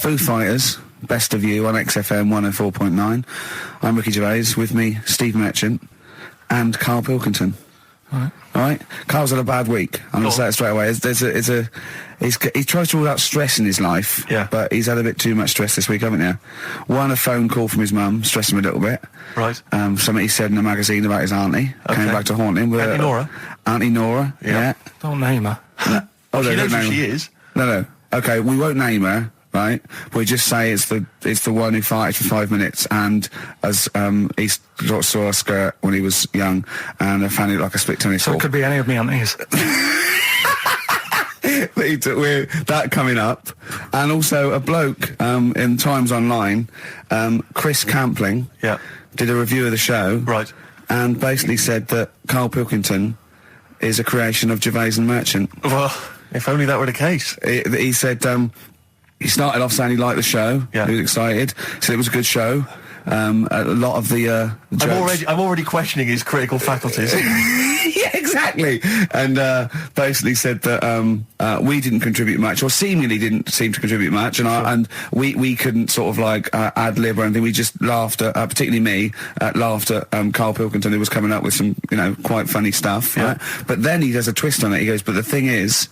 Foo Fighters, Best of You on XFM 104.9. I'm Ricky Gervais, with me, Steve Merchant and Karl Pilkington. All right. Carl's had a bad week. I'm going to say it straight away. He tries to rule out stress in his life, but he's had a bit too much stress this week, haven't you? One, a phone call from his mum, stressed him a little bit. Right. Something he said in a magazine about his auntie. Came back to haunt him. Auntie Nora? Auntie Nora, yeah. Don't name her. No. Oh, she knows who she is. No. Okay, we won't name her, right? We just say it's the one who farted for 5 minutes, and as he saw a skirt when he was young, and I found it like a split tennis ball. So it could be any of me aunties. We're that coming up, and also a bloke in Times Online, Chris Campling, did a review of the show, right, and basically said that Karl Pilkington is a creation of Gervais and Merchant. Well, if only that were the case. He said he started off saying he liked the show. He was excited. Said it was a good show. A lot of the jokes. I'm already questioning his critical faculties. Yeah, exactly. And basically said that we didn't contribute much, or seemingly didn't seem to contribute much, and we couldn't sort of like ad lib or anything. We just laughed at, particularly me, laughed at Karl Pilkington, who was coming up with some, quite funny stuff. Right? But then he does a twist on it. He goes, but the thing is,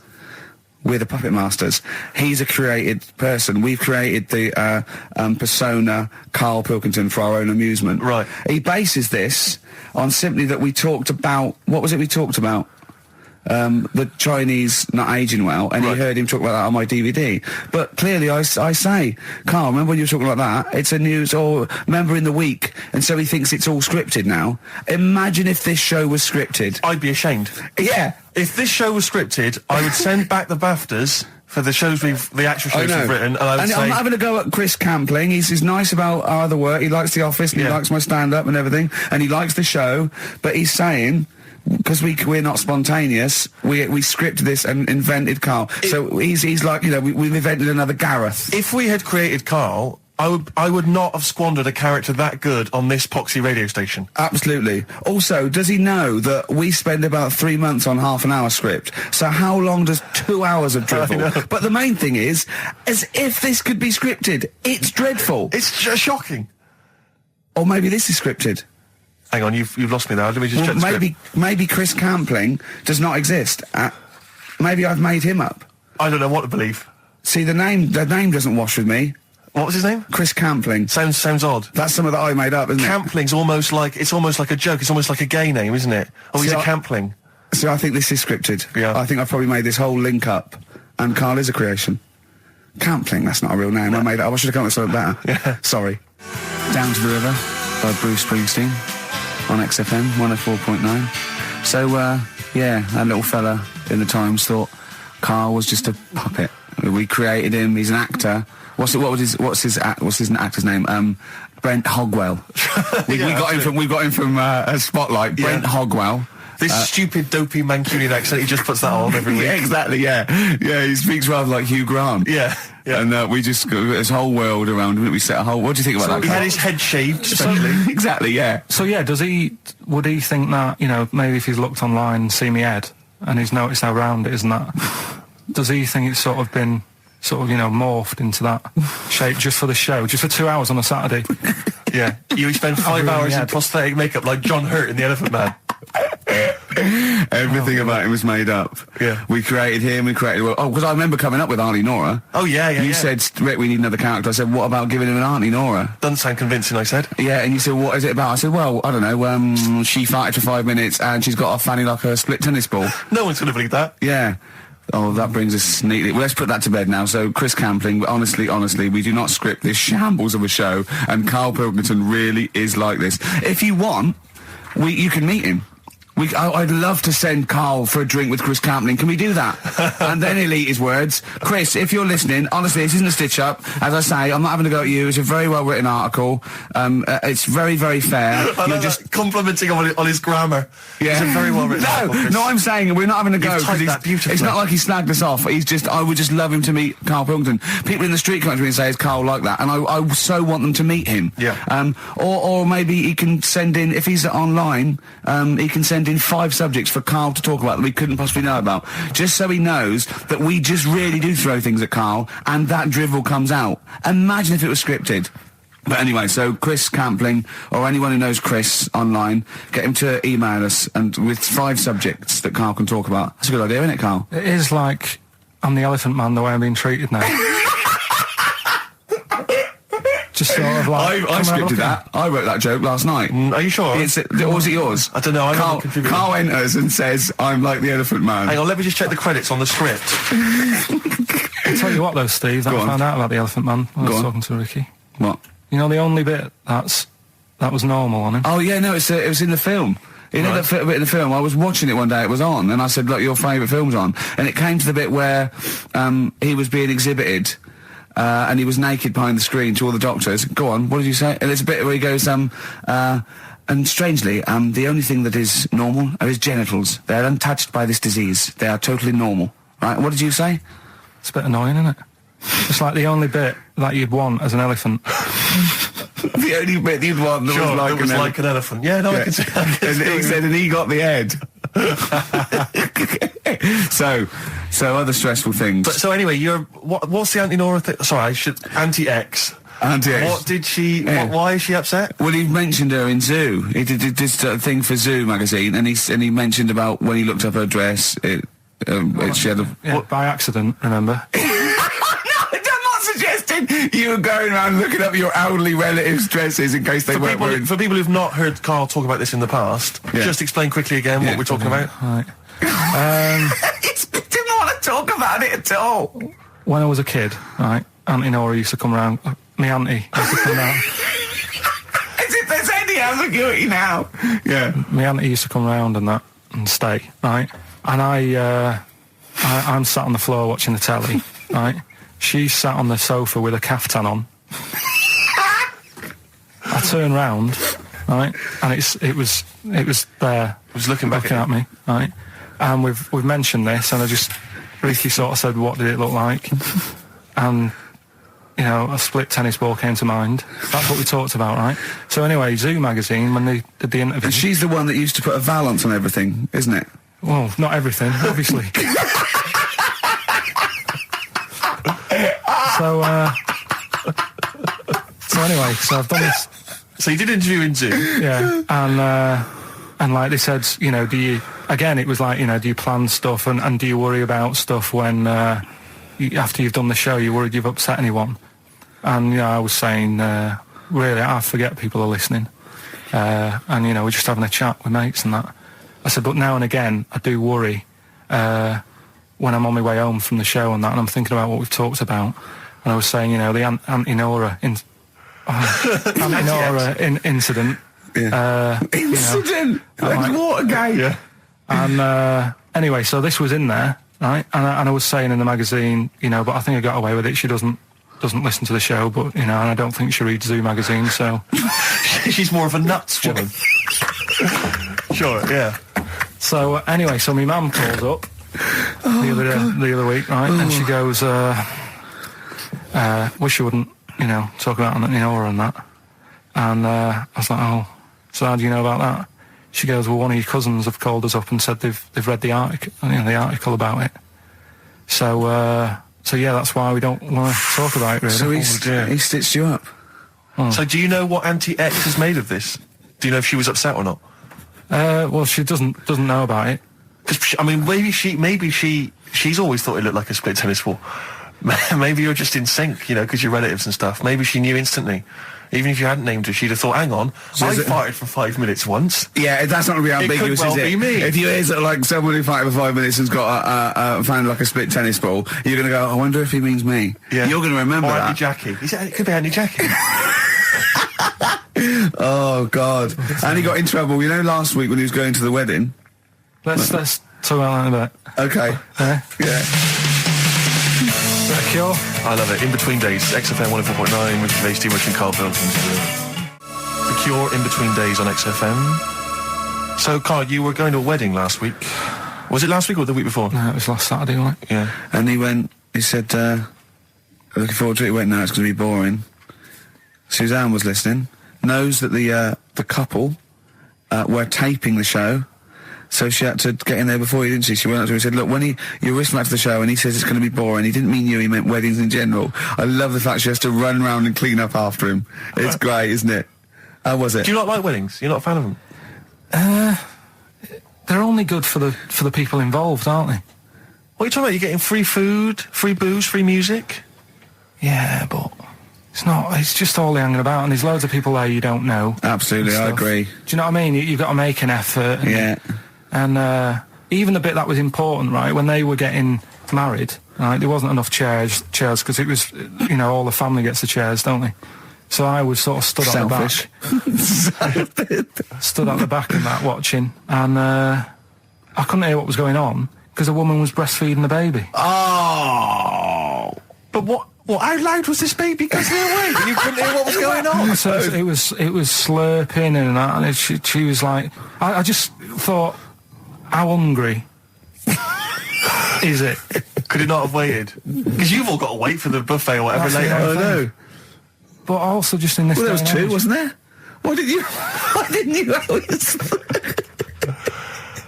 we're the puppet masters. He's a created person. We've created the persona Karl Pilkington for our own amusement. Right. He bases this on simply that we talked about... What was it we talked about? The Chinese not aging well, and he heard him talk about that on my DVD. But clearly I say, Karl, remember when you were talking about that? It's a news or member in the week, and so he thinks it's all scripted now. Imagine if this show was scripted. I'd be ashamed. Yeah. If this show was scripted, I would send back the BAFTAs for the actual shows we've written, and I would say... I'm not having a go at Chris Campling. He's nice about our other work. He likes The Office, and he likes my stand-up and everything, and he likes the show, but he's saying... Because we're not spontaneous, we scripted this and invented Karl. So he's like, we've invented another Gareth. If we had created Karl, I would not have squandered a character that good on this poxy radio station. Absolutely. Also, does he know that we spend about 3 months on half an hour script? So how long does 2 hours of drivel? But the main thing is, as if this could be scripted, it's dreadful. It's shocking. Or maybe this is scripted. Hang on, you've lost me there. Let me just check the script. Maybe Chris Campling does not exist. Maybe I've made him up. I don't know what to believe. See, the name doesn't wash with me. What was his name? Chris Campling. Sounds odd. That's something that I made up, isn't it? Campling's almost like a joke. It's almost like a gay name, isn't it? Oh, he's a Campling. So I think this is scripted. Yeah. I think I've probably made this whole link up, and Karl is a creation. Campling, that's not a real name. No. I made it up. I should have come up with something better. Yeah. Sorry. Down to the River by Bruce Springsteen on XFM 104.9. So, that little fella in the Times thought Karl was just a puppet. We created him. He's an actor. What's his actor's name? Brent Hogwell. We got him from Spotlight. Brent Hogwell. This stupid, dopey Mancunian accent, he just puts that on every week. Yeah, exactly, yeah. Yeah, he speaks rather like Hugh Grant. Yeah. And we just got this whole world around him. We set a whole... What do you think about that? He had his head shaved, especially. Exactly, yeah. So, would he think that, maybe if he's looked online and seen me head, and he's noticed how round it is and that, does he think it's sort of been... morphed into that shape just for the show, just for 2 hours on a Saturday? Yeah. You spend 5 hours in prosthetic makeup like John Hurt in The Elephant Man. Everything about him was made up. Yeah. We created him, because I remember coming up with Auntie Nora. Oh, yeah. You said, Rick, we need another character. I said, what about giving him an Auntie Nora? Doesn't sound convincing, I said. Yeah, and you said, what is it about? I said, well, I don't know, she farted for 5 minutes and she's got a fanny like a split tennis ball. No one's going to believe that. Yeah. Oh, that brings us neatly... Well, let's put that to bed now. So, Chris Campling, honestly, we do not script this shambles of a show, and Karl Pilkington really is like this. If you want, you can meet him. I'd love to send Karl for a drink with Chris Campling. Can we do that? And then he'll eat his words. Chris, if you're listening, honestly, this isn't a stitch-up. As I say, I'm not having a go at you. It's a very well-written article. It's very, very fair. You're just complimenting him on his grammar. Yeah. It's a very well-written article. No, I'm saying we're not having a go. You've typed that beautifully. It's not like he slagged us off. I would just love him to meet Karl Pilkington. People in the street come up to me and say, is Karl like that? And I so want them to meet him. Yeah. Or maybe he can send in, if he's online, he can send send in 5 subjects for Karl to talk about that we couldn't possibly know about, just so he knows that we just really do throw things at Karl, and that drivel comes out. Imagine if it was scripted. But anyway, so Chris Campling, or anyone who knows Chris online, get him to email us and with 5 subjects that Karl can talk about. That's a good idea, isn't it, Karl? It is like I'm the Elephant Man the way I'm being treated now. Just sort of like... I scripted that. I wrote that joke last night. Are you sure? Or was it yours? I don't know. Karl enters and says, I'm like the Elephant Man. Hang on, let me just check the credits on the script. I'll tell you what though, Steve, that I found out about the Elephant Man when I was talking to Ricky. What? You know, the only bit that was normal on him. Oh yeah, no, it was in the film. You know that bit in the film? I was watching it one day, it was on, and I said, look, your favourite film's on. And it came to the bit where he was being exhibited, and he was naked behind the screen to all the doctors. Go on, what did you say? And there's a bit where he goes, and strangely, the only thing that is normal are his genitals. They're untouched by this disease. They are totally normal. Right, what did you say? It's a bit annoying, isn't it? It's like the only bit that you'd want as an elephant. The only bit you'd want that was like an elephant. Yeah, no, yeah. I can see. And he said, and he got the head. So other stressful things. But so anyway, what's the Anti-Nora thing? Sorry, Anti-X. Anti-X. What did she? Yeah. Why is she upset? Well, he mentioned her in Zoo. He did this thing for Zoo magazine, and he mentioned about when he looked up her dress. She had by accident. Remember? You were going around looking up your elderly relatives' dresses in case they weren't wearing... For people who've not heard Karl talk about this in the past, just explain quickly again what we're talking about. Right. He didn't want to talk about it at all. When I was a kid, right, Auntie Nora used to come round. My auntie used to come round. As if there's any ambiguity now. Yeah. My auntie used to come round and stay, right? And I'm sat on the floor watching the telly, right? She sat on the sofa with a caftan on. I turn round, right, and it was there. It was looking at me, right. And we've mentioned this, and Ricky sort of said, "What did it look like?" And you know, a split tennis ball came to mind. That's what we talked about, right? So anyway, Zoo magazine, when they did the interview, she's the one that used to put a valance on everything, isn't it? Well, not everything, obviously. So anyway, so I've done this. So you did an interview in Zoo? Yeah, and like they said, you know, it was like, you know, do you plan stuff and do you worry about stuff when, after you've done the show, you're worried you've upset anyone? And, you know, I was saying, really, I forget people are listening. And, you know, we're just having a chat with mates and that. I said, but now and again, I do worry, when I'm on my way home from the show and that, and I'm thinking about what we've talked about. And I was saying, you know, the Anti-Nora incident. Yeah. Incident? Like Watergate? Yeah. And anyway, so this was in there, right? And I was saying in the magazine, you know, but I think I got away with it. She doesn't listen to the show, but, you know, and I don't think she reads Zoo magazine, so... She's more of a nuts woman. Sure, yeah. So, anyway, so my mum calls up the other week, right? And she goes, wish you wouldn't, you know, talk about Anti-Nora and that. And I was like, oh, so how do you know about that? She goes, well, one of your cousins have called us up and said they've read the article about it. So yeah, that's why we don't want to talk about it, really. So he stitched you up. Oh. So do you know what Anti-X is made of this? Do you know if she was upset or not? Well, she doesn't know about it. Because, I mean, maybe she's always thought it looked like a split tennis ball. Maybe you're just in sync, you know, because you're relatives and stuff. Maybe she knew instantly. Even if you hadn't named her, she'd have thought, hang on, I farted for 5 minutes once. Yeah, that's not going to be ambiguous, it could well is it? Be me. If you hear like someone who farted for 5 minutes and's got found like a split tennis ball, you're going to go, I wonder if he means me. Yeah. You're going to remember that. Auntie Jackie. It could be Auntie Jackie. Oh, God. And he got in trouble, you know, last week when he was going to the wedding. Let's talk about that in a bit. Okay. Yeah. Cure? I love it. In Between Days, XFM 104.9, Ricky Gervais Show and Karl Pilkington. The Cure, In Between Days on XFM. So, Karl, you were going to a wedding last week. Was it last week or the week before? No, it was last Saturday, wasn't it? Yeah. And he said, looking forward to it. He went, no, it's going to be boring. Suzanne was listening, knows that the couple were taping the show, So she had to get in there before you, didn't she? She went up to him and said, look, when you're listening back to the show and he says it's going to be boring, he didn't mean you, he meant weddings in general. I love the fact she has to run around and clean up after him. It's great, isn't it? How was it? Do you not like weddings? You're not a fan of them? They're only good for the people involved, aren't they? What are you talking about? You're getting free food, free booze, free music? Yeah, but it's not. It's just all hanging about, and there's loads of people there you don't know. Absolutely, I agree. Do you know what I mean? You've got to make an effort. And, yeah. And even the bit that was important, right, when they were getting married, right, there wasn't enough chairs because it was, you know, all the family gets the chairs, don't they? So I was sort of stood at the back. Stood at the back and that watching, and I couldn't hear what was going on because a woman was breastfeeding the baby. Oh! But what? How loud was this baby going away? You couldn't hear what was going on. So it was slurping and that, and she was like, I just thought, how hungry is it? Could it not have waited? Because you've all got to wait for the buffet or whatever That's later. the I know. But also just in this. Well, there was day and two, age- wasn't there? Why didn't you always...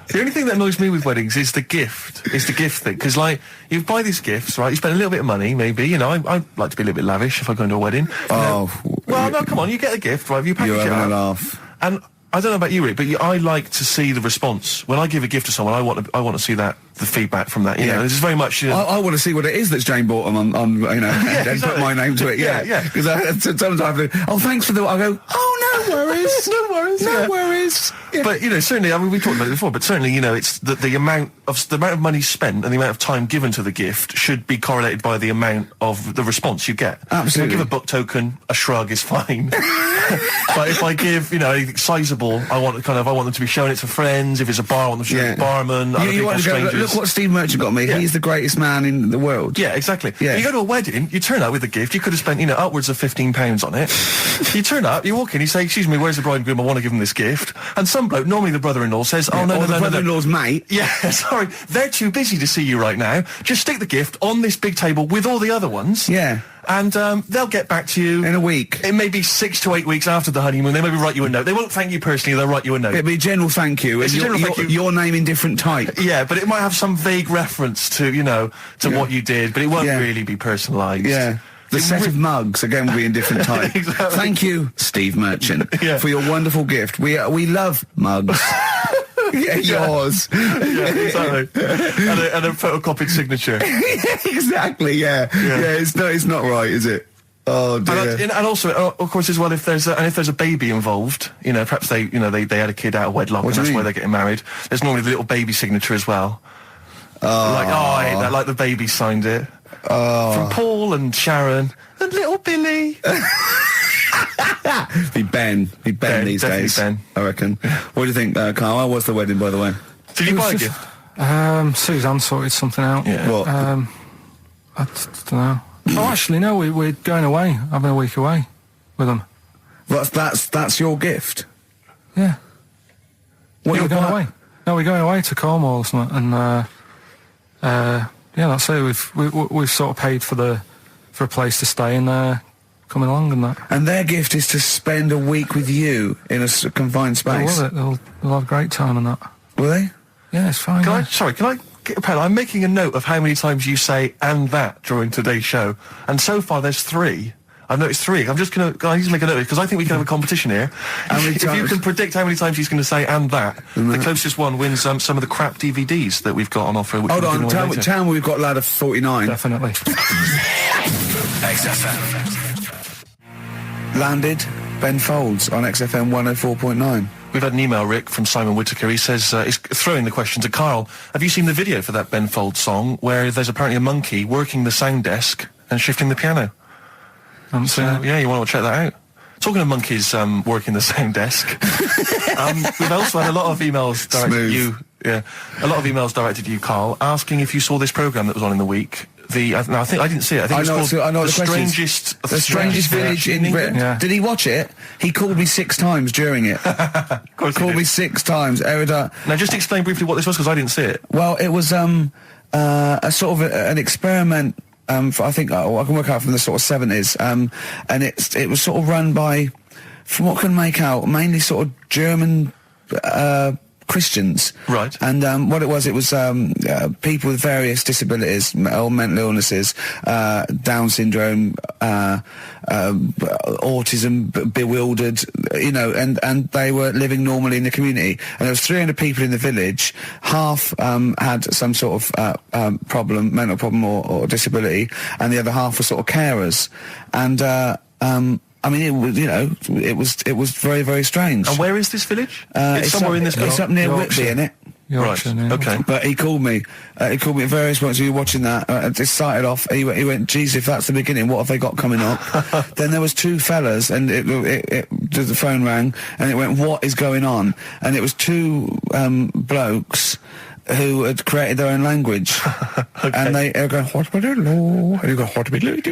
The only thing that annoys me with weddings is the gift. It's the gift thing. Because, like, you buy these gifts, right? You spend a little bit of money, maybe. You know, I like to be a little bit lavish if I go into a wedding. Oh. Well, no, come on. You get a gift, right? You package You're it having a up. laugh. And I don't know about you, Rick, but I like to see the response. When I give a gift to someone, I want to see the feedback from that. You know, this is very much... I want to see what it is that's Jane bought them on you know, and exactly. put my name to it, yeah. Because sometimes I have to, oh, thanks for the... I go, oh, no worries. No worries. No worries. Yeah. But, you know, certainly, I mean, we talked about it before, but certainly, you know, it's the amount of money spent and the amount of time given to the gift should be correlated by the amount of the response you get. Absolutely. If I give a book token, a shrug is fine. But if I give, you know, anything sizable, I want them to be showing it to friends. If it's a bar, I want them to show it to the barman, other You people, want to go, strangers. look what Steve Merchant got me. Yeah. He's the greatest man in the world. Yeah, exactly. Yeah. You go to a wedding, you turn up with a gift, you could have spent, you know, upwards of £15 on it. You turn up, you walk in, you say, excuse me, where's the bride and groom? I want to give them this gift. And some bloke, normally the brother-in-law, says, oh, no, or no, the no, no, no. brother-in-law's mate. Yeah, sorry, they're too busy to see you right now. Just stick the gift on this big table with all the other ones. Yeah. And they'll get back to you In a week. It may be 6 to 8 weeks after the honeymoon. They maybe write you a note. They won't thank you personally. They'll write you a note. It'd be a general thank you. It's and a general thank you. Your name in different type. Yeah, but it might have some vague reference to, you know, to what you did, but it won't really be personalised. Yeah. The set of mugs, again, will be in different type. Exactly. Thank you, Steve Merchant, for your wonderful gift. We love mugs. Yeah, yours. Yeah, exactly. and a photocopied signature. Exactly, yeah. It's not right, is it? Oh dear. And also, of course, as well, if there's a baby involved, you know, perhaps they had a kid out of wedlock, and that's why they're getting married. There's normally the little baby signature as well. Like, I hate that. Like the baby signed it. From Paul and Sharon and little Billy. Be Ben these days. Ben. I reckon. What do you think, Carl? How was the wedding, by the way? Did you buy a gift? Suzanne sorted something out. Yeah. What? I don't know. Oh, actually, no. We're going away, having a week away with them. That's your gift. Yeah. What We're you going buy- away. No, we're going away to Cornwall or something, and yeah, that's it. We've sort of paid for a place to stay and coming along and that. And their gift is to spend a week with you in a confined They'll space. love it. They'll have a great time and that. Will they? Yeah, it's fine. Can yeah. I get a pen? I'm making a note of how many times you say "and that" during today's show, and so far there's 3. I've noticed 3. I'm just I need to make a note because I think we can have a competition here. If you can predict how many times he's going to say "and that," the closest one wins some of the crap DVDs that we've got on offer. Which Hold on, tell me we've got lad of 49. Definitely. XFM. Landed Ben Folds on XFM 104.9. We've had an email, Rick, from Simon Whittaker. He says, he's throwing the question to Carl. Have you seen the video for that Ben Folds song where there's apparently a monkey working the sound desk and shifting the piano? Yeah, you want to check that out? Talking of monkeys working the sound desk, we've also had a lot of emails directed at you. Yeah, a lot of emails directed to you, Carl, asking if you saw this programme that was on in the week. I think I didn't see it. I think it was called The Strangest Village in Britain. Yeah. Did he watch it? He called me 6 times during it. Of course, Called me 6 times. Erudite. Now, just explain briefly what this was because I didn't see it. Well, it was a sort of an experiment. I think I can work out from the sort of 70s. And it was sort of run by, from what I can make out, mainly sort of German Christians. Right. And what it was people with various disabilities or mental illnesses, Down syndrome, autism, bewildered, and they were living normally in the community. And there was 300 people in the village. Half had some sort of problem, mental problem or disability, and the other half were sort of carers. And I mean, it was very, very strange. And where is this village? It's somewhere in this. It's up near Whitby, innit? Yorkshire, Right. Okay. But he called me. He called me at various points. We were watching that. It started off. He went, "Geez, if that's the beginning, what have they got coming up?" Then there was two fellas, and the phone rang, and it went, "What is going on?" And it was two blokes who had created their own language. Okay. And they were going, "What would it lo?" And you go, "What would it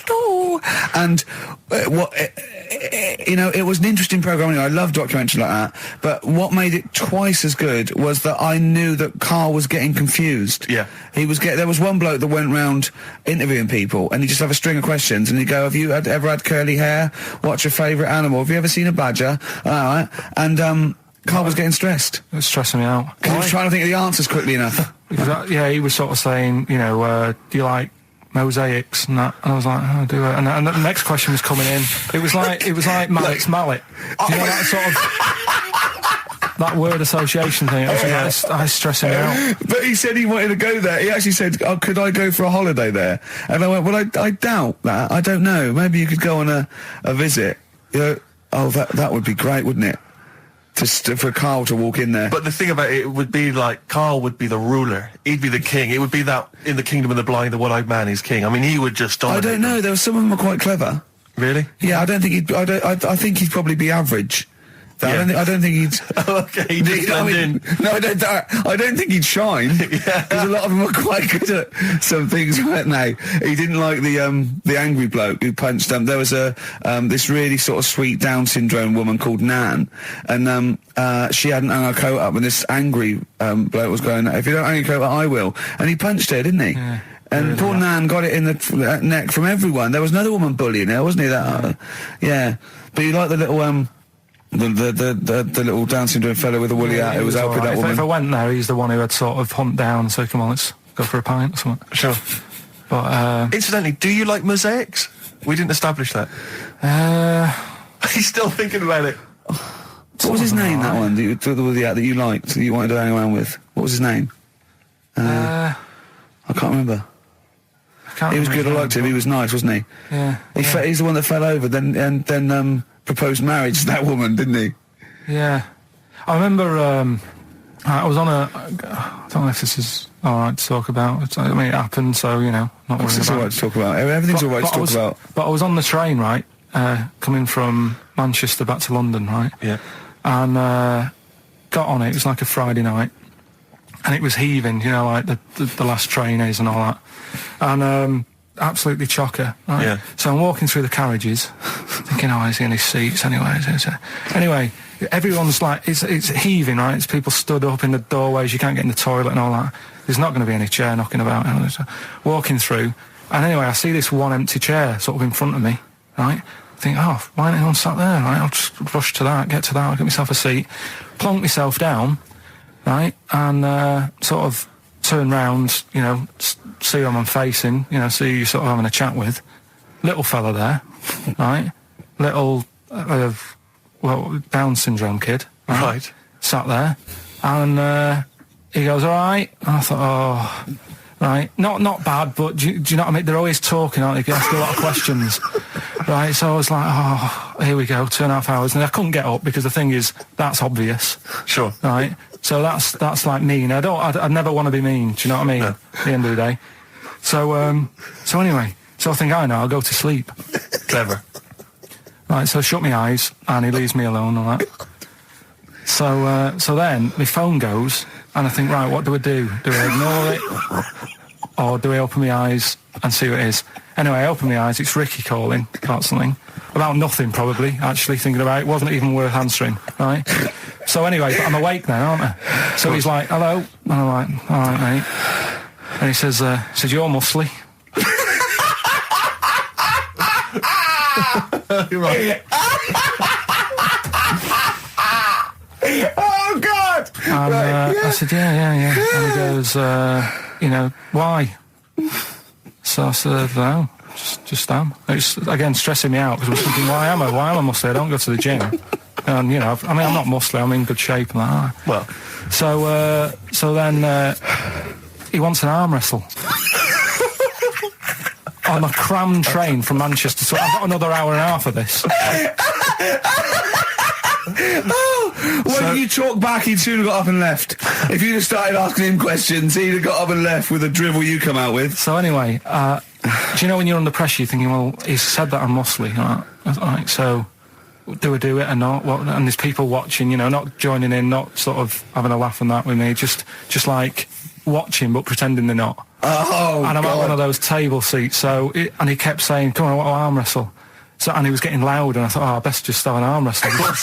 lo?" And it was an interesting program. I love documentaries like that. But what made it twice as good was that I knew that Karl was getting confused. Yeah. There was one bloke that went round interviewing people, and he'd just have a string of questions, and he'd go, "Have you ever had curly hair? What's your favourite animal? Have you ever seen a badger?" All right. And Karl was getting stressed. It was stressing me out. Because he was trying to think of the answers quickly enough. Because he was sort of saying, do you like mosaics and that? And I was like, "Oh, do I?" And the next question was coming in. It was like Mallet's mallet. Do you know that sort of that word association thing? I was stressing me out. But he said he wanted to go there. He actually said, "Oh, could I go for a holiday there?" And I went, "Well, I doubt that. I don't know. Maybe you could go on a visit." That would be great, wouldn't it? For Karl to walk in there. But the thing about it would be like Karl would be the ruler. He'd be the king. It would be that in the kingdom of the blind, the one-eyed man is king. I mean, he would just dominate. I don't know. There were some of them were quite clever. Really? Yeah, I don't think he'd. I think he'd probably be average. Yeah. I don't think he'd. Okay, he'd just blend in. No, I don't think he'd shine. Yeah. Because a lot of them were quite good at some things, weren't they? He didn't like the angry bloke who punched him. There was this really sort of sweet Down syndrome woman called Nan, and she hadn't hung her coat up, and this angry bloke was going, "If you don't hang your coat up, I will." And he punched her, didn't he? Yeah. And poor Nan got it in the neck from everyone. There was another woman bullying her, wasn't he? Yeah. But you like the little the little Down syndrome fellow with the woolly hat who was helping that woman. If I went there, he's the one who had sort of hunt down, so come on, let's go for a pint or something. Sure. But incidentally, do you like mosaics? We didn't establish that. He's still thinking about it. What was his name? That one that you liked, that you wanted to hang around with. What was his name? I can't remember. He was good. I liked him. He was nice, wasn't he? Yeah. He's the one that fell over, then proposed marriage to that woman, didn't he? Yeah. I remember. I was on a. I don't know if this is all right to talk about. I mean, it happened, so not worrying What's this about all right to talk about? Everything's all right to talk about. But I was on the train, right, coming from Manchester back to London, right? Yeah. And got on it. It was like a Friday night, and it was heaving, like the last train is and all that, and absolutely chocker. Right? Yeah. So I'm walking through the carriages, thinking, is he in his seats anyway? Anyway, everyone's like, it's heaving, right? It's people stood up in the doorways. You can't get in the toilet and all that. There's not going to be any chair knocking about. Walking through, and anyway, I see this one empty chair sort of in front of me, right? I think, why ain't anyone sat there, right? I'll just rush to that, get to that, I'll get myself a seat, plonk myself down, right? And sort of turn round, see who I'm facing, see who you're sort of having a chat with. Little fella there, right? Little, Down syndrome kid, Right. Sat there, and he goes, "All right." And I thought, right, not bad, but do you know what I mean? They're always talking, aren't they? They ask a lot of questions, right? So I was like, here we go, 2.5 hours, and I couldn't get up because the thing is, that's obvious, Sure. right? So that's like mean. I'd never want to be mean. Do you know what I mean? No. At the end of the day. So anyway, I think I know. I'll go to sleep. Clever. Right, so I shut my eyes, and he leaves me alone and all that. So then my phone goes, and I think, right, what do I do? Do I ignore it, or do I open my eyes and see what it is? Anyway, I open my eyes. It's Ricky calling about something, about nothing probably. Actually thinking about it, wasn't even worth answering. Right. So anyway, but I'm awake now, aren't I? So he's like, "Hello," and I'm like, "All right, mate." And he says, "You're muscly." You're right. Oh God! And I said, yeah. And he goes, why? So I said, no, just am. It's, again, stressing me out, because I was thinking, why am I muscly? I don't go to the gym. And, I'm not muscly, I'm in good shape. And that. Well. So then he wants an arm wrestle. On a crammed train from Manchester, so I've got another hour and a half of this. When you talk back, he'd soon have got up and left. If you'd have started asking him questions, he'd have got up and left with the drivel you come out with. So anyway, do you know when you're under pressure, you're thinking, well, he's said that I'm muscly, right? So do I do it or not? What? And there's people watching, not joining in, not sort of having a laugh and that with me, just like watching but pretending they're not. Oh, and I'm God. at one of those table seats, and he kept saying, come on, I want to arm wrestle. So, and he was getting loud, and I thought, I best just have an arm wrestle. What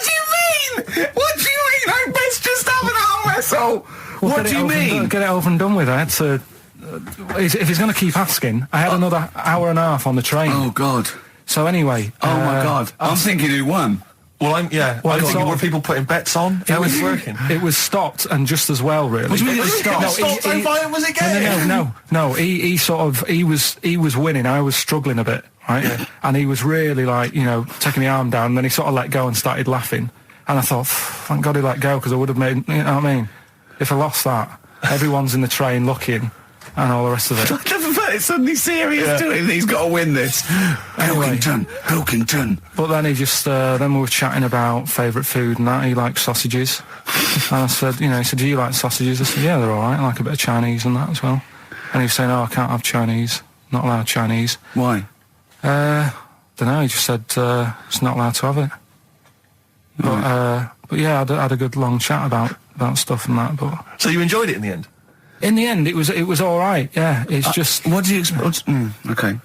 do you mean? What do you mean? I best just have an arm wrestle. What do you mean? Get it over and done with. I had to... if he's going to keep asking, I had another hour and a half on the train. Oh, God. So anyway... Oh, my God. I'm thinking who won. Well, I'm thinking, were people putting bets on? How was it working? It was stopped, and just as well, really. What do you mean it was stopped? Was it game? No. He was winning. I was struggling a bit, right? Yeah. And he was really taking my arm down, and then he sort of let go and started laughing. And I thought, thank God he let go, because I would have made, you know what I mean? If I lost that, everyone's in the train looking, and all the rest of it. I never felt it's suddenly serious to him. He's got to win this. Anyway, Pilkington. But then he just, then we were chatting about favourite food and that. He likes sausages. And I said, he said, do you like sausages? I said, yeah, they're all right. I like a bit of Chinese and that as well. And he was saying, I can't have Chinese. Not allowed Chinese. Why? Don't know. He just said, it's not allowed to have it. But yeah, I had a good long chat about stuff and that. But so you enjoyed it in the end? In the end, it was all right. Yeah, it's just. What do you expect? Okay.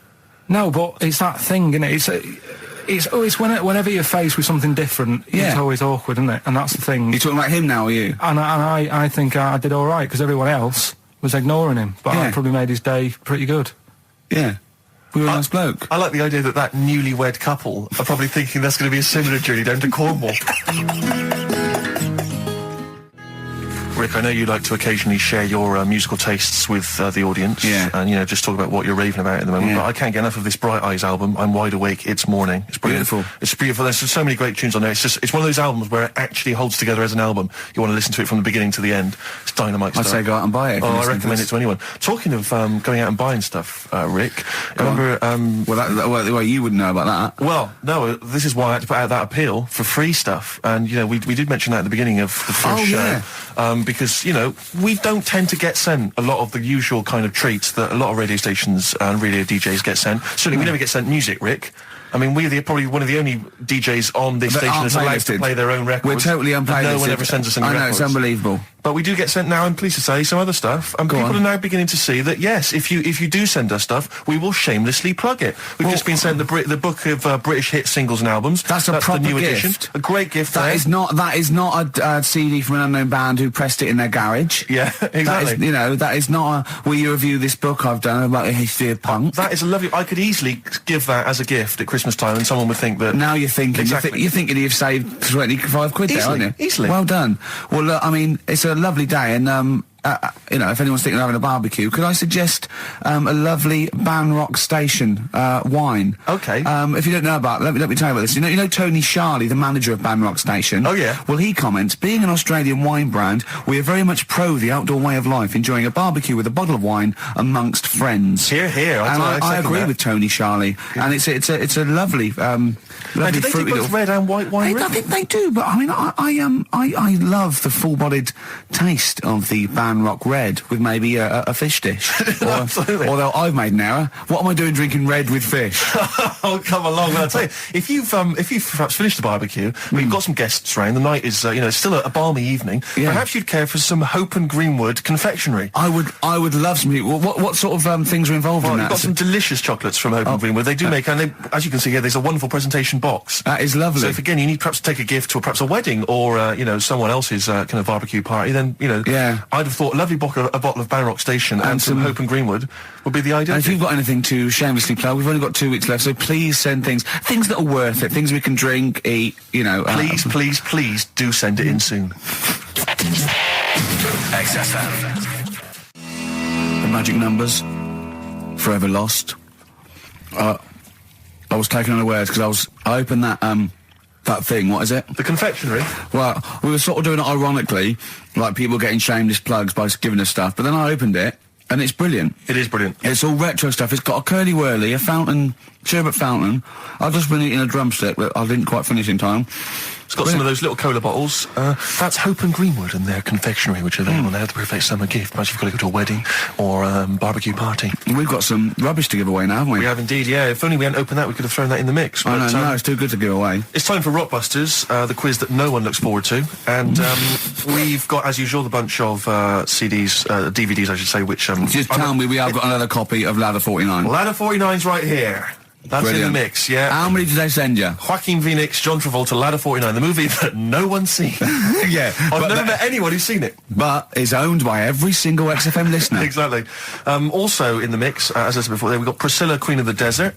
No, but it's that thing, isn't it? It's always whenever you're faced with something different, it's always awkward, isn't it? And that's the thing. You're talking about him now, are you? And I think I did all right, because everyone else was ignoring him, but I probably made his day pretty good. Yeah. We were a nice bloke. I like the idea that newlywed couple are probably thinking that's going to be a similar journey down to Cornwall. Rick, I know you like to occasionally share your musical tastes with the audience, and just talk about what you're raving about at the moment. But I can't get enough of this Bright Eyes album. I'm wide awake. It's morning. It's brilliant. Beautiful. It's beautiful. There's so many great tunes on there. It's one of those albums where it actually holds together as an album. You want to listen to it from the beginning to the end. It's dynamite stuff. I'd say go out and buy it. I recommend it to anyone. Talking of going out and buying stuff, Rick, remember? Well, you wouldn't know about that. Well, no. This is why I had to put out that appeal for free stuff, and we did mention that at the beginning of the first show. Because, we don't tend to get sent a lot of the usual kind of treats that a lot of radio stations and radio DJs get sent. Certainly we never get sent music, Rick. I mean, we're probably one of the only DJs on this station that's allowed to play their own records. We're totally unplaylisted. No one ever sends us any records. I know, it's unbelievable. But we do get sent now, I'm pleased to say, some other stuff. And people are now beginning to see that, yes, if you do send us stuff, we will shamelessly plug it. We've just been sent the book of British hit singles and albums. That's proper the new gift. edition. A great gift. That is not a CD from an unknown band who pressed it in their garage. Yeah, exactly. That is not a, will you review this book I've done about the history of punk? That is a lovely... I could easily give that as a gift at Christmas time, and someone would think that... Now you're thinking. Exactly. You're thinking you've saved 25 quid there, aren't you? Easily. Well done. Well, look, I mean, it's a lovely day, and if anyone's thinking of having a barbecue, could I suggest a lovely Banrock Station wine? Okay. If you don't know about it, let me tell you about this. You know Tony Sharley, the manager of Banrock Station? Oh, yeah. Well, he comments, being an Australian wine brand, we are very much pro the outdoor way of life, enjoying a barbecue with a bottle of wine amongst friends. Here. I agree with Tony Sharley. Yeah. And it's a lovely, lovely do they do both red and white wine? I think they do, but I mean, I love the full-bodied taste of the Banrock Red with maybe a fish dish. Absolutely. Although I've made an error. What am I doing drinking red with fish? Oh, come along. I'll tell you, if you've perhaps finished the barbecue, we've got some guests around, the night is, it's still a balmy evening, perhaps you'd care for some Hope and Greenwood confectionery. I would love some. What sort of things are involved in that? We've got some delicious chocolates from Hope and Greenwood. They do make, and as you can see here, there's a wonderful presentation box. That is lovely. So if, again, you need perhaps to take a gift to perhaps a wedding or, someone else's kind of barbecue party, then, I'd have thought a lovely bottle of Banrock Station and some Hope and Greenwood would be the ideal. And if you've got anything to shamelessly plug, we've only got 2 weeks left, so please send things that are worth it, things we can drink, eat, Please do send it in soon. XFM. The magic numbers, forever lost. I was taken unawares because I opened that thing. What is it? The confectionery. Well, we were sort of doing it ironically, like people getting shameless plugs by giving us stuff. But then I opened it, and it's brilliant. It is brilliant. It's all retro stuff. It's got a curly whirly, a fountain, sherbet fountain. I've just been eating a drumstick, but I didn't quite finish in time. It's got some of those little cola bottles. That's Hope and Greenwood and their confectionery, which are available now. The perfect summer gift. Perhaps you've got to go to a wedding or barbecue party. We've got some rubbish to give away now, haven't we? We have indeed, yeah. If only we hadn't opened that, we could have thrown that in the mix. I But, know, no, it's too good to give away. It's time for Rockbusters, the quiz that no one looks forward to. And we've got, as usual, the bunch of CDs, DVDs, I should say, which... Just tell me we have got another copy of Ladder 49. Ladder 49's right here. That's Brilliant. in the mix, yeah. How many did they send you? Joaquin Phoenix, John Travolta, Ladder 49, the movie that no one's seen. Yeah. I've never met anyone who's seen it. But it's owned by every single XFM listener. Exactly. Also in the mix, as I said before, we've got Priscilla, Queen of the Desert,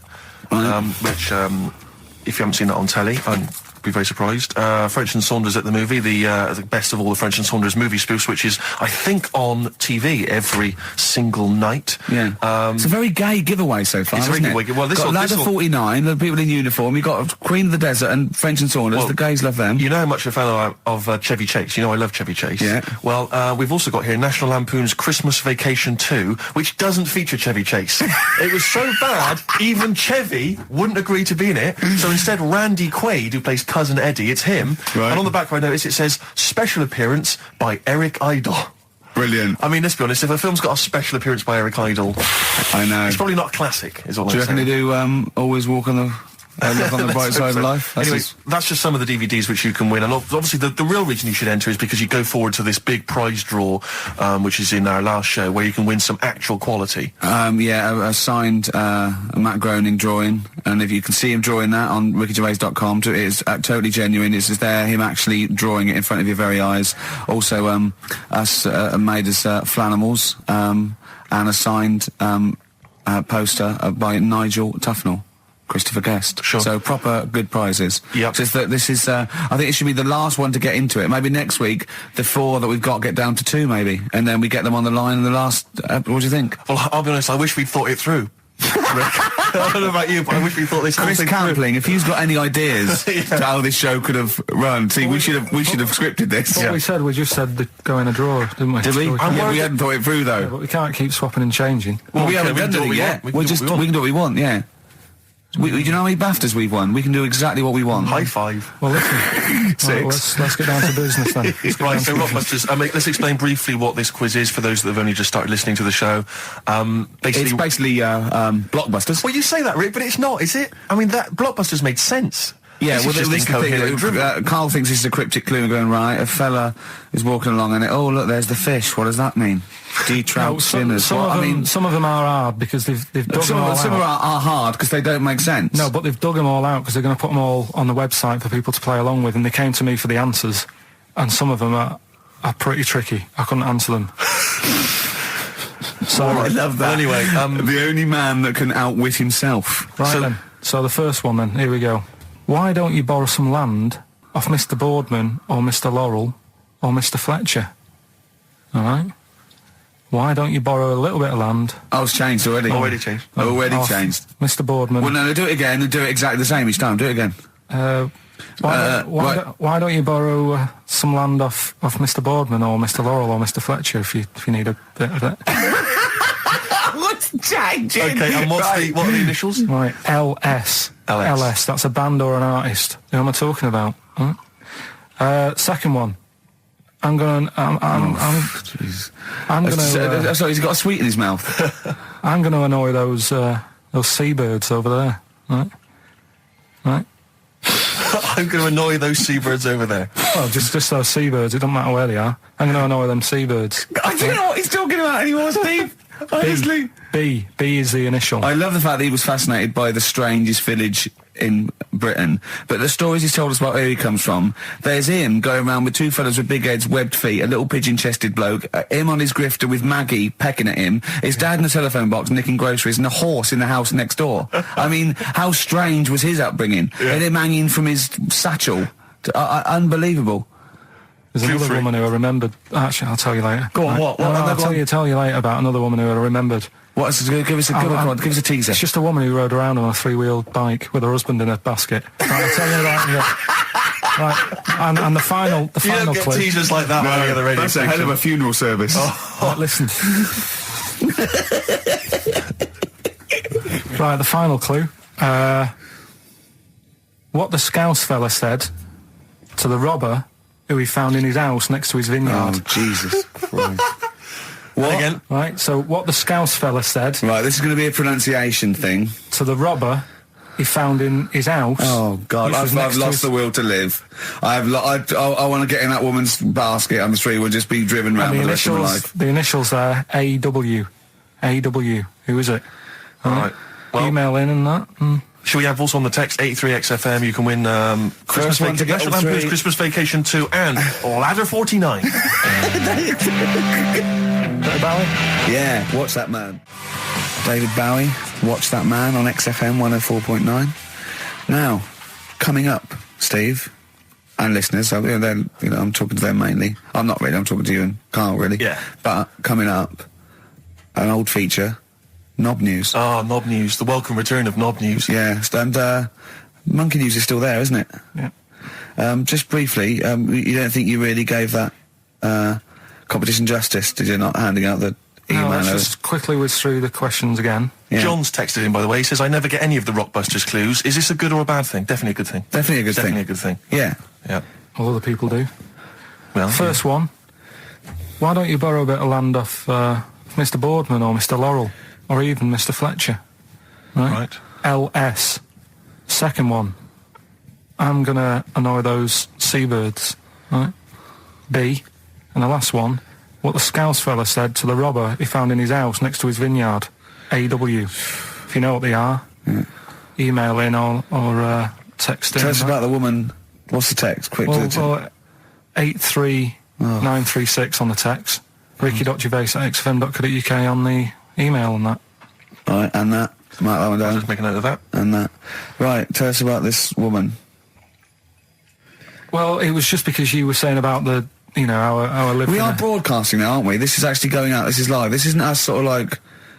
which, if you haven't seen that on telly, I'd be very surprised. French and Saunders at the movie, the best of all the French and Saunders movie spoofs, which is, I think, on TV every single night. Yeah. It's a very gay giveaway so far, It's a very isn't good it? way. Well, this got will- Ladder 49, the people in uniform. You've got Queen of the Desert and French and Saunders. Well, the gays love them. You know how much a fan I am of Chevy Chase. You know I love Chevy Chase. Yeah. Well, we've also got here National Lampoon's Christmas Vacation 2, which doesn't feature Chevy Chase. It was so bad, even Chevy wouldn't agree to be in it. So instead, Randy Quaid, who plays Cousin Eddie, it's him. Right. And on the back, I notice it says, special appearance by Eric Idle. Brilliant. I mean, let's be honest, if a film's got a special appearance by Eric Idle, I know. it's probably not a classic, is all Do you I'm reckon saying. they do Always Walk on the... look on the bright Let's side hope of so. life? Anyway, that's just some of the DVDs which you can win. And obviously the real reason you should enter is because you go forward to this big prize draw, which is in our last show, where you can win some actual quality. Yeah, a signed Matt Groening drawing, and if you can see him drawing that on rickygervais.com, it is totally genuine. It's just there, him actually drawing it in front of your very eyes. Also, us made us Flanimals, and a signed poster by Nigel Tufnell. Christopher Guest. Sure. So proper good prizes. Yep. Just that this is, I think it should be the last one to get into it. Maybe next week, the 4 that we've got get down to 2 maybe. And then we get them on the line in the last, what do you think? Well, I'll be honest, I wish we'd thought it through. Rick. I don't know about you, but I wish we thought this whole Chris thing through. Campling, if you've got any ideas to how this show could have run, see, we should have scripted this. What we said, we just said the go in a drawer, didn't we? Did we? So Yeah, we hadn't thought it through though. but we can't keep swapping and changing. Well, we Okay, haven't we can done do what it we yet. want. We can do what we want. We can do what we want, yeah. Do you know how many BAFTAs we've won? We can do exactly what we want. High five. Well, listen. Six. Right, let's get down to business then. Let's get Right, down so to Rockbusters, let's explain briefly what this quiz is for those that have only just started listening to the show. It's basically blockbusters. Well, you say that, Rick, but it's not, is it? I mean, that Blockbusters made sense. Yeah, This well, is just this is the thing. incoherent drivel. Carl thinks this is a cryptic clue and going, right, a fella is walking along and oh, look, there's the fish. What does that mean? Trout swimmers. some, Well, of I them, mean, some of them are hard because they've dug some them all of them out. are hard because they don't make sense. No, but they've dug them all out because they're going to put them all on the website for people to play along with, and they came to me for the answers, and some of them are pretty tricky. I couldn't answer them. So, I love that. Anyway, the only man that can outwit himself. right so- then. So the first one then, here we go. Why don't you borrow some land off Mr. Boardman or Mr. Laurel or Mr. Fletcher? All right? Why don't you borrow a little bit of land Oh, it's changed already. Already changed. Already off changed. Mr. Boardman? Well, no, do it again and do it exactly the same each time. Do it again. Why don't you borrow some land off Mr. Boardman or Mr. Laurel or Mr. Fletcher if you need a bit of it? What's changing? Okay, and what are the initials? Right, LS. LS. That's a band or an artist. Who am I talking about? Right. Second one. I'm gonna. Jeez. I'm gonna. Sorry, he's got a sweet in his mouth. I'm gonna annoy those seabirds over there. Right. Right. I'm going to annoy those seabirds over there. Well, just those seabirds. It doesn't matter where they are. I'm gonna annoy them seabirds. I don't know what he's talking about anymore, Steve. Honestly. B is the initial. I love the fact that he was fascinated by the strangest village in Britain, but the stories he's told us about where he comes from, there's him going around with two fellas with big heads, webbed feet, a little pigeon-chested bloke, him on his grifter with Maggie pecking at him, his dad in a telephone box nicking groceries, and a horse in the house next door. I mean, how strange was his upbringing? And him hanging from his satchel. Unbelievable. There's Feel another free. woman who I remembered. Actually, I'll tell you later. Go on, Right. what? No, No, I'll go on. tell you later about another woman who I remembered. Give us a teaser. It's just a woman who rode around on a 3-wheeled bike with her husband in a basket. Right, I'll tell you about it. Right, and the final You don't get clue. teasers like that on any other radio That's a hell of station. a funeral service. Right, listen. Right, the final clue. What the Scouse fella said to the robber who he found in his house next to his vineyard. Oh, Jesus Christ. What? Again? Right, so what the Scouse fella said Right, this is going to be a pronunciation thing. to the robber he found in his house. Oh, God, which was I've next to lost his- the will to live. I want to get in that woman's basket on the street and just be driven round And for the rest of my life. the initials there, AW. AW. Who is it? All right. Well, Email in and that. should we have also on the text 83XFM? You can win Christmas one to get National all Lampoon's three. Christmas Vacation 2 and Ladder 49. David Bowie? Yeah, watch that man. David Bowie, Watch That Man on XFM 104.9. Now, coming up, Steve, and listeners, so, I'm talking to them mainly. I'm not really, I'm talking to you and Carl, really. Yeah. But coming up, an old feature, Knob News. Oh, Knob News, the welcome return of Knob News. Yeah, and Monkey News is still there, isn't it? Yeah. Just briefly, you don't think you really gave that competition justice, did you, not handing out the email? No, let's just quickly whiz through the questions again. Yeah. John's texted in, by the way. He says, I never get any of the Rockbusters clues. Is this a good or a bad thing? Definitely a good thing. Definitely a good Definitely thing. a good thing. Yeah. Yeah. All other people do. Well, First one. Why don't you borrow a bit of land off Mr. Boardman or Mr. Laurel or even Mr. Fletcher? Right. LS. Second one. I'm going to annoy those seabirds. Right. B. And the last one. What the Scouse fella said to the robber he found in his house next to his vineyard. AW. If you know what they are, email in or text in. Tell us about the woman. What's the text? Quick. Well, 83936 on the text. Ricky.gervais@xfm.co.uk on the email and that. All right, and that. Mark that one I'll down. just make a note of that. And that. Right, tell us about this woman. Well, it was just because you were saying about the, our living. We are broadcasting now, aren't we? This is actually going out. This is live. This isn't us sort of like...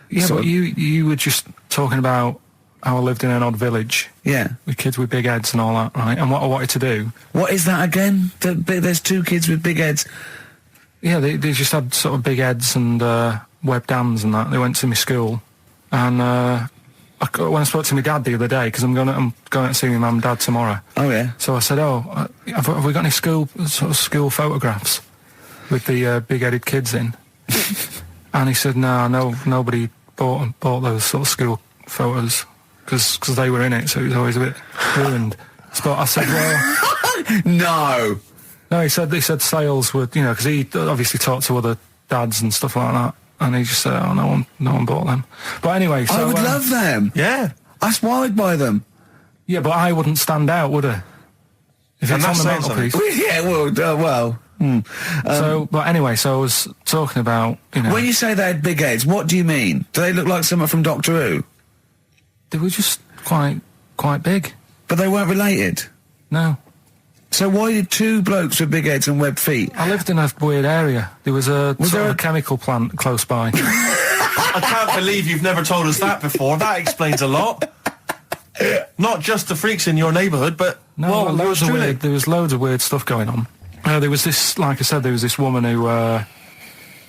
Yeah, sort but of- you were just talking about how I lived in an odd village Yeah. with kids with big heads and all that, right? And what I wanted to do, What is that again? There's two kids with big heads. yeah, they just had sort of big heads and webbed hands and that. They went to my school, and when I spoke to my dad the other day, because I'm going to see my mum and dad tomorrow. Oh, yeah. So I said, have we got any school photographs with the big-headed kids in? And he said, no, nobody bought those sort of school photos because they were in it, so it was always a bit ruined. But I said, well, No. no, he said sales would, because he obviously talked to other dads and stuff like that, and he just said, oh, no one bought them. But anyway, so I would love them. Yeah. That's why I'd buy them. yeah, but I wouldn't stand out, would I? If And it's on that's the saying mantelpiece. Yeah, well. But anyway, so I was talking about, When you say they had big heads, what do you mean? Do they look like someone from Doctor Who? they were just quite big. But they weren't related. No. So why did two blokes with big heads and webbed feet? I lived in a weird area. There was a Was sort there of a chemical plant close by. I can't believe you've never told us that before. That explains a lot. Not just the freaks in your neighbourhood, but No, yours loads of truly. weird. There was loads of weird stuff going on. There was this, like I said, there was this woman who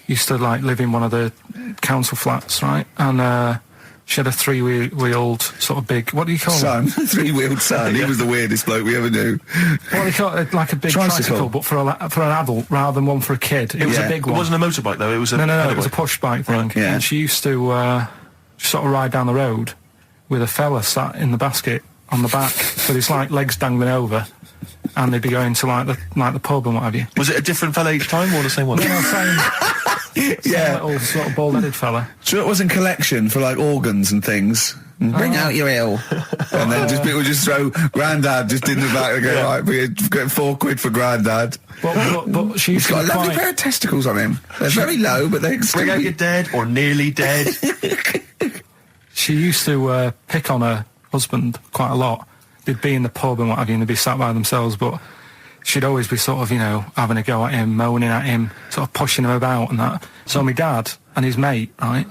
used to live in one of the council flats, right? And she had a three-wheeled sort of big. What do you call it? Son, three-wheeled son. He was the weirdest bloke we ever knew. What do you call it? Like a big tricycle, but for an adult rather than one for a kid. It was Yeah. a big It one. wasn't a motorbike, though. It was a No. It was a motorbike. push bike thing. Right, yeah. And she used to sort of ride down the road with a fella sat in the basket on the back with his legs dangling over, and they'd be going to the pub and what have you. Was it a different fella each time or the same one? Same Yeah. little sort of bald-headed fella. Sure it wasn't collection for organs and things. Bring out your ill. And then people just throw Grandad just in the back and go, right, we're getting £4 for Grandad. But she used He's got to a be lovely quite... pair of testicles on him. They're very low, but they Bring out your dead or nearly dead. She used to pick on her husband quite a lot. They'd be in the pub and what have you, and they'd be sat by themselves, but she'd always be sort of, you know, having a go at him, moaning at him, sort of pushing him about and that. So my dad and his mate, right,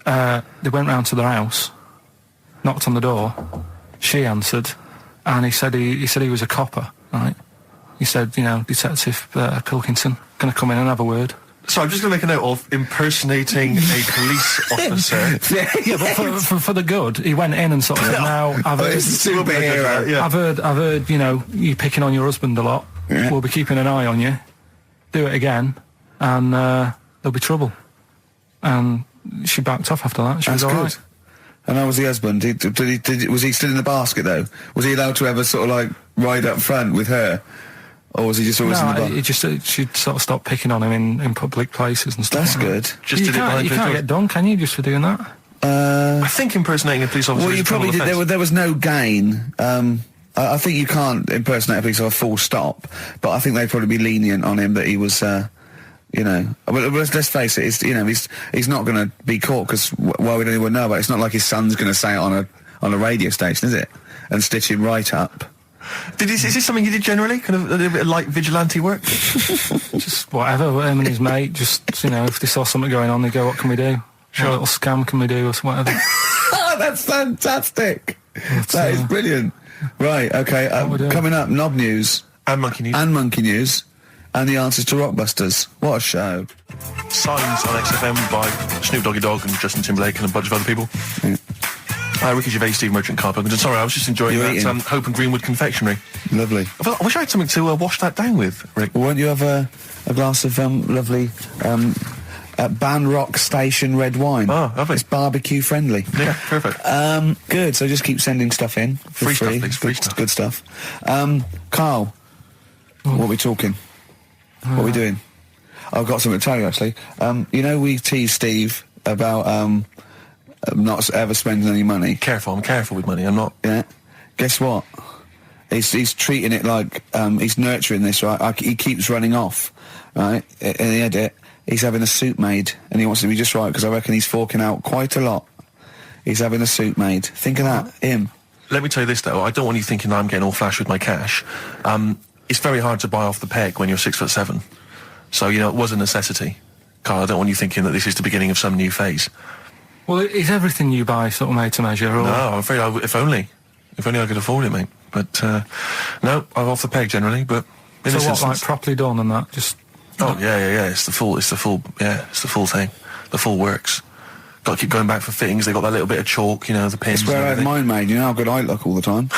they went round to their house, knocked on the door, she answered, and he said he was a copper, right? He said, you know, Detective Pilkington, gonna come in and have a word. So I'm just going to make a note of impersonating a police officer. Yeah, but for the good, he went in and sort of said, now, I've heard, superhero. Yeah. I've heard, you know, you picking on your husband a lot. Yeah. We'll be keeping an eye on you. Do it again, and there'll be trouble. And she backed off after that. She That's was all good. right. And how was the husband? Was he still in the basket though? Was he allowed to ever sort of like ride up front with her? Or was he just always in the bar? No, she'd sort of stopped picking on him in public places and stuff. That's like good. That. Just You did it behind can't closed doors. get done, can you, just for doing that? I think impersonating a police officer Well, is you a criminal probably did. offence. There was no gain. I think you can't impersonate a police officer full stop, but I think they'd probably be lenient on him that he was, you know. But let's face it, he's not going to be caught because why would anyone know about it? It's not like his son's going to say it on a radio station, is it? And stitch him right up. Is this something you did generally? Kind of a little bit of light vigilante work? Just whatever, him and his mate, just, you know, if they saw something going on, they go, what can we do? Sure. What little scam can we do, or whatever. That's fantastic. That is brilliant. Right, okay, we're doing. coming up, Knob News. And Monkey News. And Monkey News. And the answers to Rockbusters. What a show. Signs on XFM by Snoop Doggy Dogg and Justin Timberlake and a bunch of other people. Yeah. Ricky Gervais, Steve Merchant, Karl Pilkington. Sorry, I was just enjoying You're that eating. Hope and Greenwood confectionery. Lovely. I wish I had something to wash that down with, Rick. Won't you have a glass of lovely Ban Rock Station red wine? Oh, lovely. It's barbecue friendly. Yeah, perfect. Good. So just keep sending stuff in for Free free. stuff, please, free stuff. Good stuff. Carl, what are we talking? What are we doing? I've got something to tell you actually. You know, we teased Steve about not ever spending any money. Careful, I'm careful with money. I'm not. Yeah. Guess what? He's treating it like he's nurturing this, right? He keeps running off, right? In the edit, he's having a suit made, and he wants to be just right because I reckon he's forking out quite a lot. He's having a suit made. Think of that, him. Let me tell you this though. I don't want you thinking that I'm getting all flash with my cash. It's very hard to buy off the peg when you're 6'7". So you know it was a necessity. Carl, I don't want you thinking that this is the beginning of some new phase. Well, is everything you buy sort of made to measure? Or? No, I'm afraid if only I could afford it, mate. But no, I'm off the peg generally. But in So this what, instance, like properly done and that? Just oh yeah. It's the full thing. The full works. Got to keep going back for fittings. They got that little bit of chalk, you know, the pins. It's where I had and mine made. You know how good I look all the time.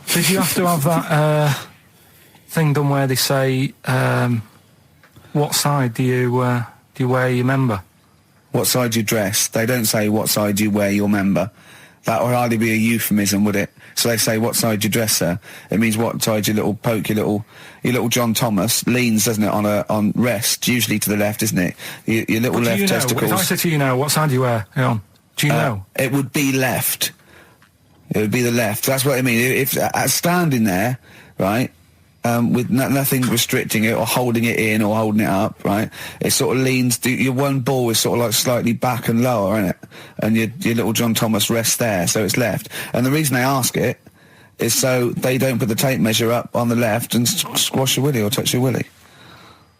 Did you have to have that thing done where they say what side do you wear your member? What side you dress? They don't say what side you wear your member. That would hardly be a euphemism, would it? So they say what side you dress, sir. It means what side your little poke, your little John Thomas leans, doesn't it, on rest, usually to the left, isn't it? Your little But do left you know, testicles. if I said to you now, what side do you wear? Hang on. Do you know? It would be left. It would be the left. That's what I mean. If standing there, right, with nothing restricting it or holding it in or holding it up, right, it sort of leans. Your one ball is sort of like slightly back and lower, isn't it? And your little John Thomas rests there, so it's left. And the reason they ask it is so they don't put the tape measure up on the left and squash your willy or touch your willy.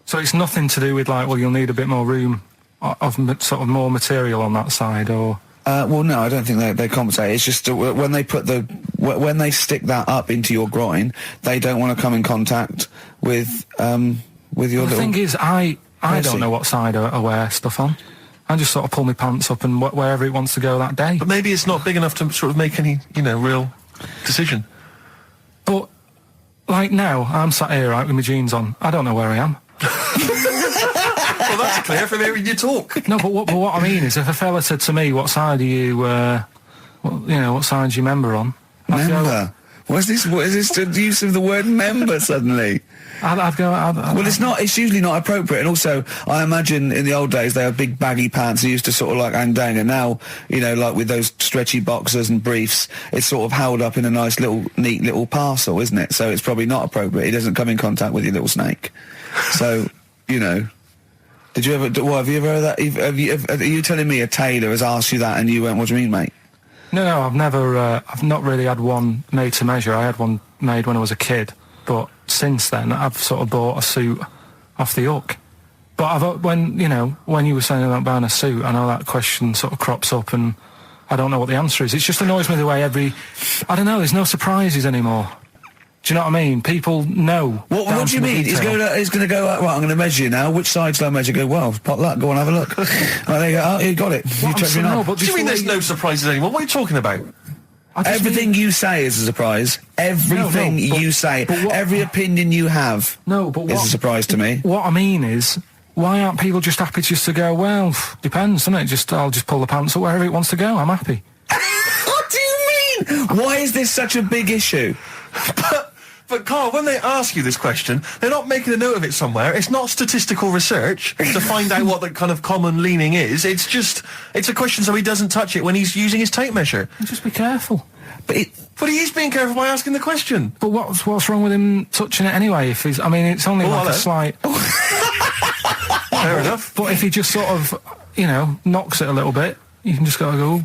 So it's nothing to do with like, well, you'll need a bit more room of sort of more material on that side, or. Well, no, I don't think they compensate. It's just when they when they stick that up into your groin, they don't want to come in contact with your The little. thing is, I Mercy. don't know what side I wear stuff on. I just sort of pull my pants up and wherever it wants to go that day. But maybe it's not big enough to sort of make any, you know, real decision. But like now, I'm sat here right with my jeans on. I don't know where I am. Well, that's clear from hearing you talk. No, but what I mean is, if a fella said to me, "What side are you? What side's your member on?" I'd go- Member. What is this? What is this? The use of the word member suddenly? I'd go. Well, it's not. It's usually not appropriate. And also, I imagine in the old days they had big baggy pants that used to sort of like hang down. And now, you know, like with those stretchy boxers and briefs, it's sort of held up in a nice little, neat little parcel, isn't it? So it's probably not appropriate. It doesn't come in contact with your little snake. So, you know. Did you ever? What have you ever heard that? Are you telling me a tailor has asked you that and you went, "What do you mean, mate?" No, I've never. I've not really had one made to measure. I had one made when I was a kid. but since then I've sort of bought a suit off the hook. But when you were saying about buying a suit, I know that question sort of crops up and I don't know what the answer is. It just annoys me the way I don't know, there's no surprises anymore. Do you know what I mean? People know. What do you mean? He's going to go, right, I'm going to measure you now. Which side shall I measure? Go, well, pot luck, go on, have a look. Right, there you go. Oh, you got it. You checked me out. What do you mean there's no surprises anymore? What are you talking about? Everything you say is a surprise. Everything you say. Every opinion you have is a surprise to me. What I mean is, why aren't people just happy just to go, well, depends, doesn't it? I'll just pull the pants up wherever it wants to go. I'm happy. What do you mean? Why is this such a big issue? But Carl, when they ask you this question, they're not making a note of it somewhere. It's not statistical research to find out what the kind of common leaning is. It's a question so he doesn't touch it when he's using his tape measure. Just be careful. But he is being careful by asking the question. But what's wrong with him touching it anyway? If he's, I mean, it's only a slight. Fair enough. But if he just sort of, knocks it a little bit, you can just go.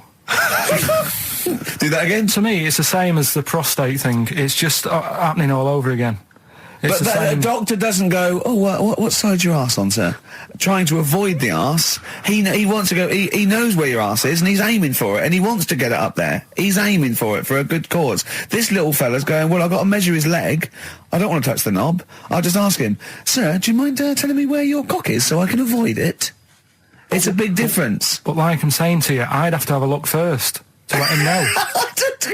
Do that again? To me, it's the same as the prostate thing. It's just happening all over again. But the doctor doesn't go, what side's your arse on, sir? Trying to avoid the arse. He wants to go, he knows where your arse is and he's aiming for it and he wants to get it up there. He's aiming for it for a good cause. This little fella's going, well, I've got to measure his leg. I don't want to touch the knob. I'll just ask him, sir, do you mind telling me where your cock is so I can avoid it? It's a big difference. But like I'm saying to you, I'd have to have a look first to let him know.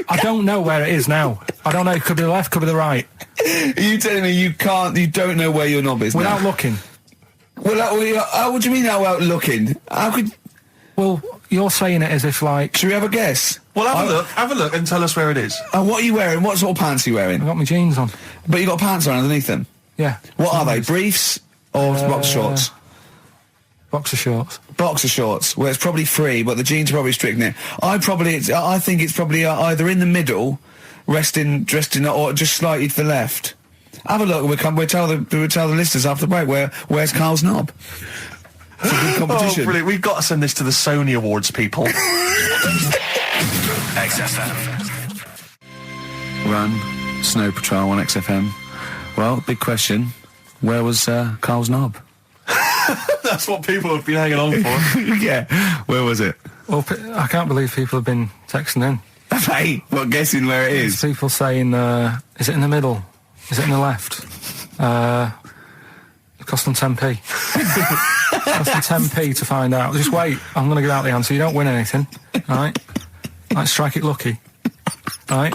I don't know where it is now. I don't know. It could be the left, could be the right. Are you telling me you don't know where your knob is without now? looking? Well, what do you mean without looking? How could... Well, you're saying it as if like... Should we have a guess? Well, have a look and tell us where it is. What are you wearing? What sort of pants are you wearing? I've got my jeans on. But you got pants on underneath them? Yeah. What are they? Briefs or boxer shorts? Boxer shorts. Boxer shorts. Well, it's probably free, but the jeans are probably strict in it. I think it's probably either in the middle, dressed in, or just slightly to the left. Have a look. We'll tell the listeners after the break where's Carl's knob. It's a good competition. Oh, brilliant! We've got to send this to the Sony Awards people. XFM. Run, Snow Patrol on XFM. Well, big question. Where was Carl's knob? That's what people have been hanging on for. Yeah. Where was it? Well, I can't believe people have been texting in. Hey, guessing where it is? People saying, is it in the middle? Is it in the left? It cost them 10p. It cost them 10p to find out. Just wait, I'm going to give out the answer. You don't win anything, right? Like, strike it lucky. Right?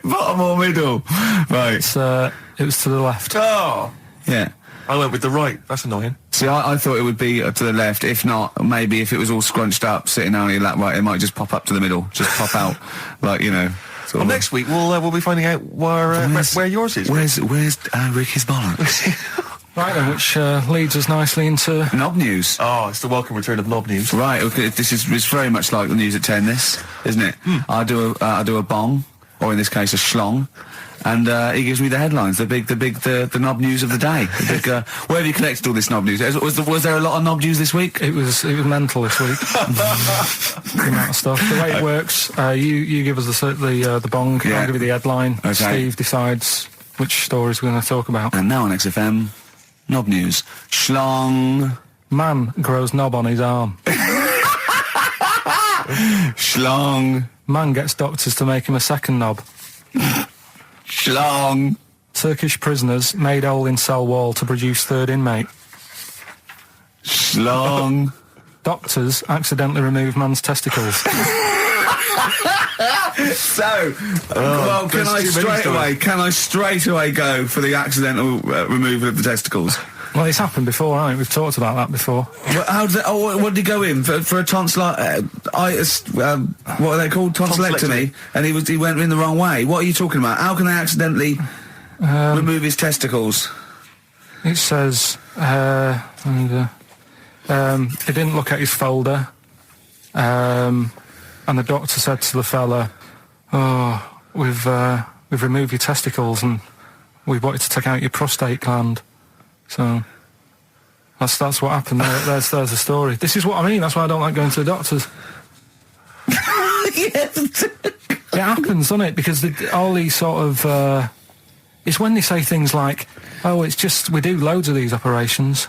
Bottom or middle? Right. It was to the left. Oh! Yeah. I went with the right. That's annoying. See, I thought it would be to the left. If not, maybe if it was all scrunched up, sitting on your lap right, it might just pop up to the middle. Just pop out, like, Well, next week we'll be finding out where yours is. Where's Ricky's bollocks? Right then, which leads us nicely into... Knob news. Oh, it's the welcome return of knob news. Right, okay, it's very much like the news at 10, this, isn't it? I do a bong, or in this case a schlong, and he gives me the headlines, the knob news of the day. The big, where have you collected all this knob news? Was there a lot of knob news this week? It was mental this week. The amount of stuff. The way it works, you give us the bong, I'll give you the headline, okay. Steve decides which stories we're going to talk about. And now on XFM, knob news. Schlong. Man grows knob on his arm. Schlong. Man gets doctors to make him a second knob. Schlong. Turkish prisoners made hole in cell wall to produce third inmate. Schlong. Doctors accidentally remove man's testicles. So, well, can I straight away go for the accidental removal of the testicles? Well, it's happened before, right? We've talked about that before. What did he go in for a tonsillitis? What are they called? Tonsillectomy. And he went in the wrong way. What are you talking about? How can they accidentally remove his testicles? It says he didn't look at his folder, and the doctor said to the fella, "Oh, we've removed your testicles and we wanted to take out your prostate gland." So that's what happened. There's the story. This is what I mean. That's why I don't like going to the doctors. It happens, doesn't it? Because all these sort of... it's when they say things like, oh, it's just, we do loads of these operations.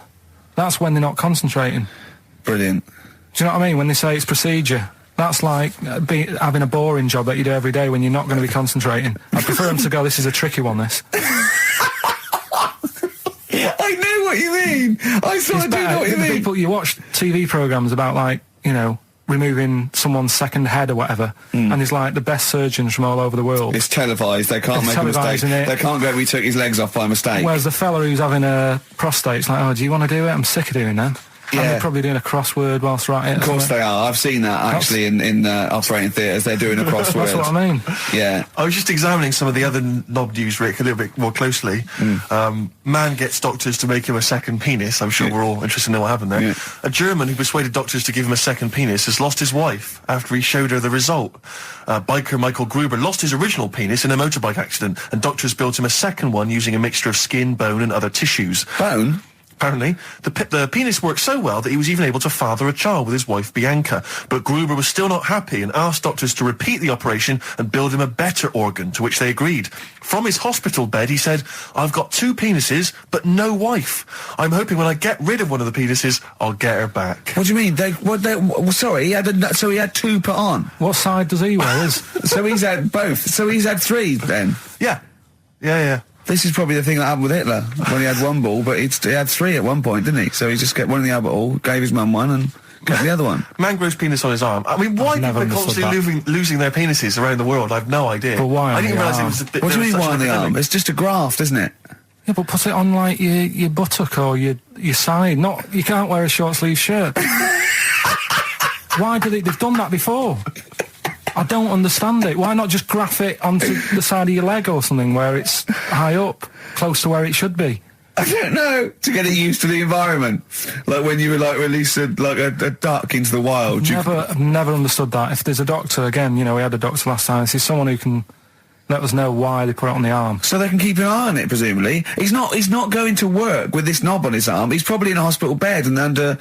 That's when they're not concentrating. Brilliant. Do you know what I mean? When they say it's procedure, that's like having a boring job that you do every day when you're not going to be concentrating. I prefer them to go, this is a tricky one, this. I know what you mean. I sort of do know what you mean. People, you watch TV programmes about, like, you know, removing someone's second head or whatever, and there's like the best surgeons from all over the world. It's televised. They can't make a mistake. They can't go, we took his legs off by mistake. Whereas the fella who's having a prostate, it's like, oh, do you want to do it? I'm sick of doing that. Yeah. And they're probably doing a crossword whilst they're at it. Of course they are. I've seen that actually in operating theatres. They're doing a crossword. That's what I mean. Yeah. I was just examining some of the other knob news, Rick, a little bit more closely. Man gets doctors to make him a second penis. I'm sure we're all interested to know what happened there. Yeah. A German who persuaded doctors to give him a second penis has lost his wife after he showed her the result. Biker Michael Gruber lost his original penis in a motorbike accident, and doctors built him a second one using a mixture of skin, bone and other tissues. Bone? Apparently, the penis worked so well that he was even able to father a child with his wife Bianca. But Gruber was still not happy and asked doctors to repeat the operation and build him a better organ, to which they agreed. From his hospital bed, he said, I've got 2 penises, but no wife. I'm hoping when I get rid of one of the penises, I'll get her back. What do you mean? Sorry, he had 2 put on. What side does he wear? So he's had both. So he's had 3 then. Yeah. This is probably the thing that happened with Hitler when he had 1 ball, but he had 3 at one point, didn't he? So he just kept one in the Albert Hall, gave his mum one, and kept the other one. Man grows penis on his arm. I mean, why people are constantly losing their penises around the world? I've no idea. But why? I didn't realise it was a bit. What do you mean why on the arm? It's just a graft, isn't it? Yeah, but put it on like your buttock or your side. Not, you can't wear a short sleeve shirt. Why do they've done that before? I don't understand it. Why not just graph it onto the side of your leg or something where it's high up, close to where it should be? I don't know. To get it used to the environment. Like when you were like released a duck into the wild. I've never understood that. If there's a doctor, again, you know, we had a doctor last time, if there's someone who can let us know why they put it on the arm. So they can keep an eye on it, presumably. He's not going to work with this knob on his arm. He's probably in a hospital bed and under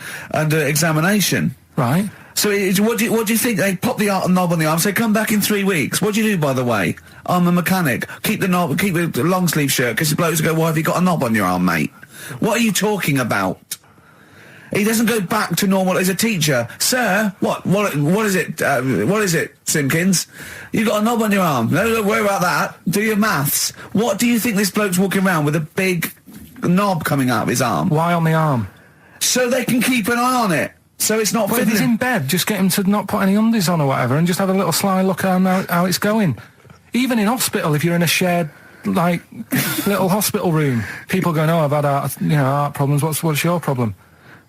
examination. Right. So what do you think? They pop the knob on the arm, say, come back in 3 weeks. What do you do, by the way? I'm a mechanic. Keep the knob, keep the long sleeve shirt, because the blokes go, why have you got a knob on your arm, mate? What are you talking about? He doesn't go back to normal as a teacher. Sir, what is it, Simpkins? You got a knob on your arm. No, don't worry about that. Do your maths. What do you think this bloke's walking around with a big knob coming out of his arm? Why on the arm? So they can keep an eye on it. So it's not... But if he's in bed, just get him to not put any undies on or whatever and just have a little sly look at how it's going. Even in hospital, if you're in a shared, like, little hospital room, people going, oh, I've had heart problems, what's your problem?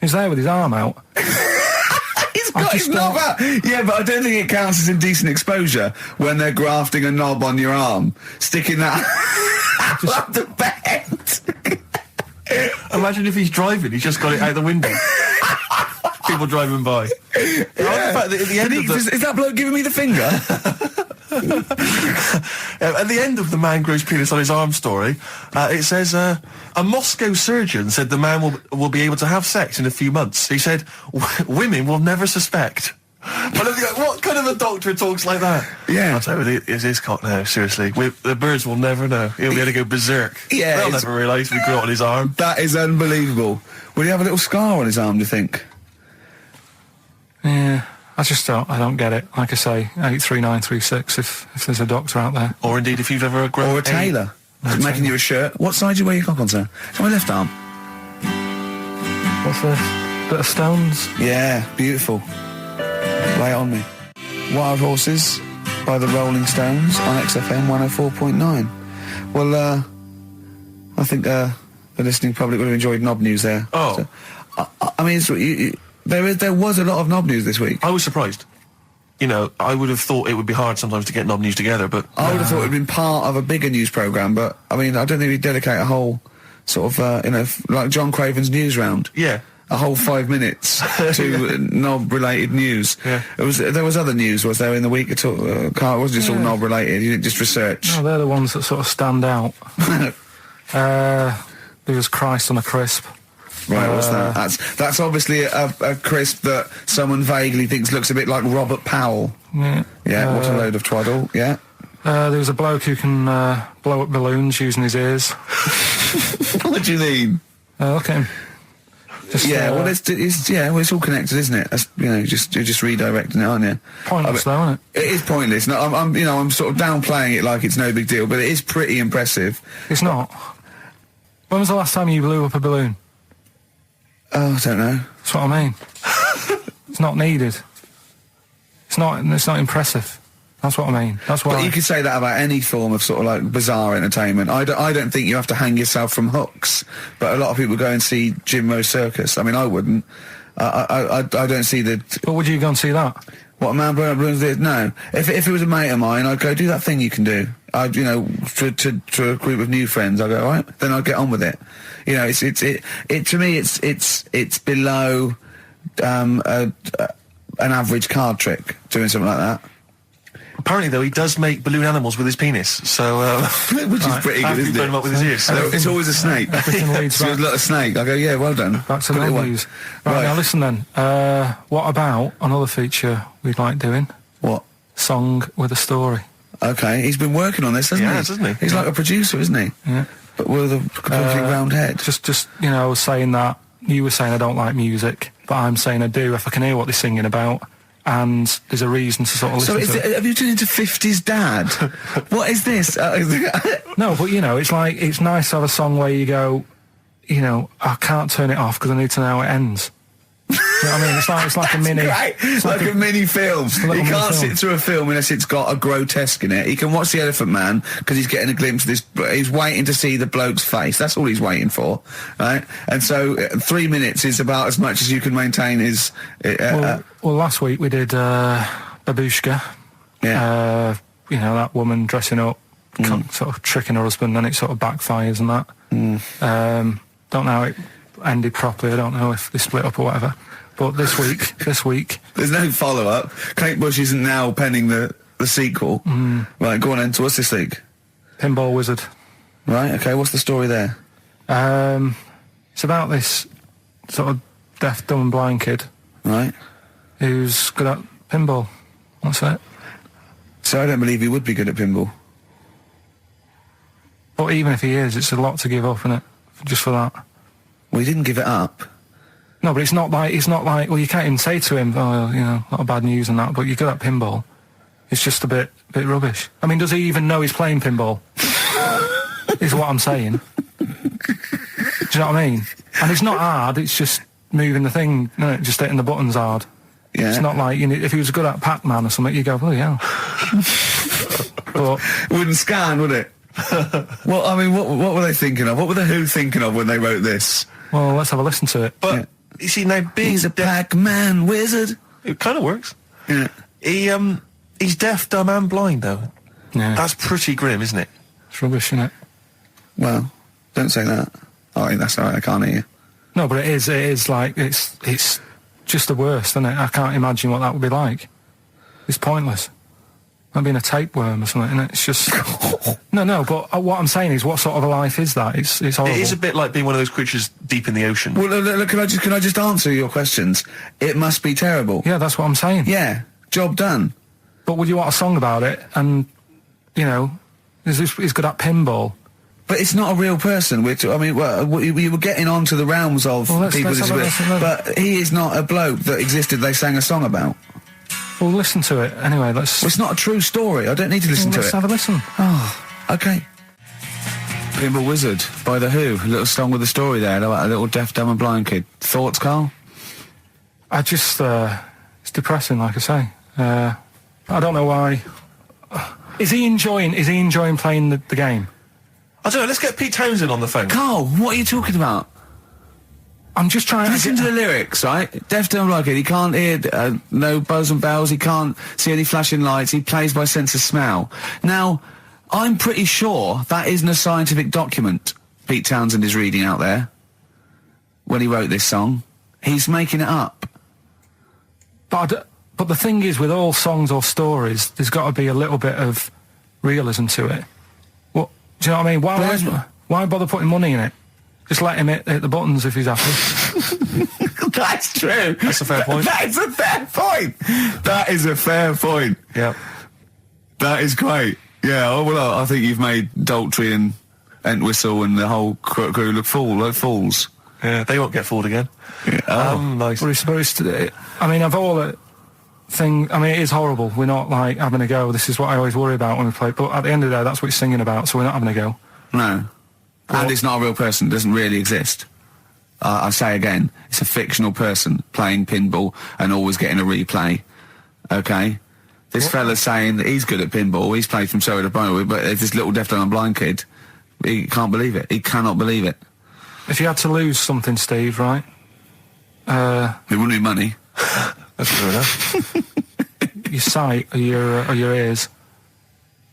He's there with his arm out. He's got his knob out. Yeah, but I don't think it counts as indecent exposure when they're grafting a knob on your arm, sticking that up the bed. Imagine if he's driving, he's just got it out the window. People driving by. Yeah. At the end Is that bloke giving me the finger? At the end of the man grows penis on his arm story, it says, a Moscow surgeon said the man will be able to have sex in a few months. He said, women will never suspect. But what kind of a doctor talks like that? Yeah. I'll tell you, it's his cock now, seriously. The birds will never know. He'll be able to go berserk. Yeah. They'll never realise we grew it on his arm. That is unbelievable. Will he have a little scar on his arm, do you think? Yeah, I don't get it. Like I say, 83936 if there's a doctor out there. Or indeed if you've ever grown... Or a tailor. Making you a shirt. What side do you wear your cock on, sir? It's my left arm. What's this? Bit of Stones? Yeah, beautiful. Lay it on me. Wild Horses by the Rolling Stones on XFM 104.9. Well, I think the listening public would have enjoyed knob news there. Oh. So, I mean, there was a lot of knob news this week. I was surprised. You know, I would have thought it would be hard sometimes to get knob news together, but... I would have thought it would have been part of a bigger news programme, but, I mean, I don't think we'd dedicate a whole sort of, like John Craven's news round. Yeah. A whole 5 minutes to knob-related news. Yeah. There was other news, was there, in the week at all? Carl, it wasn't just all knob-related, you didn't just research. No, they're the ones that sort of stand out. There was Christ on a Crisp. Right, what's that? That's obviously a crisp that someone vaguely thinks looks a bit like Robert Powell. Yeah. Yeah, what a load of twaddle, yeah. There was a bloke who can blow up balloons using his ears. What do you mean? Look at him. Just, well, it's all connected, isn't it? That's, you're just redirecting it, aren't you? Pointless, though, isn't it? It is pointless. No, I'm sort of downplaying it like it's no big deal, but it is pretty impressive. It's not. When was the last time you blew up a balloon? Oh, I don't know. That's what I mean. It's not needed. It's not impressive. That's what I mean. That's why. But you could say that about any form of sort of like bizarre entertainment. I don't think you have to hang yourself from hooks, but a lot of people go and see Jim Rose Circus. I mean, I wouldn't. I don't see the... But would you go and see that? What, a man blowing up balloons did? No. If it was a mate of mine, I'd go, do that thing you can do. To a group of new friends, I go, all right, then I'd get on with it. To me, it's below an average card trick doing something like that. Apparently, though, he does make balloon animals with his penis, so... Which is pretty good, isn't blow it? him up with his ears. So. It's always a snake. Everything leads So back. it's a little snake. I go, yeah, well done. Back to Put it the away. news. Right, now listen then. What about another feature we'd like doing? What? Song with a story. Okay, he's been working on this, hasn't he? Yes, hasn't he? He's like a producer, isn't he? Yeah. But with a completely round head. Just saying that, you were saying I don't like music, but I'm saying I do if I can hear what they're singing about, and there's a reason to sort of listen to it. Have you turned into 50s dad? What is this? No, but it's like, it's nice to have a song where you go, I can't turn it off because I need to know how it ends. You know what I mean? It's like a mini... Right. It's like a mini film. a He little can't mini film. sit through a film unless it's got a grotesque in it. He can watch The Elephant Man because he's getting a glimpse of this... He's waiting to see the bloke's face. That's all he's waiting for, right? And so 3 minutes is about as much as you can maintain his... Well, last week we did Babushka. yeah. That woman dressing up, sort of tricking her husband, and it sort of backfires and that. Don't know how it ended properly. I don't know if they split up or whatever. But this week... There's no follow-up. Kate Bush isn't now penning the sequel. Right, go on then. So what's this week? Pinball Wizard. Right, okay, what's the story there? It's about this sort of deaf, dumb and blind kid Right. who's good at pinball. That's it. So I don't believe he would be good at pinball. But even if he is, it's a lot to give up, isn't it? Just for that. Well, he didn't give it up. No, but it's not like, well, you can't even say to him, oh, a lot of bad news and that, but you're good at pinball. It's just a bit rubbish. I mean, does he even know he's playing pinball? Is what I'm saying. Do you know what I mean? And it's not hard, it's just moving the thing, no, just hitting the buttons hard. Yeah. It's not like, if he was good at Pac-Man or something, you go, oh, yeah. But It wouldn't scan, would it? Well, I mean, what were they thinking of? What were the Who thinking of when they wrote this? well, let's have a listen to it. But, you see, now being He's a deaf... Pac-Man wizard. It kind of works. Yeah. He's deaf, dumb and blind, though. Yeah, That's pretty grim, isn't it? it's rubbish, isn't it? Well, don't say that. Oh, that's all right, I can't hear you. No, but it is like, it's just the worst, isn't it? I can't imagine what that would be like. It's pointless. Like being a tapeworm or something, isn't it? It's just... No, but what I'm saying is, what sort of a life is that? It's horrible. It is a bit like being one of those creatures deep in the ocean. Well, look, can I just answer your questions? It must be terrible. Yeah, that's what I'm saying. Yeah, job done. But would you want a song about it? And, he's good at pinball. But it's not a real person. You were getting onto the realms of Well, let's people with have a disabilities. listen. But he is not a bloke that existed they sang a song about. Well, listen to it. Anyway, Well, it's not a true story. I don't need to listen to let's it. have a listen. Oh, okay. Pinball Wizard by The Who. A little song with a story there about a little deaf, dumb and blind kid. Thoughts, Carl? I just, it's depressing, like I say. I don't know why. Is he enjoying playing the game? I don't know, let's get Pete Townsend on the phone. Carl, what are you talking about? I'm just trying to Listen to the lyrics, right? Deaf, dumb, blind kid. He can't hear no bells and bells. He can't see any flashing lights. He plays by sense of smell. Now, I'm pretty sure that isn't a scientific document Pete Townsend is reading out there when he wrote this song. He's making it up. But the thing is, with all songs or stories, there's got to be a little bit of realism to it. What do you know what I mean? Why bother putting money in it? Just let him hit the buttons if he's happy. That's true. That's a fair point. That is a fair point. That is a fair point. Yeah. That is great. Yeah, well, I think you've made Daltrey and Entwistle and the whole crew look fools. Yeah, they won't get fooled again. Yeah. Nice. I mean, of all the things, I mean, it is horrible. We're not, like, having a go. This is what I always worry about when we play. But at the end of the day, that's what he's singing about, so we're not having a go. No. And it's not a real person. It doesn't really exist. I say again, it's a fictional person playing pinball and always getting a replay. Okay? This fella's saying that he's good at pinball. He's played from Surrey to Bromley, but there's this little deaf and blind kid. He can't believe it. He cannot believe it. If you had to lose something, Steve, right? It wouldn't be money. That's fair enough. Your sight or your ears.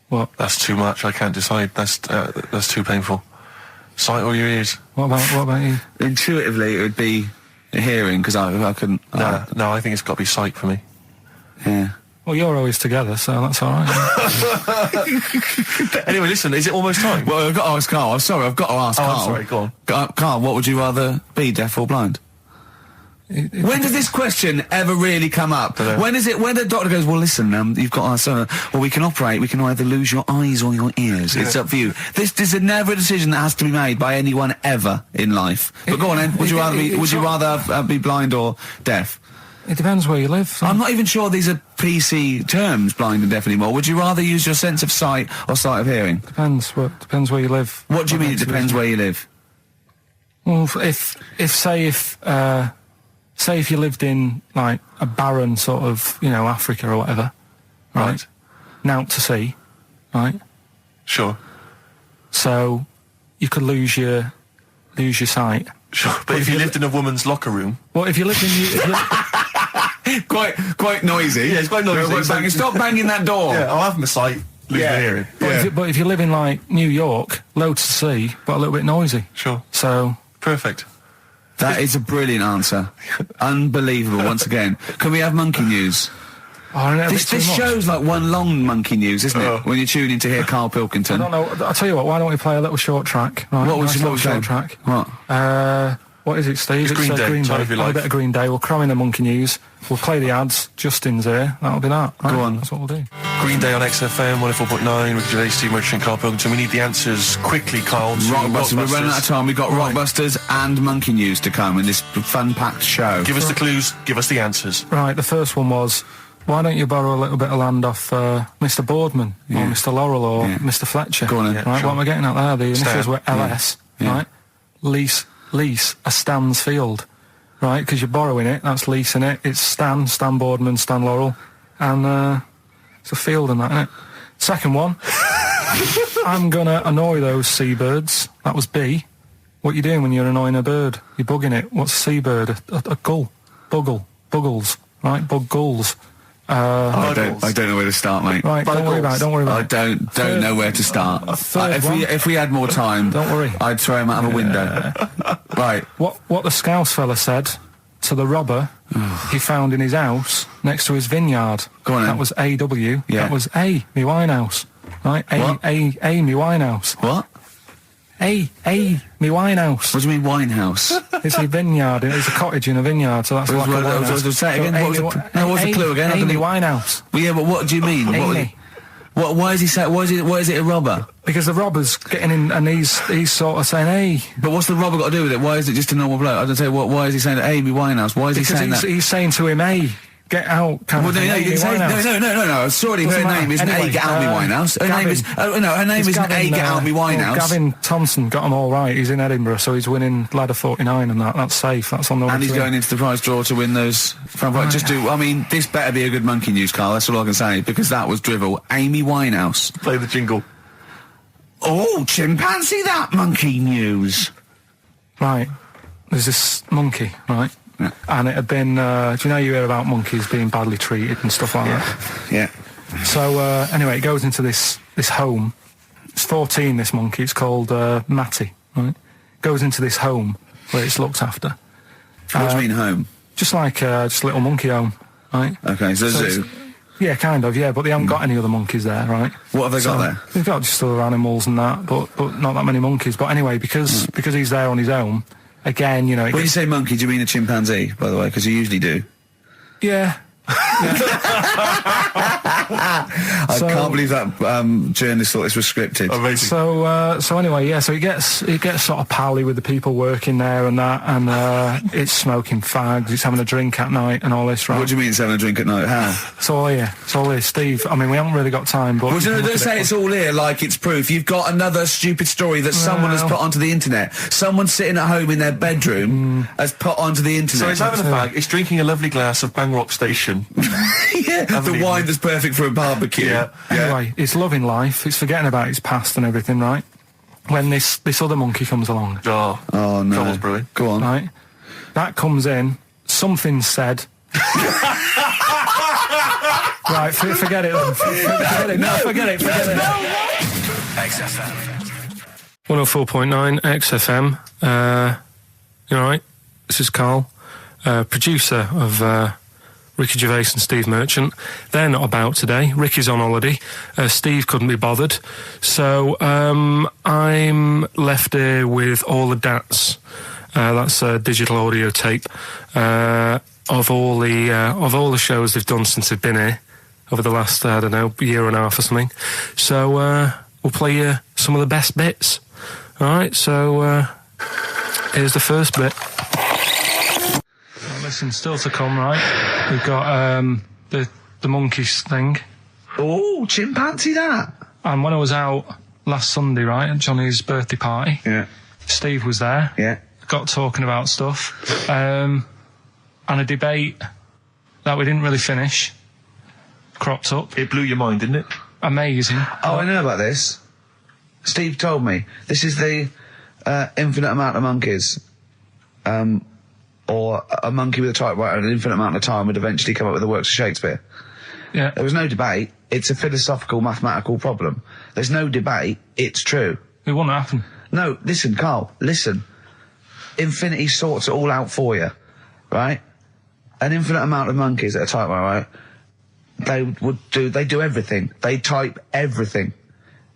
What? That's too much. I can't decide. That's too painful. Sight or your ears? What about you? Intuitively, it would be hearing, because I couldn't... No, I think it's got to be sight for me. Yeah. Well, you're always together, so that's all right. Anyway, listen, is it almost time? Well, I've got to ask Carl. I'm sorry, I've got to ask Carl. I'm sorry, go on. Carl, what would you rather be, deaf or blind? When does this question ever really come up? When the doctor goes, well, listen, you've got well, we can either lose your eyes or your ears. It's up for you. This is never a decision that has to be made by anyone ever in life. But go on then, would you rather be blind or deaf? It depends where you live. So. I'm not even sure these are PC terms, blind and deaf, anymore. Would you rather use your sense of sight or sight of hearing? Depends where you live. What do you mean it depends where you live? Well, say if you lived in, like, a barren sort of, Africa or whatever, right? Naught to see, right? Sure. So you could lose your sight. Sure. But if you lived in a woman's locker room... Well, if you lived in... Quite noisy. Yeah, it's quite noisy. Stop banging that door. Yeah, I'll have my sight, lose my hearing. But if you live in, like, New York, loads to see, but a little bit noisy. Sure. So... Perfect. That is a brilliant answer. Unbelievable, once again. Can we have monkey news? This show's like one long monkey news, isn't it? When you tune in to hear Karl Pilkington. I don't know. I'll tell you what, why don't we play a little short track? Right, what was your short track? What? What is it, Steve? It's Green Day. Green Time Day. if you like. A bit of Green Day. We'll cram in the monkey news. We'll play the ads. Justin's here. That'll be that. Right? Go on. That's what we'll do. Green Day on XFM, 104.9, Ricky Gervais, Steve Merchant and Karl Pilkington. We need the answers quickly, Karl. Rockbusters. We're running out of time. We've got Rockbusters and monkey news to come in this fun-packed show. Give us the clues. Give us the answers. Right, the first one was, why don't you borrow a little bit of land off Mr. Boardman or Mr. Laurel or Mr. Fletcher? Go on then. Right, sure. what am I getting at there? The initials were LS, right? Lease a Stan's field, right? Because you're borrowing it, that's leasing it. It's Stan Boardman, Stan Laurel, and it's a field and that, isn't it? Second one, I'm gonna annoy those seabirds. That was B. What you doing when you're annoying a bird? You're bugging it. What's a seabird? A gull. Buggles, right? Bug gulls. I don't know where to start, mate. Right, don't worry about it. I don't know where to start. If we had more time, don't worry. I'd throw him out of a window. Right. What the Scouse fella said to the robber he found in his house next to his vineyard. Go on then. That was A.W. Yeah. That was A, me Winehouse. Right? What? A, me Winehouse. What? A, me Winehouse. What do you mean winehouse? It's a vineyard. It's a cottage in a vineyard, so that's like a winehouse. Say it again. What's the clue again? Amy Winehouse. Well, yeah, but what do you mean? Amy. Why is he saying? Why is it a robber? Because the robber's getting in, and he's sort of saying, "Hey." But what's the robber got to do with it? Why is it just a normal bloke? I don't say. Why is he saying Amy Winehouse? Why is he saying that? He's saying to him, "Hey, get out." Well, no, you can say, no. Sorry, her name isn't A, get out me Winehouse. Her name is, her name isn't A, get out me Winehouse. Gavin Thompson got them all right. He's in Edinburgh, so he's winning ladder 49 and that's safe. That's on the way. And he's going into the prize draw to win those. This better be a good monkey news, Carl. That's all I can say, because that was drivel. Amy Winehouse. Play the jingle. Oh, chimpanzee, that monkey news. Right. There's this monkey, right? Yeah. And it had been, do you know you hear about monkeys being badly treated and stuff like that? Yeah. So, anyway, it goes into this home. It's 14, this monkey. It's called Matty, right? Goes into this home where it's looked after. What do you mean home? Just like, just a little monkey home, right? Okay, so zoo. Yeah, kind of, yeah, but they haven't got any other monkeys there, right? What have they got there? They've got just other animals and that, but not that many monkeys. But anyway, because he's there on his own, again, you know... When you say monkey, do you mean a chimpanzee, by the way? Because you usually do. Yeah. I can't believe that journalist thought this was scripted. Amazing. So anyway, yeah. So he gets sort of pally with the people working there and that, and it's smoking fags. It's having a drink at night and all this, right? What do you mean it's having a drink at night? How? It's all here. It's all here, Steve. I mean, we haven't really got time, but Well, don't say it's all here like it's proof. You've got another stupid story that someone has put onto the internet. Someone sitting at home in their bedroom has put onto the internet. So he's having a fag. He's drinking a lovely glass of Bang Rock Station. Yeah, the wine that's perfect for a barbecue. Yeah. Anyway, it's loving life. It's forgetting about its past and everything, right? When this other monkey comes along, Oh no. Trouble's brewing. Go on. right? That comes in. Something said. Right, forget it then. Forget it. No, forget it. XFM. 104.9 XFM. You all right? This is Karl, producer of Ricky Gervais and Steve Merchant. They're not about today. Ricky's on holiday. Steve couldn't be bothered. So I'm left here with all the DATs. That's a digital audio tape of all the shows they've done since they've been here over the last, I don't know, year and a half or something. So we'll play you some of the best bits. All right, so here's the first bit. Listen, still to come, right? We've got the monkeys thing. Oh, chimpanzee that. And when I was out last Sunday, right, at Johnny's birthday party, Yeah. Steve was there. Yeah. Got talking about stuff. And a debate that we didn't really finish cropped up. It blew your mind, didn't it? Amazing. Oh, I know about this. Steve told me. This is the infinite amount of monkeys. Or a monkey with a typewriter at an infinite amount of time would eventually come up with the works of Shakespeare. Yeah. There was no debate. It's a philosophical, mathematical problem. There's no debate. It's true. It wouldn't happen. No, listen, Karl, listen. Infinity sorts it all out for you, right? An infinite amount of monkeys at a typewriter, right? They do everything. They type everything.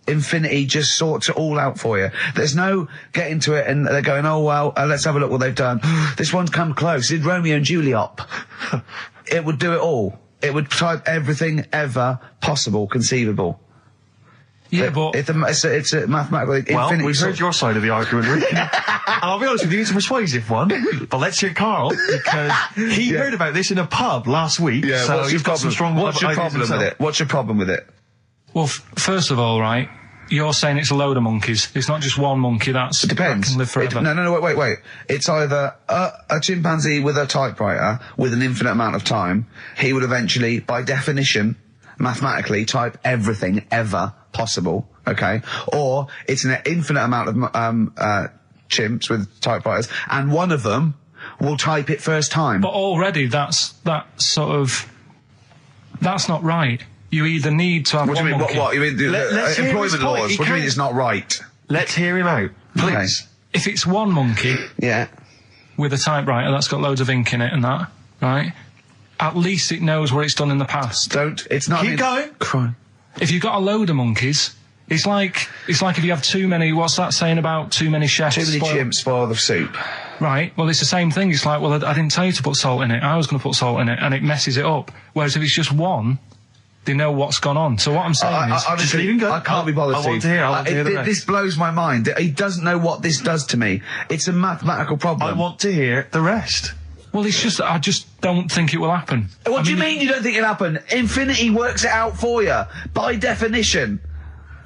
Infinity just sorts it all out for you. There's no getting to it and they're going, oh, well, let's have a look what they've done. This one's come close. Did Romeo and Juliet. It would do it all. It would type everything ever possible, conceivable. Yeah, but... It's a mathematical infinity. Well, we've heard your side of the argument, Rick. And I'll be honest with you, it's a persuasive one. But let's hear Karl, because he heard about this in a pub last week. Yeah, so what's he's your got some problem? strong What's your ideas problem with himself. it? What's your problem with it? Well, first of all, right, you're saying it's a load of monkeys. It's not just one monkey that Depends. can live forever. No, wait. It's either a chimpanzee with a typewriter with an infinite amount of time. He would eventually, by definition, mathematically, type everything ever possible, okay? Or it's an infinite amount of chimps with typewriters, and one of them will type it first time. But already that's not right. You either need to have What do one you mean? monkey. What? You mean Let's hear his employment point. laws? He What do you mean can't- it's not right? Let's hear him out, please. If it's one monkey Yeah. with a typewriter that's got loads of ink in it and that, right, at least it knows what it's done in the past. It's not... Keep going. Crime. If you've got a load of monkeys, it's like if you have too many, what's that saying about too many chefs? Too many chimps spoil the soup. Right, well, it's the same thing. It's like, well, I didn't tell you to put salt in it. I was going to put salt in it, and it messes it up. Whereas if it's just one, they know what's gone on. So what I'm saying is... just leave him go. I can't be bothered, I want Steve. to hear- I want to hear the rest. This blows my mind. He doesn't know what this does to me. It's a mathematical problem. I want to hear the rest. Well, it's just, I just don't think it will happen. What do you mean you don't think it'll happen? Infinity works it out for you, by definition.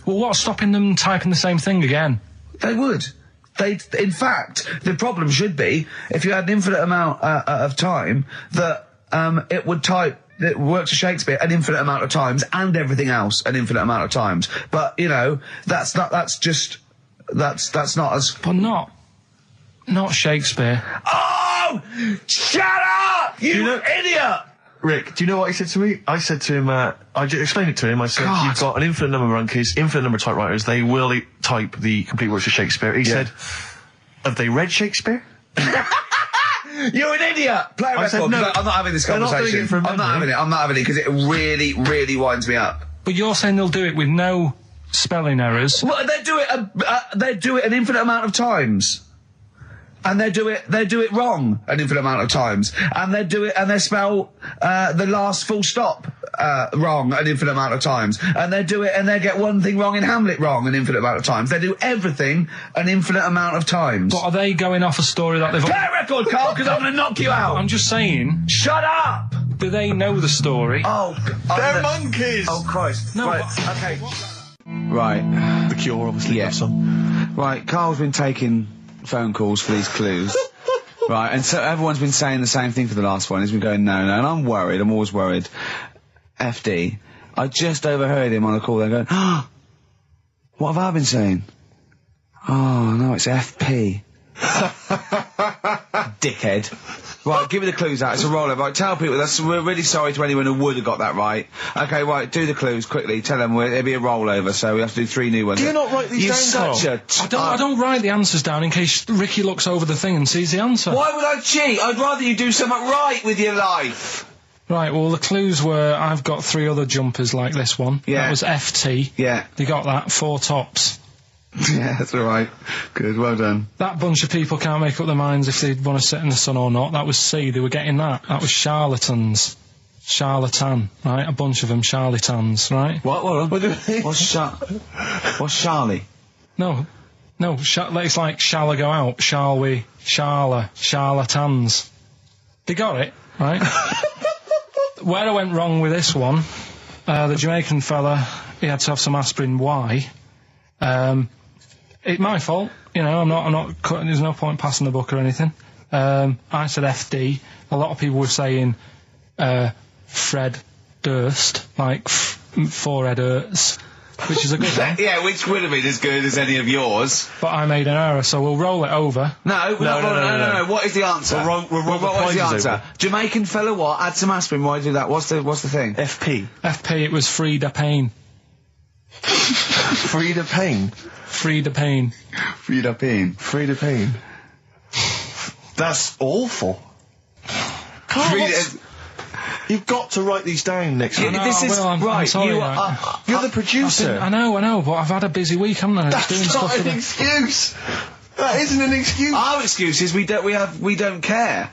Well, what's stopping them typing the same thing again? They would. In fact, the problem should be, if you had an infinite amount of time, that it would type... It works for Shakespeare an infinite amount of times and everything else an infinite amount of times. But, you know, that's not as... But not Shakespeare. Oh! Shut up! You idiot! Rick, do you know what he said to me? I said to him, I explained it to him. I said, God. you've got an infinite number of monkeys, infinite number of typewriters. They will type the complete works of Shakespeare. He said, have they read Shakespeare? You're an idiot. Play a I said record. no. 'Cause I'm not having this They're not doing conversation. it from I'm not memory. having it because it really, really winds me up. But you're saying they'll do it with no spelling errors. Well, they do it an infinite amount of times. And they do it wrong an infinite amount of times. And they spell the last full stop wrong an infinite amount of times. And they do it and they get one thing wrong in Hamlet wrong an infinite amount of times. They do everything an infinite amount of times. But are they going off a story that they've... Play a record, Carl, because I'm going to knock you out. I'm just saying, Shut up! do they know the story? Oh, They're monkeys! Oh, Christ. No, Right, but- okay. Right. The Cure, obviously, Yeah. that song. Right, Carl's been taking phone calls for these clues. Right, and so everyone's been saying the same thing for the last one. He's been going, no, and I'm worried, I'm always worried. FD, I just overheard him on the call, they're going, oh, what have I been saying? Oh, no, it's FP. Dickhead. Right, give me the clues out, it's a rollover. Right, tell people, we're really sorry to anyone who would have got that right. Okay, right, do the clues quickly, tell them it'll be a rollover, so we have to do 3 new ones. Do you not write these You're down, such Carl? a... I don't write the answers down in case Ricky looks over the thing and sees the answer. Why would I cheat? I'd rather you do something right with your life. Right, well, the clues were I've got 3 other jumpers like this one. Yeah. That was FT. Yeah. They got that, 4 tops. Yeah, that's all right. Good, well done. That bunch of people can't make up their minds if they want to sit in the sun or not. That was C, they were getting that. That was charlatans. Charlatan, right? A bunch of them, charlatans, right? What do you mean? What's Charlie? No, it's like, shall I go out? Shall we? Charlatans. They got it, right? Where I went wrong with this one, the Jamaican fella, he had to have some aspirin. Why? It's my fault, you know, I'm not cutting, there's no point passing the book or anything. I said FD. A lot of people were saying, Fred Durst, like, forehead hurts, which is a good one. Yeah, which would have been as good as any of yours. But I made an error, so we'll roll it over. No. What is the answer? We'll roll the What is the prizes answer? over. Jamaican fella what? Add some aspirin, why do that? What's the thing? FP. FP, it was Frida Payne. Frida Payne. Frida Payne. Frida Payne. Frida Payne. That's awful. Carl, Frida- you've got to write these down next week. No, This I is will, I'm right. sorry, You right. are. You're the producer. I know, but I've had a busy week, haven't I? Just doing That's stuff not with an it. excuse. That isn't an excuse. Our excuse is we don't care.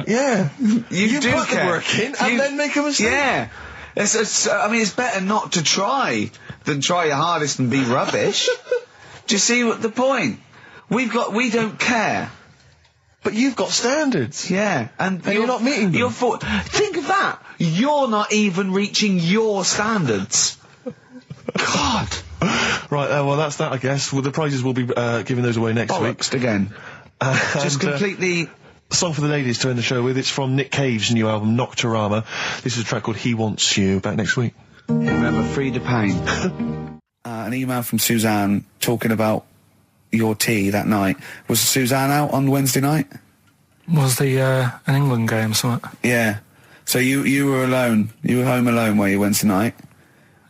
Yeah. You do put care. the work in and then make a mistake. Yeah. I mean, it's better not to try than try your hardest and be rubbish. Do you see what the point? We don't care. But you've got standards. Yeah, and you're not meeting them. Think of that. You're not even reaching your standards. God. Right, well, that's that, I guess. Well, the prizes will be giving those away next week. Bollocks again. Just completely... Song for the ladies to end the show with. It's from Nick Cave's new album, Nocturama. This is a track called He Wants You. Back next week. Remember, Frida Payne. An email from Suzanne talking about your tea that night. Was Suzanne out on Wednesday night? Was the an England game or something? Yeah. So you were alone. You were home alone, were you, Wednesday night?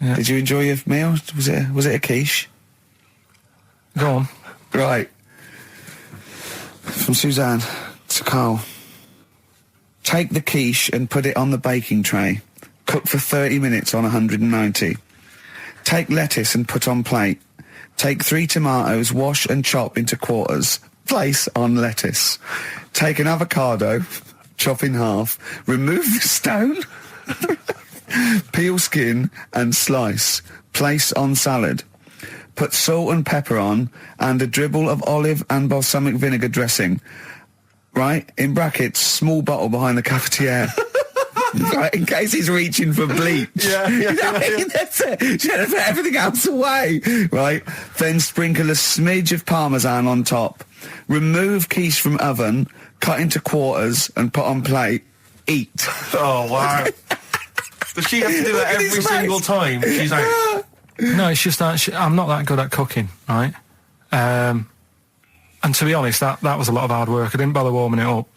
Yeah. Did you enjoy your meal? Was it a quiche? Go on. Right. From Suzanne to Carl. Take the quiche and put it on the baking tray. Cook for 30 minutes on 190. Take lettuce and put on plate. Take 3 tomatoes, wash and chop into quarters. Place on lettuce. Take an avocado, chop in half. Remove the stone. Peel skin and slice. Place on salad. Put salt and pepper on and a dribble of olive and balsamic vinegar dressing. Right? In brackets, small bottle behind the cafetiere. Right, in case he's reaching for bleach. Yeah. You know what I mean? That's it. You have to put everything else away. Right? Then sprinkle a smidge of parmesan on top. Remove quiche from oven, cut into quarters and put on plate. Eat. Oh, wow. Does she have to do that Look at every his single face. time she's out? No, it's just that I'm not that good at cooking, right? And to be honest, that was a lot of hard work. I didn't bother warming it up.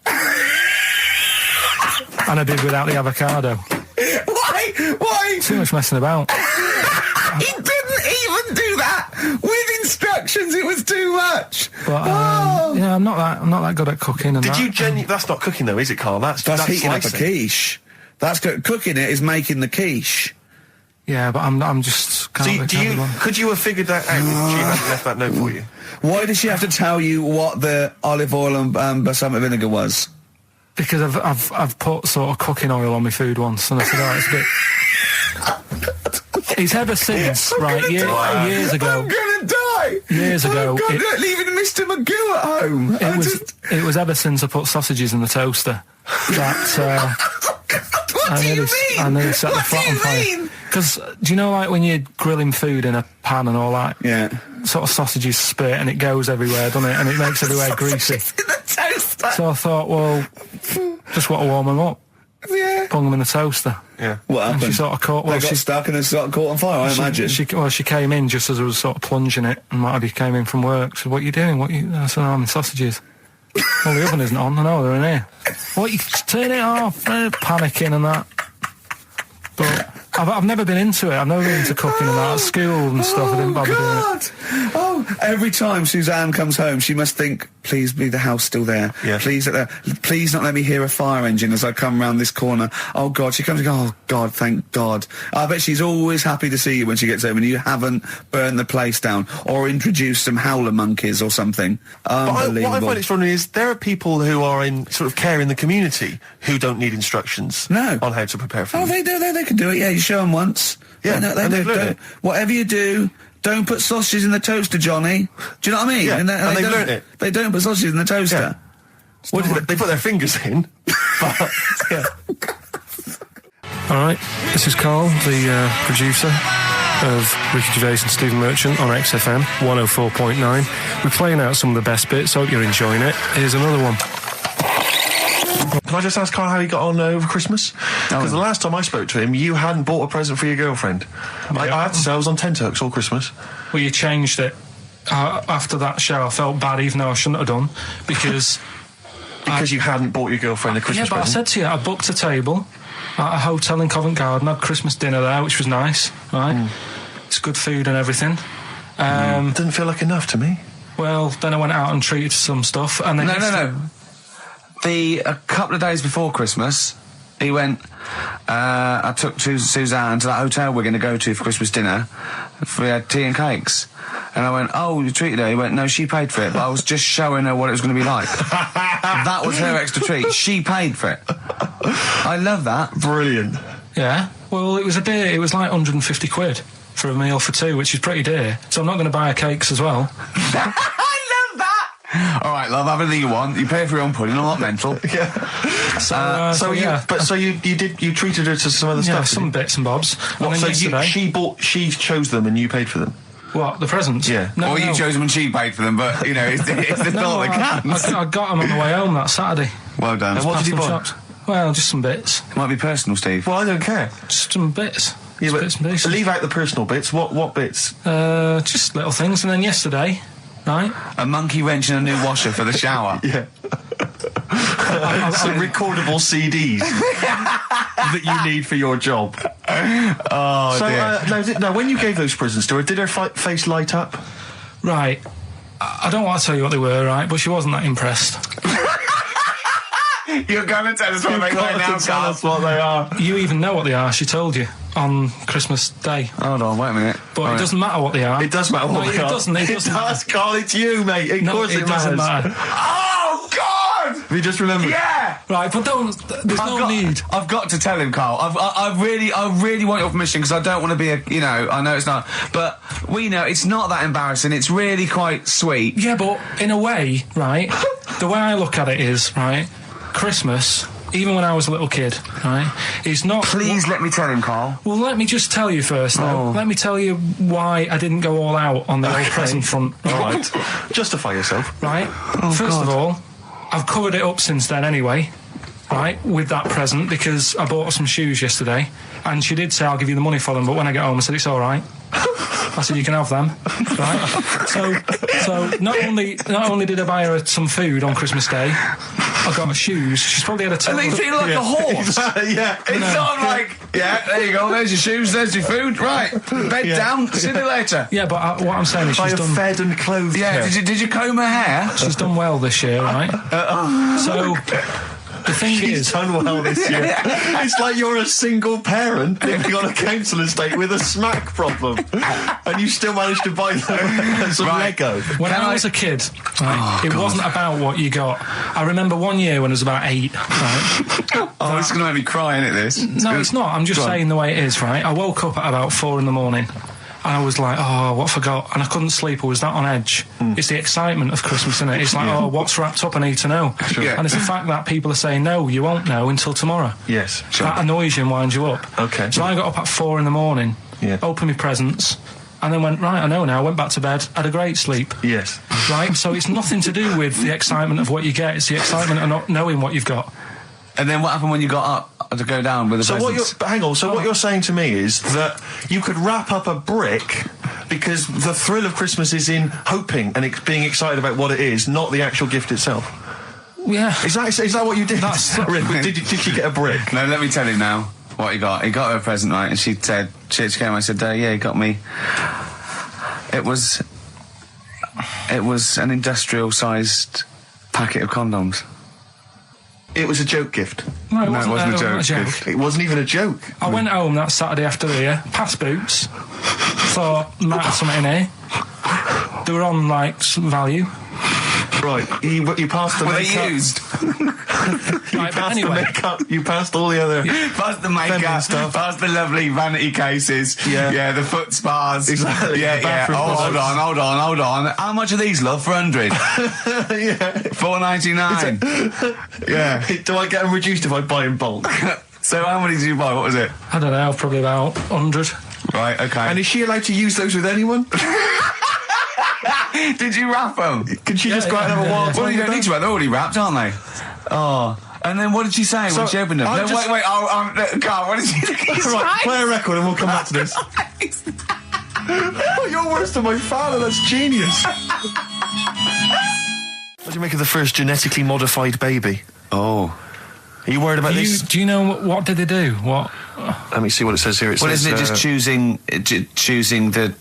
And I did without the avocado. Why? Too much messing about. He didn't even do that with instructions. It was too much. But yeah, I'm not that good at cooking. And Did that. you that's not cooking though, is it, Carl? That's heating up a slicing. quiche. That's cooking it is making the quiche. Yeah, but I'm just. Could you have figured that out if she hadn't left that note for you? Why did she have to tell you what the olive oil and balsamic vinegar was? Because I've put sort of cooking oil on my food once, and I said, oh, it's a bit. It's ever since, right? Years ago. I'm gonna die. Years ago, Oh God, leaving Mr. Magoo at home. It was ever since I put sausages in the toaster that. What do you mean? I nearly set the What flat do on you fire. mean? Because do you know, like when you're grilling food in a pan and all that? Yeah. Sort of sausages spit and it goes everywhere, doesn't it? And it makes everywhere greasy. In the toaster. So I thought, well, just want to warm them up. Yeah. Bung them in the toaster. Yeah. What And happened? she sort of caught. They got stuck and then sort of caught on fire. I imagine. She came in just as I was sort of plunging it, and what have you came in from work. She said, "What are you doing? I said, I'm in sausages." Well, the oven isn't on. I know they're in here. What? You turn it off? Panicking and that. But I've never been into it. I've never been into cooking and that. At school and stuff, I didn't bother doing it. Oh, every time Suzanne comes home, she must think, please be the house still there. Yeah. Please not let me hear a fire engine as I come round this corner. Oh, God. She comes and goes, oh, God, thank God. I bet she's always happy to see you when she gets home and you haven't burned the place down or introduced some howler monkeys or something. Unbelievable. What I find extraordinary is there are people who are in sort of care in the community who don't need instructions on how to prepare food. Oh, they do. They can do it. Yeah, you show them once. Yeah, they and do. they've learned it. Whatever you do, don't put sausages in the toaster, Johnny. Do you know what I mean? Yeah, and they've don't- learnt it. They don't put sausages in the toaster. Yeah. They put their fingers in. But, yeah. All right, this is Carl, the producer of Ricky Gervais and Stephen Merchant on XFM 104.9. We're playing out some of the best bits. Hope you're enjoying it. Here's another one. Can I just ask Carl how he got on over Christmas? Because the last time I spoke to him, you hadn't bought a present for your girlfriend. I have to say, I was on tenterhooks all Christmas. Well, you changed it. After that show, I felt bad, even though I shouldn't have done, because... Because you hadn't bought your girlfriend a Christmas Yeah, but present. I said to you, I booked a table at a hotel in Covent Garden, had Christmas dinner there, which was nice, right? It's good food and everything. Didn't feel like enough to me. Well, then I went out and treated some stuff, and then... No. A couple of days before Christmas, he went, I took Suzanne to that hotel we're going to go to for Christmas dinner. We had tea and cakes. And I went, oh, you treated her? He went, no, she paid for it, but I was just showing her what it was going to be like. That was her extra treat. She paid for it. I love that. Brilliant. Yeah. Well, it was a dear. It was like 150 quid for a meal for two, which is pretty dear. So I'm not going to buy her cakes as well. I love that. All right, love, have anything you want. You pay for your own pudding. I'm not mental. Yeah. So you treated her to some other Yeah, stuff. some bits and bobs. What, And then so yesterday- she chose them and you paid for them. What, the presents? Yeah. No, Or you no. chose them and she paid for them, but, you know, it's the No, thought that counts. I got them on the way home that Saturday. Well done. And what did you Past buy? some shops. Well, just some bits. It might be personal, Steve. Well, I don't care. Just some bits. Yeah, Just but bits and pieces. leave out the personal bits. What bits? Just little things. And then yesterday, right? A monkey wrench and a new washer for the shower. Yeah. Some recordable CDs that you need for your job. Oh, So, dear. no, when you gave those presents to her, did her face light up? Right. I don't want to tell you what they were, right? But she wasn't that impressed. You're going to tell us what they were now, Tell Carl. us what they are. You even know what they are. She told you on Christmas Day. Hold on, wait a minute. But it doesn't matter what they are. It does matter what No, they it are. doesn't. It doesn't. does, Carl. It's you, mate. Of No, course it doesn't matter. Oh, God! Have you just remembered? Yeah! Right, but don't. There's no need. I've got to tell him, Carl. I really want your permission because I don't want to be I know it's not, but we know it's not that embarrassing. It's really quite sweet. Yeah, but in a way, right? The way I look at it is, right? Christmas, even when I was a little kid, right? Is not. Please let me tell him, Carl. Well, let me just tell you first, though. Oh. Let me tell you why I didn't go all out on the old present front. All right. Justify yourself. Right? First of all, I've covered it up since then anyway, right, with that present, because I bought her some shoes yesterday, and she did say, I'll give you the money for them, but when I get home, I said, it's all right. I said, you can have them, right? So So not only did I buy her some food on Christmas Day, I got her shoes. She's probably had a And they feel like a horse. Yeah. It's sort of like, yeah, there you go, there's your shoes, there's your food, right, bed down, see you later. Yeah, but what I'm saying is I she's have done... fed and clothed Yeah, her. did you comb her hair? She's done well this year, right? So the thing She's is... done well this year. It's like you're a single parent living on a council estate with a smack problem, and you still managed to buy them some Lego. When I was a kid, right, it wasn't about what you got. I remember one year when I was about 8, right? Oh, it's going to make me cry, isn't it, this? No, it's not. I'm just saying the way it is, right? I woke up at about 4 in the morning. And I was like, oh, what have I got? And I couldn't sleep. I was that on edge. It's the excitement of Christmas, isn't it? It's like, oh, what's wrapped up? I need to know. Yeah. And it's the fact that people are saying, no, you won't know until tomorrow. Yes. That annoys you and winds you up. Okay. So I got up at 4 in the morning, opened my presents, and then went, right, I know now, went back to bed, had a great sleep. Yes. Right? So it's nothing to do with the excitement of what you get. It's the excitement of not knowing what you've got. And then what happened when you got up to go down with the presents? What you're saying to me is that you could wrap up a brick because the thrill of Christmas is in hoping and being excited about what it is, not the actual gift itself. Yeah. Is that what you did? Did you get a brick? No, let me tell you now what he got. He got her a present, right? And she said, she came, I said, yeah, he got me. It was an industrial-sized packet of condoms. It was a joke gift. No, it wasn't a joke. It wasn't even a joke. I went home that Saturday after the year, past Boots, thought, might have something in here. They were on, like, some value. Right, you passed the Were makeup. they used? Right, but anyway. The makeup, you passed all the other... Past the feminine makeup, stuff. past the lovely vanity cases. Yeah. The foot spas. Exactly. Yeah, The bathroom Oh, products. hold on. How much are these, love, for 100? Yeah. $4.99. Yeah. Do I get them reduced if I buy in bulk? So how many did you buy? What was it? I don't know, probably about 100. Right, okay. And is she allowed to use those with anyone? Did you wrap them? Can she just go out and have a wild Well, you don't time need to wrap. They're already wrapped, aren't they? Oh. And then what did she say when she opened them? I No, just- wait. Carl, what did she say? Right, play a record and we'll come back to this. Oh, you're worse than my father, that's genius. What do you make of the first genetically modified baby? Oh. Are you worried about this? Do you know what did they do? What? Let me see what it says here. It Well, says, isn't it just choosing the,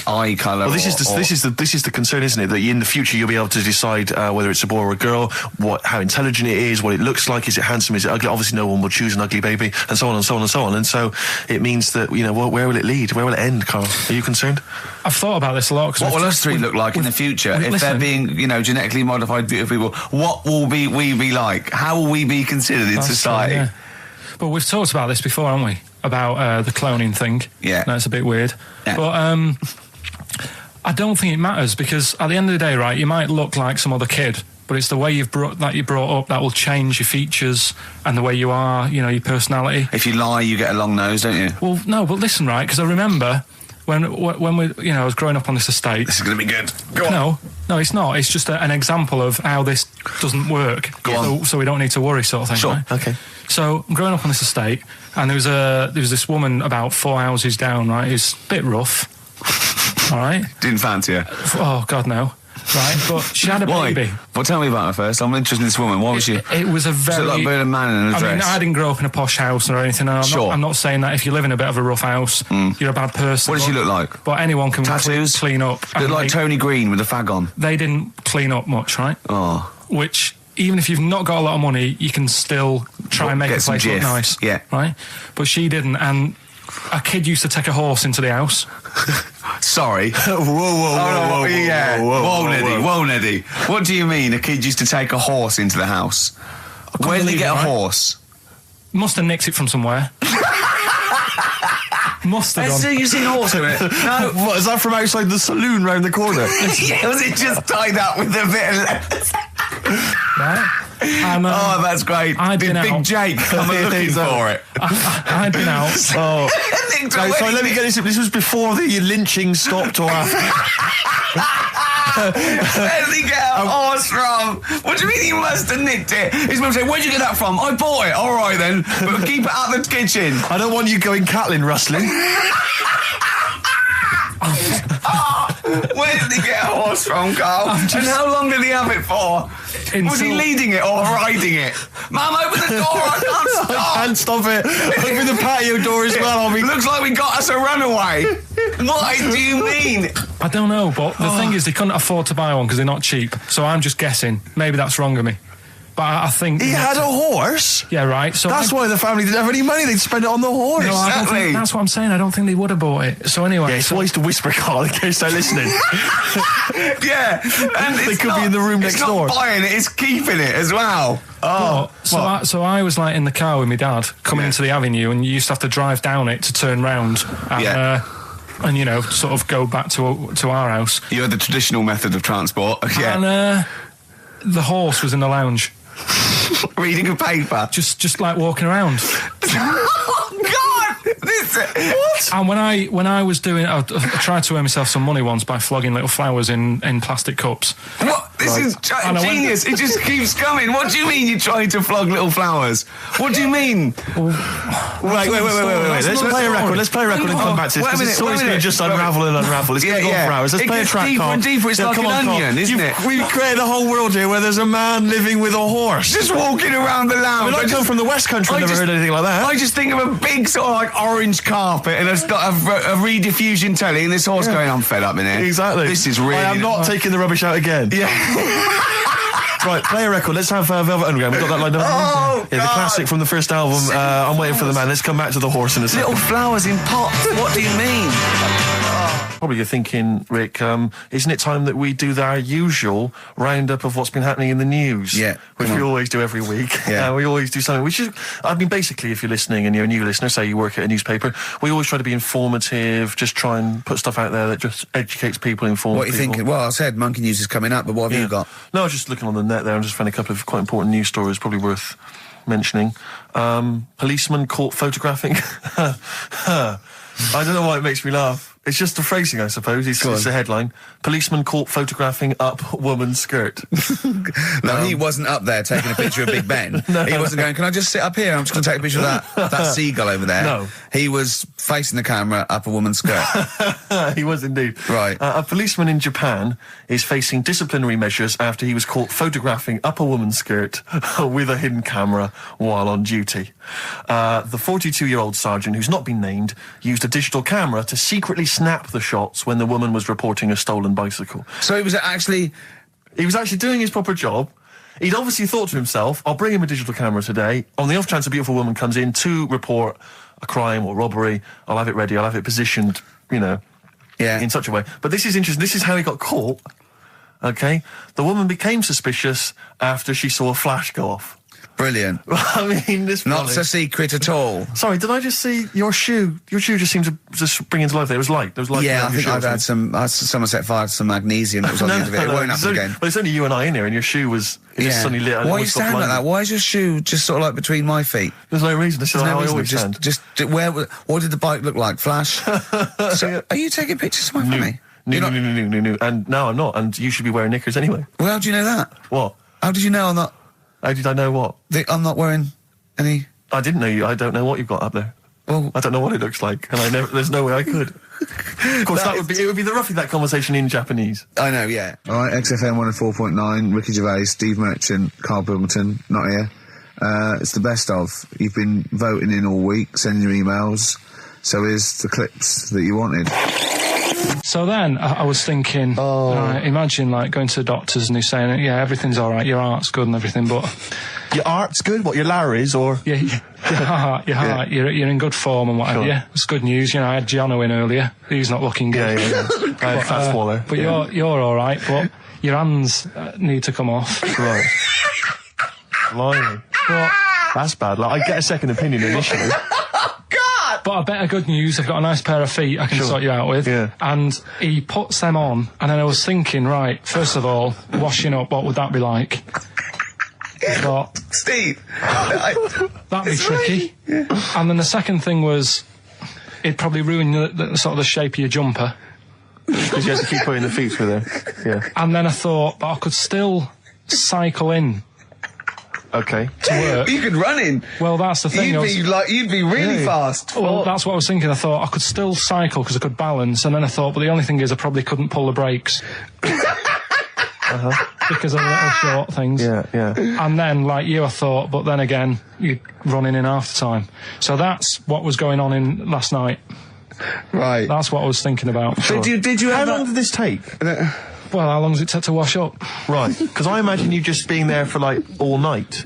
eye colour? Well, this is the concern, isn't it? That in the future you'll be able to decide whether it's a boy or a girl, how intelligent it is, what it looks like, is it handsome, is it ugly? Obviously, no one will choose an ugly baby, and so on and so on and so on. And so it means that where will it lead? Where will it end, Carl? Are you concerned? I've thought about this a lot. What will us three look like in the future if they're being, genetically modified beautiful people? What will we be like? How will we be considered in society? True, yeah. But we've talked about this before, haven't we? About the cloning thing. Yeah. That's a bit weird. Yeah. But I don't think it matters because at the end of the day, right, you might look like some other kid, but it's the way you're brought up that will change your features and the way you are, your personality. If you lie, you get a long nose, don't you? Well, no, but listen, right, because I remember when we, I was growing up on this estate. This is going to be good. Go on. No, it's not. It's just an example of how this doesn't work. Go on. So we don't need to worry, sort of thing. Sure. Right? Okay. So I'm growing up on this estate, and there was this woman about 4 houses down, right, who's a bit rough. All right. Didn't fancy her. Oh God, no. Right, but she had a baby. Well, tell me about her first. I'm interested in this woman. What was she? It was a very. Was it like a man in a dress? I mean, I didn't grow up in a posh house or anything. And I'm not saying that if you live in a bit of a rough house, you're a bad person. What did she look like? But anyone can Tattoos? clean up. Looked like Tony Green with a fag on. They didn't clean up much, right? Oh. Which, even if you've not got a lot of money, you can still try and make the place look nice. Yeah. Right? But she didn't, and a kid used to take a horse into the house. Sorry. Whoa, Neddy. What do you mean a kid used to take a horse into the house? Where did he get a horse? Must have nicked it from somewhere. Must have done. You've seen a horse in it? No. What, is that from outside the saloon round the corner? Yeah, was it just tied up with a bit of leather? Right? Oh, that's great. I'd been Big out. Jake, I'm looking for it. I'd been out. Oh. No, sorry, let me get this. This was before the lynching stopped or after? Where did he get a horse from? What do you mean he must have nicked it? His mum said, where'd you get that from? I bought it. All right then, but keep it out of the kitchen. I don't want you going Catlin rustling. Where did he get a horse from, Carl? And how long did he have it for? Was he leading it or riding it? Mum, open the door, I can't stop! I can't stop it. Open the patio door as well. Looks like we got us a runaway. What do you mean? I don't know, but the thing is, they couldn't afford to buy one because they're not cheap. So I'm just guessing. Maybe that's wrong of me. But I think... He had a horse? Yeah, right. So that's why the family didn't have any money. They'd spend it on the horse. No, I don't think, that's what I'm saying. I don't think they would have bought it. So anyway... Yeah, it's always to whisper, Carl, in case they're listening. Yeah. And they could be in the room next door. It's not buying it, it's keeping it as well. Oh. So I was like in the car with my dad coming into the avenue, and you used to have to drive down it to turn round. And, and, you know, sort of go back to our house. You had the traditional method of transport. Yeah. And the horse was in the lounge. Reading a paper. Just like walking around. Oh, God! What? And when I was doing... I tried to earn myself some money once by flogging little flowers in plastic cups. What? This is genius. It just keeps coming. What do you mean you're trying to flog little flowers? What do you mean? Wait. Let's play a record. Let's play a record and come back to this. Because it's always going to just unravel and unravel. It's going to go on for hours. Let's play a track, Carl. It gets deeper and deeper. It's like an onion, isn't it? We've created a whole world here where there's a man living with a horse. Just walking around the lounge. I come from the West Country. I've never heard anything like that. I just think of a big sort of like orange carpet and it's got a rediffusion telly and this horse going, I'm fed up in here. Exactly. This is really... I am not taking the rubbish out again. Yeah. Right, play a record. Let's have Velvet Underground. We've got that lined up. Oh, yeah, the classic from the first album. I'm Waiting for the Man. Let's come back to the horse in a second. Little flowers in pots. What do you mean? Probably you're thinking, Rick, isn't it time that we do our usual roundup of what's been happening in the news? Yeah. Which we always do every week. Yeah. We always do something, which is, I mean, basically, if you're listening and you're a new listener, say you work at a newspaper, we always try to be informative, just try and put stuff out there that just educates people, informs people. What are you thinking? Well, I said Monkey News is coming up, but what have you got? No, I was just looking on the net there and just found a couple of quite important news stories, probably worth mentioning. Policeman caught photographing. I don't know why it makes me laugh. It's just the phrasing, I suppose. It's the headline. Policeman caught photographing up woman's skirt. No, he wasn't up there taking a picture of Big Ben. He wasn't going, can I just sit up here? I'm just going to take a picture of that seagull over there. No. He was facing the camera up a woman's skirt. He was indeed. Right. A policeman in Japan is facing disciplinary measures after he was caught photographing up a woman's skirt with a hidden camera while on duty. The 42-year-old sergeant, who's not been named, used a digital camera to secretly snap the shots when the woman was reporting a stolen bicycle. So he was actually doing his proper job. He'd obviously thought to himself, I'll bring him a digital camera today. On the off chance a beautiful woman comes in to report a crime or robbery, I'll have it ready, I'll have it positioned, in such a way. But this is interesting. This is how he got caught. Okay? The woman became suspicious after she saw a flash go off. brilliant. I mean, this Not so secret at all. Sorry, did I just see your shoe? Your shoe just seemed to just spring into life there. It was light. There was light. Yeah, I think I've had someone set fire to some magnesium that was on the end of it. It won't happen again. But it's only you and I in here, and your shoe was just suddenly lit. Why are you standing like that? Why is your shoe just sort of like between my feet? There's no reason. This is how I always stand. What did the bike look like? Flash? So, are you taking pictures of my family? No. And no, I'm not. And you should be wearing knickers anyway. Well, how do you know that? What? How did you know I'm not? How did I know what? I'm not wearing any... I didn't know you. I don't know what you've got up there. Well, I don't know what it looks like, and there's no way I could. Of course, it would be roughly that conversation in Japanese. I know, yeah. All right, XFM 104.9, Ricky Gervais, Steve Merchant, Karl Pilkington, not here. It's the best of. You've been voting in all week, sending your emails. So here's the clips that you wanted. So then I was thinking, imagine like going to the doctors and he's saying, yeah, everything's all right, your heart's good and everything, but... Your art's good? What, your Larry's, or...? Yeah, your heart, you're in good form and whatever, yeah. It's good news, I had Giano in earlier, he's not looking good. Yeah. Fat swallow. But you're all right, but your hands need to come off. Right. Blimey. But... That's bad. Like, I get a second opinion initially. But a better good news, I've got a nice pair of feet I can sort you out with. Yeah. And he puts them on, and then I was thinking, right, first of all, washing up, what would that be like? But Steve! That'd be tricky. Yeah. And then the second thing was, it'd probably ruin the sort of the shape of your jumper. Because you have to keep putting the feet through there. Yeah. And then I thought, but I could still cycle in. Okay. to work. You could run in. Well, that's the thing. You'd be really fast. Well, that's what I was thinking. I thought I could still cycle because I could balance, and then I thought, but the only thing is I probably couldn't pull the brakes. Because of the little short things. Yeah. And then, like you, I thought, but then again, you're running in half the time. So that's what was going on in last night. Right. That's what I was thinking about. Sure. Did you How long did this take? Well, how long does it take to wash up? Right, because I imagine you just being there for, like, all night.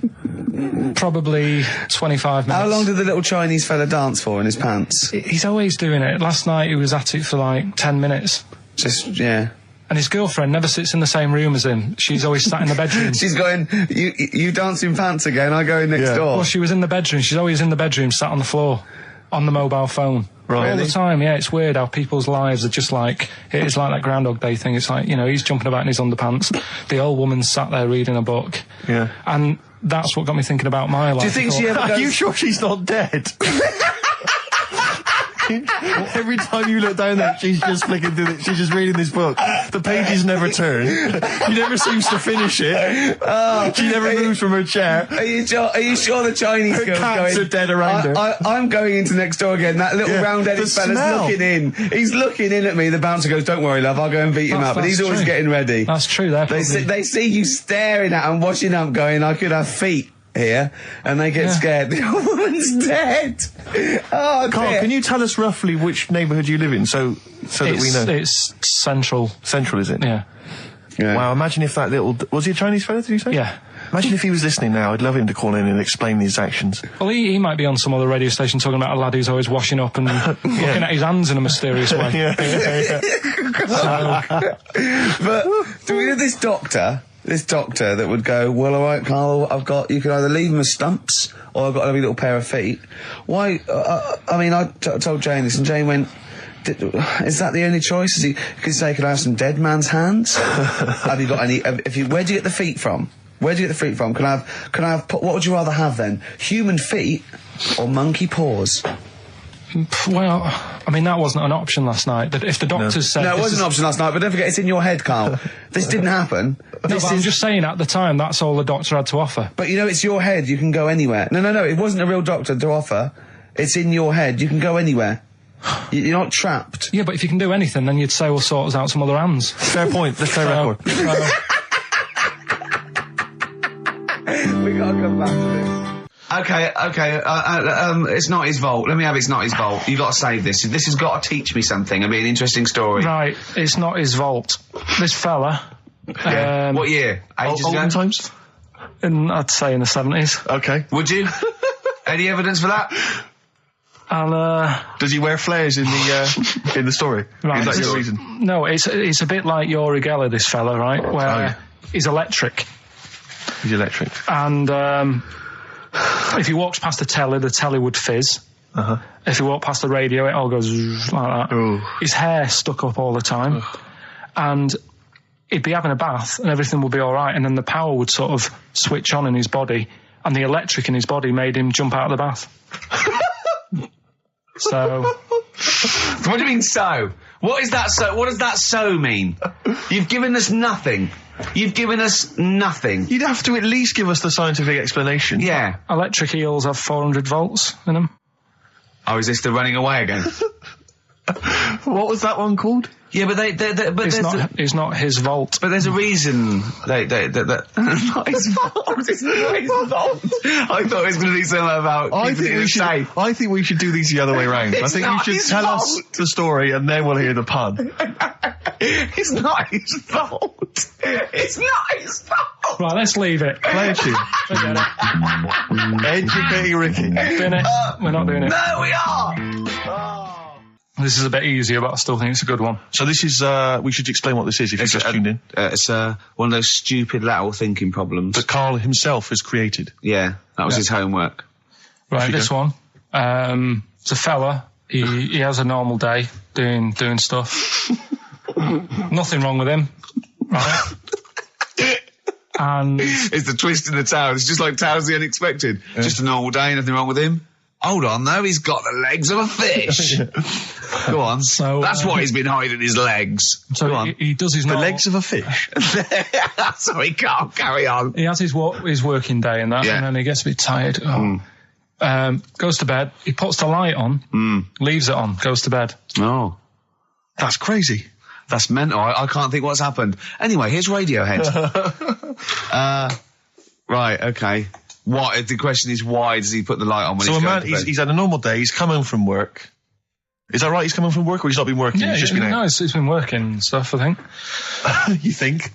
Probably 25 minutes. How long did the little Chinese fella dance for in his pants? He's always doing it. Last night he was at it for like 10 minutes. Yeah. And his girlfriend never sits in the same room as him. She's always sat in the bedroom. She's going, you dance in pants again, I go in next door. Well, she was in the bedroom. She's always in the bedroom, sat on the floor, on the mobile phone. Right. All the time, yeah. It's weird how people's lives are just like, it's like that Groundhog Day thing. It's like, he's jumping about in his underpants. The old woman's sat there reading a book. Yeah. And that's what got me thinking about my life. Do you think she ever goes... Are you sure she's not dead? Every time you look down there, she's just flicking through she's just reading this book. The pages never turn. She never seems to finish it. She never moves from her chair. Are you sure the Chinese Her girl's cats going... are dead around her. I'm going into next door again. That little round-headed fella's smell. looking in. He's looking in at me. The bouncer goes, "Don't worry, love, I'll go and beat him up." But he's always getting ready. That's true. They see you staring at him, washing up, going, "I could have feet here," and they get scared. The old woman's dead. Oh, Carl, dear. can you tell us roughly which neighbourhood you live in, so that we know? It's central. Central, is it? Yeah. Wow, imagine if that little... Was he a Chinese fella, did you say? Yeah. Imagine if he was listening now. I'd love him to call in and explain his actions. Well, he might be on some other radio station talking about a lad who's always washing up and looking at his hands in a mysterious way. But do we know this doctor that would go, "Well, all right, Carl, you can either leave them as stumps or I've got a lovely little pair of feet." Why? I told Jane this, and Jane went, "Is that the only choice?" He could say, "Could I have some dead man's hands?" Have you got any? Where do you get the feet from? Where do you get the feet from? Can I have? What would you rather have then? Human feet or monkey paws? Well, I mean, that wasn't an option last night. If the doctors said... No, it wasn't an option last night, but don't forget, it's in your head, Carl. This didn't happen. I'm just saying, at the time, that's all the doctor had to offer. But it's your head, you can go anywhere. No, it wasn't a real doctor to offer. It's in your head, you can go anywhere. You're not trapped. Yeah, but if you can do anything, then you'd say, we'll sort us out some other hands. Fair point. Let's play record. We gotta come back to this. Okay, it's not his fault. Let me have It's Not His Fault. You got to save this. This has got to teach me something. It'll be an interesting story. Right, it's not his vault. This fella... what year? Ages ago? Olden times? I'd say in the 70s. Okay. Would you? Any evidence for that? And, Does he wear flares in the story? Right, Is that your reason? No, it's a bit like Yuri Geller, this fella, right? Where he's electric. He's electric. And if he walks past the telly would fizz. If he walked past the radio, it all goes like that. Ooh. His hair stuck up all the time. And he'd be having a bath and everything would be all right, and then the power would sort of switch on in his body, and the electric in his body made him jump out of the bath. So... What do you mean, so? What is that so? What does that so mean? You've given us nothing. You've given us nothing. You'd have to at least give us the scientific explanation. Yeah. Electric eels have 400 volts in them. Oh, is this the running away again? What was that one called? Yeah, but It's not his vault. But there's a reason that not his fault. It's not his fault. I thought it was going to be something about keeping it safe. I think we should do these the other way round. I think you should tell us the story and then we'll hear the pun. It's not his fault. It's not his fault. Right, let's leave it. Play a tune. Forget it. Educating Ricky. Doing it. We're not doing it. No, we are. This is a bit easier, but I still think it's a good one. So this is, we should explain what this is if you just tuned in. It's one of those stupid lateral thinking problems. That Carl himself has created. Yeah, that was his homework. Right, this one. It's a fella. He has a normal day doing stuff. Nothing wrong with him. Right. And it's the twist in the tale. It's just like Tales the Unexpected. Yeah. Just a normal day, nothing wrong with him. Hold on, though, he's got the legs of a fish. Go on. So, that's why he's been hiding his legs. So Go on. he does his The normal, legs of a fish. Sorry, Carl, carry on. He has his working day and that, Yeah. and then he gets a bit tired. Goes to bed. He puts the light on, leaves it on, goes to bed. Oh. That's crazy. That's mental. I can't think what's happened. Anyway, here's Radiohead. Right, okay. What? The question is, why does he put the light on when So he's a going man, to bed? he's had a normal day. He's come home from work. Is that right? He's come home from work, or he's not been working? Yeah, he's just been out. no, it's been working and stuff, I think. You think?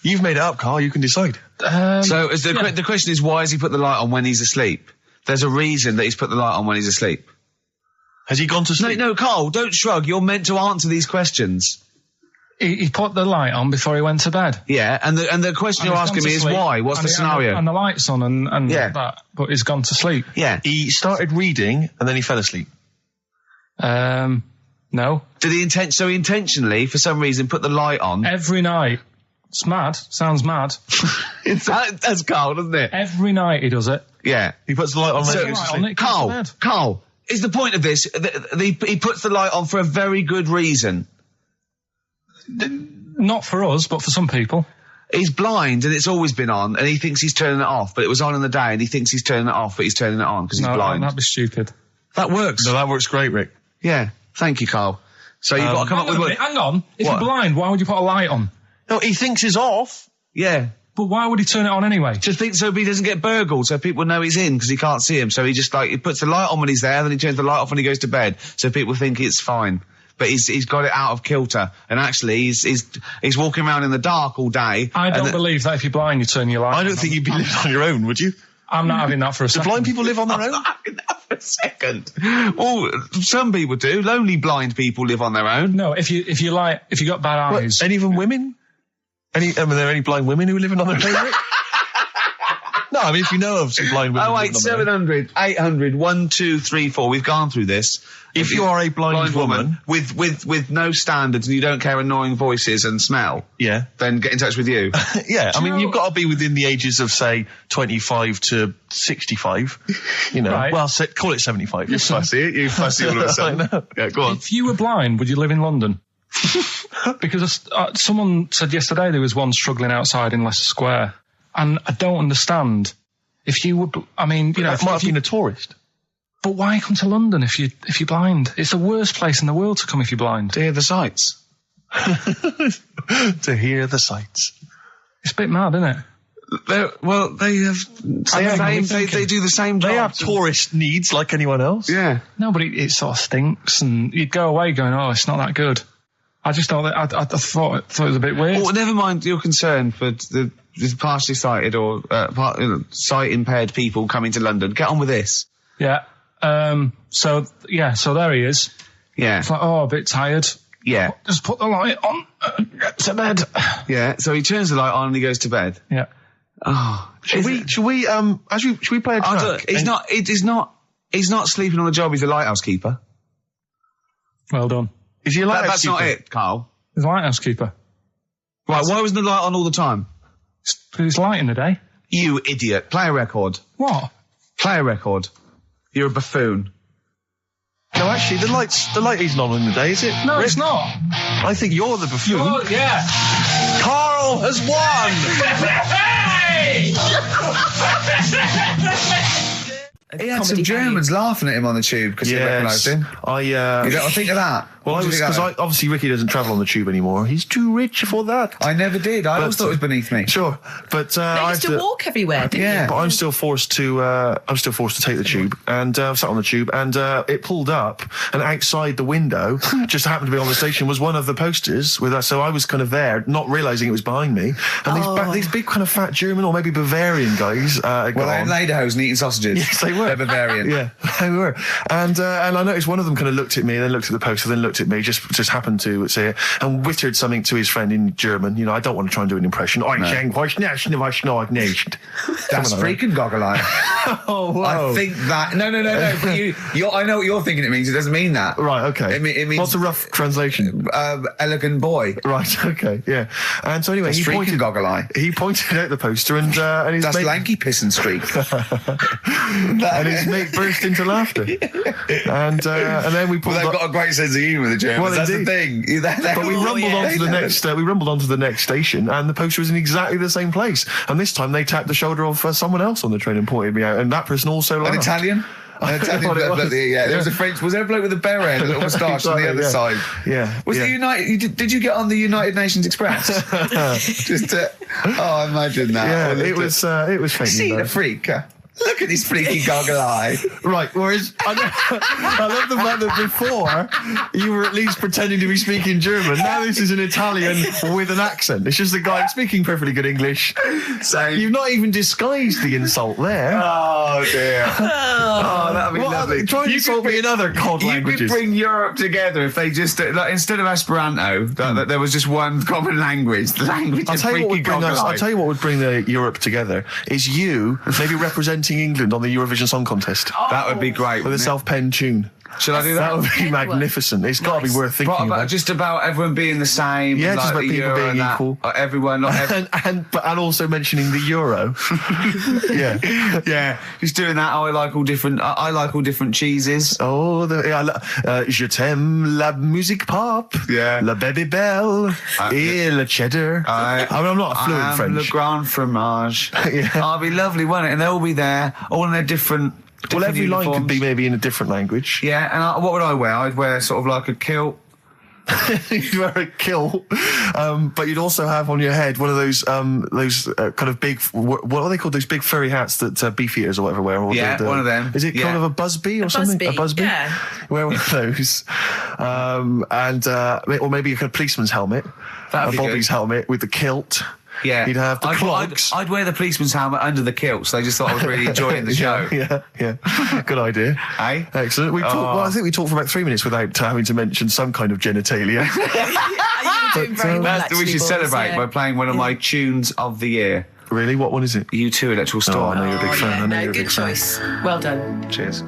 You've made it up, Carl. You can decide. So is the question is, why has he put the light on when he's asleep? There's a reason that he's put the light on when he's asleep. Has he gone to sleep? No, Carl, don't shrug. You're meant to answer these questions. He put the light on before he went to bed. Yeah, and the question you're he's asking gone me to is sleep, why? What's the scenario? And the light's on and Yeah. that, but he's gone to sleep. Yeah. He started reading and then he fell asleep. No. Did he intentionally, for some reason, put the light on? Every night. It's mad. Sounds mad. That's Carl, doesn't it? Every night he does it. Yeah. He puts the light on. So- when he goes to Light on, sleep. it goes to Carl, bed. Carl, is the point of this, he puts the light on for a very good reason. Not for us, but for some people. He's blind and it's always been on and he thinks he's turning it off, but it was on in the day and he thinks he's turning it off, but he's turning it on because he's No, blind. that'd be stupid. That works. No, that works great, Rick. Yeah. Thank you, Carl. So you've got to come up with what... Hang on. If What? you're blind, why would you put a light on? No, he thinks it's off. Yeah. But why would he turn it on anyway? Just think so he doesn't get burgled, so people know he's in because he can't see him. So he just he puts the light on when he's there, then he turns the light off when he goes to bed, so people think it's fine. But he's got it out of kilter, and actually he's walking around in the dark all day. I don't believe that if you're blind, you turn your light on. I don't think you'd be living on your own, would you? I'm not having that for a Do second. blind people live on their own? For a second. Well, some people do. Lonely blind people live on their own. No, if you got bad eyes. Any of them women? Are there any blind women who are living on their own? Rick? No, I mean, if you know of some blind women. Oh, wait, living on their own. 700, 800, 1, 2, 3, 4. We've gone through this. If you are a blind woman with no standards and you don't care annoying voices and smell, Yeah. then get in touch with you. Yeah, I mean, know- you've got to be within the ages of, say, 25 to 65. You know, Right. well, call it 75. You fussy all of a sudden. I know. Yeah, go on. If you were blind, would you live in London? Because someone said yesterday there was one struggling outside in Leicester Square, and I don't understand. If you were, I mean, you know, That if might have you- been a tourist. but why come to London if you're blind? It's the worst place in the world to come if you're blind. To hear the sights. To hear the sights. It's a bit mad, isn't it? They have they do the same job. They have tourist needs like anyone else. Yeah. No, but it sort of stinks, and you'd go away going, "Oh, it's not that good." I just thought that I thought it was a bit weird. Well, never mind your concern for the partially sighted or sight impaired people coming to London. Get on with this. Yeah. So there he is. Yeah. It's like, oh, a bit tired. Yeah. Just put the light on. Get to bed. Yeah. So he turns the light on and he goes to bed. Yeah. Oh. Should we play a track? He's not sleeping on the job. He's a lighthouse keeper. Well done. Is he a lighthouse That's not keeper? it, Carl. He's a lighthouse keeper. Right. Why wasn't the light on all the time? It's light in the day. You idiot. Play a record. What? Play a record. You're a buffoon. No, actually, the light isn't on in the day, is it? No, Rick? it's not. I think you're the buffoon. Oh, yeah. Carl has won! He had some Germans laughing at him on the tube because they recognised him. You don't think of that? Well, What do you think of that? obviously Ricky doesn't travel on the tube anymore. He's too rich for that. I never did. I always thought it was beneath me. Sure, but They I used have to walk everywhere, didn't Yeah. But I'm still forced to take the tube, and sat on the tube, and it pulled up, and outside the window, just happened to be on the station, was one of the posters with us. So I was kind of there, not realising it was behind me, and these big kind of fat German or maybe Bavarian guys. Well, they're in lederhosen eating sausages. Yes, they were. They're Bavarian. Yeah, they were. And I noticed one of them kind of looked at me, then looked at the poster, then looked at me, just happened to say it, and wittered something to his friend in German. You know, I don't want to try and do an impression. That's freaking goggle eye. Oh, wow. I think that... No. But I know what you're thinking it means. It doesn't mean that. Right, okay. It means... What's the rough translation? Elegant boy. Right, okay, yeah. And so anyway, That's freaking goggle eye. He pointed out the poster and his That's mate... lanky piss and streak. and his mate burst into laughter. And then we pulled Well, they've up. got a great sense of humour, the Germans. Well, That's the indeed. thing. But we rumbled onto the next. We rumbled onto the next station, and the poster was in exactly the same place. And this time they tapped the shoulder of someone else on the train and pointed me out, and that person also An laughed. Italian? An Italian What it bloke, was. yeah. There was a French. Was there a bloke with a beret and a little moustache on the other Exactly, side? Yeah. Was yeah. it United? Did you get on the United Nations Express? Just oh, imagine that. Yeah, Or it was fake. See the freak. Look at this freaky goggle eye. Right, whereas I love the fact that before you were at least pretending to be speaking German. Now this is an Italian with an accent. It's just a guy speaking perfectly good English. Same. You've not even disguised the insult there. Oh dear. Oh, that'd be lovely. Try and insult me in other cod You languages. could bring Europe together if they just, like, instead of Esperanto, that there was just one common language. The language I'll of tell you what freaky would bring goggle us. eye. I'll tell you what would bring the Europe together is you maybe representing England on the Eurovision Song Contest That would be great. with a wouldn't it? self-penned tune. Should I do That that? would be Headwork. magnificent. It's got to be worth thinking What about about. just about everyone being the same? Yeah, like just about the people euro being and that, equal. Everyone, not everyone. and also mentioning the euro. Yeah. Yeah, just doing that. I like all different. I like all different cheeses. Oh, je t'aime la musique pop. Yeah. La baby belle. Et le cheddar. I mean, I'm not fluent I'm French. Le Grand Fromage. Yeah. Oh, it'd be lovely, wouldn't it? And they'll all be there, all in their different. Well, different every line could uniforms. be maybe in a different language. Yeah, and what would I wear? I'd wear sort of like a kilt. You'd wear a kilt, but you'd also have on your head one of those kind of big, what are they called? Those big furry hats that beefeaters or whatever wear. Or Yeah, one of them. Is it kind Yeah. of a busby or something? busby, A busby? yeah. Wear one of those, or maybe a kind of policeman's helmet, That'd a be Bobby's good. helmet with the kilt. Yeah, You'd have the I'd clogs. I'd wear the policeman's helmet under the kilt, so they just thought I was really enjoying the show. Yeah. Good idea. Eh? Excellent. We talked, well, I think we talked for about 3 minutes without having to mention some kind of genitalia. You were doing very well, That's actually, we should boys, celebrate yeah. by playing one of my tunes of the year. Really? What one is it? U2 Electrical Oh, Storm. I know you're a big fan. I know No, you're a good big fan. choice. Well done. Cheers.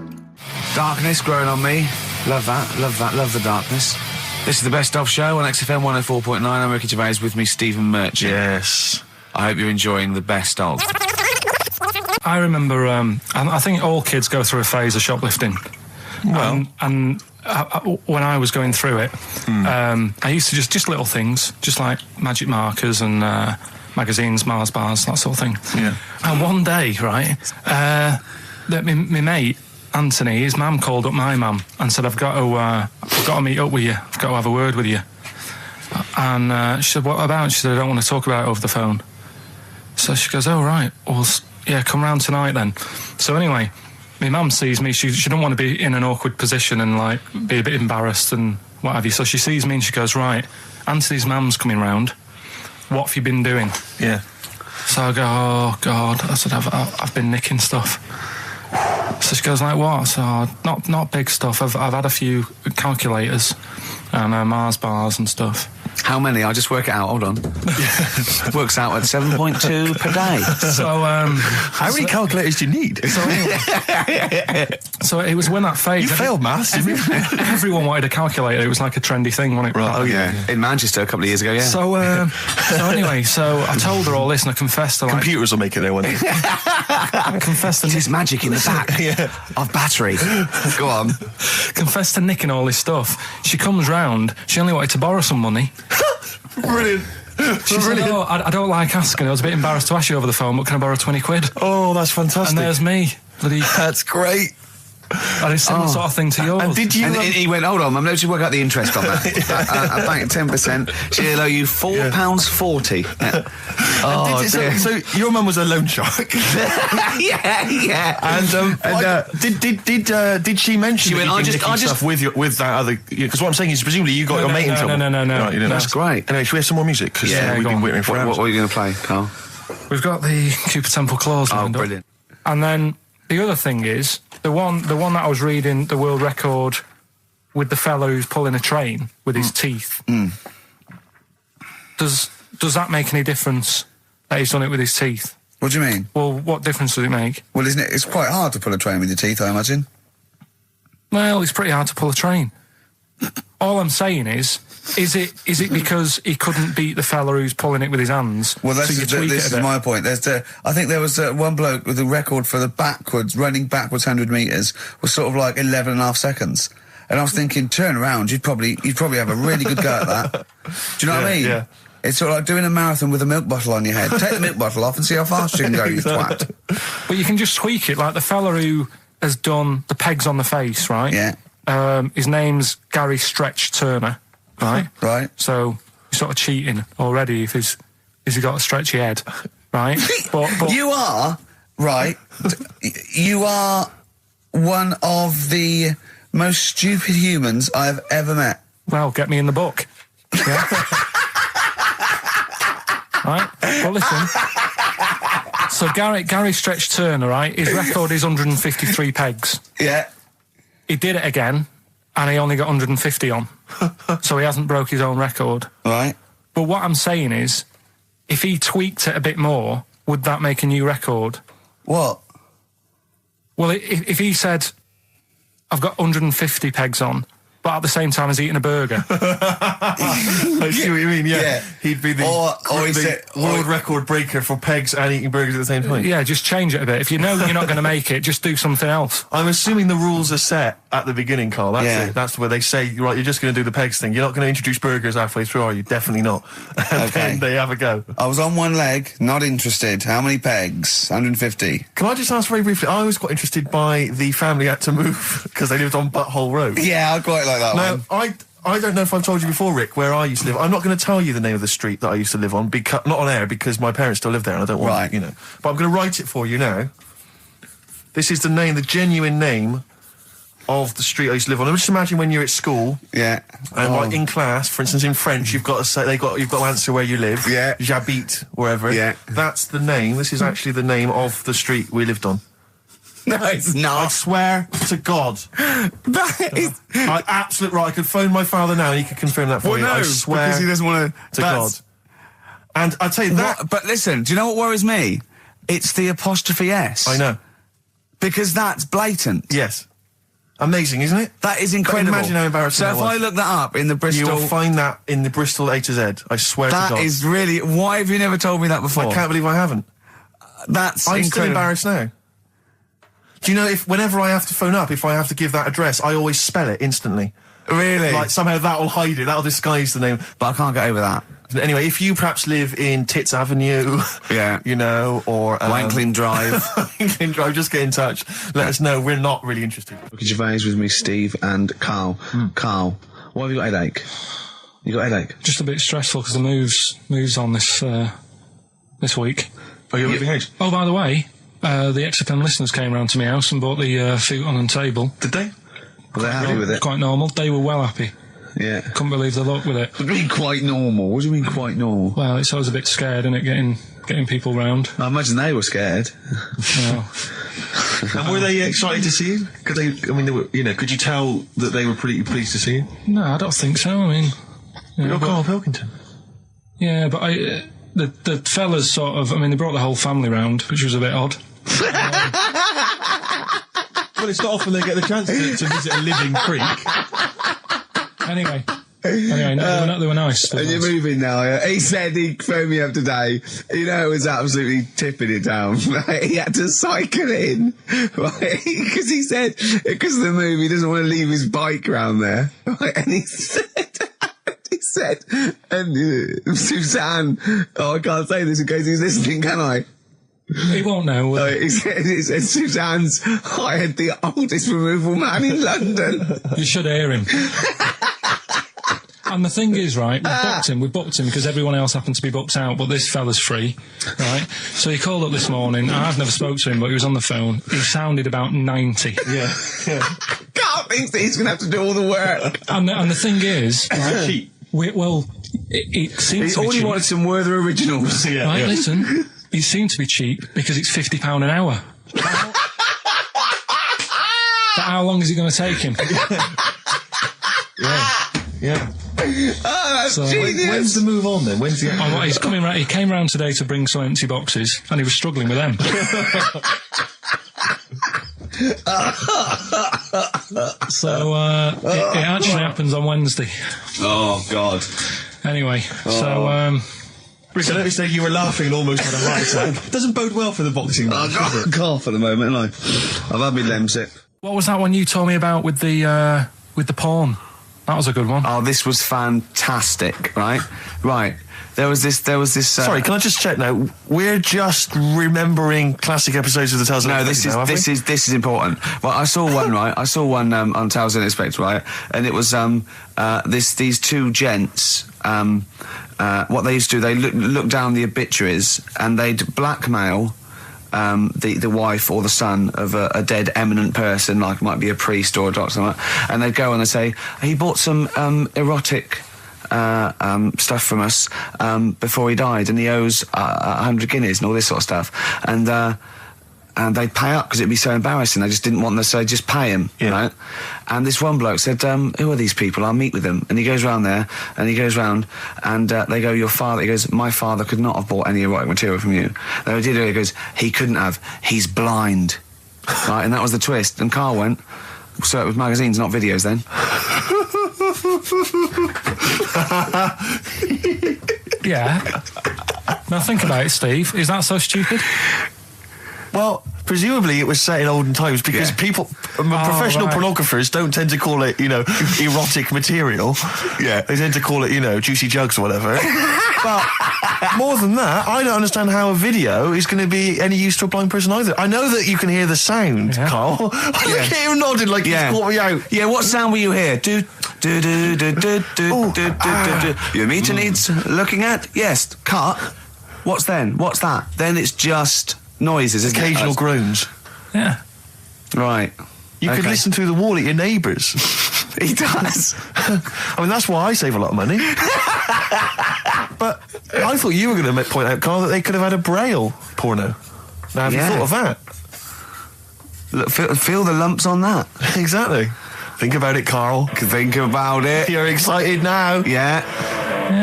Darkness growing on me. Love that. Love the darkness. This is the Best Of Show on XFM 104.9. I'm Ricky Gervais, with me Stephen Merchant. Yes. I hope you're enjoying the Best Of. I remember, I think all kids go through a phase of shoplifting. Well. And when I was going through it, I used to just little things, just like magic markers and magazines, Mars bars, that sort of thing. Yeah. And one day, right, my mate, Anthony, his mum called up my mum and said, I've got to meet up with you. I've got to have a word with you. And she said, what about? She said, I don't want to talk about it over the phone. So she goes, oh, right. Well, yeah, come round tonight then. So anyway, my mum sees me. She don't want to be in an awkward position and, like, be a bit embarrassed and what have you. So she sees me and she goes, right, Anthony's mum's coming round. What have you been doing? Yeah. So I go, oh, God. I said, I've been nicking stuff. So she goes, like, what? So, not big stuff. I've had a few calculators and Mars bars and stuff. How many? I'll just work it out. Hold on. Works out at 7.2 per day. So, How many calculators do you need? so it was when that phase. You failed maths, didn't you? Everyone wanted a calculator. It was like a trendy thing, wasn't it? Right. Oh, yeah. In Manchester a couple of years ago, yeah. So anyway, so I told her all this and I confessed to, like, Computers will make it there one day. I confessed to There's magic in the back of battery. Go on. confessed to nicking all this stuff. She comes round. She only wanted to borrow some money. Brilliant. She said, oh, I don't like asking. I was a bit embarrassed to ask you over the phone, but can I borrow 20 quid? Oh, that's And fantastic. there's me. Bloody, That's great. and it's similar sort of thing to yours. And did you... And he went, hold on, I'm going to work out the interest on that. I bank 10%. She'll owe you £4.40. Yeah. Oh, dear. so your mum was a loan shark. yeah. And did she mention She that went, you'd been nicking stuff with that other? Because what I'm saying is, presumably you got your mate in trouble. No. Right, you didn't. That's great. Anyway, should we have some more music? Because Yeah, we've go been on. waiting for hours. What are you going to play, Carl? We've got the Cooper Temple Clause Oh, lined up. brilliant. And then the other thing is, the one that I was reading, the world record with the fellow who's pulling a train with his teeth. Does that make any difference that he's done it with his teeth? What do you mean? Well, what difference does it make? Well, isn't it? It's quite hard to pull a train with your teeth, I imagine. Well, it's pretty hard to pull a train. all I'm saying is it because he couldn't beat the fella who's pulling it with his hands? Well, so you tweak this it a is bit? my point. I think there was one bloke with a record for the running backwards 100 metres was sort of like 11 and a half seconds. And I was thinking, turn around, you'd probably have a really good go at that. Do you know what I mean? Yeah. It's sort of like doing a marathon with a milk bottle on your head. Take the milk bottle off and see how fast you can go, you twat. But you can just tweak it, like the fella who has done the pegs on the face, right? Yeah. His name's Gary Stretch Turner, right? Right. So you're sort of cheating already if he's got a stretchy head, right? but You are, right, you are one of the most stupid humans I've ever met. well, get me in the book. Yeah. Right? Well, listen. So Gary Stretch Turner, right? His record is 153 pegs. Yeah. He did it again, and he only got 150 on. So he hasn't broke his own record. Right. But what I'm saying is, if he tweaked it a bit more, would that make a new record? What? Well, if he said, I've got 150 pegs on, but at the same time as eating a burger. I see what you mean, yeah. He'd be the world record breaker for pegs and eating burgers at the same time. Yeah, just change it a bit. If you know you're not going to make it, just do something else. I'm assuming the rules are set at the beginning, Carl. That's Yeah. it. That's where they say, right, you're just going to do the pegs thing. You're not going to introduce burgers halfway through, are you? Definitely not. And Okay. then they have a go. I was on one leg, not interested. How many pegs? 150. Can I just ask very briefly, I was quite interested by the family had to move because they lived on Butthole Road. Yeah, I quite like that Now, one. I don't know if I've told you before, Rick, where I used to live. I'm not going to tell you the name of the street that I used to live on, not on air, because my parents still live there and I don't want, Right. you know. But I'm going to write it for you now. This is the genuine name of the street I used to live on. Just imagine when you're at school Yeah. and like in class, for instance, in French, you've got to say you've got to answer where you live. Yeah. J'habite, wherever. Yeah. That's the name. This is actually the name of the street we lived on. No, it's I not. swear to God. That is... Absolutely right. I could phone my father now and he could confirm that for Well, you. no, I swear because he doesn't want to God. And I tell you that. But listen, do you know what worries me? It's the apostrophe S. I know. Because that's blatant. Yes. Amazing, isn't it? That is incredible. But imagine how embarrassing So that if was. I look that up in the Bristol... You'll find that in the Bristol A to Z. I swear to That God. is really... Why have you never told me that before? I can't believe I haven't. That's I'm incredible. still embarrassed now. Do you know, whenever I have to phone up, if I have to give that address, I always spell it instantly. Really? Like, somehow that'll hide it, that'll disguise the name. But I can't get over that. Anyway, if you perhaps live in Tits Avenue, Yeah. you know, or... Wankling Drive. Wankling Drive, just get in touch. Let us know, we're not really interested. Ricky Gervais with me, Steve and Carl. Carl, why have you got a headache? You got a headache? Just a bit stressful because the moves on this week. Are you leaving house? Oh, by the way, the XFM listeners came round to my house and bought the futon and table. Did they? Were they happy with it? Quite normal. They were well happy. Yeah. Couldn't believe the luck with it. What do you mean quite normal? What do you mean quite normal? Well, it's always a bit scared, isn't it, getting people round. I imagine they were scared. Well, And were they excited to see you? Could could you tell that they were pretty pleased to see you? no, I don't think so. I mean, you know, You're but- Karl Pilkington. yeah, but the fellas sort of, I mean, they brought the whole family round, which was a bit odd. Well, it's not often they get the chance to visit a living creek. Anyway, no, they were nice. They were And you're nice. moving now, yeah? He said he phoned me up today. You know, it was absolutely tipping it down. Right? He had to cycle in. Right? Because he said, because of the move, he doesn't want to leave his bike round there. Right? And he said, and Suzanne, oh, I can't say this in case he's listening, can I? He won't know. He said Suzanne's hired the oldest removal man in London. You should hear him. And the thing is, right, we booked him because everyone else happened to be booked out, but this fella's free, right? So he called up this morning. I've never spoke to him, but he was on the phone. He sounded about 90. Yeah. Carl thinks that he's going to have to do all the work. And the thing is, right, Cheap. it seems He to be only cheap. wanted some Werther originals. Yeah. Right, yeah. listen, it seemed to be cheap because it's £50 an hour. But how long is it going to take him? Yeah. Oh, that's So, genius. When's the move on then? When's the... Oh, well, he's coming round. He came round today to bring some empty boxes, and he was struggling with them. So it actually happens on Wednesday. Oh, God. Anyway, so Rick, I noticed that you were laughing and almost had a heart attack. Doesn't bode well for the boxing match, does it? Cough at the moment, and I've had my lemsip. what was that one you told me about with the porn? That was a good one. Oh, this was fantastic, right? Right. There was this. Sorry, can I just check now? We're just remembering classic episodes of the Tales No, Unexpected this is important. Well, I saw one, right? I saw one on Tales Unexpected, right? And it was these two gents. What they used to do, they look down the obituaries and they'd blackmail the wife or the son of a dead eminent person, like might be a priest or a doctor, something like that, and they'd go and they'd say, he bought some erotic stuff from us before he died, and he owes 100 guineas and all this sort of stuff, and they'd pay up because it'd be so embarrassing. They just didn't want them, so they'd just pay him, right? And this one bloke said, who are these people? I'll meet with them. And he goes round there, and he goes round, and they go, your father, he goes, my father could not have bought any erotic material from you. They did it, he goes, he couldn't have, he's blind. Right, and that was the twist. And Carl went, so it was magazines, not videos then. Yeah. Now think about it, Steve. Is that so stupid? Well, presumably it was set in olden times because people, professional pornographers don't tend to call it, erotic material. Yeah. They tend to call it, juicy jugs or whatever. But more than that, I don't understand how a video is going to be any use to a blind person either. I know that you can hear the sound, Carl. Look at him nodding like he's caught me out. Yeah, what sound were you hear? Do. Your meter needs looking at? Yes. Cut. What's then? What's that? Then it's just noises, isn't Occasional it? groans. Yeah. Right. You could listen through the wall at your neighbours. He does. I mean, that's why I save a lot of money. But I thought you were going to point out, Carl, that they could have had a Braille porno. Now, have you thought of that? Look, feel the lumps on that. Exactly. Think about it, Carl. Think about it. You're excited now. Yeah.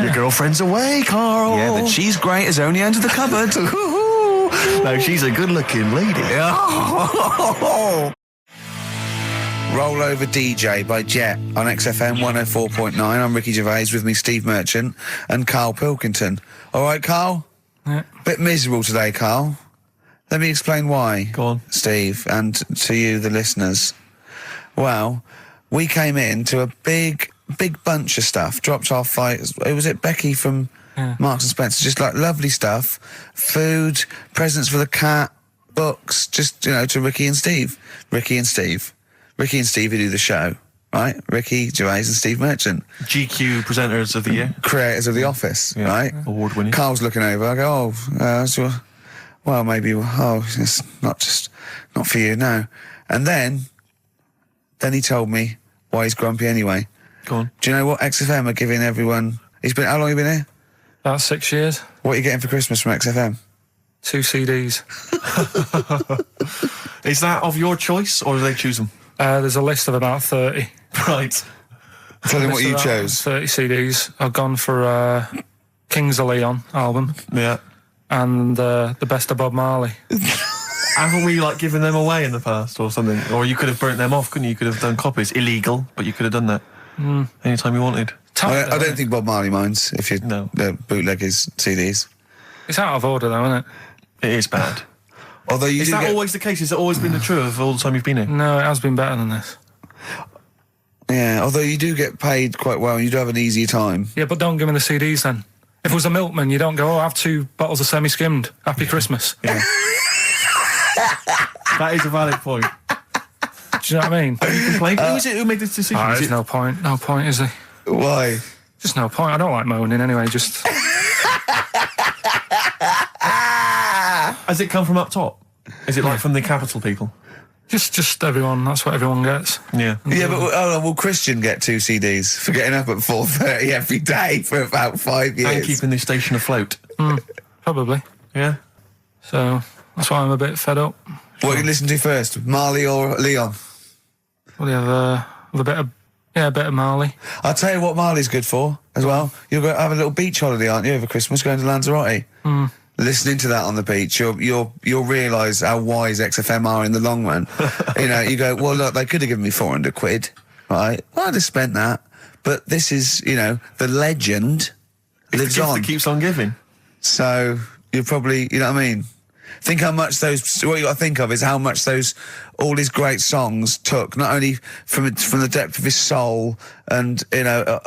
Your girlfriend's away, Carl. Yeah, the cheese grate is only under the cupboard. No, she's a good-looking lady. Roll Over DJ by Jet on XFM 104.9. I'm Ricky Gervais, with me Steve Merchant and Karl Pilkington. All right, Karl? Yeah. Bit miserable today, Karl. Let me explain why. Go on. Steve, and to you, the listeners. Well, we came in to a big bunch of stuff. Dropped off, was it Becky from Marks and Spencer? Just like lovely stuff. Food, presents for the cat, books, just, to Ricky and Steve. Ricky and Steve who do the show, right? Ricky Gervais and Steve Merchant. GQ presenters of the year. Creators of The Office, right? Award-winning. Carl's looking over, I go, well, maybe, it's not for you, no. And then he told me why he's grumpy anyway. Go on. Do you know what XFM are giving everyone? How long have you been here? About 6 years. What are you getting for Christmas from XFM? 2 CDs. Is that of your choice, or do they choose them? There's a list of about 30. Right. Tell them what List you of about chose. 30 CDs. I've gone for Kings of Leon album Yeah. and the Best of Bob Marley. Haven't we, given them away in the past or something? Or you could have burnt them off, couldn't you? You could have done copies. Illegal, but you could have done that anytime you wanted. I don't think Bob Marley minds if you bootleg his CDs. It's out of order, though, isn't it? It is bad. Although Is that always the case? Has it always been the truth of all the time you've been here? No, it has been better than this. Yeah, although you do get paid quite well and you do have an easier time. Yeah, but don't give me the CDs then. If it was a milkman, you don't go, I have 2 bottles of semi-skimmed. Happy Christmas. Yeah. That is a valid point. Do you know what I mean? You complain. Who is it who made this decision? There's no point. No point, is there? Why? Just no point. I don't like moaning anyway, just... Has it come from up top? Is it from the capital people? Just everyone. That's what everyone gets. Yeah. Yeah, but will Christian get 2 CDs for getting up at 4:30 every day for about 5 years? And keeping the station afloat. Probably. Yeah. So that's why I'm a bit fed up. What you listen to first, Marley or Leon? Well, you have a bit of Marley. I'll tell you what Marley's good for as well. You're going to have a little beach holiday, aren't you, over Christmas, going to Lanzarote? listening to that on the beach, you'll realise how wise XFM are in the long run. You know, you go, well, look, they could have given me 400 quid, right? Well, I'd have spent that. But this is, you know, the legend lives the gift on. that keeps on giving. So you're probably, you know what I mean? Think how much what you got to think of is how much all his great songs took, not only from the depth of his soul and, you know,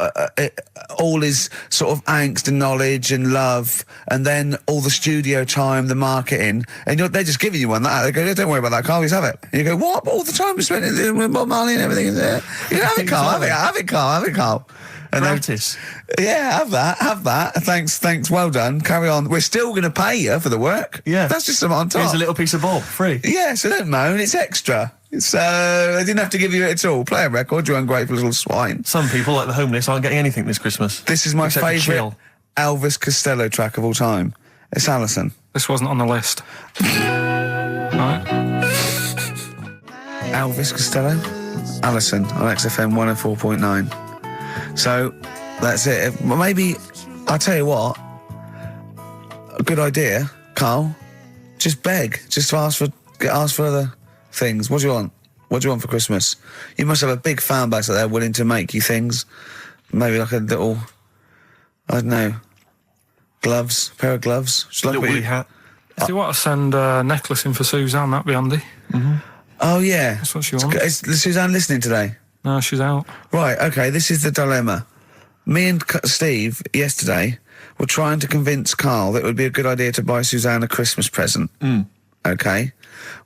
all his sort of angst and knowledge and love, and then all the studio time, the marketing, and they're just giving you one like that. They go, don't worry about that, Carl, just have it. And you go, what? But all the time we spent it with Bob Marley and everything. You know, have it, Carl, have it, Carl. And Practice. Yeah, have that. Thanks, well done. Carry on. We're still going to pay you for the work. Yeah. That's just something on top. Here's a little piece of Bob, free. Yeah, so don't moan, it's extra. So, they didn't have to give you it at all. Play a record, you ungrateful little swine. Some people, like the homeless, aren't getting anything this Christmas. This is my Except to favourite chill. Elvis Costello track of all time. It's Alison. This wasn't on the list. Right. Elvis Costello, Alison on XFM 104.9. So, that's it. Well, maybe, I'll tell you what, a good idea, Carl, just beg, just ask for other things. What do you want? What do you want for Christmas? You must have a big fan base out there willing to make you things. Maybe like a little, I don't know, gloves, pair of gloves. Just like Little what woolly you- hat. If you want to send a necklace in for Suzanne, that'd be handy. Oh, yeah. That's what she wants. Is Suzanne listening today? No, she's out. Right, okay, this is the dilemma. Me and Steve, yesterday, were trying to convince Carl that it would be a good idea to buy Suzanne a Christmas present. Okay?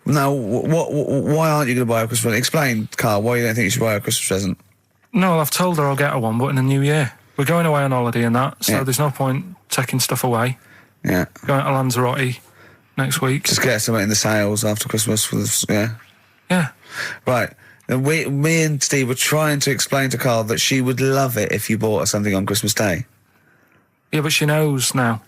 Now, why aren't you going to buy her a Christmas present? Explain, Carl, why you don't think you should buy her a Christmas present. No, I've told her I'll get her one, but in the new year. We're going away on holiday and that, so Yeah. there's no point taking stuff away. Yeah. Going to Lanzarote next week. Just get her something in the sales after Christmas. For this, yeah. Yeah. Right. And me and Steve were trying to explain to Carl that she would love it if you bought her something on Christmas Day. Yeah, but she knows now.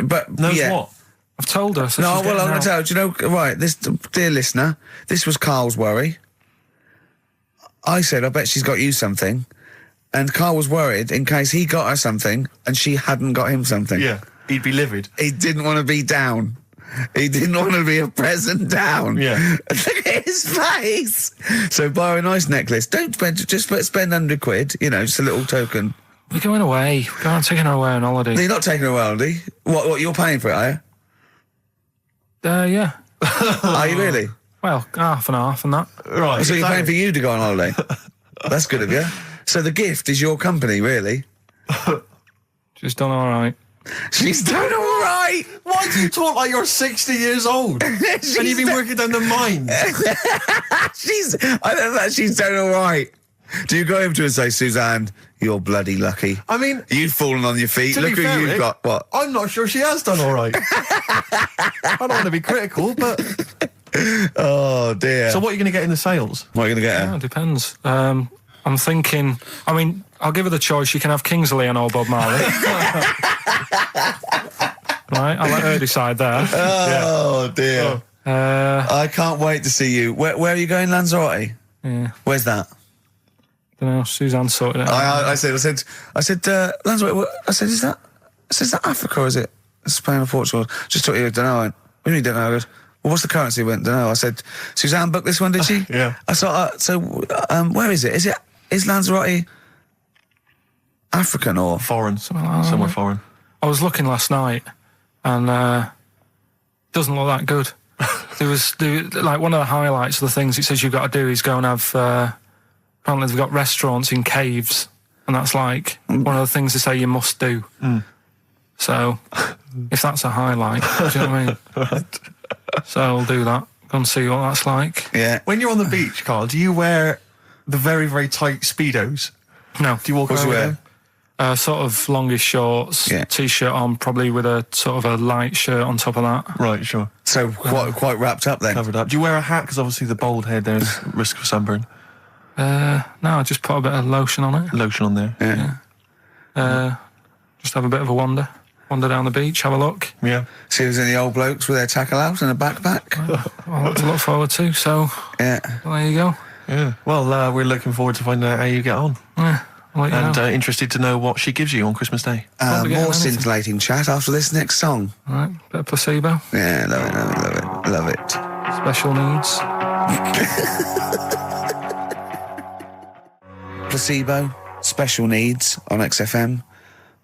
But Knows yeah. what? I've told her. So No, she's well, getting I'm going out. to tell you, do you know, right, this, dear listener, this was Carl's worry. I said, I bet she's got you something. And Carl was worried in case he got her something and she hadn't got him something. Yeah. He'd be livid. He didn't want to be down. He didn't want to be a present down. Yeah. Look at his face. So buy her a nice necklace. Don't spend, just spend 100 quid, you know, just a little token. We're going away. We're going taking her away on holiday. You're not taking her away, are you? What, you're paying for it, are you? Yeah. Are you really? Well, half and half and that. Right. So you're paying for you to go on holiday? That's good of you. So the gift is your company, really? She's done all right. She's done all right. Why do you talk like you're 60 years old? And you've been working down the mines? I don't know, she's done all right. Do you go home to her and say, Suzanne, you're bloody lucky. I mean, You've fallen on your feet. to Look be who fair, you've Rick, got. What? I'm not sure she has done all right. I don't want to be critical, but... Oh, dear. So what are you going to get in the sales? What are you going to get Yeah, her? it depends. I'm thinking, I mean, I'll give her the choice. You can have Kingsley and old Bob Marley. Right, I'll let her decide there. Oh, dear. I can't wait to see you. Where are you going, Lanzarote? Yeah, Where's that? don't know. Suzanne sorted it out. I said, Lanzarote. I said, is that Africa or is it Spain or Portugal? Just thought you don't know. I went, what do you mean don't know? I goes, well, what's the currency? I went, don't know. I said, Suzanne booked this one, did she? Yeah. I thought, where is it? Is Lanzarote African or? Foreign. Something like that. Somewhere foreign. I was looking last night, and doesn't look that good. There was like one of the highlights of the things it says you've got to do is go and have. Apparently they've got restaurants in caves, and that's like one of the things they say you must do. So, if that's a highlight, do you know what I mean? So I'll do that. Go and see what that's like. Yeah. When you're on the beach, Carl, do you wear the very, very tight Speedos? No. Do you walk What do around you with wear? them? Sort of longish shorts, Yeah. t-shirt on, probably with a sort of a light shirt on top of that. Right, sure. So quite wrapped up then. Covered up. Do you wear a hat? Because obviously the bald head, there's risk of sunburn. No, I just put a bit of lotion on it. Lotion on there. Yeah. Just have a bit of a wander down the beach, have a look. Yeah. See if there's any old blokes with their tackle out and a backpack. A lot to look forward to. So Yeah. there you go. Yeah. Well, we're looking forward to finding out how you get on. Yeah, I'll let you And know. interested to know what she gives you on Christmas Day. Probably getting More anything. scintillating chat after this next song. All right, bit of placebo. Yeah, love it. Special needs. Placebo, special needs on XFM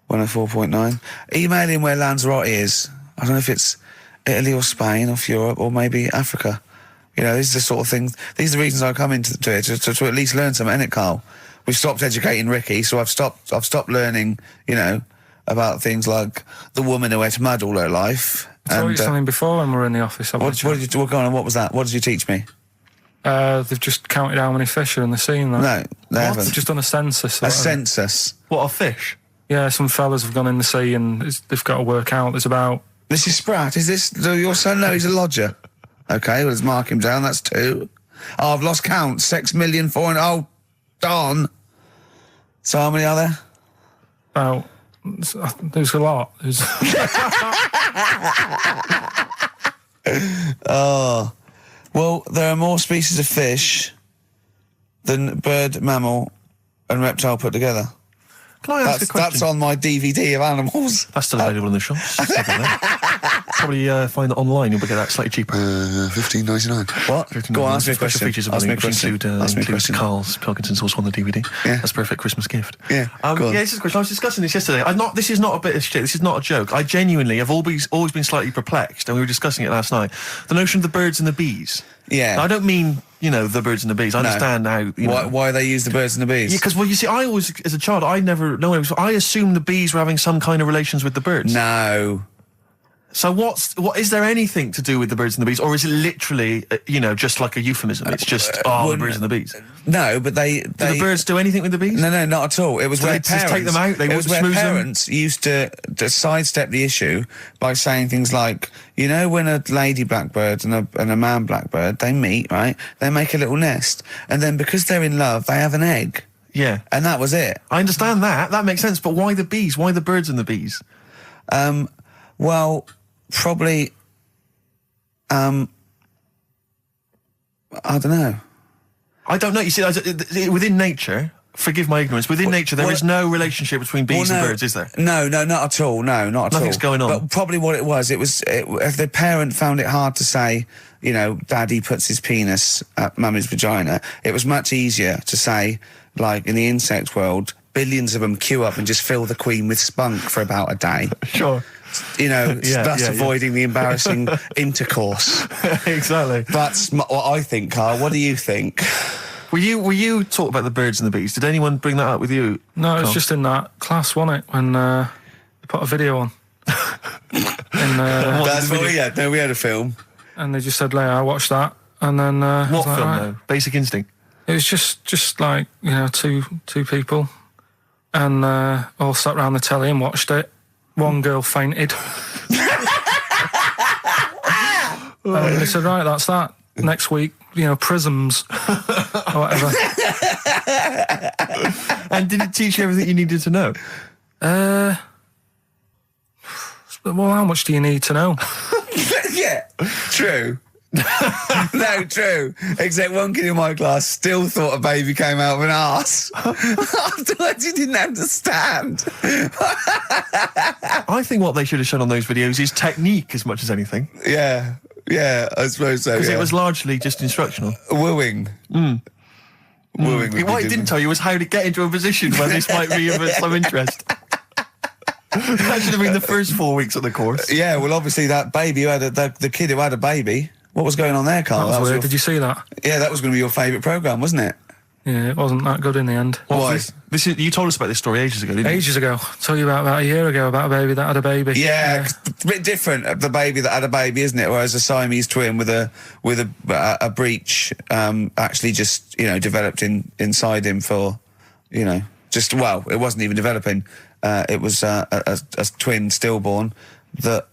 104.9. Email in where Lanzarote is. I don't know if it's Italy or Spain or Europe or maybe Africa. You know, these are the sort of things, these are the reasons I come into it, to at least learn something, innit, Carl? We've stopped educating Ricky, so I've stopped learning, you know, about things like the woman who ate mud all her life. I told you something before when we were in the office. What did you, go on, what was that? What did you teach me? They've just counted how many fish are in the sea and that. No, they haven't. They've just done a census. A census. What, a fish? Yeah, some fellas have gone in the sea and they've got to work out. There's about... Mrs. Spratt, is this your son? No, he's a lodger. Okay, well, let's mark him down. That's 2. Oh, I've lost count. 6,000,004. Oh, darn. So how many are there? About... There's a lot. There's... Oh. Well, there are more species of fish than bird, mammal and reptile put together. Can I ask a question? That's on my DVD of animals. That's still available in the shops. Probably find it online. You'll get that slightly cheaper. $15.99. What? Go on, ask me a Special question. features of Ask me a which question. include Karl's Pilkington's also on the DVD. Yeah. That's a perfect Christmas gift. Yeah, go on. Yeah, this is a question. I was discussing this yesterday. This is not a bit of shit. This is not a joke. I genuinely have always been slightly perplexed, and we were discussing it last night. The notion of the birds and the bees. Yeah. Now, I don't mean, you know, the birds and the bees. I understand how, you know. Why they use the birds and the bees? Yeah, because, well, you see, I always, as a child, I never know. I assumed the bees were having some kind of relations with the birds. No. So what is there anything to do with the birds and the bees, or is it literally, you know, just like a euphemism? It's just the birds and the bees. No, but they Do the birds do anything with the bees? No, not at all. It was So where they just parents take them out, they it was where smooth them? parents used to sidestep the issue by saying things like, you know, when a lady blackbird and a man blackbird, they meet, right? They make a little nest, and then because they're in love, they have an egg, Yeah. and that was it. I understand that. That makes sense. But why the bees? Why the birds and the bees? Well, probably, I don't know. I don't know. You see, within nature, forgive my ignorance, within nature there is no relationship between bees and birds, is there? No, not at all. No, not at all. Nothing's going on. But probably what it was, if the parent found it hard to say, you know, Daddy puts his penis at Mummy's vagina, it was much easier to say, like in the insect world, billions of them queue up and just fill the queen with spunk for about a day. Sure. You know, Yeah, thus yeah. avoiding the embarrassing intercourse. Exactly. That's what I think, Carl. What do you think? Were you talking about the birds and the bees? Did anyone bring that up with you? No, it was Carl? just in that class, wasn't it? When they put a video on. That's what we had. No, we had a film. And they just said, I watched that. And then... I was What like, film, right. though? Basic Instinct? It was just like, you know, two people. And all sat round the telly and watched it. One girl fainted. And they said, right, that's that. Next week, you know, prisms. Or whatever. And did it teach you everything you needed to know? Well, how much do you need to know? Yeah, true. No, true. Except one kid in my class still thought a baby came out of an arse. Afterwards, he didn't understand. I think what they should have shown on those videos is technique as much as anything. Yeah, I suppose so. Because Yeah. it was largely just instructional. wooing. Wooing. would be What it good. didn't tell you was how to get into a position where this might be of some interest. That should have been the first 4 weeks of the course. Yeah, well, obviously that baby who had the kid who had a baby. What was going on there, Carl? That was weird. your- Did you see that? Yeah, that was going to be your favourite programme, wasn't it? Yeah, it wasn't that good in the end. Why? You told us about this story ages ago, didn't you? Ages ago. I told you about a year ago about a baby that had a baby. Yeah, it's a bit different. The baby that had a baby, isn't it? Whereas a Siamese twin with a breech actually just developed inside him for it wasn't even developing. It was a twin stillborn that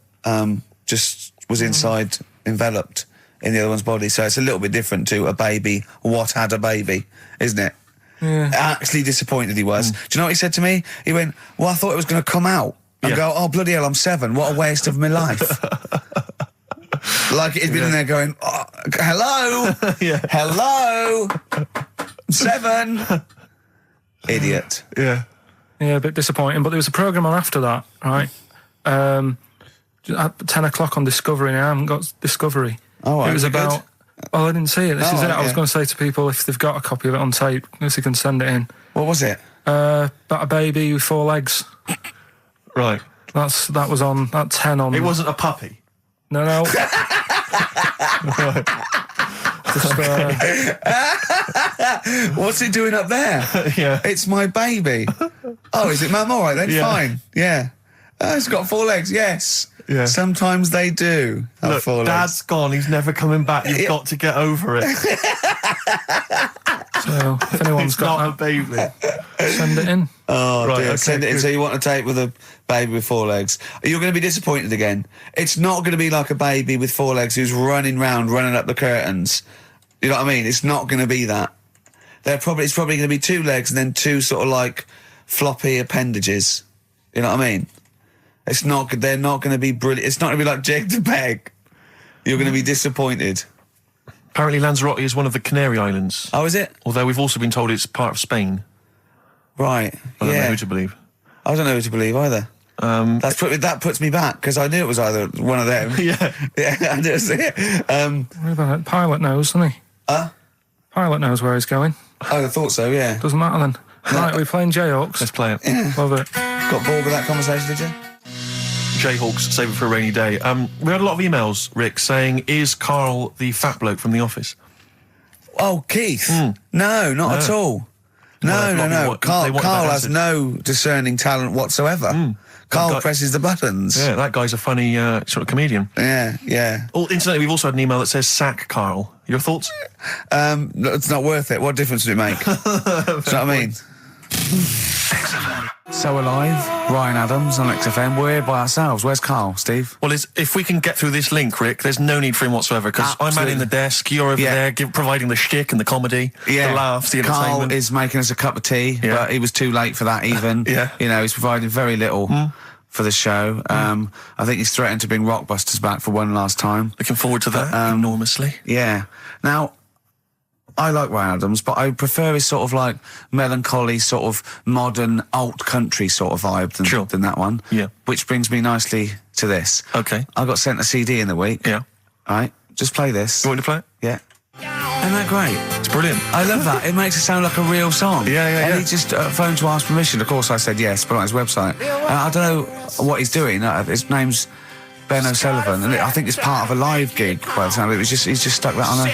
just was inside enveloped in the other one's body. So it's a little bit different to a baby. What had a baby, isn't it? Yeah. Actually disappointed he was. Do you know what he said to me? He went, well, I thought it was going to come out. And Yeah. go, oh, bloody hell, I'm 7. What a waste of my life. Like it'd been in there going, oh, hello? Yeah. Hello? I'm 7. Idiot. Yeah. Yeah, a bit disappointing. But there was a programme on after that, right? At 10 o'clock on Discovery, and I haven't got Discovery. Oh, right. It was Is it about... good? Oh, I didn't see it. This is it. I was yeah. going to say to people, if they've got a copy of it on tape, if they can send it in. What was it? About a baby with 4 legs. Right. That was on at 10 on... It wasn't a puppy. No. Just, What's it doing up there? Yeah. It's my baby. Oh, is it, Mum? All right then, Yeah. fine. Yeah. Oh, it's got 4 legs, yes. Yeah. Sometimes they do have Look, 4 legs. Dad's gone. He's never coming back. You've got to get over it. so, if anyone's It's not a got baby. that, send it in. Oh, Right, dear. okay, Send it in. good. So you want to tape with a baby with 4 legs. You're going to be disappointed again. It's not going to be like a baby with 4 legs who's running up the curtains. You know what I mean? It's not going to be that. It's probably going to be 2 legs and then 2 sort of like floppy appendages. You know what I mean? They're not going to be brilliant. It's not going to be like Jake the Peg. You're going to be disappointed. Apparently Lanzarote is one of the Canary Islands. Oh, is it? Although we've also been told it's part of Spain. Right. I don't know yeah. who to believe. I don't know who to believe either. That puts me back because I knew it was either one of them. Yeah. Yeah, I didn't see it. What about it? Pilot knows, doesn't he? Pilot knows where he's going. I thought so, yeah. Doesn't matter then. Right, we're playing Jayhawks. Let's play it. Love it. Got bored with that conversation, did you? Jayhawks, save it for a rainy day. We had a lot of emails, Rick, saying, is Karl the fat bloke from The Office? Oh, Keith. No, not at all. Well, No. Carl they wanted Carl that has answered. no discerning talent whatsoever. Carl guy- presses the buttons. Yeah, that guy's a funny sort of comedian. Yeah. Oh, incidentally, we've also had an email that says, sack Karl. Your thoughts? It's not worth it. What difference does it make? Do you know what I mean? So Alive, Ryan Adams on XFM. We're by ourselves. Where's Carl, Steve? Well, if we can get through this link, Rick, there's no need for him whatsoever, because I'm manning the desk, you're over there providing the shtick and the comedy, the laughs, the entertainment. Carl is making us a cup of tea, but he was too late for that even. Yeah. You know, he's providing very little for the show. I think he's threatened to bring Rockbusters back for one last time. Looking forward to that enormously. Yeah. Now, I like Ryan Adams, but I prefer his sort of like melancholy, sort of modern alt country sort of vibe than that one. Yeah. Which brings me nicely to this. Okay. I got sent a CD in the week. Yeah. All right. Just play this. You want me to play it? Yeah. Isn't that great? It's brilliant. I love that. It makes it sound like a real song. Yeah. And he just phoned to ask permission. Of course, I said yes, put it on his website. I don't know what he's doing. His name's Ben O'Sullivan, and I think it's part of a live gig by the sound of it. He's just stuck that on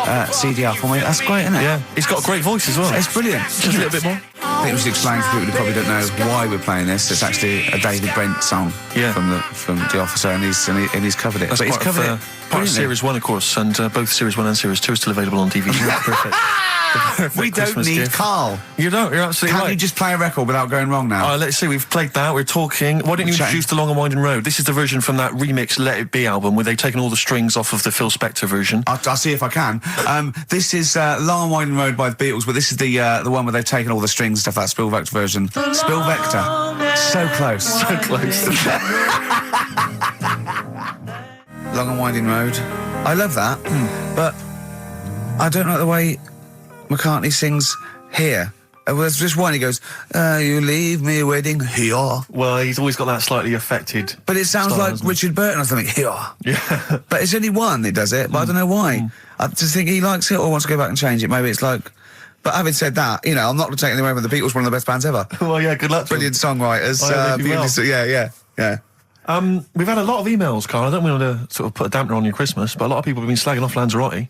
a CD for me. That's great, isn't it? Yeah. He's got a great voice as well. It's brilliant. Just a little bit more. I think we should explain to people who probably don't know why we're playing this. It's actually a David Brent song from The Officer, and he's covered it. That's but he's part covered of, it part of brilliantly. Series 1, of course, and both Series 1 and Series 2 are still available on DVD. Perfect. We don't Christmas need gift. Carl. You don't, you're absolutely Can't right. you just play a record without going wrong now? Let's see, we've played that, we're talking. Why don't you Chatting. introduce The Long and Winding Road? This is the version from that remix Let It Be album where they've taken all the strings off of the Phil Spector version. I'll see if I can. This is Long and Winding Road by the Beatles, but this is the one where they've taken all the strings and stuff, that Spielvector version. Spielvector. So close. So close. Long and Winding Road. I love that, but I don't like the way McCartney sings here. There's just one, he goes, you leave me waiting here. Well, he's always got that slightly affected. But it sounds style, like doesn't it? Richard Burton or something, here. Yeah. But it's only one that does it, but I don't know why. I just think he likes it or wants to go back and change it. Maybe it's like... But having said that, you know, I'm not taking away from the Beatles, one of the best bands ever. Well, yeah, good luck to Brilliant songwriters. I hope you will. Yeah. We've had a lot of emails, Carl. I don't want to sort of put a dampener on your Christmas, but a lot of people have been slagging off Lanzarote.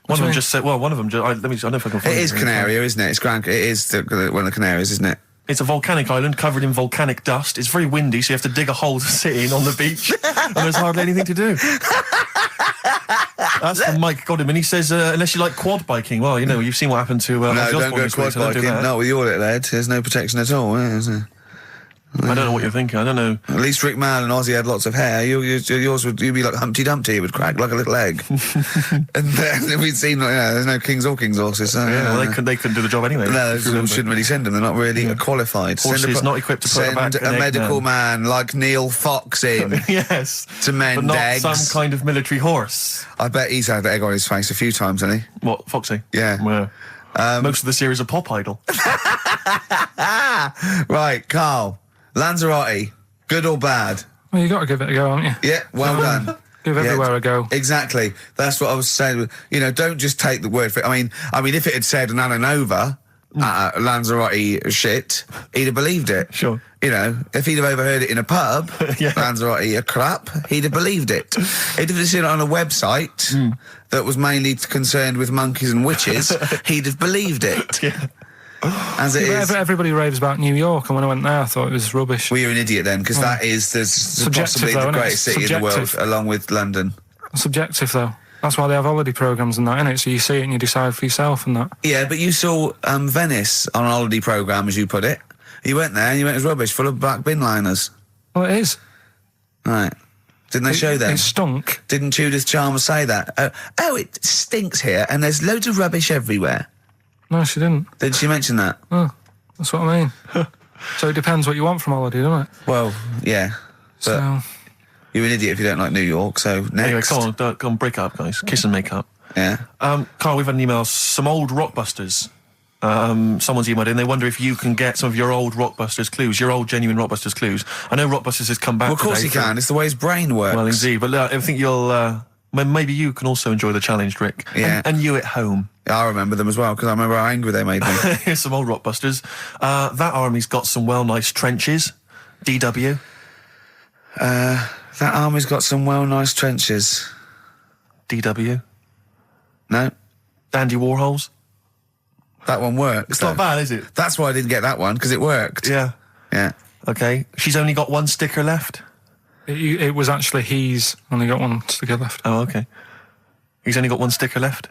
One of them just said, well, one of them, I don't know if I can find It is Canaria, isn't it? It is one of the Canaries, isn't it? It's a volcanic island covered in volcanic dust. It's very windy, so you have to dig a hole to sit in on the beach, and there's hardly anything to do. That's from Mike Godham, and he says, unless you like quad biking, well, you know, you've seen what happened to No, Ozzy don't Osbourne go this week, quad so don't do biking. that. Not with your little head. There's no protection at all, is there? I don't know what you're thinking. I don't know. At least Rick Mann and Ozzy had lots of hair. Yours would be like Humpty Dumpty. It would crack like a little egg. And then we'd seen, there's no kings or kings horses. So, Yeah, well, they couldn't do the job anyway. No, if you remember. shouldn't really send them. They're not really qualified. Horses not equipped to put send back an a egg medical down. man like Neil Fox in Yes. to mend But not eggs. some kind of military horse. I bet he's had the egg on his face a few times, hasn't he? What, Foxy? Yeah. Well, most of the series are Pop Idol. Right, Carl. Lanzarote, good or bad? Well, you got to give it a go, haven't you? Yeah, well done. Give everywhere a go. Exactly. That's what I was saying. You know, don't just take the word for it. I mean, if it had said Nananova, Lanzarote shit, he'd have believed it. Sure. You know, if he'd have overheard it in a pub, Yeah. Lanzarote a crap, he'd have believed it. He'd have seen it on a website that was mainly concerned with monkeys and witches, he'd have believed it. Yeah. As it is. Everybody raves about New York, and when I went there, I thought it was rubbish. Well, you're an idiot then, because that is possibly though, the isn't it? greatest city in the world, Subjective. along with London. Subjective, though. That's why they have holiday programmes and that, innit? So you see it and you decide for yourself and that. Yeah, but you saw Venice on a holiday programme, as you put it. You went there and you went, it was rubbish, full of black bin liners. Well, it is. Right. Didn't they show them? It stunk. Didn't Judith Chalmers say that? Oh, it stinks here and there's loads of rubbish everywhere. No, she didn't. Did she mention that? Oh, that's what I mean. So it depends what you want from holiday, doesn't it? Well, yeah. But So, you're an idiot if you don't like New York, so next. Anyway, come on, break up, guys. Kiss and make up. Yeah. Carl, we've had an email. Some old Rockbusters. Someone's emailed in. They wonder if you can get some of your old Rockbusters clues, your old genuine Rockbusters clues. I know Rockbusters has come back. Well, of course today he can. It's the way his brain works. Well, indeed. But I think you'll. Maybe you can also enjoy the challenge, Rick. Yeah. And you at home. I remember them as well, because I remember how angry they made me. Here's some old Rockbusters. That army's got some nice trenches. DW. That army's got some nice trenches. DW. No? Dandy Warhols. That one works. It's not bad, is it? That's why I didn't get that one, because it worked. Yeah. Yeah. Okay. She's only got one sticker left. it was actually he's only got one sticker left. Oh, okay. He's only got one sticker left.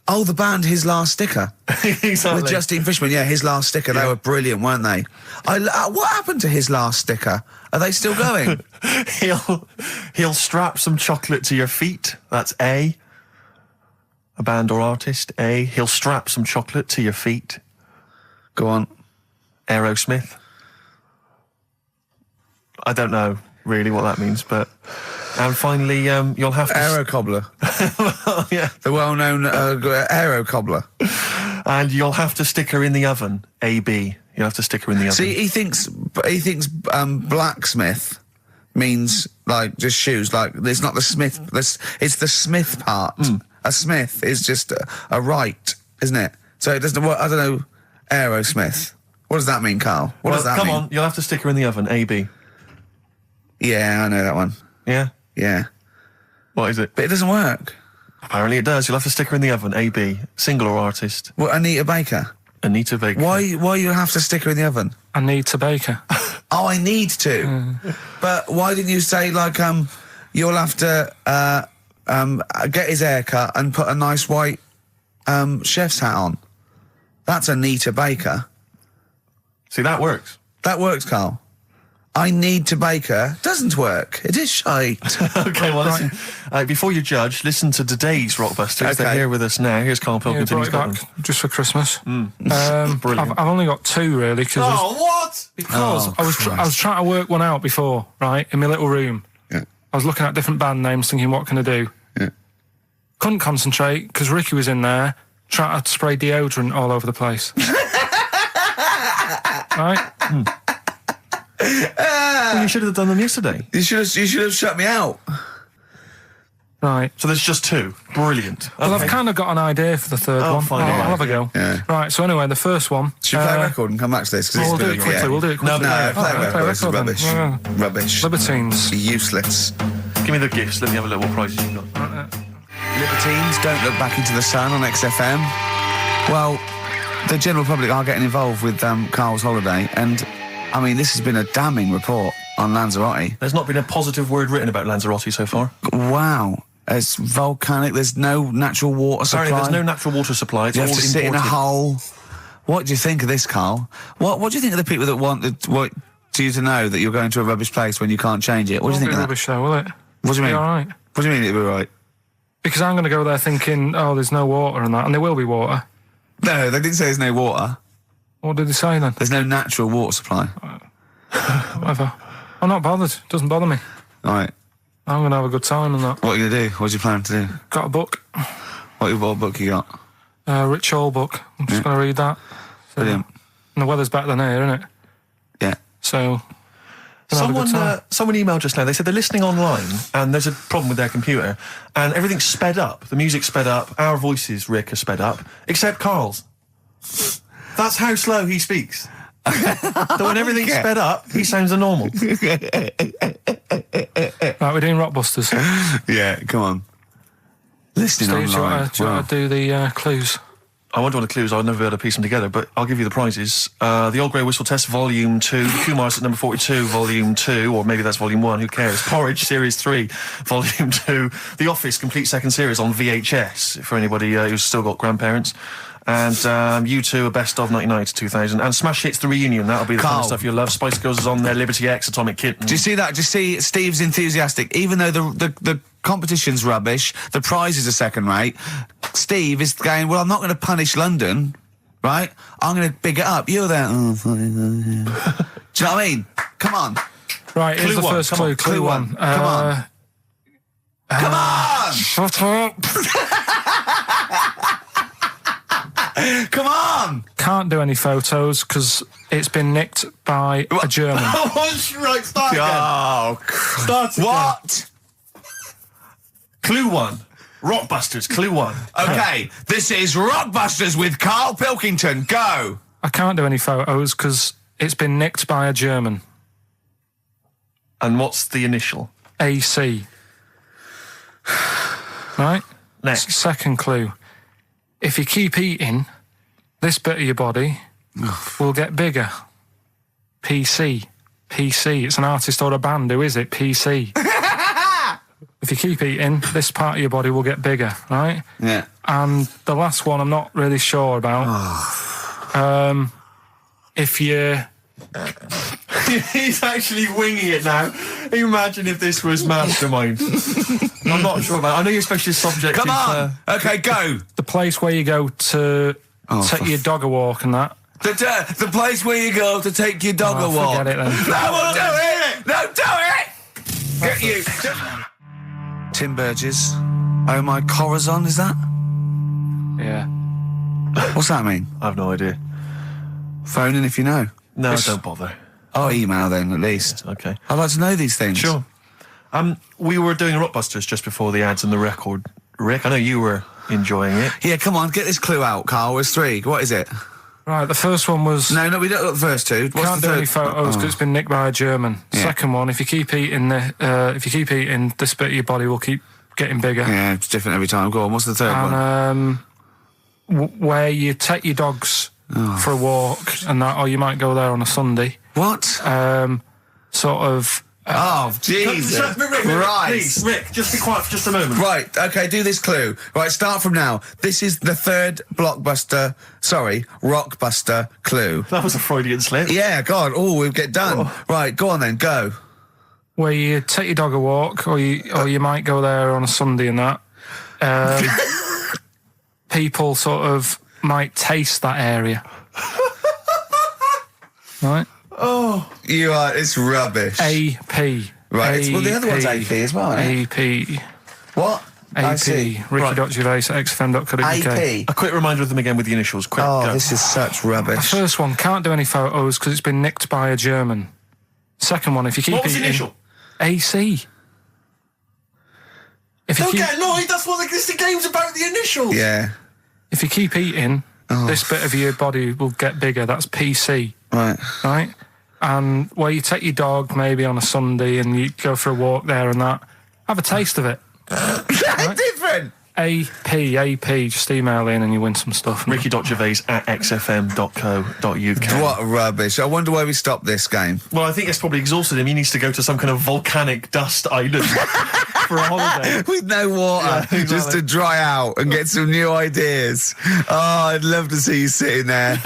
Oh, the band, His Last Sticker. Exactly. With Justine Fishman, yeah, His Last Sticker. They Yeah. were brilliant, weren't they? What happened to His Last Sticker? Are they still going? He'll strap some chocolate to your feet. That's A. A band or artist. A. He'll strap some chocolate to your feet. Go on. Aerosmith. I don't know really what that means, but... And finally, you'll have to... Aero Cobbler. Yeah. The well-known Aero Cobbler. And you'll have to stick her in the oven. AB. You'll have to stick her in the oven. See, he thinks blacksmith means, like, just shoes. Like, it's not the smith. It's the smith part. A smith is just a right, isn't it? So it doesn't... I don't know... Aerosmith. What does that mean, Carl? What does that mean? Come on, you'll have to stick her in the oven. AB. Yeah, I know that one. Yeah? Yeah. What is it? But it doesn't work. Apparently it does. You'll have to stick her in the oven. AB. Single or artist. Well, Anita Baker. Anita Baker. Why you have to stick her in the oven? I need to bake her. Oh, I need to. But why didn't you say, like, you'll have to get his hair cut and put a nice white chef's hat on? That's Anita Baker. See, that works. That works, Carl. I need to bake her. Doesn't work. It is shite. Okay, well, listen. Before you judge, listen to today's Rockbusters. Okay. They're here with us now. Here's Karl Yeah, Pilkington. brought He's it got back them. just for Christmas. Brilliant. I've only got two really because what? I was trying to work one out before, right, in my little room. Yeah. I was looking at different band names, thinking, what can I do? Yeah. Couldn't concentrate because Ricky was in there trying to spray deodorant all over the place. Right? Well, you should have done them yesterday. You should have shut me out. Right. So there's just two. Brilliant. Well, Okay. I've kind of got an idea for the third Oh, one. fine, I'll yeah. have a go. Yeah. Right, so anyway, the first one... Should we play a record and come back to this? 'Cause We'll it's do been- it quickly, yeah. we'll do it quickly. No, play a Alright, record. This is then. rubbish. Yeah. Rubbish. Libertines. Useless. Give me the gifts. Let me have a look what prizes you've got. Libertines, Don't Look Back Into the Sun on XFM. Well, the general public are getting involved with Carl's holiday, and, I mean, this has been a damning report on Lanzarote. There's not been a positive word written about Lanzarote so far. Wow. It's volcanic, there's no natural water supply. Apparently there's no natural water supply. It's You all have to sit in a imported. hole. What do you think of this, Carl? What do you think of the people that want you to know that you're going to a rubbish place when you can't change it? What do you think of that? Rubbish show, will it? What do you mean? Be all right. What do you mean it'll be right? Because I'm going to go there thinking, oh, there's no water and that, and there will be water. No, they didn't say there's no water. What did they say then? There's no natural water supply. Whatever. I'm not bothered. It doesn't bother me. All right. I'm going to have a good time and that. What are you going to do? What do you plan to do? Got a book. What book you got? Rich Hall book. I'm just going to read that. So, Brilliant. And the weather's better than here, isn't it? Yeah. So... gonna have a good time. Someone emailed just now. They said they're listening online and there's a problem with their computer and everything's sped up. The music's sped up. Our voices, Rick, are sped up, except Carl's. That's how slow he speaks. So when everything's sped up, he sounds a normal. Right, we're doing Rockbusters. Yeah, come on. Listening Steve, do you online. want to do the clues? I won't do the clues, I'll never be able to piece them together, but I'll give you the prizes. The Old Grey Whistle Test, Volume 2, the Kumars at number 42, Volume 2, or maybe that's Volume 1, who cares? Porridge, Series 3, Volume 2, The Office, complete second series on VHS, for anybody who's still got grandparents. And U2, a best of 99 to 2000. And Smash Hits, the reunion, that'll be the kind of stuff you'll love. Spice Girls is on there, Liberty X, Atomic Kitten. Do you see that? Do you see Steve's enthusiastic? Even though the competition's rubbish, the prizes are second rate, Steve is going, well, I'm not going to punish London, right? I'm going to big it up. You're there. Oh, do you know what I mean? Come on. Right, here's Clue the one, first come clue. on. Clue one. Come on. Come on! Shut up! Come on! Can't do any photos because it's been nicked by a German. Right, start again. Oh, Start again. what? Clue 1. Rockbusters, Clue 1. Okay, this is Rockbusters with Karl Pilkington. Go! I can't do any photos because it's been nicked by a German. And what's the initial? AC. Right? Next. Second clue. If you keep eating, this bit of your body will get bigger. PC. PC. It's an artist or a band. Who is it? PC. If you keep eating, this part of your body will get bigger, right? Yeah. And the last one I'm not really sure about. If you... He's actually winging it now. Imagine if this was Mastermind. I'm not sure about it. I know your specialist subject Come is... on! Okay, go! The place where you go to take your dog a walk and that. The place where you go to take your dog a walk. Forget it then. No, we'll do it! No, do it! Get you! Tim Burgess. Oh my Corazon, is that? Yeah. What's that mean? I have no idea. Phone in if you know. No, don't bother. Oh, email then, at least. Okay. I'd like to know these things. Sure. We were doing Rockbusters just before the ads and the record. Rick, I know you were enjoying it. Yeah, come on, get this clue out, Carl. There's 3. What is it? Right, the first one was... No, we don't got the first 2. What's Can't the do third? any photos because it's been nicked by a German. Yeah. Second one, if you keep eating, this bit of your body will keep getting bigger. Yeah, it's different every time. Go on, what's the third one? And where you take your dogs for a walk and that, or you might go there on a Sunday. What? Sort of... Oh, Jesus. Right. Please, Rick, just be quiet for just a moment. Right, okay, do this clue. Right, start from now. This is the third Rockbuster clue. That was a Freudian slip. Yeah, God, we get done. Right, go on then, go. Where you take your dog a walk, or you might go there on a Sunday and that. People sort of might taste that area. Right? Oh. It's rubbish. AP. Right, well, the other one's AP as well, isn't it? AP. What? I AP. see. Ricky.Gervais at XFM.co.uk. AP. A quick reminder of them again with the initials. Quick, Oh, go. this is such The rubbish. first one, can't do any photos because it's been nicked by a German. Second one, if you keep What was the eating... initial? AC. If you Don't keep, get annoyed, that's what the game's about, the initials. Yeah, if you keep eating, this bit of your body will get bigger. That's PC, right. right? And where you take your dog maybe on a Sunday and you go for a walk there and that, have a taste of it. Right? Different. AP, just email in and you win some stuff. Ricky.Gervais at xfm.co.uk. What rubbish. I wonder why we stopped this game. Well, I think it's probably exhausted him. He needs to go to some kind of volcanic dust island for a holiday. With no water, Yeah, exactly. just to dry out and get some new ideas. Oh, I'd love to see you sitting there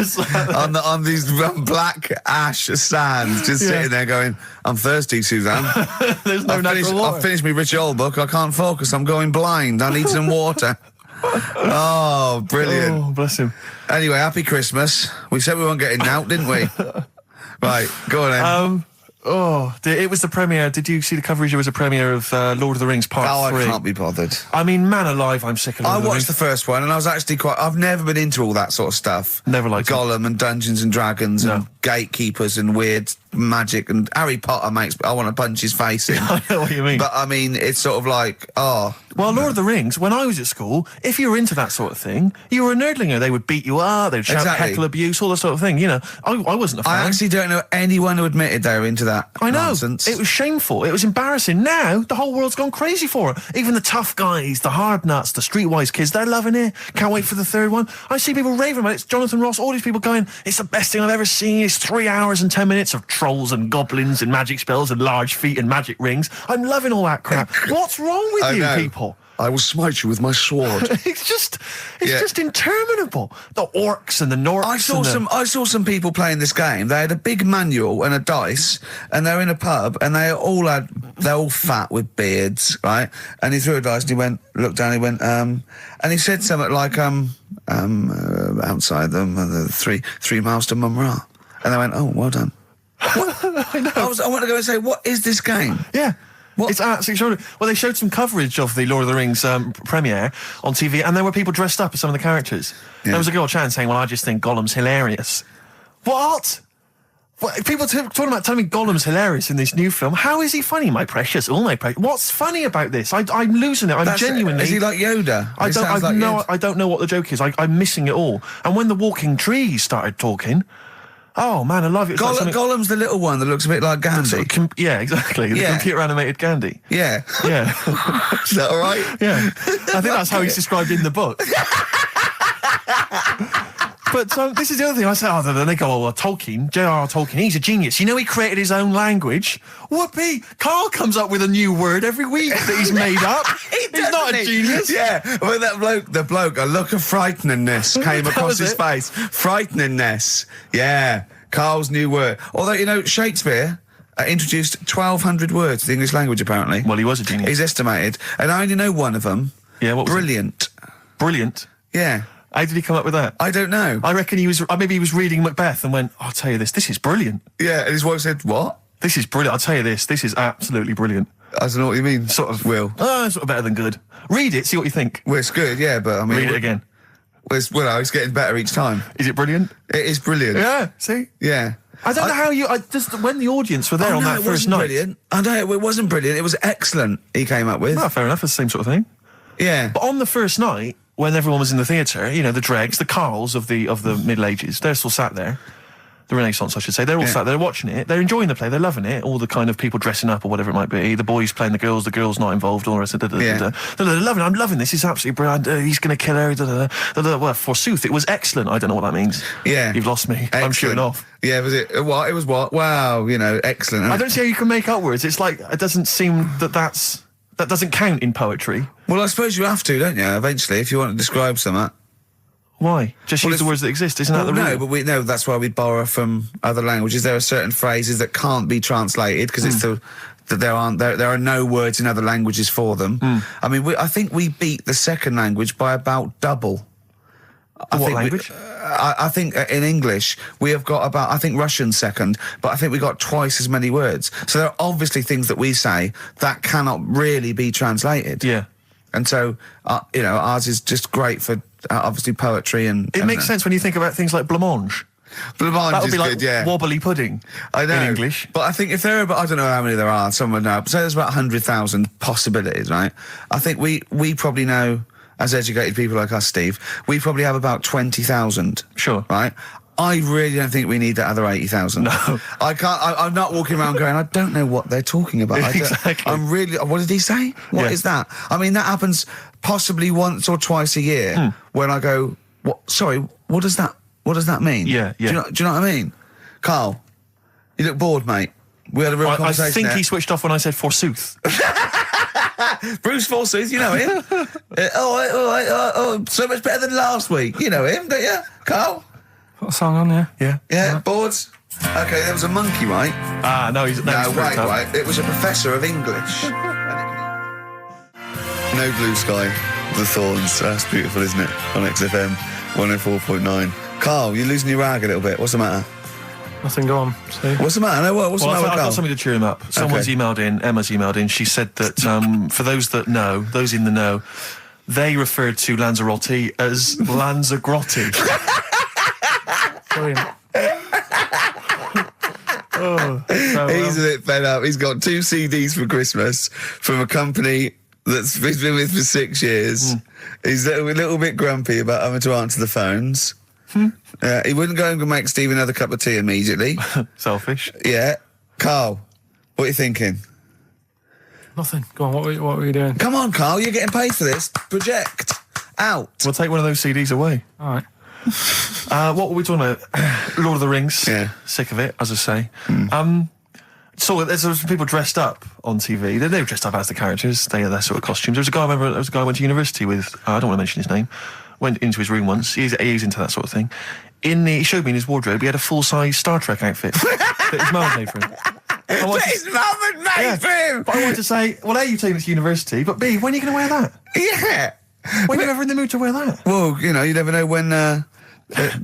on these black ash sands, just sitting there going, I'm thirsty, Suzanne. There's no natural water. I've finished my Rich Old book. I can't focus. I'm going blind. I need some water. Oh, brilliant. Oh, bless him. Anyway, happy Christmas. We said we weren't getting out, didn't we? Right, go on then. It was the premiere. Did you see the coverage? It was a premiere of Lord of the Rings Part 3. I can't be bothered. I mean, man alive, I'm sick of Lord I of the watched Rings. the first one, and I was actually I've never been into all that sort of stuff. Never liked it. Gollum and Dungeons and Dragons and gatekeepers and weird magic and Harry Potter makes. I want to punch his face in. I know what you mean. But I mean, it's sort of like, Well, Lord of the Rings, when I was at school, if you were into that sort of thing, you were a nerdlinger. They would beat you up, they'd shout heckle abuse, all that sort of thing. You know, I wasn't a fan. I actually don't know anyone who admitted they were into that I know. nonsense. It was shameful. It was embarrassing. Now, the whole world's gone crazy for it. Even the tough guys, the hard nuts, the streetwise kids, they're loving it. Can't wait for the third one. I see people raving about it. It's Jonathan Ross, all these people going, it's the best thing I've ever seen. It's 3 hours and 10 minutes of trolls and goblins and magic spells and large feet and magic rings. I'm loving all that crap. What's wrong with you people? I will smite you with my sword. It's just interminable. The orcs and the Norks. I saw some people playing this game. They had a big manual and a dice, and they're in a pub, and they're all fat with beards, right? And he threw a dice, and he looked down, and he said something like, outside them, 3 miles to Mumra. And they went, oh, well done. I know. I want to go and say, what is this game? Yeah. What? It's absolutely extraordinary. Well, they showed some coverage of the Lord of the Rings premiere on TV, and there were people dressed up as some of the characters. Yeah. There was a girl chatting saying, well, I just think Gollum's hilarious. What? People talking about telling me Gollum's hilarious in this new film. How is he funny, my precious? Oh, my precious. What's funny about this? I'm losing it. I'm genuinely... Is he like Yoda? I don't know what the joke is. I'm missing it all. And when the walking trees started talking... Oh, man, I love it. Gollum's the little one that looks a bit like Gandhi. Yeah, exactly. The computer-animated Gandhi. Yeah. Yeah. Is that all right? Yeah. I think that's how he's described in the book. But this is the other thing. I say, then they go, Tolkien, J.R.R. Tolkien, he's a genius. You know, he created his own language. Whoopee! Carl comes up with a new word every week that he's made up. He's not a genius. Yeah, well, the bloke, a look of frighteningness came across his face. Frighteningness. Yeah, Carl's new word. Although, you know, Shakespeare introduced 1,200 words to the English language, apparently. Well, he was a genius. He's estimated. And I only know one of them. Yeah, what was Brilliant. it? Brilliant? Yeah. How did he come up with that? I don't know. I reckon maybe he was reading Macbeth and went, I'll tell you this is brilliant. Yeah, and his wife said, what? This is brilliant. I'll tell you this is absolutely brilliant. I don't know what you mean. Sort of. Will. Sort of better than good. Read it, see what you think. Well, it's good, yeah, but I mean... Read it again. It's getting better each time. Is it brilliant? It is brilliant. Yeah, see? Yeah. I don't know how when the audience were there on that first night. Brilliant. I know, it wasn't brilliant. It was excellent, he came up with. Well, fair enough, it's the same sort of thing. Yeah. But on the first night, when everyone was in the theatre, you know, the dregs, the Karls of the Middle Ages, they're still sat there. The Renaissance, I should say. They're all sat there watching it. They're enjoying the play. They're loving it. All the kind of people dressing up or whatever it might be. The boys playing the girls not involved. All the rest of it. They're loving it. I'm loving this. It's absolutely brilliant. He's going to kill her. Well, forsooth, it was excellent. I don't know what that means. Yeah. You've lost me. Excellent. I'm shooting off. Yeah, was it? What? It was what? Wow, you know, excellent. I don't see how you can make up words. It's like, it doesn't seem that doesn't count in poetry. Well, I suppose you have to, don't you, eventually, if you want to describe something. Why? Just use the words that exist, isn't that the rule? No, but that's why we borrow from other languages. There are certain phrases that can't be translated because it's that there are no words in other languages for them. I mean, I think we beat the second language by about double. What language? I think in English we have got about, I think Russian's second, but I think we got twice as many words. So there are obviously things that we say that cannot really be translated. Yeah. And so, you know, ours is just great for obviously poetry and... It makes sense when you think about things like blancmange. Blancmange that would is be like good, yeah. Wobbly pudding. I know. In English. But I think if there are, I don't know how many there are, someone know, but say there's about 100,000 possibilities, right? I think we probably know, as educated people like us, Steve, we probably have about 20,000. Sure. Right? I really don't think we need that other 80,000. No. I can't, I'm not walking around going, I don't know what they're talking about. Exactly. I'm really, what did he say? What is that? I mean, that happens possibly once or twice a year when I go, sorry, what does that mean? Yeah, yeah. Do you know what I mean? Carl, you look bored, mate. We had a real conversation I think there. he switched off when I said forsooth. Bruce Forsooth, you know him. So much better than last week. You know him, don't you, Carl? Got a song on, yeah? Yeah. Yeah, boards. Okay, there was a monkey, right? No, he's wait. It was a professor of English. No Blue Sky, The Thorns. That's beautiful, isn't it? On XFM 104.9. Carl, you're losing your rag a little bit. What's the matter? Nothing, go on. See? What's the matter? What's the Well, matter with I've got Carl? something to cheer him up. Someone's emailed in, Emma's emailed in, she said that for those that know, those in the know, they referred to Lanzarote as Lanzagrotte. Brilliant. He's a bit fed up. He's got 2 CDs for Christmas from a company that's he's been with for 6 years. He's a little bit grumpy about having to answer the phones. He wouldn't go and make Steve another cup of tea immediately. Selfish. Yeah. Carl, what are you thinking? Nothing. Go on, what were you doing? Come on, Carl, you're getting paid for this. Project. Out. We'll take one of those CDs away. All right. What were we talking about? Lord of the Rings. Yeah. Sick of it, as I say. So there's some people dressed up on TV. They were dressed up as the characters. They had their sort of costumes. There was a guy I went to university with. I don't want to mention his name. Went into his room once. He's into that sort of thing. He showed me in his wardrobe. He had a full-size Star Trek outfit that his mum had made for him. His mum had made for him. But I wanted to say, well, A, you've taken it to university, but B, when are you going to wear that? Yeah. When are you ever in the mood to wear that? Well, you never know when.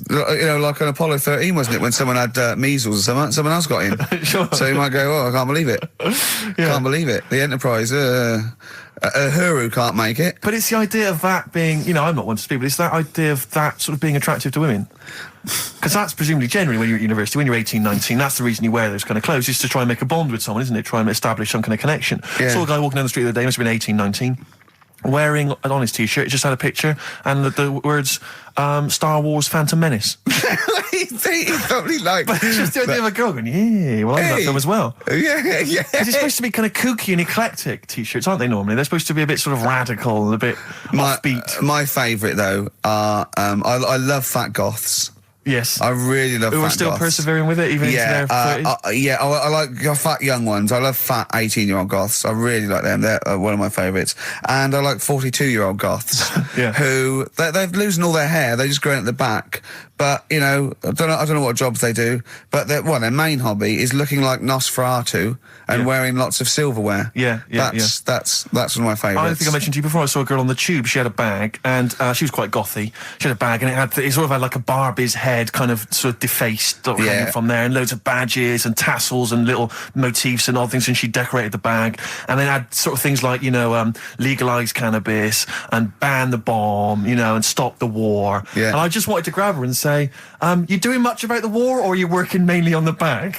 Like on Apollo 13, wasn't it, when someone had measles or someone else got in. Sure. So you might go, oh, I can't believe it. Can't believe it. The Enterprise, Uhuru can't make it. But it's the idea of that being, I'm not one to speak, but it's that idea of that sort of being attractive to women. Because that's presumably generally when you're at university, when you're 18, 19, that's the reason you wear those kind of clothes, is to try and make a bond with someone, isn't it? Try and establish some kind of connection. Yeah. Saw a guy walking down the street the other day, must have been 18, 19, wearing on his t-shirt, it just had a picture and the words Star Wars Phantom Menace. He probably like. But it's just the idea of a girl going, yeah, well, I love that film as well. Yeah. Because it's supposed to be kind of kooky and eclectic t-shirts, aren't they, normally? They're supposed to be a bit sort of radical and a bit offbeat. My favourite, though, are, I love fat goths. Yes. I really love Who fat are still goths. persevering with it, even into their 30s? I like fat young ones. I love fat 18-year-old goths. I really like them. They're one of my favourites. And I like 42-year-old goths who they're losing all their hair. They're just growing at the back. But I don't know what jobs they do. But their main hobby is looking like Nosferatu and wearing lots of silverware. That's one of my favourites. I think I mentioned to you before. I saw a girl on the tube. She had a bag, and she was quite gothy. She had a bag, and it sort of had like a Barbie's head, kind of sort of defaced hanging from there, and loads of badges and tassels and little motifs and odd things. And she decorated the bag, and then had sort of things like legalise cannabis and ban the bomb, and stop the war. Yeah. And I just wanted to grab her and say, you doing much about the war, or are you working mainly on the bag?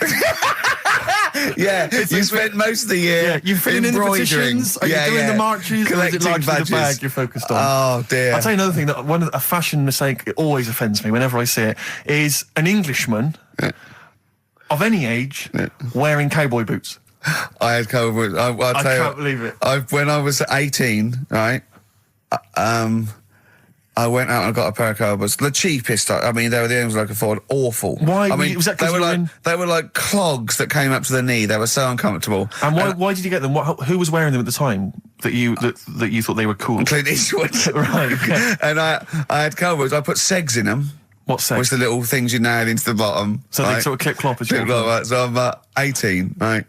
Yeah, you spent most of the year you filling in the petitions? Are you doing the marches? Collecting or is it largely badges. the bag you're focused on? Oh, dear. I'll tell you another thing, that a fashion mistake that always offends me whenever I see it, is an Englishman of any age wearing cowboy boots. I had cowboy boots. I can't believe it. When I was 18, right, I went out and got a pair of cowboy boots. The cheapest. I mean, they were the only ones I could afford. Awful. Why? I mean, was that 'cause they were like clogs that came up to the knee. They were so uncomfortable. And why did you get them? Who was wearing them at the time that you thought they were cool? Clint Eastwood. Right. Okay. And I had cowboy boots. I put segs in them. What segs? Which the little things you nail into the bottom. So they sort of clip clop as you Clip clop, right. So I'm 18, right?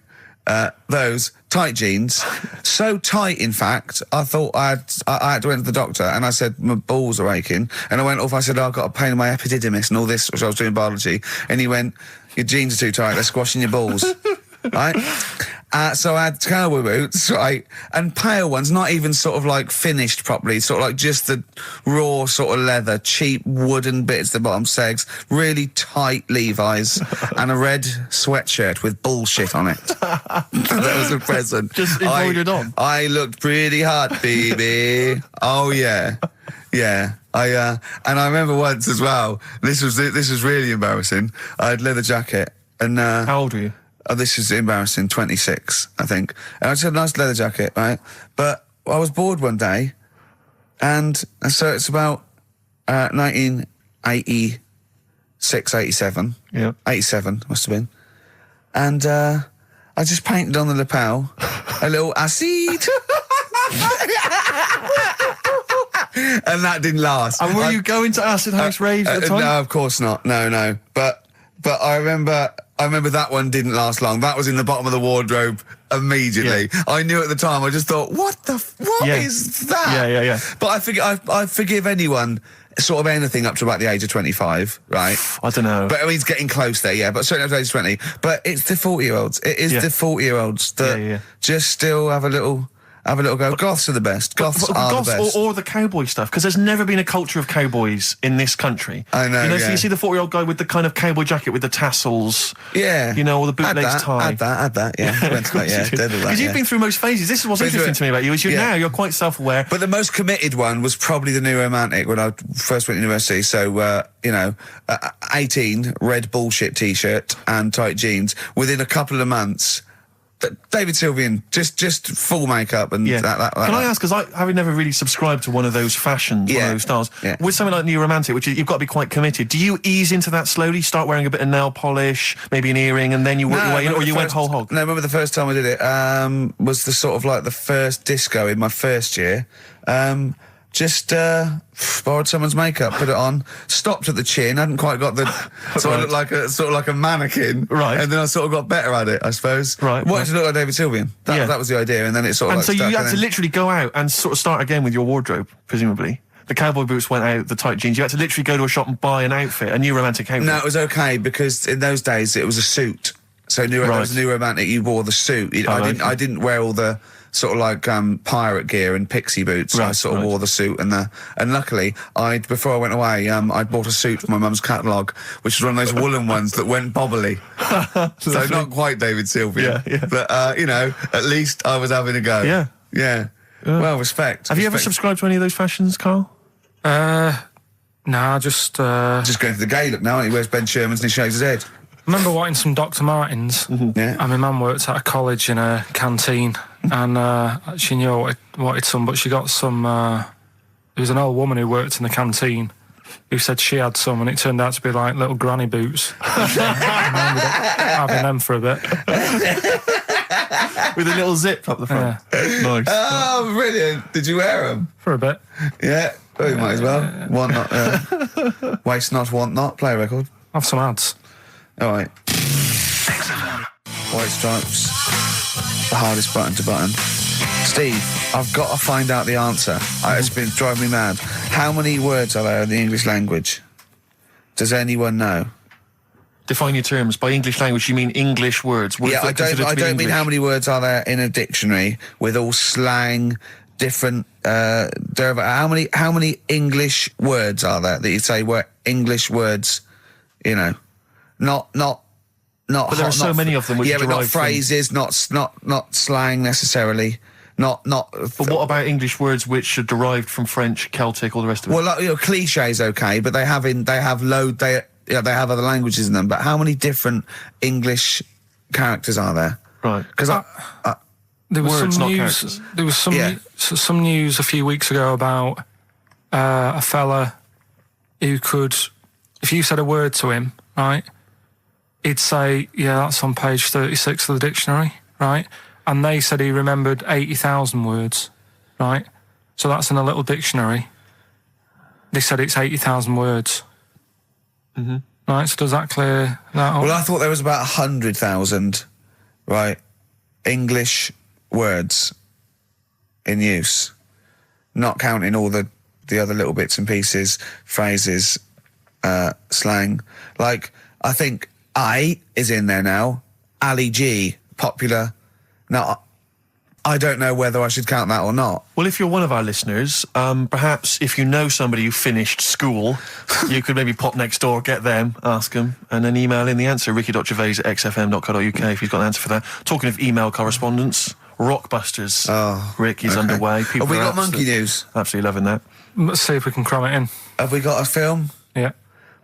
Those tight jeans, so tight in fact, I thought I had to enter the doctor, and I said my balls are aching, and I went off. I said I've got a pain in my epididymis and all this, which I was doing biology, and he went, your jeans are too tight, they're squashing your balls. Right? So I had cowboy boots, right, and pale ones, not even sort of like finished properly, sort of like just the raw sort of leather, cheap wooden bits at the bottom, segs, really tight Levi's, and a red sweatshirt with bullshit on it. That was a present. Just embroidered on? I looked pretty hot, baby. Oh, yeah. Yeah. And I remember once as well, this was really embarrassing. I had leather jacket, and how old were you? Oh, this is embarrassing, 26, I think. And I just had a nice leather jacket, right? But I was bored one day, and so it's about 1986, 87. Yeah. 87, must have been. And I just painted on the lapel a little acid. And that didn't last. And were you going to acid house raves at the time? No, of course not. No. But I remember that one didn't last long. That was in the bottom of the wardrobe immediately. Yeah. I knew at the time. I just thought, what is that? Yeah. But I forgive anyone sort of anything up to about the age of 25, right? I don't know. But I mean, he's getting close there, yeah. But certainly up to the age of 20. But it's the 40-year-olds. It is the 40-year-olds that just still have a little go. Goths are the best. Goths are the best. Or the cowboy stuff, because there's never been a culture of cowboys in this country. I know, so you see the 40-year-old guy with the kind of cowboy jacket with the tassels. Yeah. Or the bootlegs tie. Add that, yeah. Went to that, yeah. Because you've been through most phases. This is what's interesting to me about you, is you're quite self-aware. But the most committed one was probably the New Romantic when I first went to university. So, 18, red bullshit T-shirt and tight jeans. Within a couple of months, David Sylvian, just full makeup and that. Can I ask, because having never really subscribed to one of those fashions, one of those styles, with something like New Romantic, which you've got to be quite committed, do you ease into that slowly, start wearing a bit of nail polish, maybe an earring, and then you work your way in, or you went whole hog? No, I remember the first time I did it, was the sort of like the first disco in my first year. Just borrowed someone's makeup, put it on, stopped at the chin, hadn't quite got the so I looked like a mannequin, right? And then I sort of got better at it, I suppose. Right, wanted to look like David Sylvian. That was the idea, and then it sort of. And so you had to literally go out and sort of start again with your wardrobe, presumably. The cowboy boots went out, the tight jeans. You had to literally go to a shop and buy an outfit, a New Romantic outfit. No, it was okay because in those days it was a suit. So there was New Romantic. You wore the suit. I didn't wear all the sort of like pirate gear and pixie boots. I sort of wore the suit and luckily before I went away I'd bought a suit from my mum's catalogue, which was one of those woolen ones that went bobbly. So not quite David Sylvian, but at least I was having a go. Yeah. Well, respect. Have you ever subscribed to any of those fashions, Carl? Nah, just going to the gay look now. And he wears Ben Sherman's and he shaves his head. I remember wanting some Dr. Martens. Yeah. And my mum worked at a college in a canteen, and she knew I wanted some, but she got some. There was an old woman who worked in the canteen who said she had some, and it turned out to be like little granny boots. And I ended up having them for a bit. With a little zip up the front. Yeah. Nice. Oh, brilliant! Did you wear them For a bit. Yeah. Well, you might as well. Want not. Waste not, want not. Play a record. Have some ads. All right. White Stripes. The hardest button to button. Steve, I've got to find out the answer. It's been driving me mad. How many words are there in the English language? Does anyone know? Define your terms. By English language, you mean English words. I don't mean how many words are there in a dictionary with all slang, different derivative. How many English words are there that you say were English words? Not. But there are so many of them which but not phrases, not slang necessarily. Not. But what about English words which are derived from French, Celtic, all the rest of it? Well, cliches, okay, but they have other languages in them. But how many different English characters are there? Right. Because there was words, some not news. characters. There was some news a few weeks ago about a fella who could, if you said a word to him, right, he'd say, "Yeah, that's on page 36 of the dictionary," right? And they said he remembered 80,000 words, right? So that's in a little dictionary. They said it's 80,000 words. Mm-hmm. Right, so does that clear that up? Well, I thought there was about 100,000, right, English words in use, not counting all the other little bits and pieces, phrases, slang. Like, I think I is in there now. Ali G, popular. Now, I don't know whether I should count that or not. Well, if you're one of our listeners, perhaps if you know somebody who finished school, you could maybe pop next door, get them, ask them, and then email in the answer, ricky.gervais@xfm.co.uk if you've got an answer for that. Talking of email correspondence, Rockbusters. Rick is underway. People Have we are got monkey news? Absolutely loving that. Let's see if we can cram it in. Have we got a film? Yeah.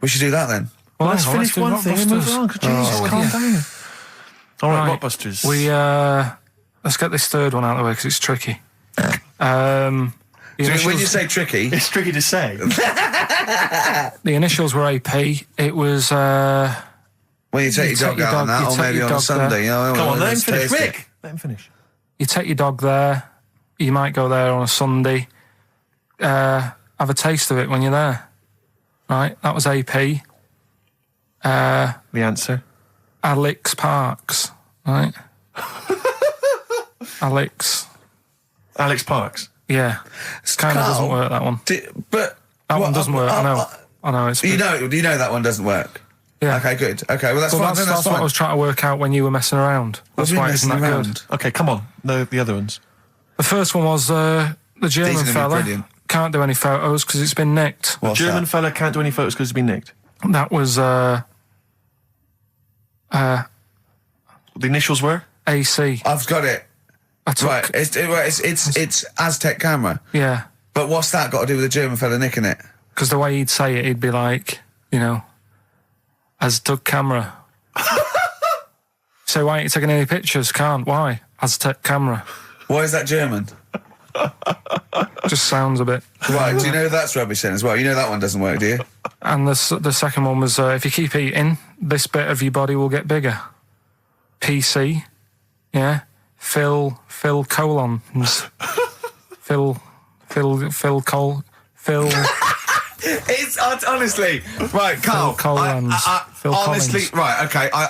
We should do that then. Well, Let's hang on, finish do one thing and move Rockbusters. on. Jesus, calm down. All right, Rockbusters. Let's get this third one out of the way because it's tricky. When you say tricky, It's tricky to say. the initials were AP. It was. when you take your dog out on that, or maybe on a Sunday, Come on, let him let's finish. taste it. Rick, let him finish. You take your dog there. You might go there on a Sunday. Have a taste of it when you're there. Right, that was AP. The answer. Alex Parks. Right. Alex Parks. Yeah. Kind of doesn't work, that one. But That one doesn't work. I know. It's You know that one doesn't work. Yeah. Okay, good. Okay, well that's Well, fine. that's fine. what I was trying to work out when you were messing around. That's why it isn't that good. Okay, come on. No, the other ones. The first one was the German These are gonna be fella. brilliant. Can't do any photos because it's been nicked. What's German that? fella can't do any photos because it's been nicked. That was The initials were? AC. I've got it. I took, Right, it's Aztec camera. Yeah, But what's that got to do with the German fella nicking it? because the way he'd say it, he'd be like, Aztec camera. So why ain't you taking any pictures? Can't. Why? Aztec camera. Why is that German? Just sounds a bit. Right, do you know that's rubbish then as well? You know that one doesn't work, do you? And the second one was, if you keep eating, this bit of your body will get bigger. PC. Yeah. Phil colons. Phil. It's honestly right, Carl. Phil Collins. Phil honestly, Collins. right, okay. I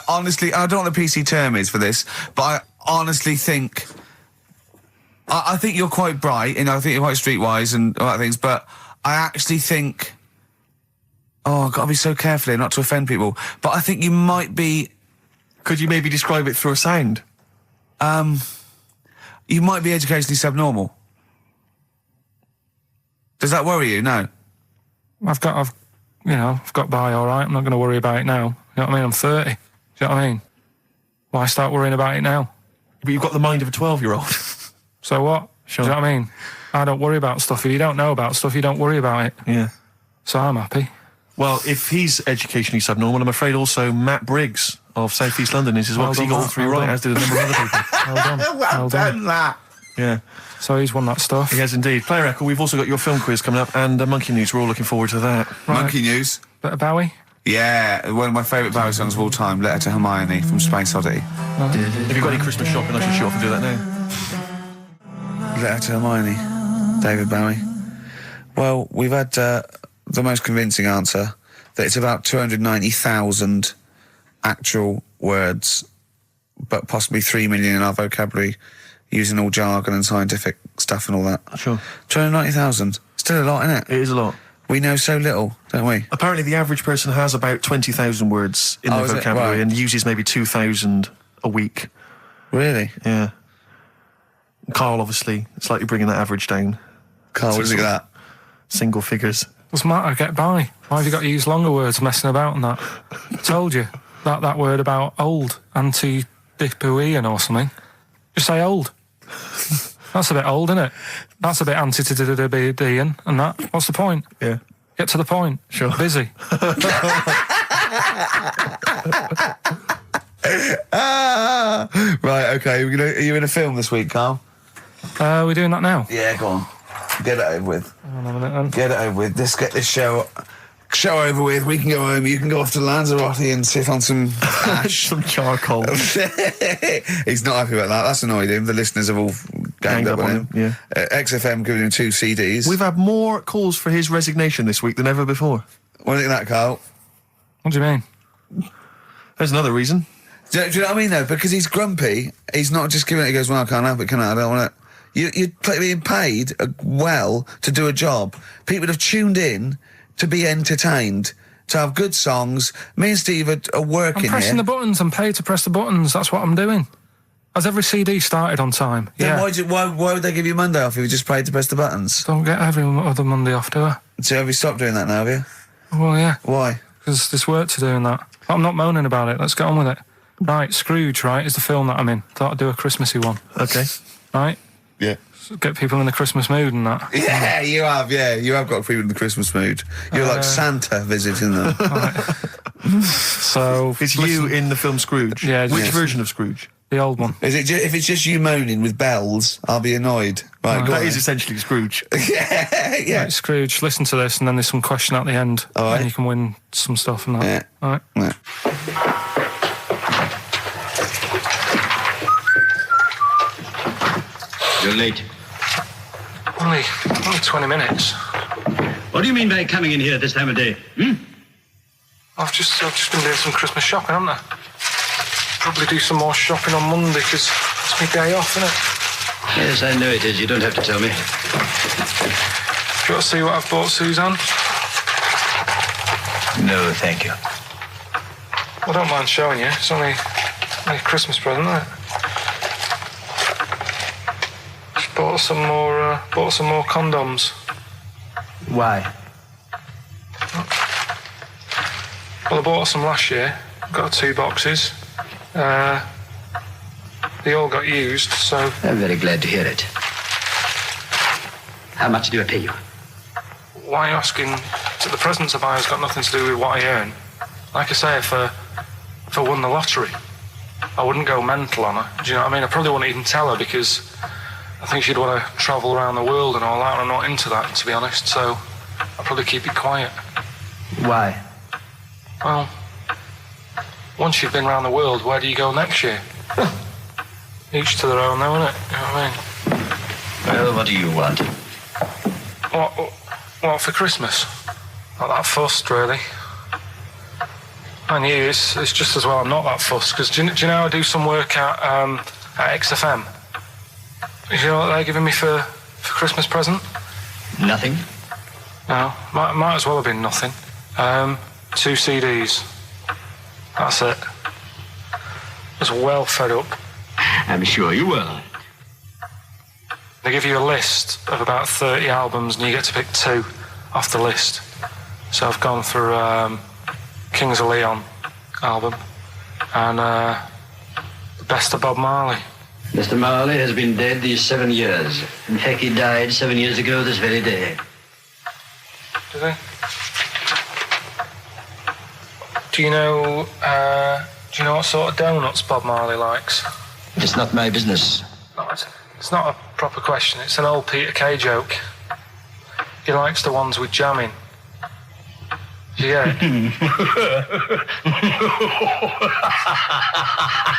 don't know what the PC term is for this, but I honestly think. I think you're quite bright, I think you're quite streetwise and all that things, but I actually think. Oh, I've got to be so careful here not to offend people, but I think you might be. Could you maybe describe it through a sound? You might be educationally subnormal. Does that worry you? No. I've got by all right. I'm not going to worry about it now. You know what I mean? I'm 30. Do you know what I mean? Why start worrying about it now? But you've got the mind of a 12-year-old. So what? Sure. Do you know what I mean? I don't worry about stuff. If you don't know about stuff, you don't worry about it. Yeah. So I'm happy. Well, if he's educationally subnormal, I'm afraid also Matt Briggs of South East London is as well, Well because he got done, all three well right, done. as did a number of other people. Well done. Well done. that. Yeah. So he's won that stuff. He has indeed. Player Echo, we've also got your film quiz coming up and Monkey News. We're all looking forward to that. Monkey News. Bit of Bowie. Yeah, one of my favourite Bowie songs of all time, Letter to Hermione from Space Oddity. Have you got any Christmas shopping? I should shoot off and do that now. Letter to Hermione, David Bowie. Well, we've had the most convincing answer, that it's about 290,000 actual words, but possibly 3 million in our vocabulary, using all jargon and scientific stuff and all that. Sure. 290,000. Still a lot, isn't it? It is a lot. We know so little, don't we? Apparently the average person has about 20,000 words in their is it? vocabulary Right. and uses maybe 2,000 a week. Really? Yeah. Carl, obviously, slightly bringing that average down. Carl, what do you think of that? Single figures. What's the matter? Get by. Why have you got to use longer words messing about and that? Told you. That word about old. Anti-dipuian or something. Just say old. That's a bit old, isn't it? That's a bit anti-dipuian and that. What's the point? Yeah. Get to the point. Sure. Busy. Right, okay. Are you in a film this week, Carl? We're doing that now. Yeah, go on. Get it over with. Hang on a minute then. Get it over with. Let's get this show over with. We can go home. You can go off to Lanzarote and sit on some ash. Some charcoal. He's not happy about that. That's annoyed him. The listeners have all ganged up on him. Yeah. XFM giving him 2 CDs. We've had more calls for his resignation this week than ever before. What do you think of that, Carl? What do you mean? There's another reason. Do you know what I mean, though? Because he's grumpy. He's not just giving it. He goes, well, I can't have it, can I? I don't want it. You're being paid well to do a job. People have tuned in to be entertained, to have good songs. Me and Steve are working I'm pressing here. the buttons. I'm paid to press the buttons. That's what I'm doing. Has every CD started on time? Then Yeah. why would they give you Monday off if you just paid to press the buttons? Don't get every other Monday off, do I? So have you stopped doing that now, have you? Well, yeah. Why? Because there's work to do in that. I'm not moaning about it. Let's get on with it. Right, Scrooge, right, is the film that I'm in. Thought I'd do a Christmassy one. Okay. Right? Yeah. So get people in the Christmas mood and that. Yeah, you have. Yeah, you have got people in the Christmas mood. You're like Santa visiting them. So... It's you in the film Scrooge. Yeah, Which yes. version of Scrooge? The old one. Is it? If it's just you moaning with bells, I'll be annoyed. Right, go That on is then. essentially Scrooge. yeah. Right, Scrooge, listen to this and then there's some question at the end. All right. And you can win some stuff and that. Yeah. All right. Yeah. You're late. Only 20 minutes. What do you mean by coming in here at this time of day? I've just been doing some Christmas shopping, haven't I? Probably do some more shopping on Monday because it's my day off, isn't it? Yes, I know it is. You don't have to tell me. Do you want to see what I've bought Suzanne? No, thank you. I don't mind showing you. It's only a Christmas present, isn't it? Just bought some more condoms. Why? Well, I bought some last year. Got 2 boxes. They all got used, so... I'm very glad to hear it. How much do I pay you? Why are you asking? The presents I buy has got nothing to do with what I earn. Like I say, if I won the lottery, I wouldn't go mental on her. Do you know what I mean? I probably wouldn't even tell her because I think she'd want to travel around the world and all that, and I'm not into that, to be honest, so I'd probably keep it quiet. Why? Well, once you've been around the world, where do you go next year? Each to their own, though, innit? You know what I mean? Well, what do you want? What for Christmas? Not that fussed, really. And you, it's just as well I'm not that fussed, because do you know I do some work at XFM? Do you know what they're giving me for Christmas present? Nothing? No, might as well have been nothing. 2 CDs. That's it. I was well fed up. I'm sure you will. They give you a list of about 30 albums and you get to pick 2 off the list. So I've gone for Kings of Leon album and the Best of Bob Marley. Mr. Marley has been dead these 7 years. In fact, he died 7 years ago this very day. Did he? Do you know what sort of donuts Bob Marley likes? It's not my business. It's not a proper question. It's an old Peter Kay joke. He likes the ones with jam in. Do you get it?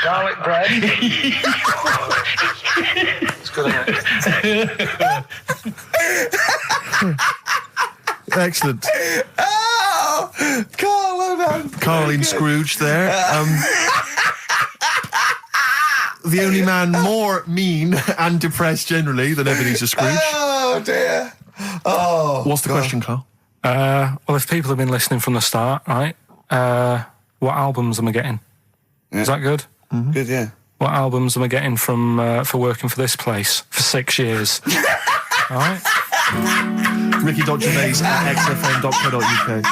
Garlic bread. It's good, isn't it? Excellent. Oh, Carl, well done. Carl in Scrooge there. The only man more mean and depressed generally than Ebenezer Scrooge. Oh, dear. Oh. What's the question, Carl? Well, if people have been listening from the start, right, what albums am I getting? Yeah. Is that good? Mm-hmm. Good, yeah. What albums am I getting from for working for this place for 6 years? All right. Ricky.Gervais at xfm.co.uk.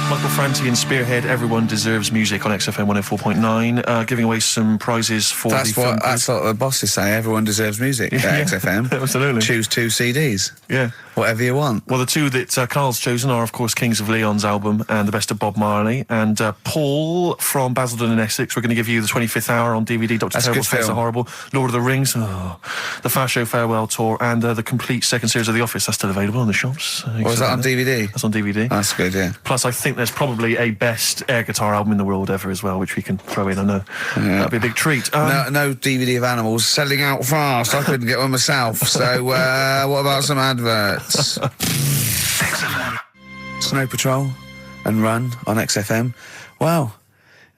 Michael Franti and Spearhead, Everyone Deserves Music on XFM 104.9, giving away some prizes for That's the film what the bosses say. Everyone deserves music at XFM. Absolutely. Choose 2 CDs. Yeah. Whatever you want. Well, the 2 that Carl's chosen are, of course, Kings of Leon's album and The Best of Bob Marley. And Paul from Basildon in Essex, we're going to give you the 25th Hour on DVD, Dr. Terrible's Face Are Horrible, Lord of the Rings, The Fast Show Farewell Tour, and the complete second series of The Office. That's still available in the shops. Was that on DVD? That's on DVD. That's good, yeah. Plus, I think there's probably a best air guitar album in the world ever as well, which we can throw in. I know. Yeah. That'd be a big treat. No DVD of Animals selling out fast. I couldn't get one myself. So what about some adverts? XFM. Snow Patrol and Run on XFM. Wow.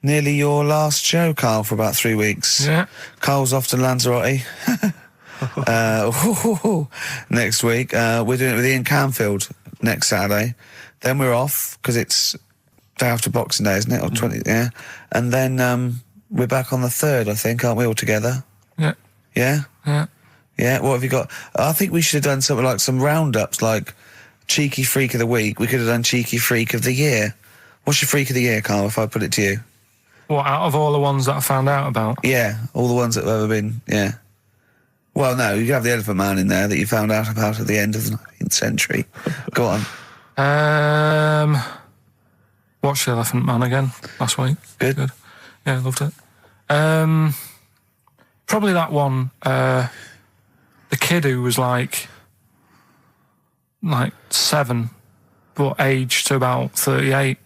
Nearly your last show, Carl, for about 3 weeks. Yeah. Carl's off to Lanzarote. Next week. We're doing it with Ian Canfield next Saturday. Then we're off, because it's day after Boxing Day, isn't it? Or 20, yeah. And then we're back on the 3rd, I think, aren't we, all together? Yeah. Yeah? Yeah. Yeah, what have you got? I think we should have done something like some roundups, like Cheeky Freak of the Week. We could have done Cheeky Freak of the Year. What's your Freak of the Year, Carl, if I put it to you? What, out of all the ones that I found out about? Yeah, all the ones that have ever been, yeah. Well, no, you have the Elephant Man in there that you found out about at the end of the 19th century. Go on. Watched The Elephant Man again last week. Good. Yeah, loved it. Probably that one, the kid who was like 7, but aged to about 38.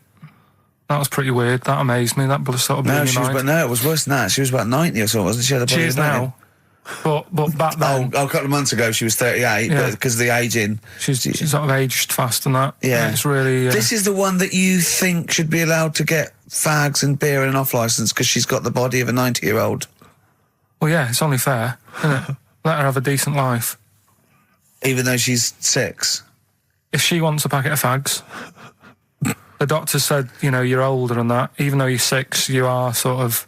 That was pretty weird. That amazed me. That sort of blew my mind. But no, it was worse than that. She was about 90 or something, wasn't she? She is now. But back then... a couple of months ago she was 38, Yeah. but because of the aging... She's sort of aged fast and that. Yeah. It's really... This is the one that you think should be allowed to get fags and beer and an off-licence because she's got the body of a 90-year-old. Well, yeah, it's only fair, isn't it? Let her have a decent life. Even though she's 6. if she wants a packet of fags, the doctor said, you know, you're older and that, even though you're 6, you are sort of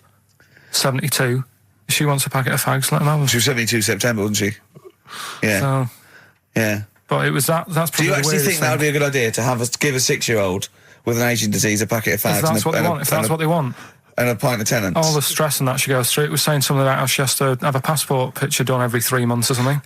72. If she wants a packet of fags, let them have them. She was 72 September, wasn't she? Yeah. So, yeah. but it was that's probably Do you the actually weirdest think that would be a good idea to give a 6-year-old with an aging disease a packet of fags? If that's what they want. If that's what they want. And a pint of Tennants. All the stress and that she goes through. It was saying something about how she has to have a passport picture done every 3 months or something.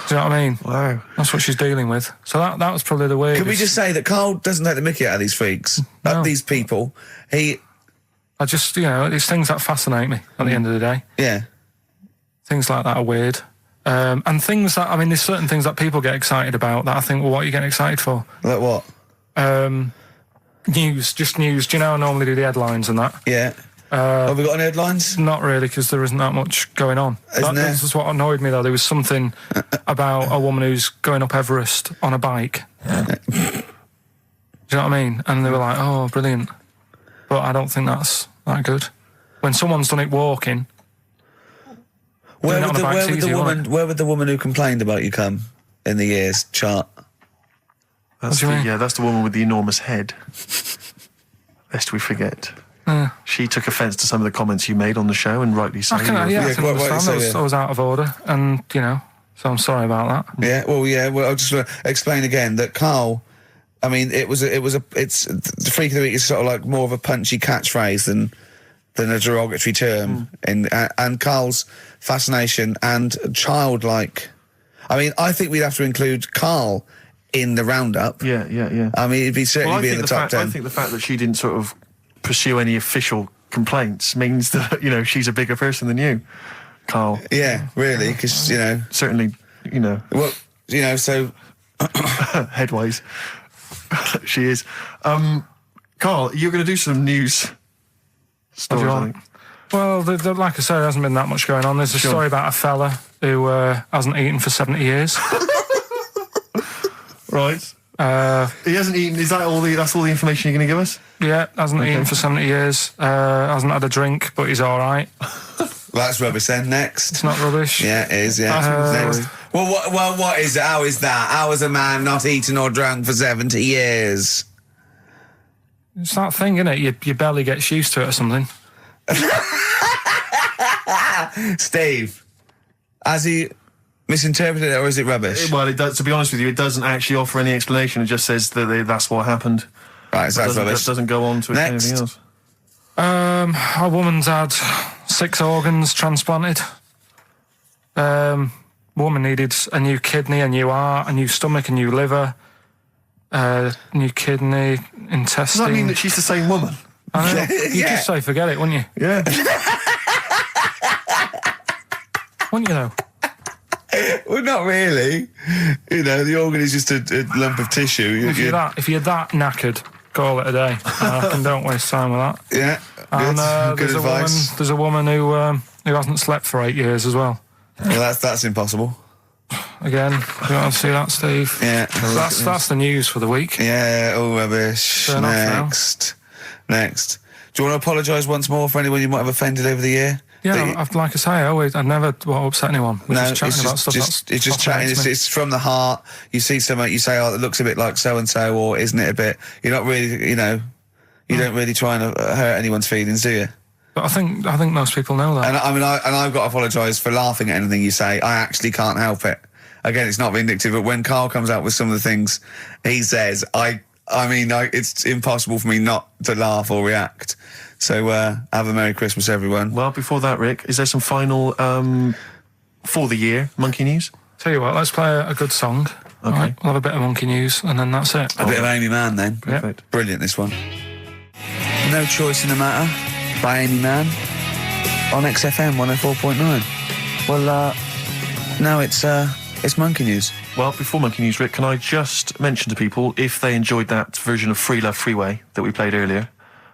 Do you know what I mean? Wow. That's what she's dealing with. So that was probably the weirdest. Can we just say that Carl doesn't take the mickey out of these freaks? No. These people. I just, you know, it's things that fascinate me at the end of the day. Yeah. Things like that are weird. And things that, I mean, there's certain things that people get excited about that I think, well, what are you getting excited for? Like what? News. Do you know I normally do the headlines and that? Yeah. Have we got any headlines? Not really, because there isn't that much going on. This is what annoyed me, though. There was something about a woman who's going up Everest on a bike. Do you know what I mean? And they were like, oh, brilliant. But I don't think that's that good. When someone's done it walking... Where would the woman who complained about you come in the years chart? That's that's the woman with the enormous head. Lest we forget. She took offence to some of the comments you made on the show, and rightly so. I can understand. I was out of order, and, you know, so I'm sorry about that. Yeah, well, I'll just explain again that Carl, I mean, it's the Freak of the Week is sort of like more of a punchy catchphrase than a derogatory term. And Carl's fascination and childlike. I mean, I think we'd have to include Carl in the roundup. Yeah. I mean, it'd certainly be in the top 10. I think the fact that she didn't sort of pursue any official complaints means that, you know, she's a bigger person than you, Carl. Yeah, really, because, you know... Certainly, you know... Well, you know, so... Headways. She is. Carl, you're going to do some news stories, I think. Well, like I said, there hasn't been that much going on. There's a story about a fella who hasn't eaten for 70 years. Right. He hasn't eaten. Is that all that's all the information you're going to give us? Yeah, hasn't eaten for 70 years. Hasn't had a drink, but he's all right. That's rubbish then. Next. It's not rubbish. Yeah, it is, yeah. Next. Well, what is it? How is that? How is a man not eaten or drunk for 70 years? It's that thing, isn't it? Your belly gets used to it or something. Steve, has he misinterpreted it, or is it rubbish? Well, it does. To be honest with you, it doesn't actually offer any explanation. It just says that that's what happened. Right, so that's rubbish. It doesn't go on to Next. anything else. A woman's had 6 organs transplanted. Woman needed a new kidney, a new heart, a new stomach, a new liver, new kidney, intestine. Does that mean that she's the same woman? I know. You'd just say forget it, wouldn't you? Yeah. Wouldn't you, though? Well, not really. You know, the organ is just a lump of tissue. If you're that knackered, call it a day. Don't waste time with that. Yeah, and good advice. There's a woman who hasn't slept for 8 years as well. Well, that's impossible. Again, you want to see that, Steve? Yeah. That's the news for the week. Yeah, all rubbish. Turn Next. Do you want to apologise once more for anyone you might have offended over the year? Yeah, like I say, I never upset anyone. We're just chatting about stuff. It's just chatting. It's from the heart. You see something, you say, "Oh, it looks a bit like so and so," or "Isn't it a bit?" You're not really, you know, you don't really try and hurt anyone's feelings, do you? But I think most people know that. And I mean, I've got to apologise for laughing at anything you say. I actually can't help it. Again, it's not vindictive, but when Carl comes out with some of the things he says, it's impossible for me not to laugh or react. So, have a Merry Christmas, everyone. Well, before that, Rick, is there some final, for the year, Monkey News? Tell you what, let's play a good song. Okay. Right, we'll have a bit of Monkey News, and then that's it. A bit of Amy Mann, then. Perfect. Yep. Brilliant, this one. No Choice in the Matter by Amy Mann on XFM 104.9. Well, now it's Monkey News. Well, before Monkey News, Rick, can I just mention to people, if they enjoyed that version of Free Love Freeway that we played earlier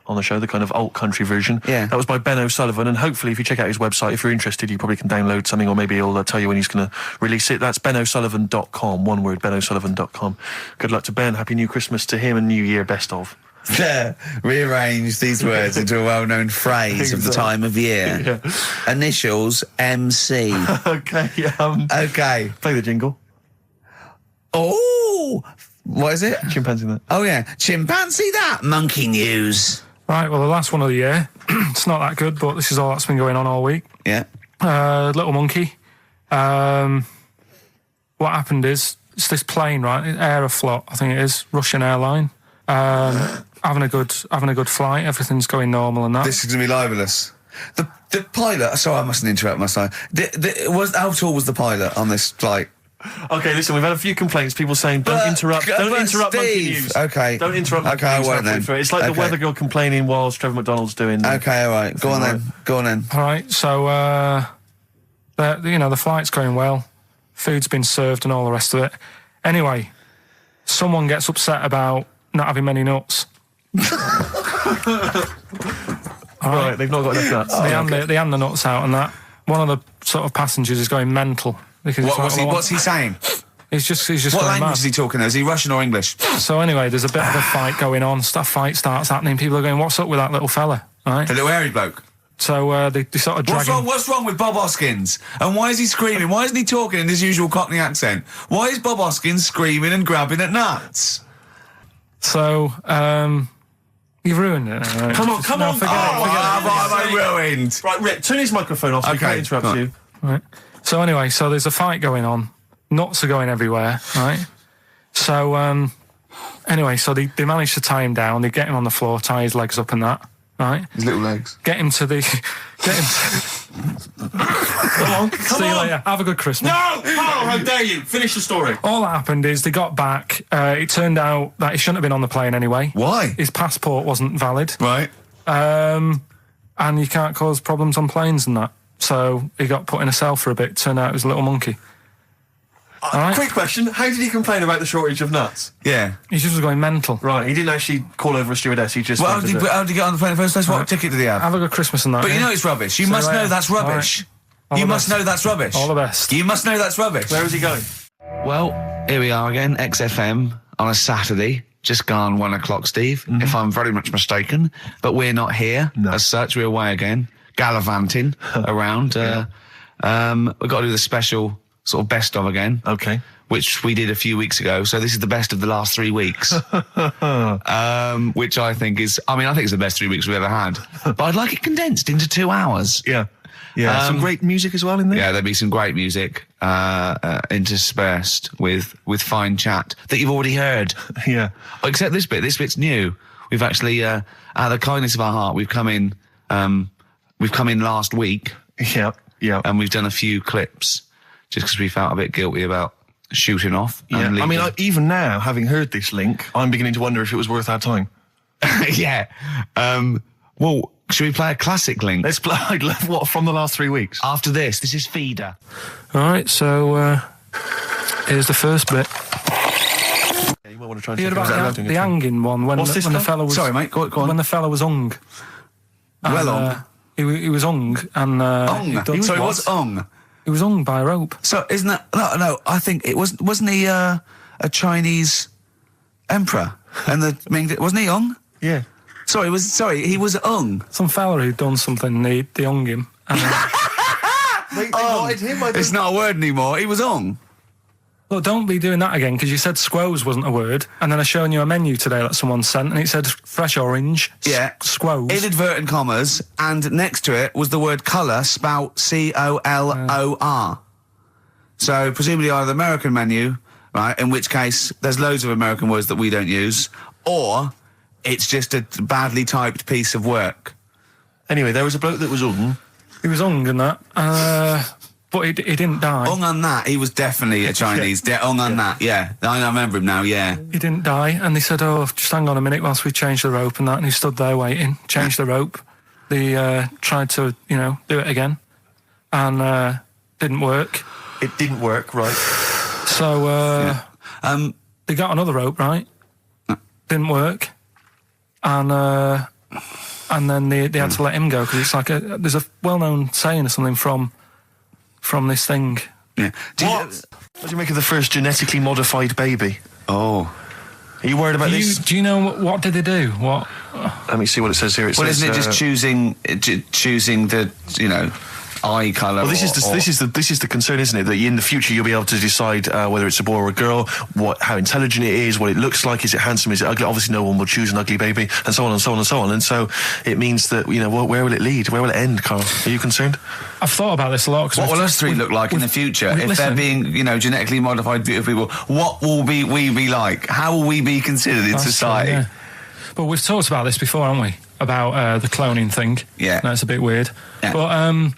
on the show, the kind of alt country version. Yeah. That was by Ben O'Sullivan, and hopefully if you check out his website, if you're interested, you probably can download something, or maybe he'll tell you when he's going to release it. That's benosullivan.com, one word, benosullivan.com. Good luck to Ben, Happy New Christmas to him, and New Year, best of. Rearrange these words into a well-known phrase of the time of year. Yeah. Initials MC. Okay, Okay. Play the jingle. Oh, what is it? Chimpanzee that. Oh yeah, chimpanzee that. Monkey news. Right, well, the last one of the year. It's not that good, but this is all that's been going on all week. Yeah. Little monkey. What happened is, it's this plane, right? Aeroflot, I think it is, Russian airline. Having a good flight. Everything's going normal and that. This is gonna be libelous. The pilot. Sorry, I mustn't interrupt my side. How tall was the pilot on this flight? Okay, listen, we've had a few complaints. People saying, don't interrupt monkey Steve. news. Okay. Don't interrupt monkey Okay, I news. won't then. It's like the Okay. weather girl complaining whilst Trevor McDonald's doing... Okay, all right. Go on then. All right, so, the flight's going well. Food's been served and all the rest of it. Anyway, someone gets upset about not having many nuts. Right, they've not got enough nuts. They hand the nuts out and that. One of the sort of passengers is going mental. Because What's he saying? He's just What going language mad. is he talking? Is he Russian or English? So anyway, there's a bit of a fight going on. Fight starts happening. People are going, "What's up with that little fella?" Right? The little hairy bloke. So they sort of drag him. What's wrong with Bob Hoskins? And why is he screaming? Why isn't he talking in his usual Cockney accent? Why is Bob Hoskins screaming and grabbing at nuts? So you've ruined it. Right? Come on. What have I ruined? Right, Rick, turn his microphone off so we Okay. can't interrupt Right. you. Right. So anyway, so there's a fight going on. Nuts are going everywhere, right? So anyway, so they manage to tie him down. They get him on the floor, tie his legs up and that, right? His little legs. Get him to the... Come See you later. Have a good Christmas. No! Carl, how dare you? Finish the story. All that happened is they got back. It turned out that he shouldn't have been on the plane anyway. Why? His passport wasn't valid. Right. And you can't cause problems on planes and that. So he got put in a cell for a bit. Turned out it was a little monkey. Right. Quick question, how did he complain about the shortage of nuts? Yeah. He just was going mental. Right, he didn't actually call over a stewardess, he just... Well, how did he get on the plane in the first place? What ticket did he have? Have a good Christmas and that. But you yeah? know it's rubbish. You See must you know later. that's rubbish. All You the must best. know that's rubbish. All the best. You must know that's rubbish. Where is he going? Well, here we are again, XFM, on a Saturday. Just gone 1 o'clock, Steve, if I'm very much mistaken. But we're not here as such. We're away again, gallivanting around. We've got to do the special sort of best of again. Okay. Which we did a few weeks ago. So this is the best of the last 3 weeks. Which I think is, I think it's the best 3 weeks we've ever had. But I'd like it condensed into 2 hours. Yeah. Yeah, some great music as well in there. Yeah, there'll be some great music interspersed with fine chat that you've already heard. Yeah. Except this bit. This bit's new. We've actually, out of the kindness of our heart, we've come in last week. Yeah. Yeah. And we've done a few clips just because we felt a bit guilty about shooting off. Yeah. And leaving. Even now, having heard this link, I'm beginning to wonder if it was worth our time. Yeah. Well, should we play a classic link? Let's play, what, from the last 3 weeks? After this is Feeder. All right, so here's the first bit. Yeah, you might want to try and You heard check it about out. the hanging one when What's this when the called? fella was... Sorry, mate, go on. When the fella was hung. Well And, he was hung and... Ung. Sorry, what's ung? He was hung by a rope. So isn't that... No, I think it wasn't he a Chinese emperor? And wasn't he Ung? Yeah. He was Ung. Some fella who'd done something, they hung him. And, They wanted him, It's not a word anymore. He was Ung. look, don't be doing that again, because you said squoze wasn't a word, and then I shown you a menu today that someone sent, and it said fresh orange, Yeah. squoze. Inadvertent commas, and next to it was the word colour, spelt C-O-L-O-R. So presumably either the American menu, right, in which case there's loads of American words that we don't use, or it's just a badly typed piece of work. Anyway, there was a bloke that was He was hung and that, but he didn't die. Ung on that, he was definitely a Chinese. Ung on that, yeah. I remember him now, yeah. He didn't die, and they said, "Oh, just hang on a minute whilst we change the rope and that." And he stood there waiting, changed the rope. They tried to, do it again, and didn't work. It didn't work, right? So they got another rope, right? Didn't work, and then they had to let him go because it's like there's a well-known saying or something from this thing. Yeah. What do you make of the first genetically modified baby? Oh. Are you worried about this? Do you know what did they do? What? Let me see what it says here. It Well, says, isn't it just choosing the, eye colour. Well, this is the concern, isn't it? That in the future you'll be able to decide whether it's a boy or a girl, how intelligent it is, what it looks like, is it handsome, is it ugly? Obviously, no one will choose an ugly baby, and so on and so on and so on. And so it means that where will it lead? Where will it end, Carl? Are you concerned? I've thought about this a lot. What will us three look like in the future if they're being, genetically modified beautiful people? What will we be like? How will we be considered in society? True, yeah. But we've talked about this before, haven't we? About the cloning thing. Yeah. That's a bit weird. Yeah. But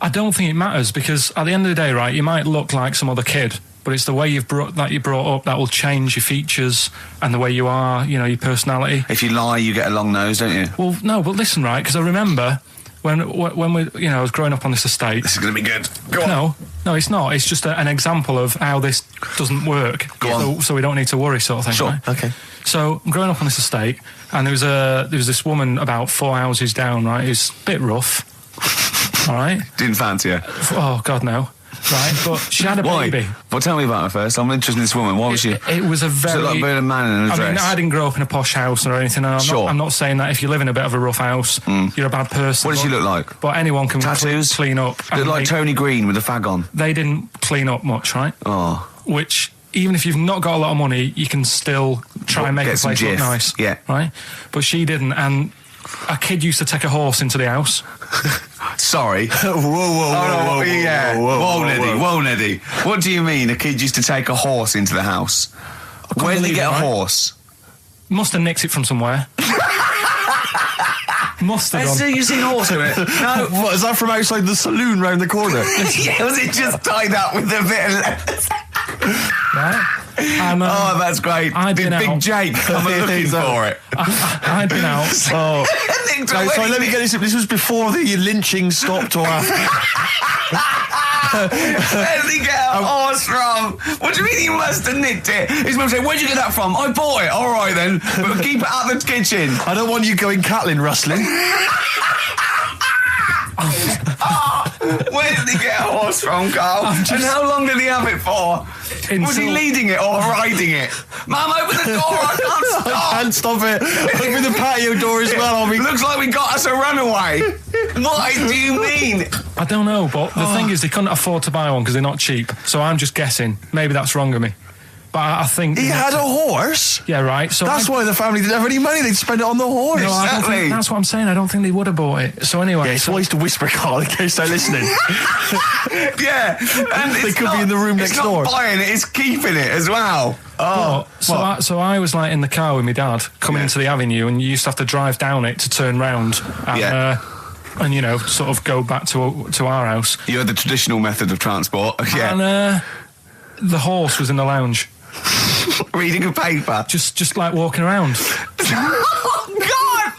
I don't think it matters, because at the end of the day, right, you might look like some other kid, but it's the way you're brought up that will change your features and the way you are, your personality. If you lie, you get a long nose, don't you? Well, no, but listen, right, because I remember when we, I was growing up on this estate. This is going to be good. Go on. No, it's not. It's just an example of how this doesn't work. Go on. So we don't need to worry, sort of thing. Sure. Right? Okay. So I'm growing up on this estate, and there was this woman about 4 houses down, right? Who's a bit rough. All right. Didn't fancy her. Oh God, no. Right, but she had a baby. Well, tell me about her first. I'm interested in this woman. What was she? It was a very... Was it like a man in a dress? I mean, I didn't grow up in a posh house or anything. And I'm not saying that if you live in a bit of a rough house, you're a bad person. What does she look like? But anyone can Tattoos? clean up. Look like Tony Green with a fag on. They didn't clean up much, right? Oh. Which, even if you've not got a lot of money, you can still try and make the place look nice. Yeah. Right? But she didn't, and a kid used to take a horse into the house. Sorry. Whoa, Neddy. What do you mean a kid used to take a horse into the house? Where did he get a horse? Must have nicked it from somewhere. Must have So you've seen a horse with it? No. What, is that from outside the saloon round the corner? Yeah, was it just tied up with a bit of leather? Right? Oh, that's great. Did Big Jake come looking for it? I'd been out. Oh. No, sorry, let me get this. This was before the lynching stopped or after. Where did he get a horse from? What do you mean he must have nicked it? His mum said, where'd you get that from? I bought it. All right then, but keep it out of the kitchen. I don't want you going Catlin rustling. Where did he get a horse from, Carl? And how long did he have it for? Was he leading it or riding it? Mum, open the door, I can't stop. I can't stop it. Open the patio door as well. Looks like we got us a runaway. What do you mean? I don't know, but the thing is they couldn't afford to buy one because they're not cheap. So I'm just guessing. Maybe that's wrong of me. But I think... He had a horse? Yeah, right. So that's why the family didn't have any money. They'd spend it on the horse. No, I don't think, that's what I'm saying. I don't think they would have bought it. So anyway... Yeah, it's wise to whisper, Carl, in case they're listening. Yeah. And they could be in the room next door. It's not buying it, it's keeping it as well. Oh. So I was like in the car with my dad coming into the avenue, and you used to have to drive down it to turn round. And, and sort of go back to our house. You had the traditional method of transport. Yeah. And the horse was in the lounge. Reading a paper. Just like walking around. Oh God!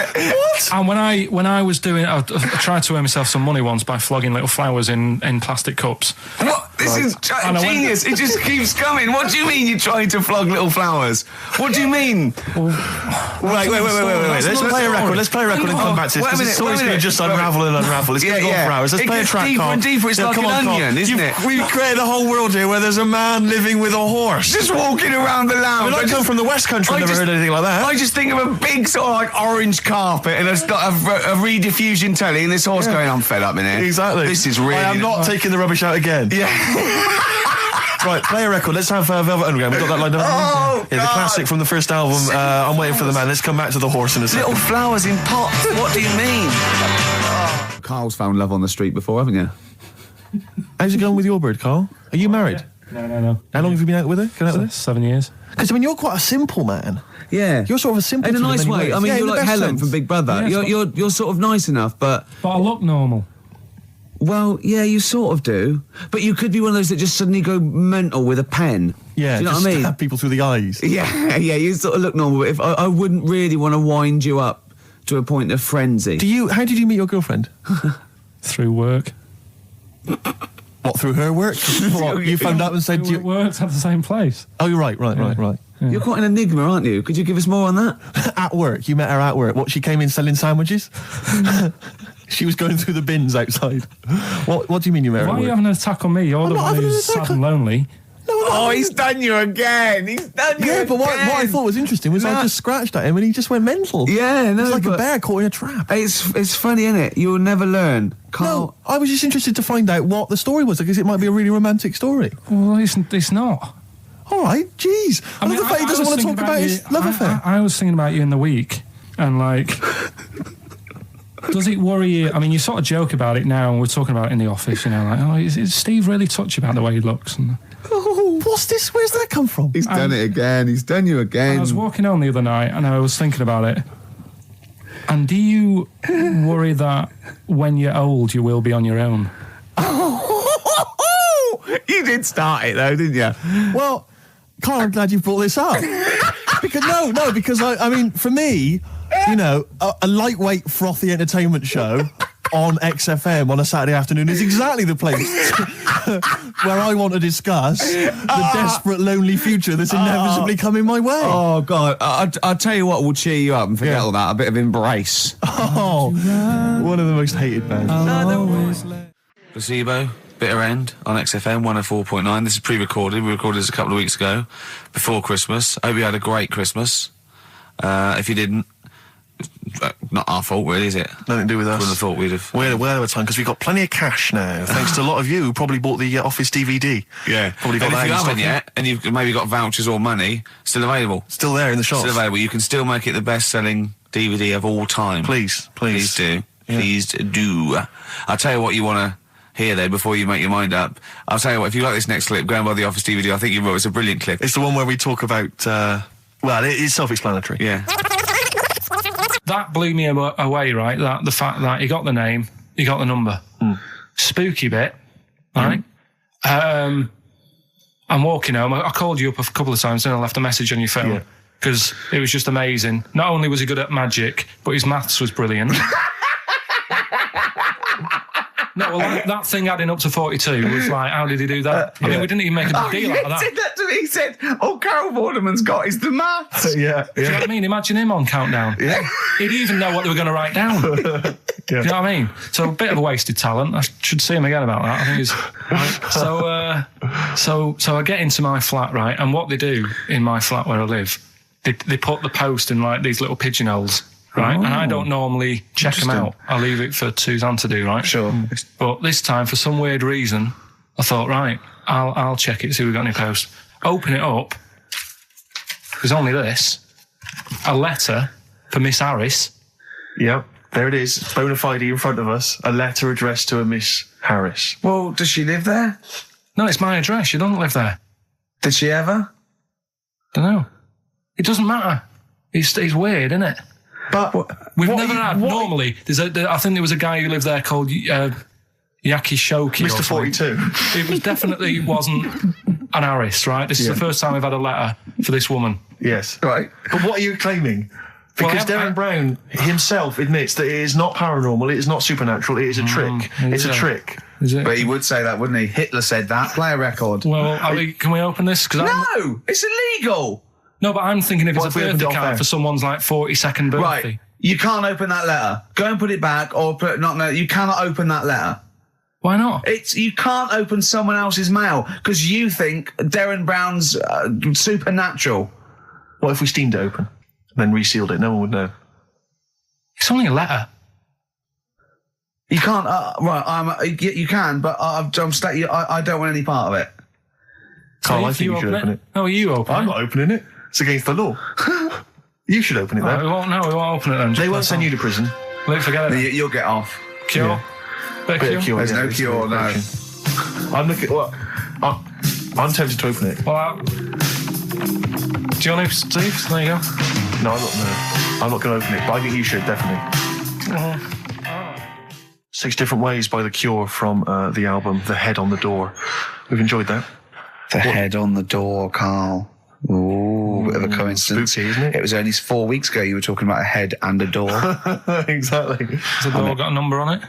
What? And when I was doing, I tried to earn myself some money once by flogging little flowers in plastic cups. What? This is genius. It just keeps coming. What do you mean you're trying to flog little flowers? What do you mean? Wait. Let's play a record. Let's play a record and come back to this. Because it's always going to just unravel and unravel. It's going to go for hours. Let's play a track, Carl. Deeper. It's like an onion, isn't it? We've created a whole world here where there's a man living with a horse. Just walking around the lounge. I come from the West Country. I've never heard anything like that. I just think of a big sort of like orange carpet and it's got a rediffusion telly and this horse going, I'm fed up in here. Exactly. This is really... I am not taking the rubbish out again. Yeah. Right, play a record. Let's have Velvet Underground. We've got that lined up. Oh, yeah, the classic from the first album. I'm Waiting for the Man. Let's come back to the horse in a second. Little flowers in pots. What do you mean? Carl's found love on the street before, haven't you? How's it going with your bird, Carl? Are you married? No. How long have you been out with her? Going out with her? 7 years. Because, you're quite a simple man. Yeah. You're sort of a simple in a nice way. I mean, you're like Helen from Big Brother. Yeah, you're sort of nice enough, but I look normal. Well, yeah, you sort of do. But you could be one of those that just suddenly go mental with a pen. Yeah, do you know what I mean? Stab people through the eyes. Yeah, you sort of look normal. But if I wouldn't really want to wind you up to a point of frenzy. How did you meet your girlfriend? Through work. What, through her work? What, you found out and said... We worked at the same place. Oh, you're right. Yeah. You're quite an enigma, aren't you? Could you give us more on that? At work. You met her at work. What, she came in selling sandwiches? She was going through the bins outside. What do you mean you met her at work? Why are you having an attack on me? You're the one who's sad and lonely. No, I'm not Oh, he's done you again. He's done you again. But what I thought was interesting was I just scratched at him and he just went mental. Yeah, no, it's like a but bear caught in a trap. It's funny, isn't it? You'll never learn. Carl. No, I was just interested to find out what the story was, because it might be a really romantic story. Well, it's not. All right, jeez. I love the fact he doesn't want to talk about his love affair. I was thinking about you in the week, and like, does it worry you? I mean, you sort of joke about it now, and we're talking about it in the office, you know, like, oh, is Steve really touchy about the way he looks? And, oh, what's this? Where's that come from? He's done it again. He's done you again. I was walking home the other night, and I was thinking about it. And do you worry that when you're old, you will be on your own? You did start it though, didn't you? Well, Carl, I'm glad you brought this up. because I mean, for me, you know, a lightweight, frothy entertainment show on XFM on a Saturday afternoon is exactly the place where I want to discuss the desperate, lonely future that's inevitably coming my way. Oh, God. I'll tell you what will cheer you up and forget all that. A bit of Embrace. Oh, one of the most hated bands. Placebo, Bitter End on XFM 104.9. This is pre-recorded. We recorded this a couple of weeks ago, before Christmas. Hope you had a great Christmas. If you didn't, not our fault, really, is it? Nothing to do with us. Wouldn't have thought we'd have. We're well over time because we've got plenty of cash now, thanks to a lot of you who probably bought the Office DVD. Yeah. Probably got and that if you in haven't stock. yet, and you've maybe got vouchers or money, still available. Still there in the shops. Still available. You can still make it the best-selling DVD of all time. Please do. Yeah. Please do. I'll tell you what you want to hear there before you make your mind up. I'll tell you what, if you like this next clip, go and buy the Office DVD. I think you will. It's a brilliant clip. It's the one where we talk about, well, it's self-explanatory. Yeah. That blew me away, right? That the fact that he got the name, he got the number. Spooky bit, right? I'm walking home. I called you up a couple of times, and I left a message on your phone because it was just amazing. Not only was he good at magic, but his maths was brilliant. No, well, that thing adding up to 42 was like, how did he do that? I mean, we didn't even make a big deal out of that. He said that to me. He said, all Carol Vorderman's got is the maths. Do you know what I mean? Imagine him on Countdown. Yeah. He'd even know what they were going to write down. Do you know what I mean? So a bit of a wasted talent. I should see him again about that. I think he's... So I get into my flat, right? And what they do in my flat where I live, they put the post in like these little pigeonholes. Right, and I don't normally check them out. I leave it for Suzanne to do, right? Sure. But this time, for some weird reason, I thought, right, I'll check it, see if we've got any posts. Open it up. There's only this. A letter for Miss Harris. Yep, there it is. Bona fide in front of us. A letter addressed to a Miss Harris. Well, does she live there? No, it's my address. She doesn't live there. Did she ever? Don't know. It doesn't matter. It's weird, isn't it? But we've never had. Normally, I think there was a guy who lived there called Yaki Shoki. Mr. 42. It was definitely wasn't an Harris, right? This is the first time we've had a letter for this woman. Yes. Right. But what are you claiming? Because Darren Brown himself admits that it is not paranormal, it is not supernatural, it is a trick. It's a trick. Is it? But he would say that, wouldn't he? Hitler said that. Play a record. Well, can we open this? No, it's illegal. No, but I'm thinking if What it's if a we opened it birthday off card air? for someone's like 42nd birthday. Right. You can't open that letter. Go and put it back, or put you cannot open that letter. Why not? You can't open someone else's mail because you think Darren Brown's supernatural. What if we steamed it open and then resealed it? No one would know. It's only a letter. You can't. You can, but I don't want any part of it. Carl, I if think you should open it. No, you open it. I'm not opening it. It's against the law. You should open it Right, then. we won't open it then. They won't send you to prison. Forget it. You'll get off. Cure? Yeah. Bit of cure? There's no cure, no. I'm looking. Well, I'm tempted to open it. Well, do you want to, Steve? There you go. No, I'm not going to open it, but I think you should, definitely. 6 Different Ways by The Cure from the album The Head on the Door. We've enjoyed that. The head on the door, Carl. Ooh, bit of a coincidence. Spooky, isn't it? It was only 4 weeks ago you were talking about a head and a door. Exactly. Has the door got a number on it?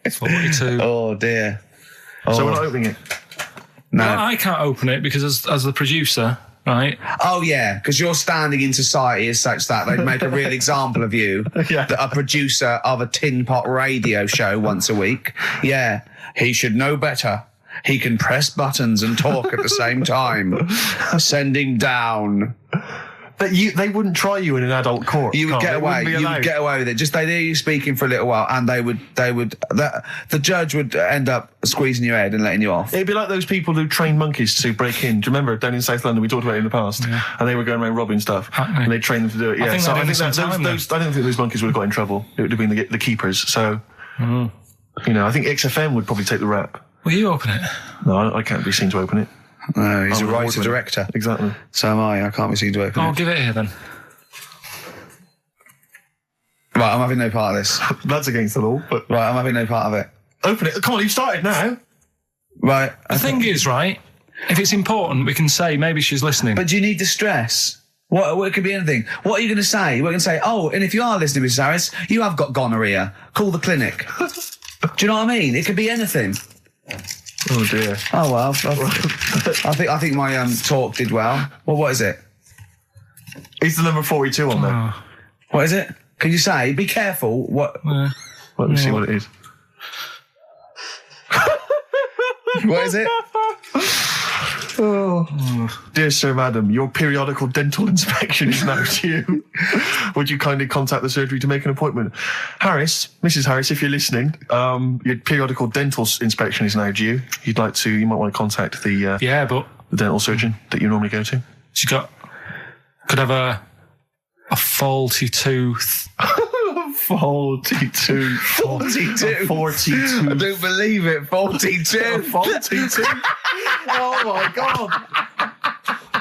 42. Oh, dear. So we're not opening it? No. Well, I can't open it because as the producer, right? Oh, yeah, because your standing in society is such that they'd make a real example of you, a producer of a tin pot radio show once a week. Yeah, he should know better. He can press buttons and talk at the same time. Sending down. But they wouldn't try you in an adult court. You would Carl. get They away. wouldn't be You would allowed. get away with it. Just they hear you speaking for a little while, and the judge would end up squeezing your head and letting you off. It'd be like those people who train monkeys to break in. Do you remember down in South London? We talked about it in the past, and they were going around robbing stuff, and they trained them to do it. Yeah, think so they I did think some time I don't think those monkeys would have got in trouble. It would have been the keepers. So, I think XFM would probably take the rap. Will you open it? No, I can't be seen to open it. No, he's I'm a an writer award-winner. director. Exactly. So am I. I can't be seen to open I'll it. give it here then. Right, I'm having no part of this. That's against the law, but Right, I'm having no part of it. open it. Come on, you've started now. Right. The thing is, right, if it's important, we can say maybe she's listening. But do you need the stress? What it could be anything. What are you going to say? We're going to say, oh, and if you are listening, Mrs. Harris, you have got gonorrhea. Call the clinic. Do you know what I mean? It could be anything. Oh dear. Oh well, I think my talk did well. Well, what is it? Is the number 42 on there? What is it? Can you say? Be careful. What? Let me see what it is. What is it? Dear Sir, Madam, your periodical dental inspection is now due. Would you kindly contact the surgery to make an appointment? Harris, Mrs. Harris, if you're listening, your periodical dental inspection is now due. You might want to contact the but the dental surgeon that you normally go to. she could have a faulty tooth. 42. 42. 42. I don't believe it. 42. 42. Oh my God.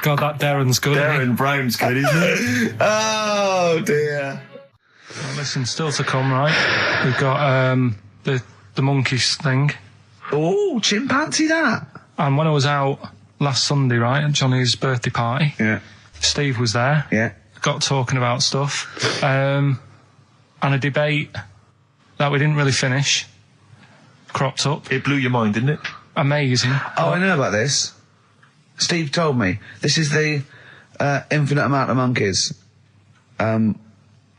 God, that Darren's good. isn't he? Darren Brown's good, isn't it? Oh dear. Well, listen, still to come, right? We've got the monkeys thing. Oh, chimpanzee that. And when I was out last Sunday, right, at Johnny's birthday party, Yeah. Steve was there. Yeah. Got talking about stuff. And a debate that we didn't really finish cropped up. It blew your mind, didn't it? Amazing. Oh, I know about this. Steve told me. This is the infinite amount of monkeys.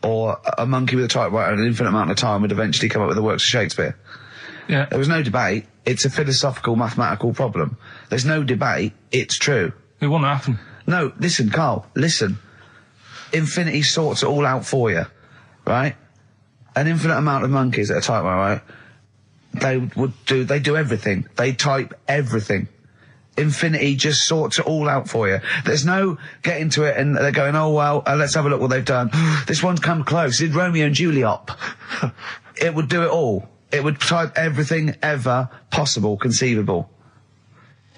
Or a monkey with a typewriter and an infinite amount of time would eventually come up with the works of Shakespeare. Yeah. There was no debate. It's a philosophical, mathematical problem. There's no debate. It's true. It wouldn't happen. No, listen, Carl, listen. Infinity sorts it all out for you, right? An infinite amount of monkeys at a typewriter, right? They do everything. They type everything. Infinity just sorts it all out for you. There's no getting to it and they're going, oh, well, let's have a look what they've done. This one's come close. Did Romeo and Juliet? It would do it all. It would type everything ever possible, conceivable.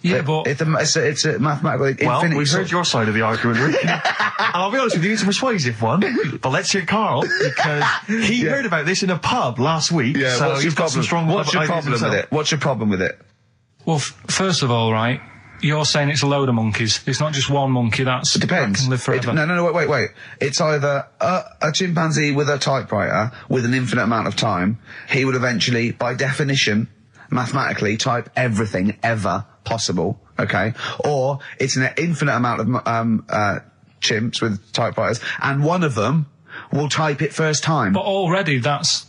Yeah, but It's a mathematical... Well, infinity we've sort- heard your side of the argument, Rick. And I'll be honest with you, it's a persuasive one. But let's hear Carl, because he heard about this in a pub last week. Yeah, so what's he's your got some problem? strong What's your ideas problem with himself. it? What's your problem with it? well, first of all, right, you're saying it's a load of monkeys. It's not just one monkey. That Depends. can live forever. No, wait. It's either a chimpanzee with a typewriter with an infinite amount of time. He would eventually, by definition, mathematically, type everything ever possible. Okay, or it's an infinite amount of chimps with typewriters, and one of them will type it first time. But already, that's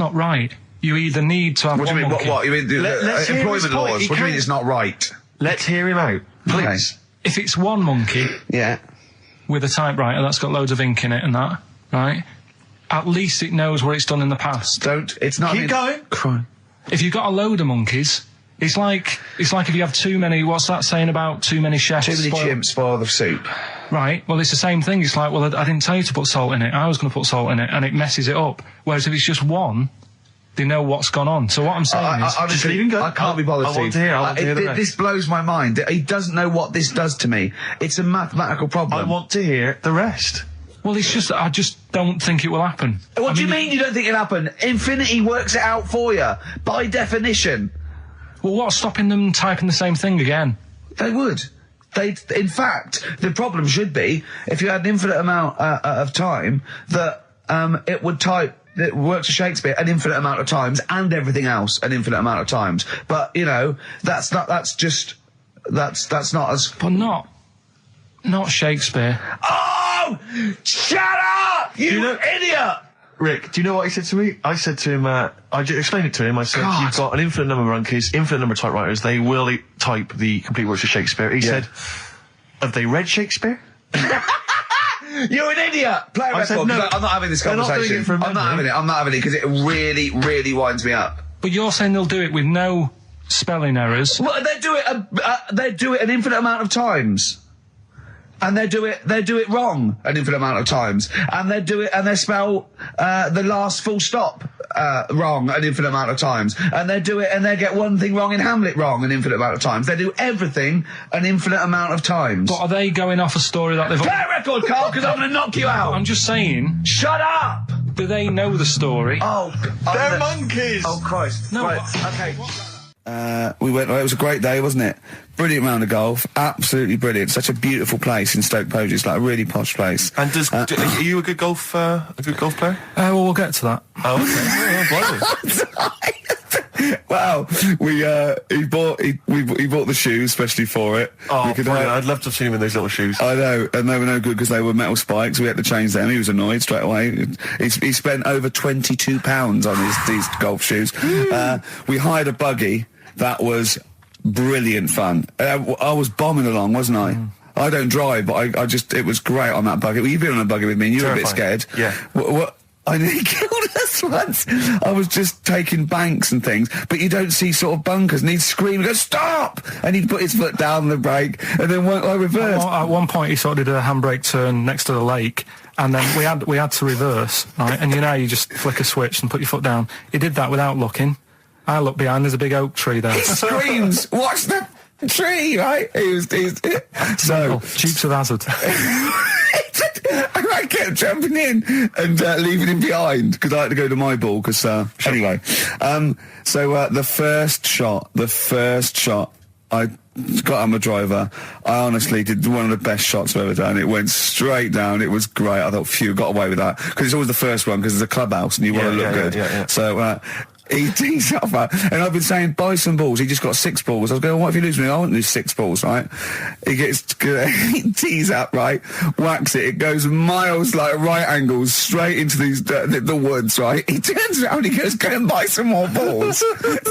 not right. You either need to have What do one you mean? monkey. What you mean? Let's hear his Employment point. laws. He What do you mean can't- it's not right? Let's hear him out, please. If it's one monkey Yeah. with a typewriter that's got loads of ink in it and that, right? At least it knows what it's done in the past. It's not. Keep going. Crime. If you've got a load of monkeys, it's like if you have too many. What's that saying about too many chefs? Too many spoil- chimps spoil the soup. Right. Well, it's the same thing. It's like, well, I didn't tell you to put salt in it. I was going to put salt in it, and it messes it up. Whereas if it's just one, they know what's gone on. So what I'm saying is, honestly, just leave him go. I can't be bothered. I want Steve. to hear. I want to hear the rest. This blows my mind. He doesn't know what this does to me. It's a mathematical problem. I want to hear the rest. well, it's just I just don't think it will happen. What do you mean you don't think it'll happen? Infinity works it out for you by definition. Well, what's stopping them typing the same thing again? They would. In fact, the problem should be if you had an infinite amount of time that it would type. It works for Shakespeare an infinite amount of times and everything else an infinite amount of times. But you know, that's not as. But not Shakespeare. Oh, shut up, you idiot! Rick, do you know what he said to me? I said to him, I explained it to him. I said, God. you've got an infinite number of monkeys, infinite number of typewriters. They will type the complete works of Shakespeare. He said, have they read Shakespeare? You're an idiot! Play a I said, record. no, I'm not having this they're not conversation. doing it from I'm not having it because it really, really winds me up. But you're saying they'll do it with no spelling errors. Well, they do it an infinite amount of times. And they do it wrong an infinite amount of times. And they spell the last full stop wrong an infinite amount of times. And they get one thing wrong in Hamlet wrong an infinite amount of times. They do everything an infinite amount of times. But are they going off a story that they've... Play a record, Carl, because I'm going to knock you out. I'm just saying... Shut up! Do they know the story? Oh, They're monkeys! Oh, Christ. No, Right, but- okay. We went. It was a great day, wasn't it? Brilliant round of golf. Absolutely brilliant. Such a beautiful place in Stoke Poges. It's like a really posh place. And are you a good golf player? Well, we'll get to that. Oh, okay. Wow. He bought the shoes especially for it. Oh, We could brilliant. have- I'd love to have seen him in those little shoes. I know, and they were no good because they were metal spikes. We had to change them. He was annoyed straight away. He spent over £22 on these golf shoes. We hired a buggy that was brilliant fun. I was bombing along, wasn't I? I don't drive, but it was great on that buggy. Well, you've been on a buggy with me and you were a bit scared. Yeah. What? I nearly killed us once. I was just taking banks and things, but you don't see sort of bunkers, and he'd scream and go, stop! And he'd put his foot down the brake, and then I reversed. At one point, he sort of did a handbrake turn next to the lake, and then we had to reverse, right? And you know, you just flick a switch and put your foot down. He did that without looking. I looked behind, there's a big oak tree there. He screams, watch the tree, right? So, Dukes of Hazzard. and I kept jumping in and leaving him behind because I had to go to my ball. Because anyway, the first shot, I got on my driver. I honestly did one of the best shots I've ever done. It went straight down. It was great. I thought, phew, got away with that because it's always the first one because it's a clubhouse and you want to look good. Yeah. So. He tees up, and I've been saying, buy some balls. He just got 6 balls. I was going, what if you lose me? I want to lose 6 balls, right? He tees up, right? Whacks it. It goes miles, like right angles, straight into these the woods, right? He turns around, he goes, go and buy some more balls.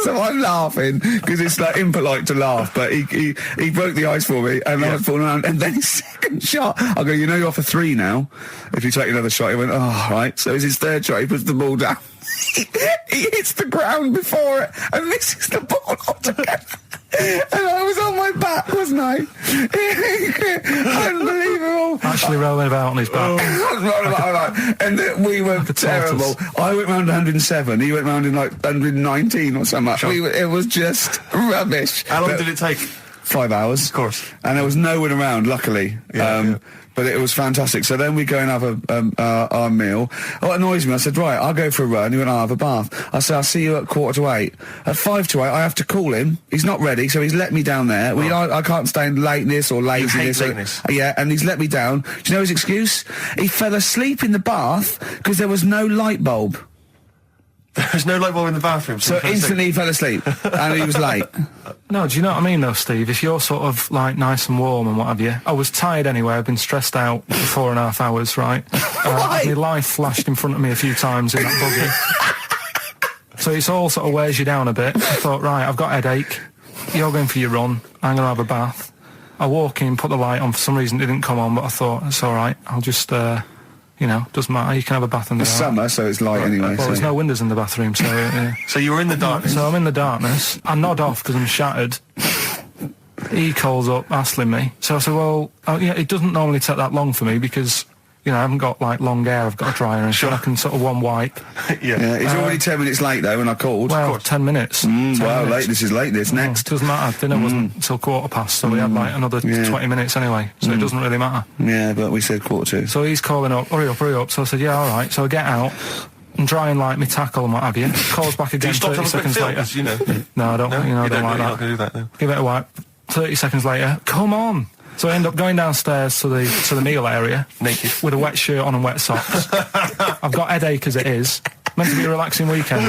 So I'm laughing because it's like impolite to laugh, but he broke the ice for me, and I was falling around. And then his second shot, I go, you know, you're off a 3 now. If you take another shot, he went, oh, right. So it's his third shot. He puts the ball down. He hits the ground before it and misses the ball altogether. And I was on my back, wasn't I? Unbelievable. Actually rolling about on his back. And we were terrible. I went round 107. He went round in like 119 or something. Sure. It was just rubbish. How long did it take? 5 hours. Of course. And there was no one around, luckily. But it was fantastic. So then we go and have our meal. What annoys me, I said, right, I'll go for a run. He went, I'll have a bath. I said, I'll see you at 7:45. At 7:55, I have to call him. He's not ready, so he's let me down there. I can't stand lateness or laziness. You hate lateness. Yeah, and he's let me down. Do you know his excuse? He fell asleep in the bath because there was no light bulb. There's no light bulb in the bathroom. So instantly he fell asleep, and he was late. No, do you know what I mean, though, Steve? If you're sort of, like, nice and warm and what have you... I was tired anyway. I've been stressed out for 4.5 hours, right? Why? My life flashed in front of me a few times in that buggy. So it's all sort of wears you down a bit. I thought, right, I've got a headache. You're going for your run. I'm going to have a bath. I walk in, put the light on. For some reason, it didn't come on, but I thought, it's all right. I'll just... you know, doesn't matter. You can have a bath in the It's summer, so it's light anyway. Well, there's no windows in the bathroom, so... So you were in the darkness? So I'm in the darkness. I nod off because I'm shattered. He calls up, hassling me. So I said, well, it doesn't normally take that long for me because, you know, I haven't got, like, long hair. I've got a dryer and so I can sort of one wipe. Yeah, he's already 10 minutes late, though, when I called. Well, 10 minutes. 10 wow, minutes. late. This is late. This next. Doesn't matter. Dinner wasn't until 7:15, so we had, like, another 20 minutes anyway. So it doesn't really matter. Yeah, but we said 7:45. So he's calling up, hurry up. So I said, yeah, all right. So I get out and dry and like my tackle and what have you. Calls back again 30 seconds later. You know? No, I don't. No? You know, I don't like You're that. not going to do that, no. Give it a wipe. 30 seconds later, come on. So I end up going downstairs to the meal area. Naked. With a wet shirt on and wet socks. I've got headache as it is. Meant to be a relaxing weekend.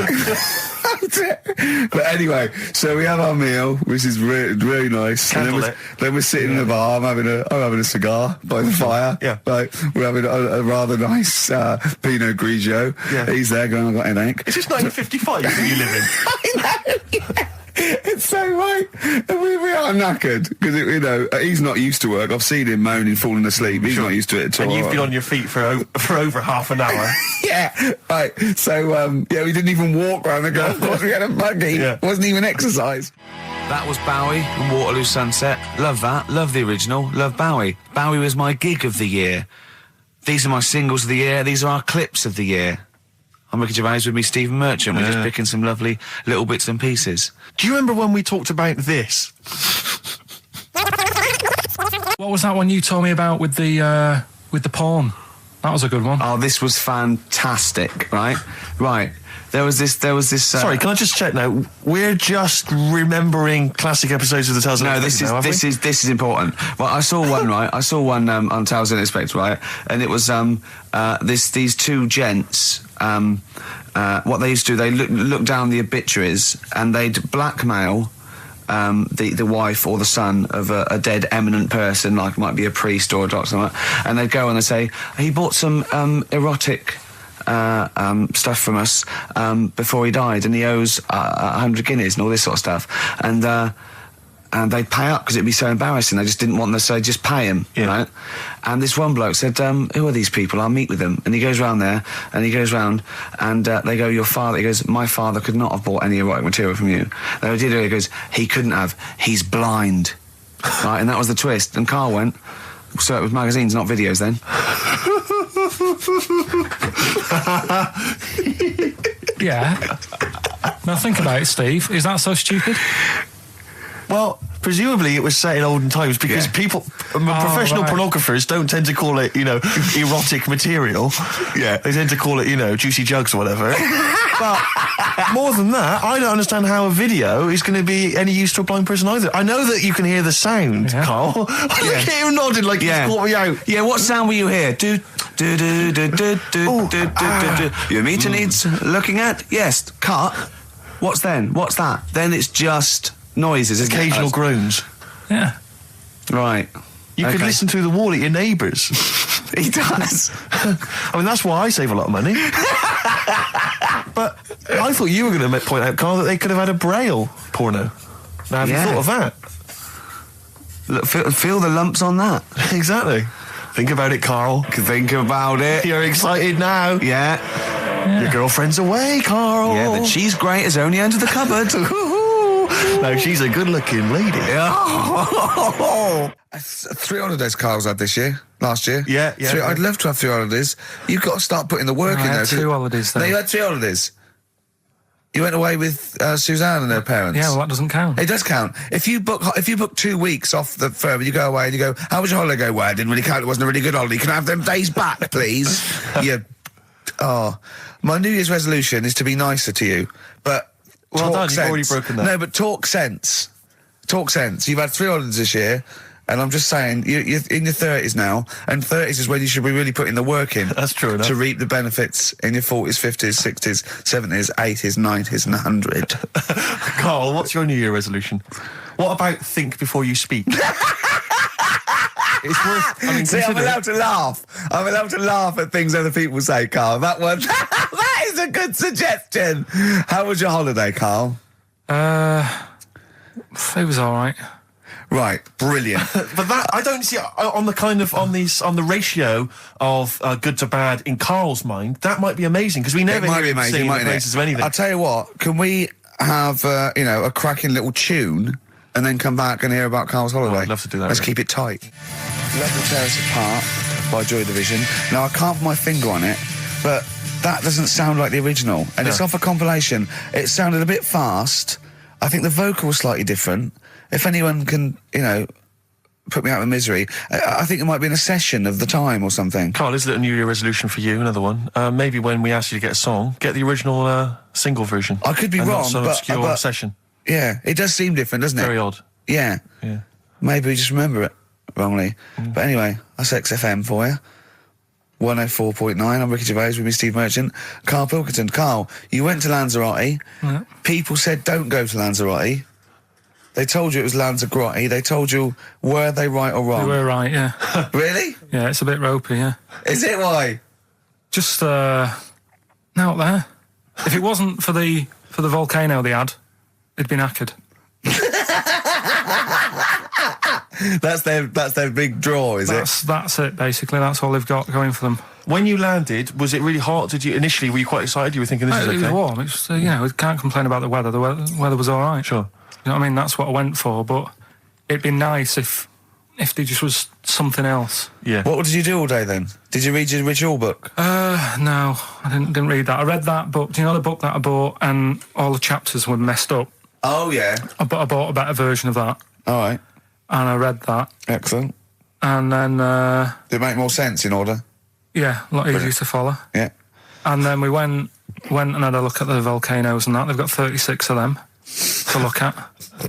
But anyway, so we have our meal, which is really nice. And then we're sitting in the bar. I'm having a cigar by the fire. Yeah. Like, we're having a rather nice Pinot Grigio. Yeah. He's there going, I've got an headache. Is this 1955 that you live in? I know, yeah. It's so right. And we are knackered because, he's not used to work. I've seen him moaning, falling asleep. He's not used to it at all. And you've been on your feet for over half an hour. Yeah, right. So, we didn't even walk around the golf course. We had a buggy. Yeah. Wasn't even exercise. That was Bowie and Waterloo Sunset. Love that. Love the original. Love Bowie. Bowie was my gig of the year. These are my singles of the year. These are our clips of the year. I'm Ricky Gervais, with me, Stephen Merchant. We're just picking some lovely little bits and pieces. Do you remember when we talked about this? What was that one you told me about with the porn? That was a good one. Oh, this was fantastic, right? Right. There was this. Sorry, can I just check now? We're just remembering classic episodes of the Tales Unexpected. No, this is important. Well, I saw one, right? I saw one on Tales Unexpected, right? And it was these two gents. What they used to do, they look down the obituaries and they'd blackmail the wife or the son of a dead eminent person, like might be a priest or a doctor, something like that, and they'd go and they'd say, he bought some erotic stuff from us before he died, and he owes 100 guineas and all this sort of stuff, and they'd pay up because it'd be so embarrassing. They just didn't want them to say, just pay him, right? And this one bloke said, who are these people? I'll meet with them. And he goes round there, and he goes round, and they go, your father, he goes, my father could not have bought any erotic material from you. They did it, he goes, he couldn't have, he's blind. Right, and that was the twist. And Karl went, so it was magazines, not videos then. Yeah. Now think about it, Steve. Is that so stupid? Well, presumably it was set in olden times because professional pornographers don't tend to call it, erotic material. Yeah. They tend to call it, juicy jugs or whatever. But more than that, I don't understand how a video is going to be any use to a blind person either. I know that you can hear the sound, Karl. Look at him nodding like he's caught me out. Yeah, what sound were you hear? Do. Your meter needs looking at? Yes. Cut. What's then? What's that? Then it's just noises. Occasional groans. Yeah. Right. You could listen through the wall at your neighbours. He does. I mean, that's why I save a lot of money. But I thought you were going to point out, Karl, that they could have had a Braille porno. Now, have you thought of that? Look, feel the lumps on that. Exactly. Think about it, Karl. Think about it. You're excited now. Yeah. Your girlfriend's away, Karl. Yeah, the cheese grate is only under the cupboard. No, she's a good-looking lady. Yeah. 3 holidays Karl's had this year, last year. Yeah. I'd love to have 3 holidays. You've got to start putting the work in there. 2 holidays, though. No, you had 3 holidays. You went away with Suzanne and her parents. Yeah, well, that doesn't count. It does count. If you book 2 weeks off the firm and you go away and you go, how was your holiday? Go, well, it didn't really count. It wasn't a really good holiday. Can I have them days back, please? My New Year's resolution is to be nicer to you, but well done, sense. you've already broken that. No, but talk sense. Talk sense. You've had 3 holidays this year, and I'm just saying, you're in your 30s now, and 30s is when you should be really putting the work in. That's true enough. To reap the benefits in your 40s, 50s, 60s, 70s, 80s, 90s, and 100. Karl, what's your New Year resolution? What about think before you speak? It's worth. I mean, see, I'm allowed to laugh. I'm allowed to laugh at things other people say, Karl. That one, that is a good suggestion. How was your holiday, Karl? It was all right. Right, brilliant. But that I don't see on the ratio of good to bad in Karl's mind. That might be amazing because we never It might be hear him amazing, singing the mightn't it? praises of anything. I'll tell you what. Can we have a cracking little tune and then come back and hear about Karl's holiday? I'd love to do that. Let's really. keep it tight. Love to Tear Us Apart by Joy Division. Now I can't put my finger on it, but that doesn't sound like the original, and it's off a compilation. It sounded a bit fast. I think the vocal was slightly different. If anyone can, put me out of misery, I think it might be in a session of the time or something. Karl, is it a New Year resolution for you? Another one. Maybe when we ask you to get a song, get the original single version. I could be and wrong, not some obscure session. Yeah, it does seem different, doesn't it? Very odd. Yeah. Yeah. Maybe we just remember it wrongly. But anyway, that's XFM for you. 104.9. I'm Ricky Gervais with me, Steve Merchant. Karl Pilkington. Karl, you went to Lanzarote. Yeah. People said don't go to Lanzarote. They told you it was Lanzarote. They told you, were they right or wrong? They were right, yeah. Really? Yeah, it's a bit ropey, yeah. Is it? Why? Just, out there. If it wasn't for the volcano they had, it'd been knackered. That's their big draw, is it? That's it, basically. That's all they've got going for them. When you landed, was it really hot? Initially, were you quite excited? You were thinking this is okay? It was warm. It's, we can't complain about the weather. The weather was all right. Sure. You know what I mean? That's what I went for, but it'd be nice if there just was something else. Yeah. What did you do all day then? Did you read your ritual book? No, I didn't read that. I read that book. Do you know the book that I bought and all the chapters were messed up? Oh, yeah. I bought a better version of that. All right. And I read that. Excellent. And then... Did it make more sense in order? Yeah, a lot easier to follow. Yeah. And then we went and had a look at the volcanoes and that. They've got 36 of them to look at.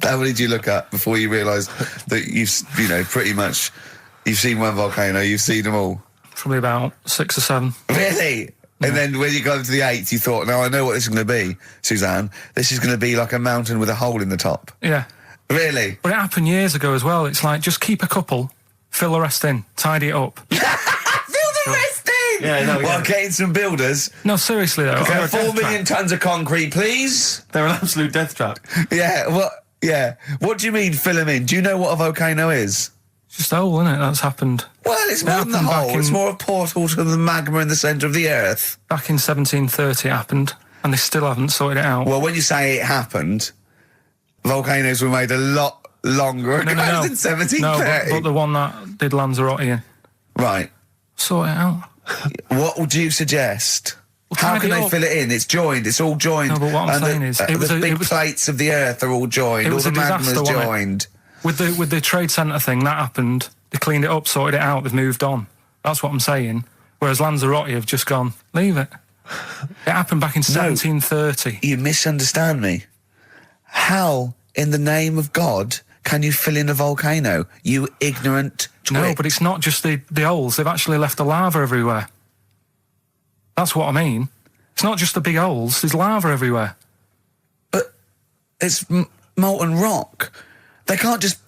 How many did you look at before you realised that pretty much, you've seen one volcano, you've seen them all? Probably about 6 or 7. Really? Yeah. And then when you got to the 8th, you thought, now I know what this is going to be, Suzanne. This is going to be like a mountain with a hole in the top. Yeah. Really? But it happened years ago as well. It's like, just keep a couple, fill the rest in, tidy it up. Fill the rest in! Yeah, no, Well, getting some builders. No, seriously though. Okay, 4 million tons of concrete, please. They're an absolute death trap. Yeah, what do you mean fill them in? Do you know what a volcano is? It's just a hole, isn't it? That's happened. Well, it's more than the hole. It's more a portal to the magma in the centre of the earth. Back in 1730 it happened, and they still haven't sorted it out. Well, when you say it happened, volcanoes were made a lot longer ago than 1730. No, but the one that did Lanzarote in. Right. Sort it out. What would you suggest? Well, How can tidy they up. fill it in? It's joined. It's all joined. No, but what I'm saying is, the big plates of the earth are all joined. It All was the a disaster, magma's wasn't it? joined. With the trade centre thing, that happened. They cleaned it up, sorted it out, they've moved on. That's what I'm saying. Whereas Lanzarote have just gone, leave it. It happened back in 1730. You misunderstand me. How, in the name of God, can you fill in a volcano? You ignorant twit. No, but it's not just the holes. They've actually left the lava everywhere. That's what I mean. It's not just the big holes. There's lava everywhere. But it's molten rock. They can't just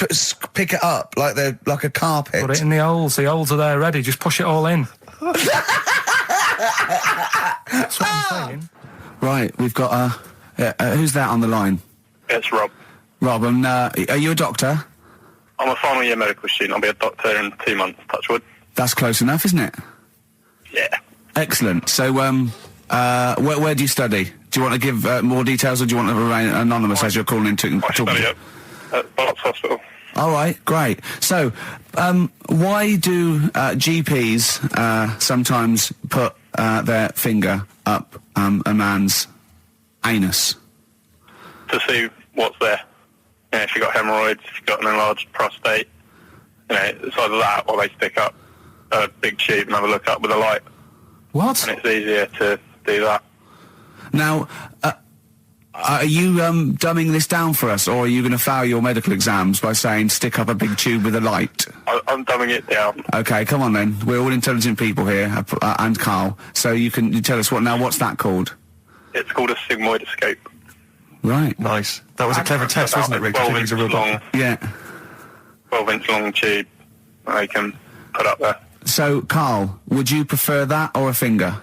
pick it up like they're like a carpet. Put it in the holes. The holes are there ready. Just push it all in. That's what I'm saying. Right, we've got who's that on the line? It's Rob. Rob, are you a doctor? I'm a final year medical student. I'll be a doctor in 2 months, touch wood. That's close enough, isn't it? Yeah. Excellent. So, where do you study? Do you want to give more details, or do you want to remain anonymous as you're calling in to I study at Barts Hospital. All right, great. So, why do GPs sometimes put their finger up a man's anus? To see what's there. You know, if you've got hemorrhoids, if you've got an enlarged prostate, it's either that or they stick up a big tube and have a look up with a light. What? And it's easier to do that. Now, are you dumbing this down for us, or are you going to fail your medical exams by saying stick up a big tube with a light? I'm dumbing it down. Okay, come on then. We're all intelligent people here, and Karl. So you tell us what's that called? It's called a sigmoidoscope. Right. Nice. That was a clever test, wasn't it, Rick? 12 inch long. Yeah. 12-inch long tube I can put up there. So, Karl, would you prefer that or a finger?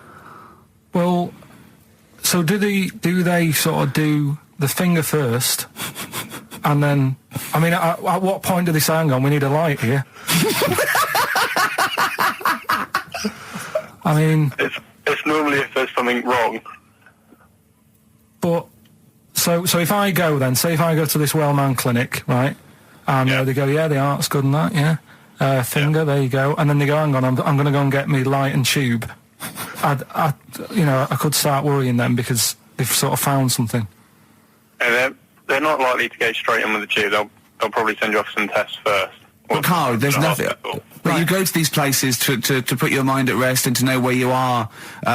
Well, so do they sort of do the finger first, and then, I mean, at what point do they say, hang on, we need a light here? I mean... It's normally if there's something wrong. But, so if I go then, say if I go to this Wellman clinic, right, and they go, yeah, the art's good and that, yeah, finger, there you go, and then they go, hang on, I'm going to go and get me light and tube. I could start worrying then because they've sort of found something. And they're not likely to go straight in with the tube. They'll probably send you off some tests first. But Karl, there's nothing. But you go to these places to put your mind at rest and to know where you are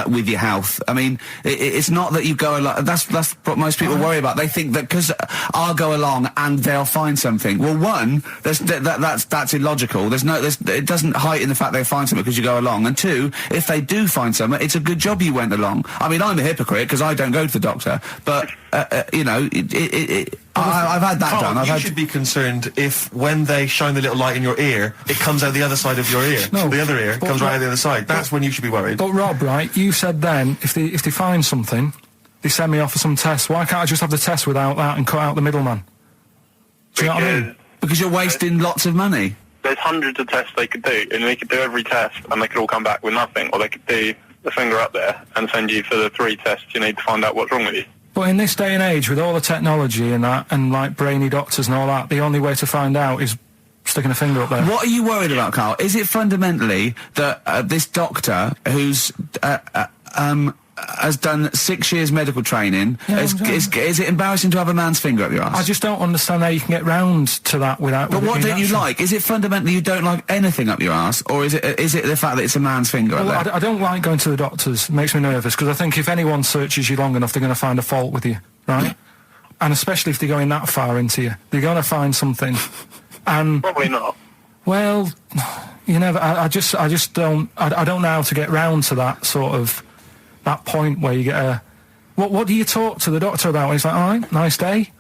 with your health. I mean, it's not that you go along. That's what most people worry about. They think that because I'll go along and they'll find something. Well, one, that's illogical. It doesn't heighten the fact they find something because you go along. And two, if they do find something, it's a good job you went along. I mean, I'm a hypocrite because I don't go to the doctor, but you know, I've had that Carl, done. You should be concerned if when they shine the little light in your ear, it comes out the other side of your ear. No, the other ear comes right out the other side. That's when you should be worried. But Rob, right, you said then, if they find something, they send me off for some tests. Why can't I just have the test without that and cut out the middleman? Do you know what I mean? Because you're wasting lots of money. There's hundreds of tests they could do, and they could do every test, and they could all come back with nothing, or they could do the finger up there and send you for the 3 tests you need to find out what's wrong with you. But in this day and age, with all the technology and that, and like brainy doctors and all that, the only way to find out is sticking a finger up there. What are you worried about, Carl? Is it fundamentally that this doctor who's has done 6 years medical training, is it embarrassing to have a man's finger up your ass? I just don't understand how you can get round to that without... But what don't you like? Is it fundamentally you don't like anything up your ass, or is it the fact that it's a man's finger up there? I don't like going to the doctors. It makes me nervous, because I think if anyone searches you long enough, they're going to find a fault with you, right? And especially if they're going that far into you. They're going to find something. And probably not. Well, you never... I just don't... I don't know how to get round to that sort of... that point where you get a... What do you talk to the doctor about? He's like, all right, nice day.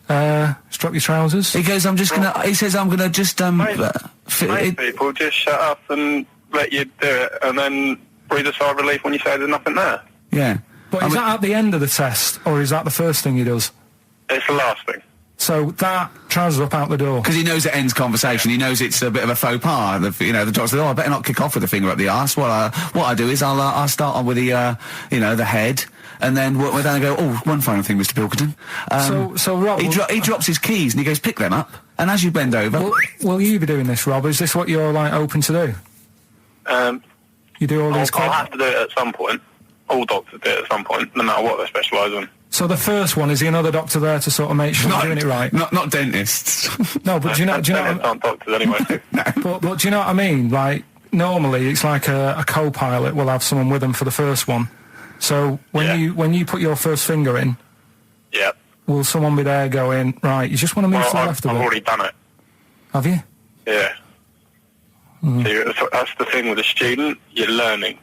Strap your trousers. He goes, he says, I'm gonna just, Most people just shut up and let you do it, and then breathe a sigh of relief when you say there's nothing there. Yeah. But is that at the end of the test, or is that the first thing he does? It's the last thing. So that trousers up out the door. Because he knows it ends conversation. He knows it's a bit of a faux pas. The doctor says, "Oh, I better not kick off with the finger up the arse." Well, what I do is I'll start on with the the head, and then we're down and go. Oh, one final thing, Mr. Pilkington. So Rob, he drops his keys and he goes, "Pick them up." And as you bend over, will you be doing this, Rob? Is this what you're like open to do? You do all these. I'll have to do it at some point. All doctors do it at some point, no matter what they specialise in. So the first one, is he another doctor there to sort of make sure you're doing it right? Not dentists. No, but do you know? Dentists aren't doctors anyway. No. But do you know what I mean? Like, normally it's like a co-pilot will have someone with them for the first one. So when you put your first finger in, will someone be there going, right, you just want to move to the left of it? I've already done it. Have you? Yeah. So that's the thing with a student, you're learning.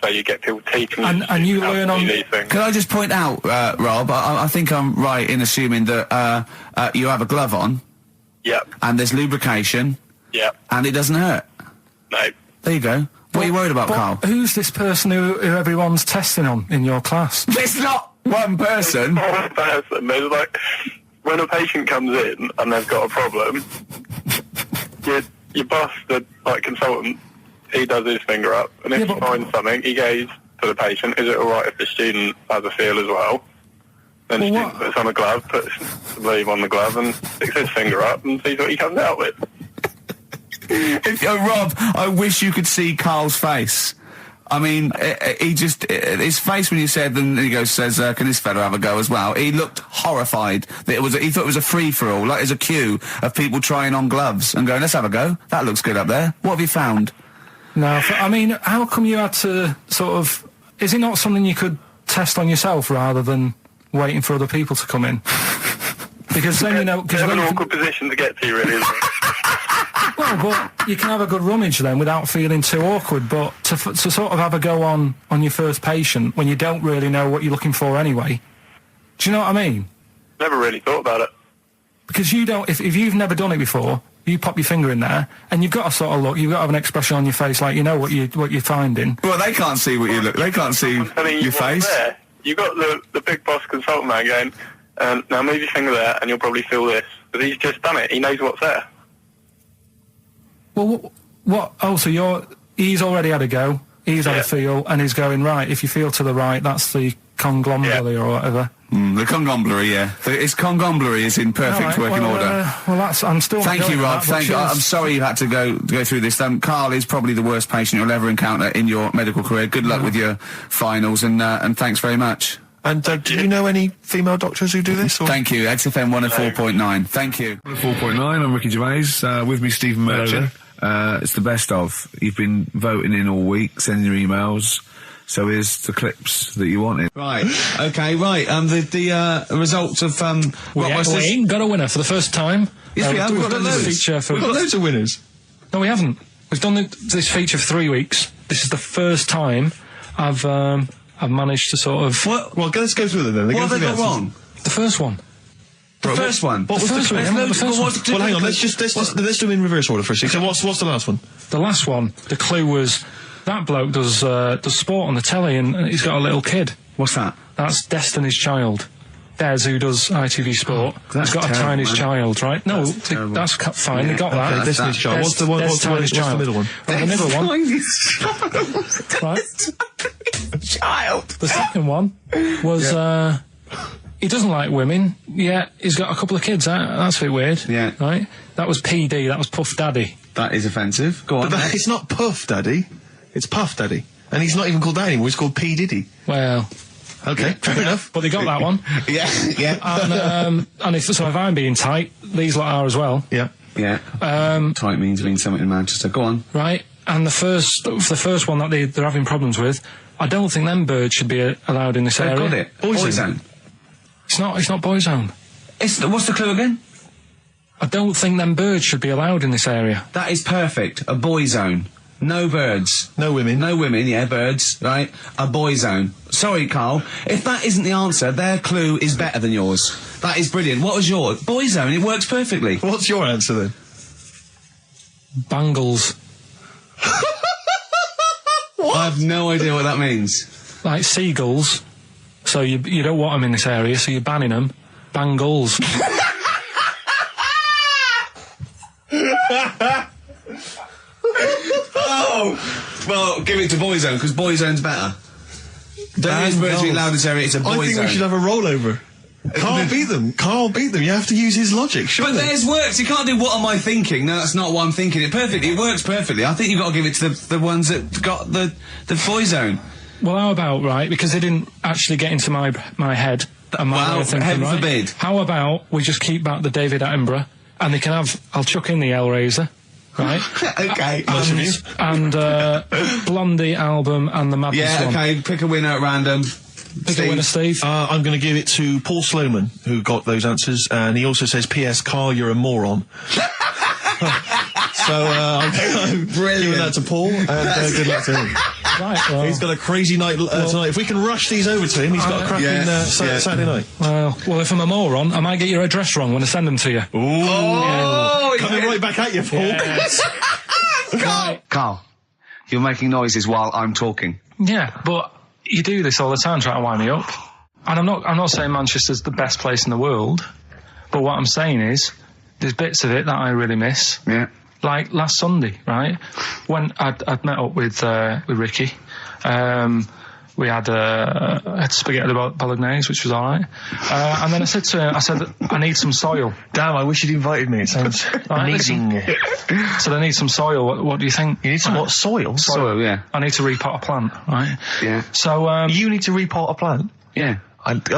So you get people teaching you. And you learn on... these things. Can I just point out, Rob, I think I'm right in assuming that you have a glove on. Yep. And there's lubrication. Yep. And it doesn't hurt. No. There you go. What are you worried about, Carl? Who's this person who everyone's testing on in your class? It's not one person. One person. There's like, when a patient comes in and they've got a problem, your boss, the consultant, he does his finger up, and if he finds something, he goes to the patient, is it alright if the student has a feel as well? Then the student puts on a glove, puts the leave on the glove, and sticks his finger up and sees what he comes out with. Rob, I wish you could see Carl's face. I mean, his face when you said, and he says, can this fella have a go as well? He looked horrified. That he thought it was a free-for-all, like there's a queue of people trying on gloves and going, let's have a go. That looks good up there. What have you found? No, I mean, how come you had to sort of... Is it not something you could test on yourself rather than waiting for other people to come in? Because then, It's an awkward position to get to, really, isn't it? Well, but you can have a good rummage then without feeling too awkward, but to sort of have a go on your first patient when you don't really know what you're looking for anyway, do you know what I mean? Never really thought about it. Because you don't... If you've never done it before... You pop your finger in there, and you've got to sort of look. You've got to have an expression on your face, like you know what you're finding. Well, they can't see what you look. They can't see your face. There. You got the big boss consultant man going, now move your finger there, and you'll probably feel this. But he's just done it. He knows what's there. Well, what? Oh, so he's already had a go. He's had a feel, and he's going right. If you feel to the right, that's the conglomeracy or whatever. The congomblery, yeah. Its congomblery is in perfect working order. Well, I'm still... Thank you, Rob. Thank you. I'm sorry you had to go through this. Carl is probably the worst patient you'll ever encounter in your medical career. Good luck with your finals, and thanks very much. And do you know any female doctors who do this? Or? Thank you. XFM 104.9. Thank you. 104.9. I'm Ricky Gervais. With me, Stephen Merchant. It's the best of. You've been voting in all week, sending your emails. So here's the clips that you wanted. Right. Okay. Right. The results of we ain't got a winner for the first time. Yes, we have. We've got loads. We've got loads of winners. No, we haven't. We've done this feature for 3 weeks. This is the first time I've managed to sort of. Well, let's go through them then. What have they got wrong? The first one. The first one. What was the first one? Well, hang on. Let's do them in reverse order for a second. So what's the last one? The last one. The clue was that bloke does sport on the telly and he's got a little kid. What's that? That's Destiny's Child. Des, who does ITV Sport, has got a tiny child, right? No, that's fine. They got that. Destiny's Child. What's the middle one? Well, the middle one. Right. Child. The second one was he doesn't like women. Yeah, he's got a couple of kids. That's a bit weird. Yeah. Right. That was PD. That was Puff Daddy. That is offensive. Go on. But it's not Puff Daddy. It's Puff Daddy. And he's not even called that anymore. He's called P Diddy. Well. Okay, fair enough. But they got that one. Yeah. And if I'm being tight, these lot are as well. Yeah. Yeah. Tight means something in Manchester. Go on. Right. And the first one that they're having problems with, I don't think them birds should be allowed in this area. Got it. Boyzone. It's not Boyzone. What's the clue again? I don't think them birds should be allowed in this area. That is perfect. A boy zone. No birds. No women. No women, yeah, birds, right? A boy zone. Sorry, Carl. If that isn't the answer, their clue is better than yours. That is brilliant. What was yours? Boy zone, it works perfectly. What's your answer then? Bangles. What? I have no idea what that means. Like seagulls. So you don't want them in this area, so you're banning them. Bangles. Oh! Well, give it to Boyzone, because Boyzone's better. Don't use birds being loud in this area, it's a Boyzone. I think we should have a rollover. Carl beat them. You have to use his logic, surely. But theirs works. You can't do what am I thinking. No, that's not what I'm thinking. It works perfectly. I think you've got to give it to the ones that got the Boyzone. Well, how about, right, because they didn't actually get into my head and my way of thinking, heaven right? forbid. How about we just keep back the David Attenborough, and they can have, I'll chuck in the Hellraiser, right? Okay. And Blondie album and the Madness one. Yeah, okay, pick a winner at random. Pick a winner, Steve. I'm going to give it to Paul Sloman, who got those answers, and he also says, P.S. Carl, you're a moron. So, I'm giving that to Paul, and good luck to him. Right, well, he's got a crazy night tonight. If we can rush these over to him, he's got a cracking Saturday night. Well, if I'm a moron, I might get your address wrong when I send them to you. Ooh. Oh, coming right back at you, Paul. Yes. Carl, you're making noises while I'm talking. Yeah, but you do this all the time trying to wind me up. And I'm not saying Manchester's the best place in the world, but what I'm saying is there's bits of it that I really miss. Yeah. Like last Sunday, right? When I'd met up with Ricky, we had spaghetti bolognese, which was all right. And then I said to him, I need some soil. Damn, I wish you'd invited me. It sounds amazing. So I need some soil. What do you think? You need some what? Soil? Soil, yeah. I need to repot a plant, right? Yeah. So you need to repot a plant? Yeah.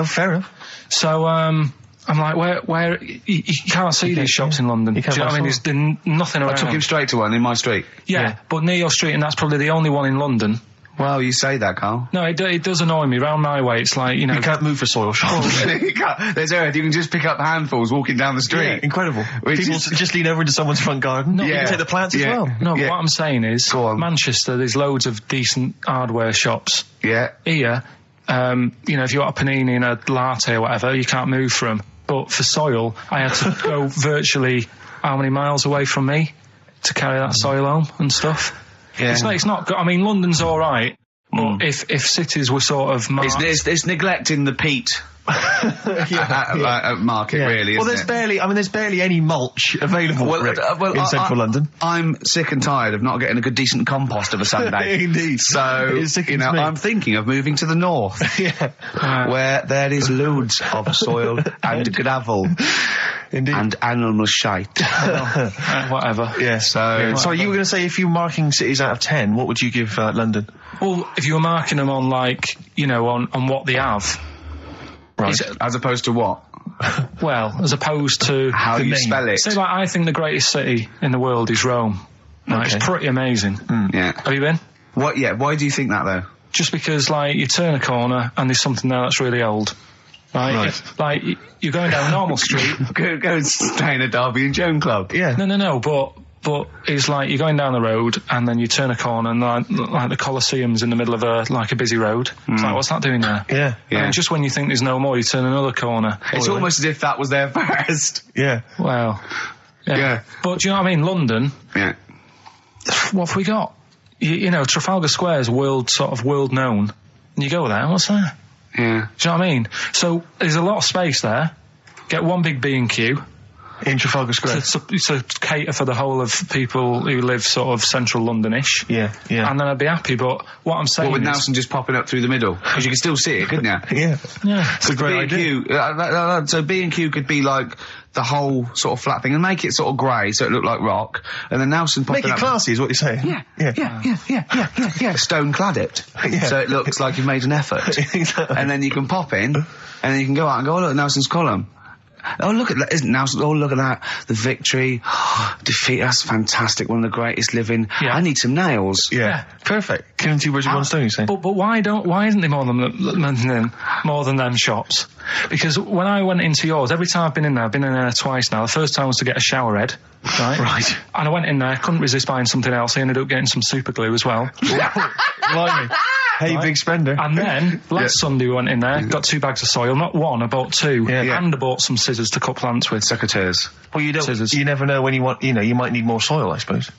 Fair enough. So I'm like, where you can't see these shops in London. Do you know what I mean? There's nothing around. I took him straight to one in my street. Yeah, but near your street, and that's probably the only one in London. Well, you say that, Carl. No, it does annoy me. Round my way, it's like, you know... You can't move for soil shops. There's earth. You can just pick up handfuls walking down the street. Yeah, incredible. People just lean over into someone's front garden. No, you can take the plants as well. No, but what I'm saying is, Manchester, there's loads of decent hardware shops. Yeah. Here, if you want a panini and a latte or whatever, you can't move for them. But for soil, I had to go virtually how many miles away from me to carry that soil home and stuff. Yeah. It's not good. I mean, London's all right, but if cities were sort of marked... It's neglecting the peat market, really, well, isn't there's barely any mulch available in central London. I'm sick and tired of not getting a good, decent compost of a Sunday. Indeed. So, I'm thinking of moving to the north, where there is loads of soil and gravel. Indeed. And animal shite. Whatever. Yeah. So you were going to say, if you were marking cities out of 10, what would you give London? Well, if you were marking them on, like, on what they have. Right. As opposed to what? Well, as opposed to... How you spell it. Say, like, I think the greatest city in the world is Rome. Right, Okay. It's pretty amazing. Yeah. Have you been? What? Yeah. Why do you think that though? Just because, like, you turn a corner and there's something there that's really old. Right? Like, you're going down a normal street. Go and stay in a Derby and Joan club. Yeah. No, but it's like you're going down the road and then you turn a corner and like the Colosseum's in the middle of a busy road. It's like, what's that doing there? Yeah. And just when you think there's no more, you turn another corner. It's almost as if that was there first. Yeah. Well, Yeah. But do you know what I mean? London, Yeah. what have we got? You know, Trafalgar Square is world known. And you go there, what's there? Yeah. Do you know what I mean? So there's a lot of space there. Get one big B&Q. In Trafalgar Square. To cater for the whole of people who live sort of central Londonish. Yeah. And then I'd be happy, but what I'm saying With is... Nelson just popping up through the middle, because you can still see it, couldn't you? Yeah. Yeah. It's a great idea. B&Q, so B&Q could be like the whole sort of flat thing, and make it sort of grey, so it looked like rock, and then Nelson popping Make it up. classy is what you're saying. Yeah. Stone clad it, so it looks like you've made an effort. Exactly. And then you can pop in, and then you can go out and go, oh look, Nelson's column. Oh look at that! Isn't Nelson? Oh look at that! The victory, defeat. That's fantastic. One of the greatest living. Yeah. I need some nails. Yeah. Perfect. Killing two birds with one stone, you're saying? But why isn't there more than them shops? Because when I went into yours, every time I've been in there twice now. The first time was to get a shower head, right? Right. And I went in there, couldn't resist buying something else. I ended up getting some super glue as well. Blimey. Hey, big spender. And then last Sunday we went in there, got 2 bags of soil, not one, I bought 2, and I bought some scissors to cut plants with. Secateurs. Well, you don't. Scissors. You never know when you want. You know, you might need more soil, I suppose.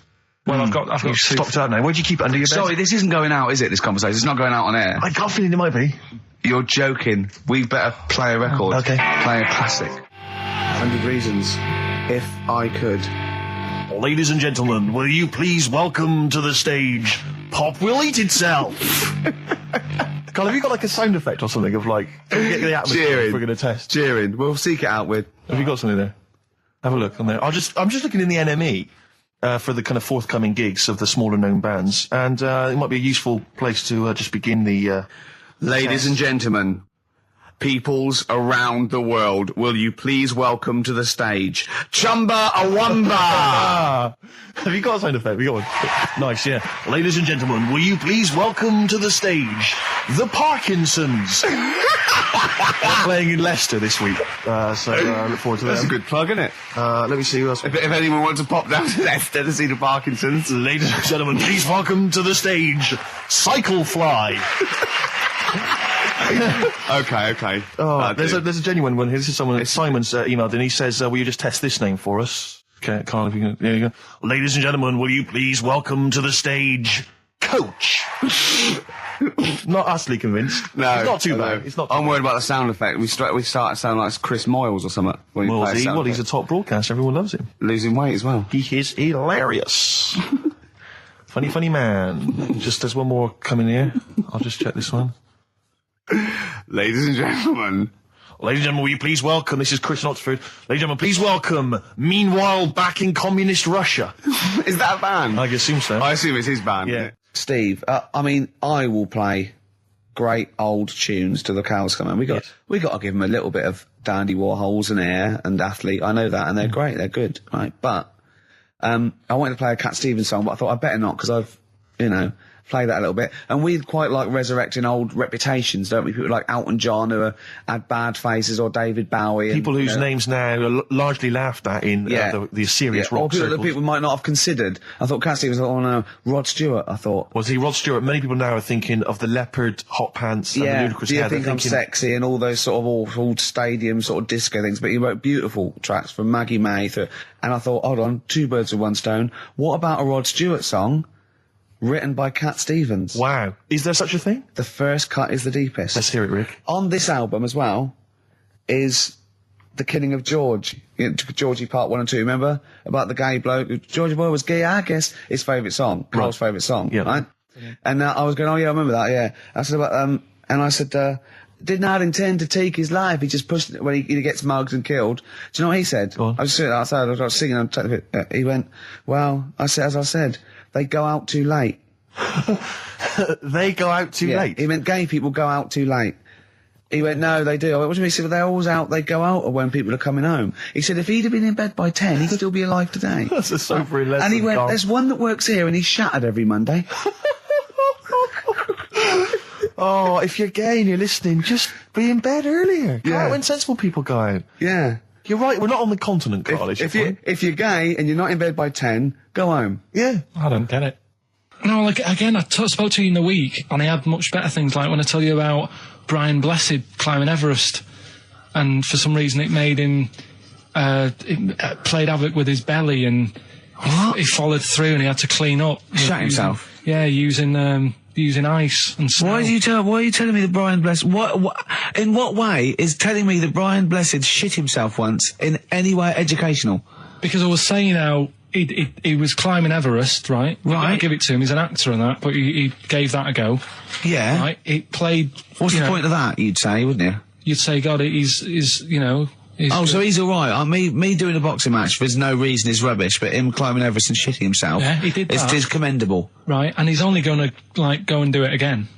Well, I've got You've 2. stopped out now. Where'd you keep it under your bed? Sorry, this isn't going out, is it? This conversation. It's not going out on air. I got a feeling it might be. You're joking. We better play a record. Okay. Play a classic. 100 Reasons. If I could. Ladies and gentlemen, will you please welcome to the stage Pop Will Eat Itself? Carl, have you got like a sound effect or something of like, get the atmosphere Cheering. if we're going to test? Cheering. We'll seek it out with. Have you got something there? Have a look on there. I'm just looking in the NME for the kind of forthcoming gigs of the smaller known bands, and it might be a useful place to just begin the. Ladies and gentlemen, peoples around the world, will you please welcome to the stage Chumba Awamba? Have you got a sound effect? We got one. Nice, yeah. Ladies and gentlemen, will you please welcome to the stage the Parkinsons? They're playing in Leicester this week, so I look forward to that. That's a good plug, isn't it? Let me see who else. If anyone wants to pop down to Leicester to see the Parkinsons. Ladies and gentlemen, please welcome to the stage Cyclefly. Okay. Oh, there's a genuine one here. This is someone. Simon's emailed and he says, "Will you just test this name for us?" Okay, Carl, if you can. There you go. Ladies and gentlemen, will you please welcome to the stage Coach? Not utterly convinced. No, it's not too no. bad. It's not. I'm worried about the sound effect. We start to sound like Chris Moyles or something. When we play a sound He's a effect. top broadcaster. Everyone loves him. Losing weight as well. He is hilarious. funny man. Just there's one more coming here. I'll just check this one. Ladies and gentlemen. Ladies and gentlemen, will you please welcome, this is Chris in Oxford. Ladies and gentlemen, please welcome, meanwhile back in communist Russia. Is that a band? I assume so. I assume it's his band. Yeah. Steve, I mean, I will play great old tunes to the cows come in. We got to give them a little bit of Dandy Warhols and Air and Athlete. I know that, and they're great. They're good, right? But I wanted to play a Cat Stevens song, but I thought I'd better not because I've, play that a little bit. And we quite like resurrecting old reputations, don't we? People like Elton John who had bad faces, or David Bowie. People whose names now are largely laughed at in the serious rock or people circles. that people might not have considered. I thought Cat Stevens, oh no, Rod Stewart, I thought. Was he Rod Stewart? Many people now are thinking of the leopard hot pants and the ludicrous Do you hair. think I'm sexy and all those sort of awful stadium sort of disco things? But he wrote beautiful tracks from Maggie May and I thought, hold on, 2 birds with 1 stone. What about a Rod Stewart song written by Cat Stevens? Wow. Is there such a thing? The first cut is the deepest. Let's hear it, Rick. On this album as well is The Killing of George. Georgie Part 1 and 2, remember? About the gay bloke. Georgie Boy was gay, I guess. His favourite song. Carl's favourite song, right? And I was going, oh yeah, I remember that, yeah. I said about, and I said, did not intend to take his life. He just pushed it when he gets mugged and killed. Do you know what he said? Go on. I was sitting outside, I was singing, he went, well, as I said, they go out too late. They go out too late? He meant gay people go out too late. He went, no, they do. I went, what do you mean? He said, well, they're always out, they go out when people are coming home. He said, if he'd have been in bed by 10, he'd still be alive today. That's a sobering lesson. And he went, Carl. there's one that works here and he's shattered every Monday. Oh, if you're gay and you're listening, just be in bed earlier. Go Yeah. out when sensible people go out. Yeah. You're right, we're not on the continent, Carl. If you're gay and you're not in bed by 10, go home. Yeah. I don't get it. No, like, again, I spoke to you in the week, and I had much better things, like when I tell you about Brian Blessed climbing Everest, and for some reason it made him, it played havoc with his belly, and he followed through and he had to clean up. Shut himself? Yeah, using ice and snow. Why are you telling me that Brian Blessed, in what way is telling me that Brian Blessed shit himself once in any way educational? Because I was saying how he was climbing Everest, right? Right. I give it to him, he's an actor and that, but he gave that a go. Yeah. Right? It played... What's the point of that, you'd say, wouldn't you? You'd say, God, he's you know... So he's alright. Me doing a boxing match for no reason is rubbish, but him climbing Everest and shitting himself he did that. is commendable. Right, and he's only going to, like, go and do it again.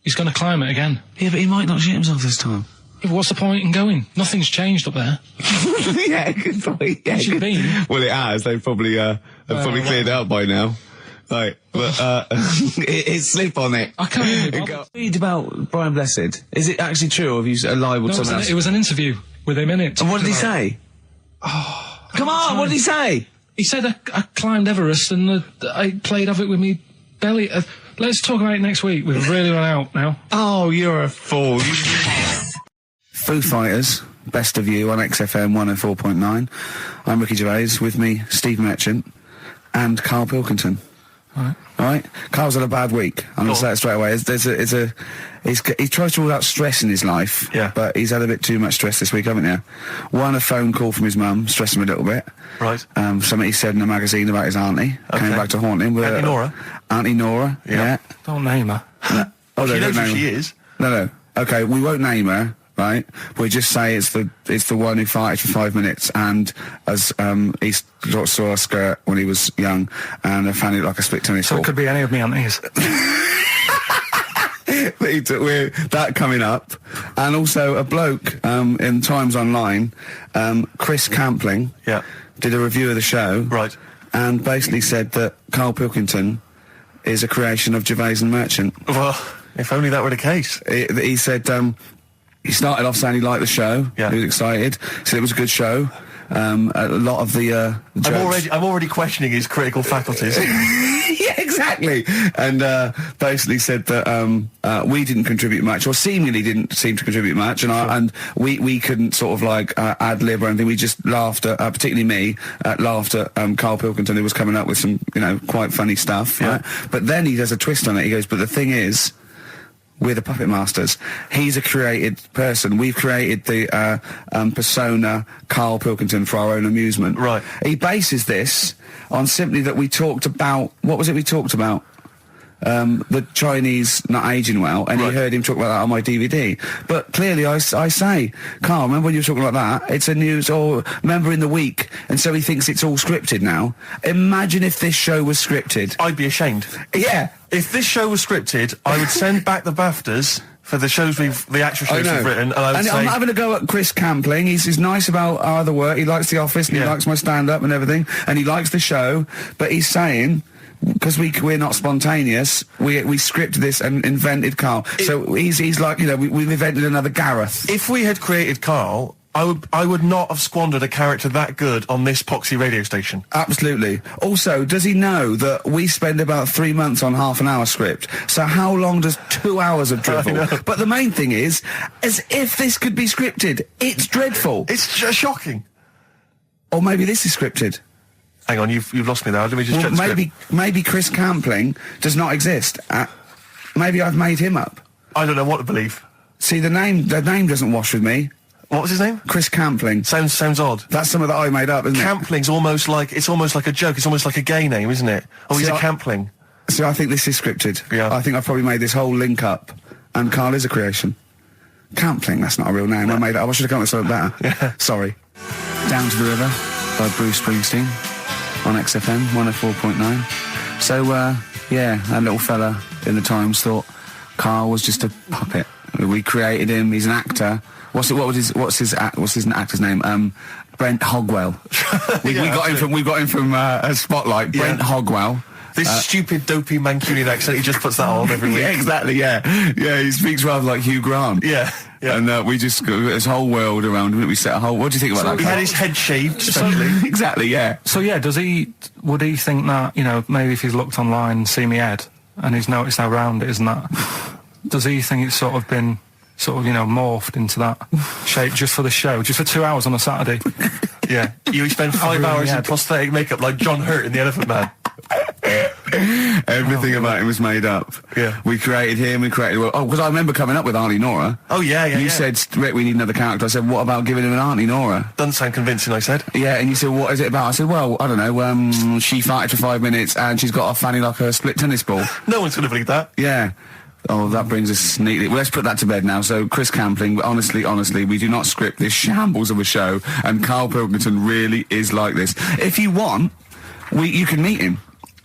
He's going to climb it again. Yeah, but he might not shit himself this time. Yeah, but what's the point in going? Nothing's changed up there. Yeah, good point. Yeah, It should be. Well, it has. They've probably cleared it up by now. Right, but it's slip on it. I can't even be bothered. Read about Brian Blessed. Is it actually true, or have you lied with someone else? It was an interview with him in it. And what did he say? Come on, what did he say? He said I climbed Everest and I played havoc with me belly. Let's talk about it next week. We've really run out now. Oh, you're a fool. Foo Fighters, Best of You on XFM 104.9. I'm Ricky Gervais, with me, Steve Merchant and Karl Pilkington. All right. Carl's had a bad week. I'm going to say it straight away. He tries to rule out stress in his life, but he's had a bit too much stress this week, haven't you? One, a phone call from his mum, stressed him a little bit. Right. Something he said in a magazine about his auntie. Came back to haunt him. With Auntie Nora? Auntie Nora, yeah. Don't name her. No. Oh, She no, knows don't who name she her. is. No. Okay, we won't name her, right? We just say it's the one who farted for 5 minutes, and as he saw a skirt when he was young, and I found it like a split tennis So ball. it could be any of me aunties. That coming up, and also a bloke in Times Online, Chris Campling, did a review of the show, right, and basically said that Karl Pilkington is a creation of Gervais and Merchant. Well, if only that were the case. He said he started off saying he liked the show. He was excited. Said it was a good show. A lot of the jokes. I'm already questioning his critical faculties. Yeah, exactly. And basically said that we didn't contribute much, or seemingly didn't seem to contribute much, and we couldn't sort of like ad lib or anything. We just laughed at, particularly me, laughed at Karl Pilkington, who was coming up with some, quite funny stuff. Right? But then he does a twist on it. He goes, but the thing is, we're the puppet masters. He's a created person. We've created the persona Karl Pilkington for our own amusement. Right. He bases this on simply that we talked about... What was it we talked about? The Chinese not aging well, and he heard him talk about that on my DVD. But clearly I say, Karl, remember when you were talking about that? It's a news or member in the week, and so he thinks it's all scripted now. Imagine if this show was scripted. I'd be ashamed. Yeah. If this show was scripted, I would send back the BAFTAs for the actual shows we've written, and I would say... I'm having a go at Chris Campling. He's nice about our other work. He likes The Office, and he likes my stand-up and everything, and he likes the show, but he's saying... Because we're not spontaneous, we scripted this and invented Karl. So he's like, we've invented another Gareth. If we had created Karl, I would not have squandered a character that good on this poxy radio station. Absolutely. Also, does he know that we spend about 3 months on half an hour script? So how long does 2 hours of drivel? But the main thing is, as if this could be scripted, it's dreadful. It's just shocking. Or maybe this is scripted. Hang on, you've lost me there. Let me just check the script. Maybe Chris Campling does not exist. Maybe I've made him up. I don't know what to believe. See, the name doesn't wash with me. What was his name? Chris Campling. Sounds odd. That's something that I made up, isn't it? Campling's almost like a joke. It's almost like a gay name, isn't it? Oh, he's a Campling. So I think this is scripted. Yeah. I think I've probably made this whole link up, and Karl is a creation. Campling, that's not a real name. No. I made it up. I should have come up with something better. Yeah. Sorry. Down to the River by Bruce Springsteen on XFM 104.9. So, that little fella in the Times thought Karl was just a puppet. We created him. He's an actor. What's his actor's name? Brent Hogwell. We got him from Spotlight. Brent Hogwell. This stupid, dopey Mancunian accent, he just puts that on every week. Yeah, exactly, yeah. Yeah, he speaks rather like Hugh Grant. Yeah. And we just got this whole world around him. We set a whole... What do you think about that? He had his head shaved, especially. Exactly, yeah. So, yeah, would he think that, you know, maybe if he's looked online and seen me head, and he's noticed how round it is and that, does he think it's sort of been, you know, morphed into that shape just for the show, just for 2 hours on a Saturday? Yeah. You spend 5 hours in prosthetic makeup like John Hurt in The Elephant Man. Everything about him was made up. Yeah. We created him, because I remember coming up with Auntie Nora. Oh, yeah. You said, Rick, we need another character. I said, what about giving him an Auntie Nora? Doesn't sound convincing, I said. Yeah, and you said, what is it about? I said, well, I don't know, she farted for 5 minutes and she's got a fanny like a split tennis ball. No one's going to believe that. Yeah. Oh, that brings us neatly... Well, let's put that to bed now. So, Chris Campling, honestly, we do not script this shambles of a show, and Karl Pilkington really is like this. If you want, you can meet him.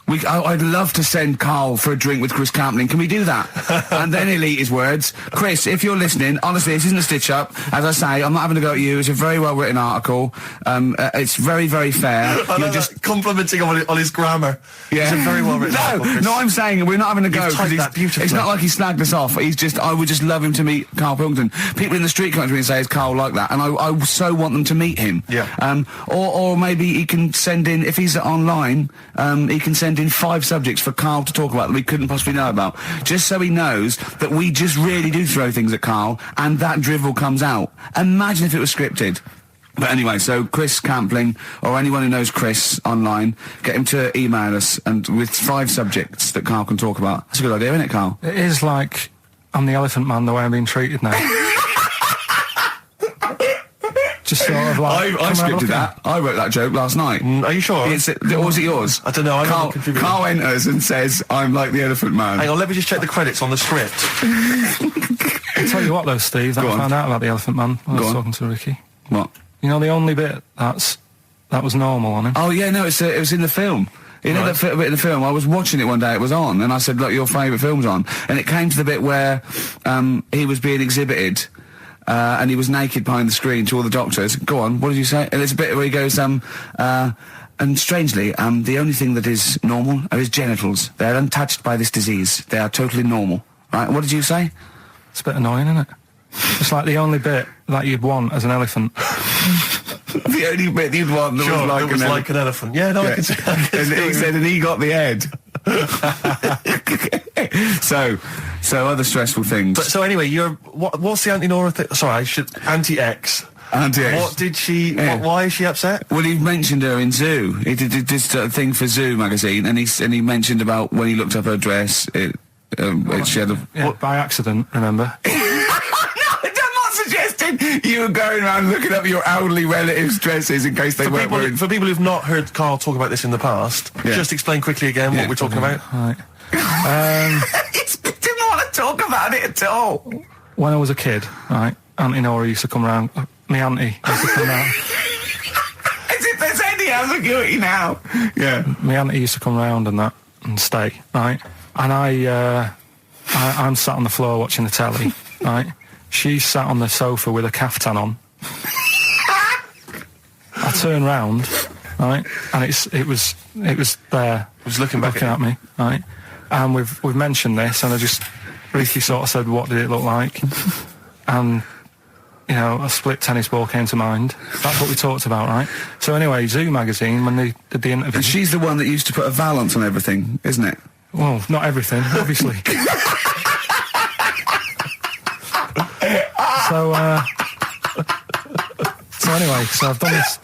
I'd love to send Karl for a drink with Chris Campling. Can we do that? And then he'll eat his words. Chris, if you're listening, honestly, this isn't a stitch-up. As I say, I'm not having a go at you. It's a very well-written article. It's very, very fair. You're just complimenting on his grammar. Yeah. It's a very well-written article, No, I'm saying we're not having a go. You've typed that beautifully. It's not like he snagged us off. I would just love him to meet Karl Pilkington. People in the street come up to me and say, is Karl like that? And I so want them to meet him. Yeah. Or maybe he can send in, if he's online, he can send in 5 subjects for Karl to talk about that we couldn't possibly know about, just so he knows that we just really do throw things at Karl and that drivel comes out. Imagine if it was scripted. But anyway, so Chris Campling, or anyone who knows Chris online, get him to email us and with 5 subjects that Karl can talk about. That's a good idea, isn't it, Karl? It is like I'm the Elephant Man the way I'm being treated now. Just sort of like... I scripted that. I wrote that joke last night. Are you sure? Or was it yours? I don't know. Karl enters and says, I'm like the Elephant Man. Hang on, let me just check the credits on the script. I'll tell you what though, Steve, that I found out about the Elephant Man when I was talking to Ricky. What? You know the only bit that was normal on him? Oh yeah, no, it was in the film. You know that bit in the film? I was watching it one day, it was on, and I said, look, your favourite film's on. And it came to the bit where he was being exhibited, and he was naked behind the screen to all the doctors. Go on, what did you say? And there's a bit where he goes, and strangely, the only thing that is normal are his genitals. They're untouched by this disease. They are totally normal. Right, what did you say? It's a bit annoying, isn't it? It's like the only bit that you'd want as an elephant. The only bit you'd want that was like an elephant. Yeah, no, I can see that. And he said, and he got the head. So other stressful things. But so anyway, what's the Auntie Nora thing? Sorry, Auntie X. Auntie X. What did she? Yeah. Why is she upset? Well, he mentioned her in Zoo. He did this thing for Zoo magazine, and he mentioned about when he looked up her dress. She had by accident. Remember? You were going around looking up your elderly relatives' dresses in case they weren't wearing... For people who've not heard Karl talk about this in the past, just explain quickly again what we're talking about. Right. He didn't want to talk about it at all. When I was a kid, right, Auntie Nora used to come round. My auntie used to come round. As if there's any ambiguity now. Yeah. My auntie used to come round and stay, right? And I'm sat on the floor watching the telly, right? She sat on the sofa with a caftan on. I turned round, right, and it was there. It was looking at me, right. And we've mentioned this, and Ricky sort of said, "What did it look like?" And you know, a split tennis ball came to mind. That's what we talked about, right? So anyway, Zoo magazine, when they did the interview, and she's the one that used to put a valance on everything, isn't it? Well, not everything, obviously. So anyway, so I've done this.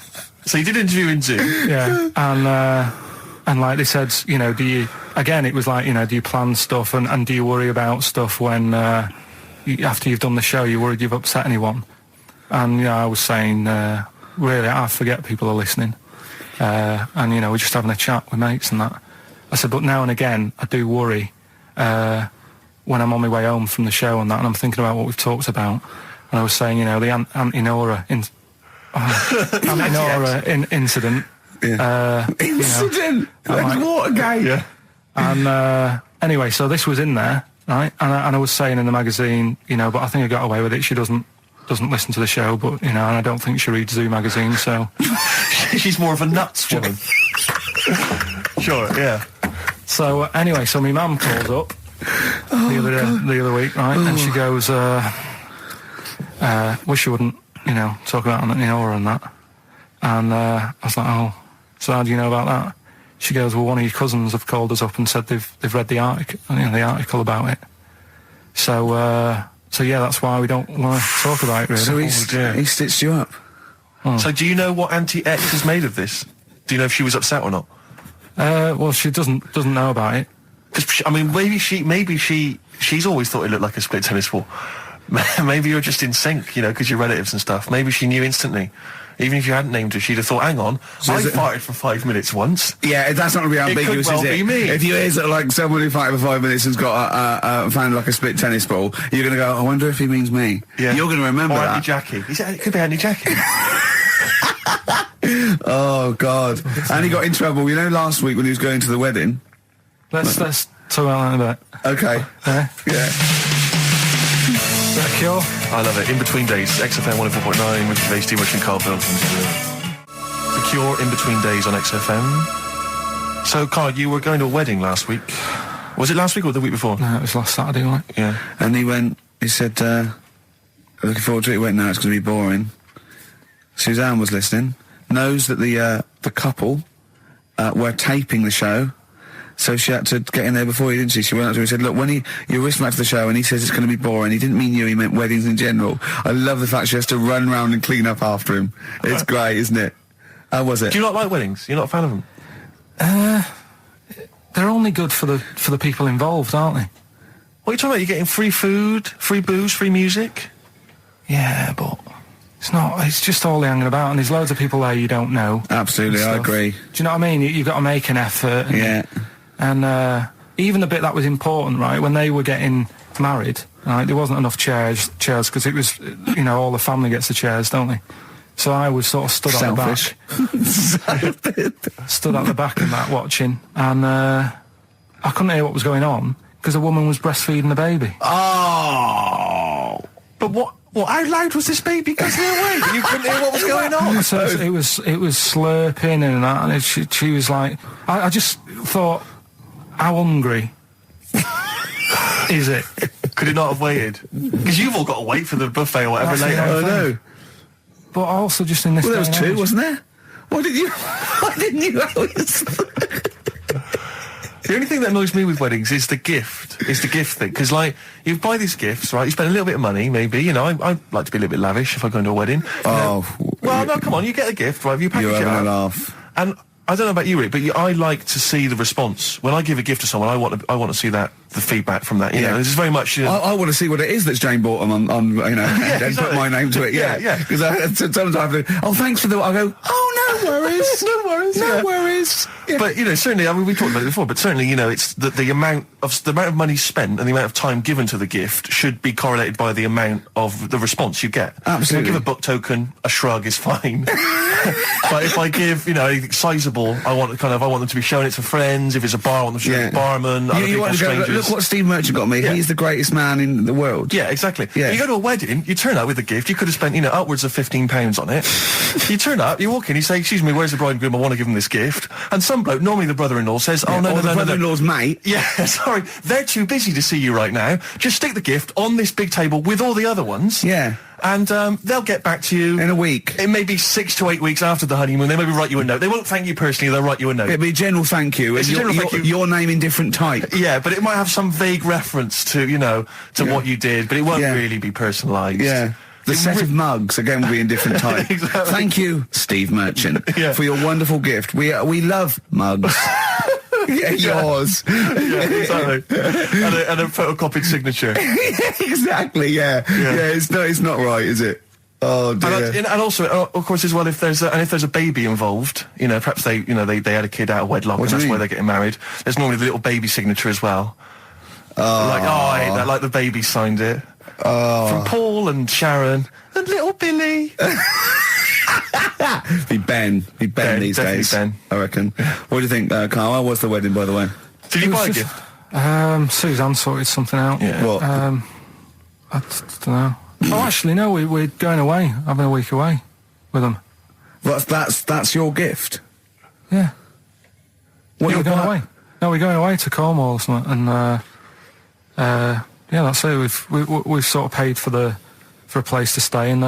So you did an interview in Zoo? Yeah, and like they said, you know, it was like, you know, do you plan stuff and do you worry about stuff when, after you've done the show, you're worried you've upset anyone? And, you know, I was saying, really, I forget people are listening. And, you know, we're just having a chat with mates and that. I said, but now and again, I do worry, when I'm on my way home from the show and that, and I'm thinking about what we've talked about. And I was saying, you know, the Auntie Nora incident. Yeah. Incident? Like Watergate? Yeah. And anyway, so this was in there, right? And I was saying in the magazine, you know, but I think I got away with it. She doesn't listen to the show, but, you know, and I don't think she reads Zoo magazine, so... She's more of a nuts woman. Sure, yeah. So, anyway, so my mum calls up the other week, right, and she goes, wish you wouldn't, you know, talk about Anthony Orr and that. And I was like, oh, so how do you know about that? She goes, well, one of your cousins have called us up and said they've read the article about it. So yeah, that's why we don't want to talk about it, really. So he stitched you up. So do you know what Auntie X has made of this? Do you know if she was upset or not? Well, she doesn't know about it. Because, I mean, maybe she's always thought it looked like a split tennis ball. Maybe you're just in sync, you know, because you're relatives and stuff. Maybe she knew instantly. Even if you hadn't named her, she'd have thought, hang on, So I is it- farted for 5 minutes once. Yeah, that's not going to be ambiguous, well is it? be me. If you hear sort of like someone who farted for 5 minutes and's got found like a split tennis ball, you're going to go, I wonder if he means me. Yeah. You're going to remember or that. Auntie Jackie. It could be Auntie Jackie. Oh, God. And he got in trouble, you know, last week when he was going to the wedding. Let's talk about that in a bit. Okay. Yeah. Is that a Cure? I love it. In Between Days, XFM 104.9, Ricky Gervais, Steve Merchant, Karl Pilkington. The Cure, In Between Days on XFM. So, Karl, you were going to a wedding last week. Was it last week or the week before? No, it was last Saturday, right? Yeah. And he said, looking forward to it. He went, no, it's going to be boring. Suzanne was listening, knows that the couple were taping the show, so she had to get in there before he, didn't she? She went up to him and said, look, when you're listening back to the show and he says it's going to be boring, he didn't mean you, he meant weddings in general. I love the fact she has to run around and clean up after him. It's great, isn't it? How was it? Do you not like weddings? You're not a fan of them? They're only good for the people involved, aren't they? What are you talking about? You're getting free food, free booze, free music? Yeah, but it's not. It's just all hanging about, and there's loads of people there you don't know. Absolutely, I stuff. agree. Do you know what I mean? You've got to make an effort. And, Yeah. And even the bit that was important, right, when they were getting married, right, there wasn't enough chairs because it was, you know, all the family gets the chairs, don't they? So I was sort of stood at the back. Stood at the back and that watching, and I couldn't hear what was going on because a woman was breastfeeding the baby. Oh! But what? How loud was this baby guzzling away? You couldn't hear what was going on. So it was slurping and that, and she was like, I just thought, how hungry is it? Could it not have waited? Because you've all got to wait for the buffet or whatever That's the later. only I thing. know. But also just in this. Well, there was day and two, age- wasn't there? Why didn't you always... The only thing that annoys me with weddings is the gift. It's the gift thing. Because, like, you buy these gifts, right? You spend a little bit of money, maybe. You know, I like to be a little bit lavish if I go into a wedding. Oh. Well, no, come on. You get a gift, right? You package You're it having a up. laugh. And I don't know about you, Rick, but I like to see the response. When I give a gift to someone, I want to see the feedback from that. You know, this is very much... I want to see what it is that's Jane bought on you know, and exactly. put my name to it. Yeah, yeah. Because sometimes I have to, thanks for the... I go, oh, no worries. No worries. No yeah. worries. Yeah. But, you know, certainly, I mean, we talked about it before, but certainly, you know, it's the amount of money spent and the amount of time given to the gift should be correlated by the amount of the response you get. Absolutely. If I give a book token, a shrug is fine. But if I give, you know, anything sizable, I want them to be showing it to friends. If it's a bar, I want them to show it to the barman, other you people, want to go, strangers. look what Steve Merchant got me. Yeah. He's the greatest man in the world. Yeah, exactly. Yeah. You go to a wedding, you turn up with a gift, you could have spent, you know, upwards of £15 on it. You turn up, you walk in, you say, excuse me, where's the bride and groom? I want to give them this gift. And some bloke, normally the brother-in-law, says, oh, no, or no, the no, no, no. brother-in-law's mate. Yeah, sorry, they're too busy to see you right now. Just stick the gift on this big table with all the other ones. Yeah. And they'll get back to you In a week. It may be 6 to 8 weeks after the honeymoon. They maybe write you a note. They won't thank you personally. They'll write you a note. It'd be a general thank you. It's and a general thank you. Your name in different type. Yeah, but it might have some vague reference to, you know, to what you did, but it won't Yeah. really be personalised. Yeah. The set of mugs, again, will be in different type. Exactly. Thank you, Steve Merchant, Yeah. for your wonderful gift. We love mugs. Yeah, yours. Yeah, exactly. and a photocopied signature. Exactly, yeah. Yeah, it's not right, is it? Oh, dear. And also, of course, as well, if there's a baby involved, you know, perhaps they had a kid out of wedlock, What and do you that's why mean? they're getting married. There's normally the little baby signature as well. Like, I hate that. Like the baby signed it. From Paul and Sharon and little Billy. Be Ben these definitely days. Ben. I reckon. What do you think, Carl? How was the wedding, by the way? Did you buy a gift? Suzanne sorted something out. Yeah. What? I don't know. Oh, actually, no, we're going away, having a week away with them. That's your gift. Yeah. What Yeah, you're we're going away. No, we're going away to Cornwall or something, and yeah, that's it. We've sort of paid for a place to stay and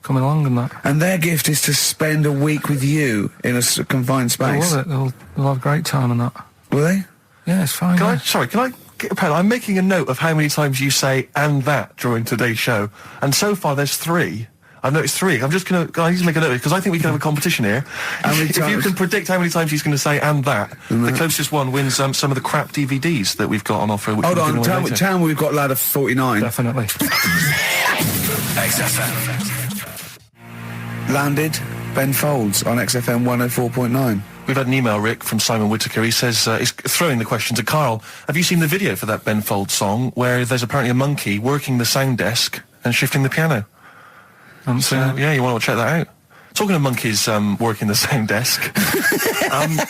coming along and that. And their gift is to spend a week with you in a confined space. They'll have a great time and that. Will they? Yeah, it's fine. Can yeah. I get a pen? I'm making a note of how many times you say "and that" during today's show, and so far there's 3. I've noticed 3. I'm just I need to make a note because I think we can have a competition here. If you can predict how many times he's going to say "and that," the closest one wins some of the crap DVDs that we've got on offer. Which Hold on, tell me we've got lad of 49. Definitely. XFM. Landed Ben Folds on XFM 104.9. We've had an email, Rick, from Simon Whittaker. He says, he's throwing the question to Carl. Have you seen the video for that Ben Folds song where there's apparently a monkey working the sound desk and shifting the piano? Yeah, you want to check that out. Talking of monkeys working the sound desk,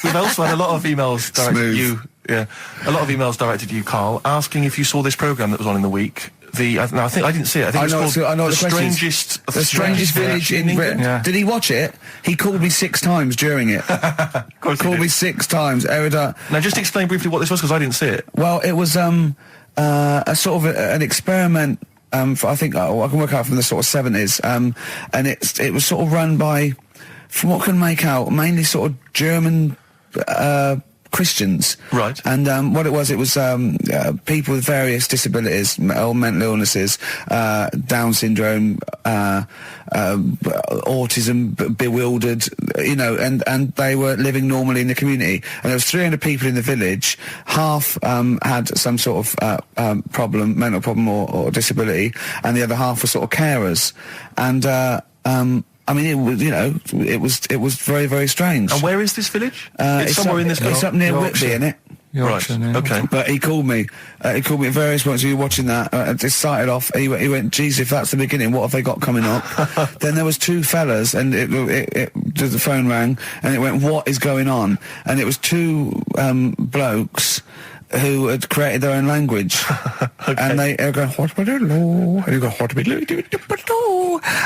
we've also had a lot of emails directed at you. Yeah, a lot of emails directed at you, Carl, asking if you saw this programme that was on in the week. I think I didn't see it. I think it was called The Strangest Village in Britain. Yeah. Did he watch it? He called me 6 times during it. Of course he Called did. me 6 times. Erudite. Now, just explain briefly what this was, because I didn't see it. Well, it was a sort of an experiment. I think I can work out from the sort of 70s, and it was sort of run by, from what I can make out, mainly sort of German Christians. Right. And what it was people with various disabilities or mental illnesses, Down syndrome, autism, bewildered, and they were living normally in the community. And there was 300 people in the village. Half had some sort of problem, mental problem or disability, and the other half were sort of carers. And I mean, it was very, very strange. And where is this village? It's somewhere in this. It's up near Yorkshire. Whitby, innit? Yorkshire, Right. yeah. Okay. But he called me. He called me at various points. We were watching that. It started off. He went, "Geez, if that's the beginning, what have they got coming up?" Then there was 2 fellas, and the phone rang, and it went, "What is going on?" And it was 2 blokes who had created their own language. Okay. And they were going, and you go,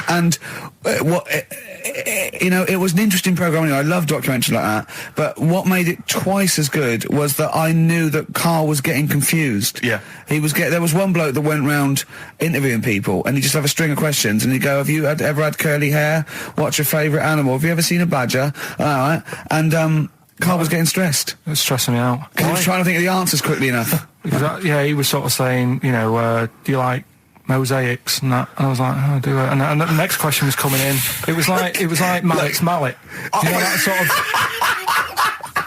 and it was an interesting program. I love documentaries like that. But what made it twice as good was that I knew that Carl was getting confused. Yeah. There was one bloke that went round interviewing people, and he'd just have a string of questions, and he'd go, "Have you ever had curly hair? What's your favourite animal? Have you ever seen a badger?" All right. And Carl was getting stressed. It was stressing me out. Because he was trying to think of the answers quickly enough. Yeah, he was sort of saying, do you like mosaics and that? And I was like, oh, I do it. And the next question was coming in. It was like Mallet's mallet. That sort of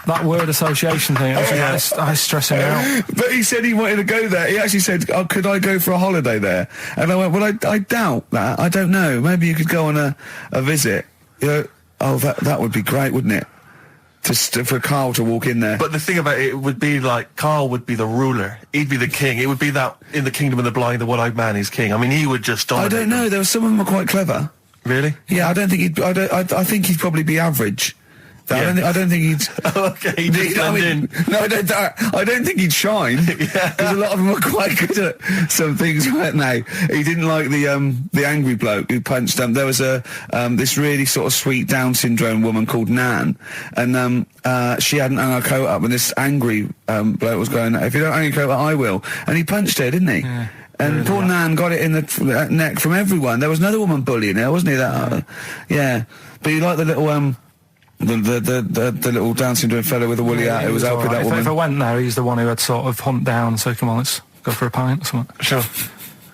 that word association thing. I was stressing me out. But he said he wanted to go there. He actually said, "Oh, could I go for a holiday there?" And I went, "Well, I doubt that. I don't know. Maybe you could go on a visit." That would be great, wouldn't it? For Carl to walk in there. But the thing about it would be like Carl would be the ruler. He'd be the king. It would be that in the kingdom of the blind, the one-eyed man is king. I mean, he would just dominate. I don't know. There were some of them were quite clever. Really? Yeah, I don't think he'd. I think he'd probably be average. Yeah. I don't think he'd. Okay, he'd just blend in. No, I don't think he'd shine. Yeah. Because a lot of them were quite good at some things, weren't they? He didn't like the angry bloke who punched him. There was this really sort of sweet Down syndrome woman called Nan, and she hadn't hung her coat up, and this angry bloke was going, "If you don't hang your coat up, I will." And he punched her, didn't he? Yeah. And poor Nan got it in the neck from everyone. There was another woman bullying her, wasn't he? Yeah. But you like the little the little Down syndrome fellow with the woolly hat who was helping that woman. If I went there, he's the one who had sort of hunt down. So come on, let's go for a pint or something. Sure.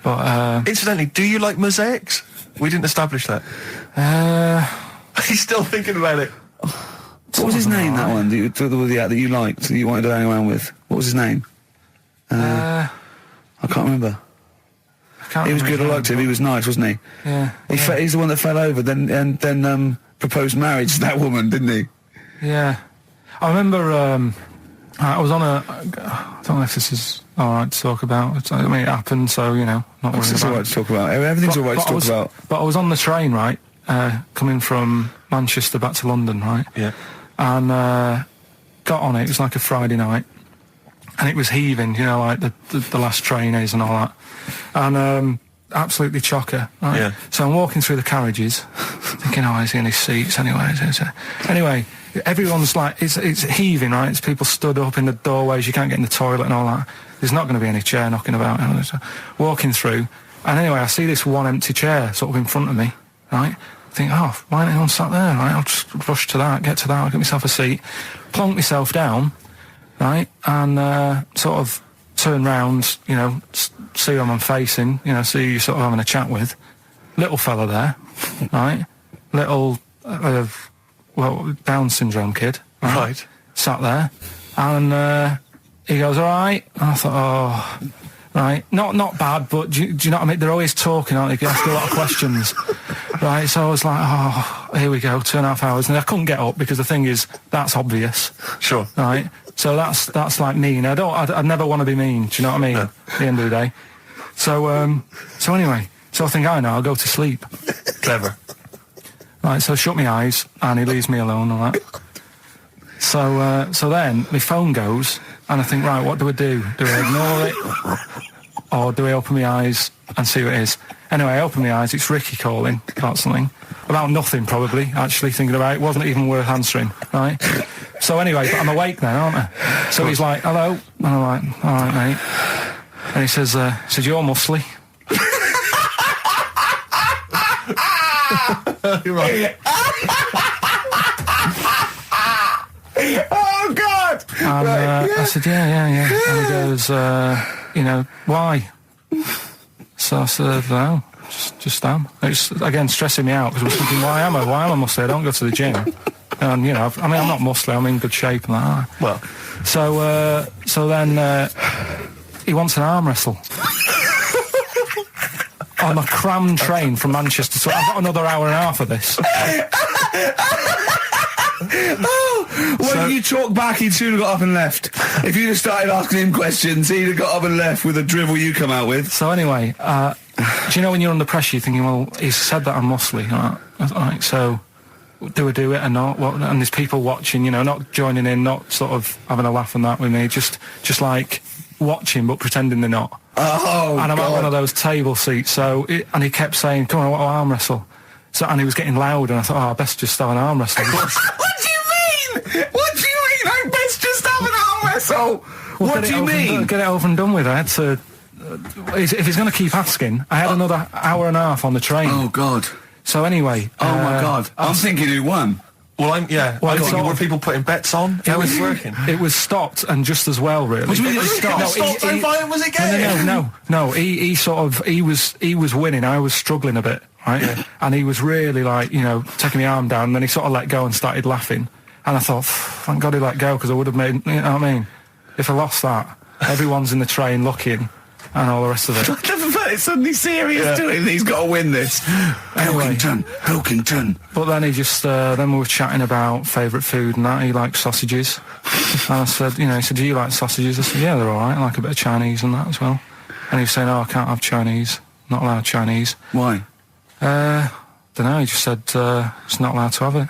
But incidentally, do you like mosaics? We didn't establish that. He's still thinking about it. What was his name? That one, the woolly hat that you liked, that you wanted to hang around with. What was his name? I can't remember. He was good. I liked him. He was nice, wasn't he? Yeah. He's the one that fell over, then proposed marriage to that woman, didn't he? Yeah. I remember. I was on a. I don't know if this is all right to talk about. I mean, it happened, so not worried about it. All right to talk about. Everything's all right to talk about. But I was on the train, right, coming from Manchester back to London, right? Yeah. And got on it. It was like a Friday night, and it was heaving, you know, like the last train is and all that, and absolutely chocker. Right? Yeah. So I'm walking through the carriages, thinking, oh, is he in his seats anyway? Anyway, everyone's like, it's heaving, right? It's people stood up in the doorways, you can't get in the toilet and all that. There's not going to be any chair knocking about. You know, so walking through, and anyway, I see this one empty chair sort of in front of me, right? I think, oh, why ain't anyone sat there, right? I'll just rush to that, get to that, I'll get myself a seat, plonk myself down, right? And sort of turn round, you know, see who I'm facing, you know, see who you're sort of having a chat with. Little fella there, right? Little, Down syndrome kid, Right. Sat there, and he goes, all right. And I thought, oh, right, not bad, but do you know what I mean? They're always talking, aren't they? They ask a lot of questions, right? So I was like, oh, here we go, 2.5 hours, and I couldn't get up because the thing is, that's obvious, Sure. right? So that's like mean. I'd never want to be mean. Do you know what I mean? No. At the end of the day. So anyway, so I think I know. I'll go to sleep. Clever. Right, so I shut my eyes, and he leaves me alone and all that. So then my phone goes, and I think, right, what do I do? Do I ignore it, or do I open my eyes and see what it is? Anyway, I open my eyes. It's Ricky calling about something, about nothing probably. Actually thinking about it, wasn't even worth answering. Right. So anyway, but I'm awake now, aren't I? So he's like, hello, and I'm like, all right, mate. And he says, you're muscly. You're right. Oh God! And I said, yeah. And he goes, you know, why? So I said, no, just am. It's again stressing me out because I was thinking, why am I muscly? I don't go to the gym. And you know, I'm not muscly. I'm in good shape and that. Well, so then he wants an arm wrestle. On a crammed train from Manchester, so I've got another hour and a half of this. When you talk back, he'd soon have got up and left. If you'd have started asking him questions, he'd have got up and left with the drivel you come out with. So anyway, do you know when you're under pressure, you're thinking, well, he's said that I'm muscly, right? So do I do it or not? What? And there's people watching, you know, not joining in, not sort of having a laugh and that with me, just like watching but pretending they're not. Oh, and I'm God. at one of those table seats, and he kept saying, come on, I want to arm wrestle. So, and he was getting loud, and I thought, I best just have an arm wrestle. What do you mean? What do you mean? I best just have an arm wrestle. What do you mean? Get it over and done with. I had to. If he's going to keep asking, I had another hour and a half on the train. Oh God. So anyway. Oh my God. I'm thinking who won. Well, I'm thinking, were people putting bets on? How was it working? It was stopped, and just as well, really. What do you mean it was stopped? Was it game? No. He was winning. I was struggling a bit, right? Yeah. And he was really like, you know, taking my arm down, and then he sort of let go and started laughing. And I thought, thank God he let go, because I would have made, you know what I mean? If I lost that, everyone's in the train looking, and all the rest of it. I never felt it's suddenly serious to him. He's got to win this. Anyway. Pilkington. But then he just, then we were chatting about favourite food and that. He likes sausages. And I said, you know, he said, do you like sausages? I said, yeah, they're all right. I like a bit of Chinese and that as well. And he was saying, oh, I can't have Chinese. Not allowed Chinese. Why? Don't know. He just said, it's not allowed to have it.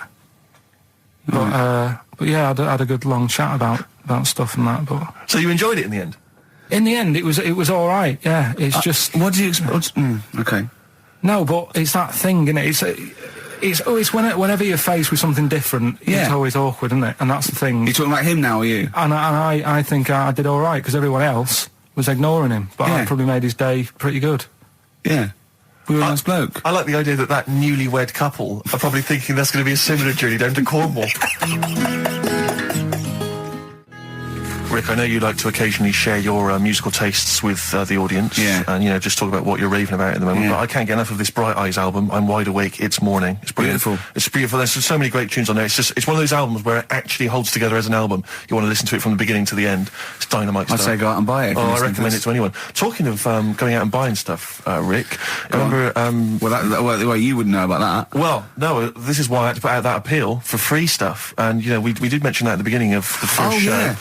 But yeah, I had a good long chat about stuff and that. But So you enjoyed it in the end? in the end, it was all right. Yeah, it's just. What do you expect? Okay. No, but it's that thing, isn't it? It's whenever you're faced with something different, Yeah. it's always awkward, isn't it? And that's the thing. You're talking about him now, are you? And I think I did all right because everyone else was ignoring him, but Yeah. I probably made his day pretty good. Yeah. We were a nice bloke. I like the idea that newlywed couple are probably thinking that's going to be a similar journey down to Cornwall. Rick, I know you like to occasionally share your musical tastes with the audience, Yeah. and, you know, just talk about what you're raving about at the moment, Yeah. but I can't get enough of this Bright Eyes album. I'm wide awake, it's morning. It's brilliant. Beautiful. It's beautiful. There's so many great tunes on there. It's one of those albums where it actually holds together as an album. You want to listen to it from the beginning to the end. It's dynamite I'd stuff. say go out and buy it. if you're Oh, I listening recommend to it to anyone. Talking of going out and buying stuff, Rick, remember... Well, you wouldn't know about that. Well, no, this is why I had to put out that appeal for free stuff. And, you know, we did mention that at the beginning of the first show. Yeah.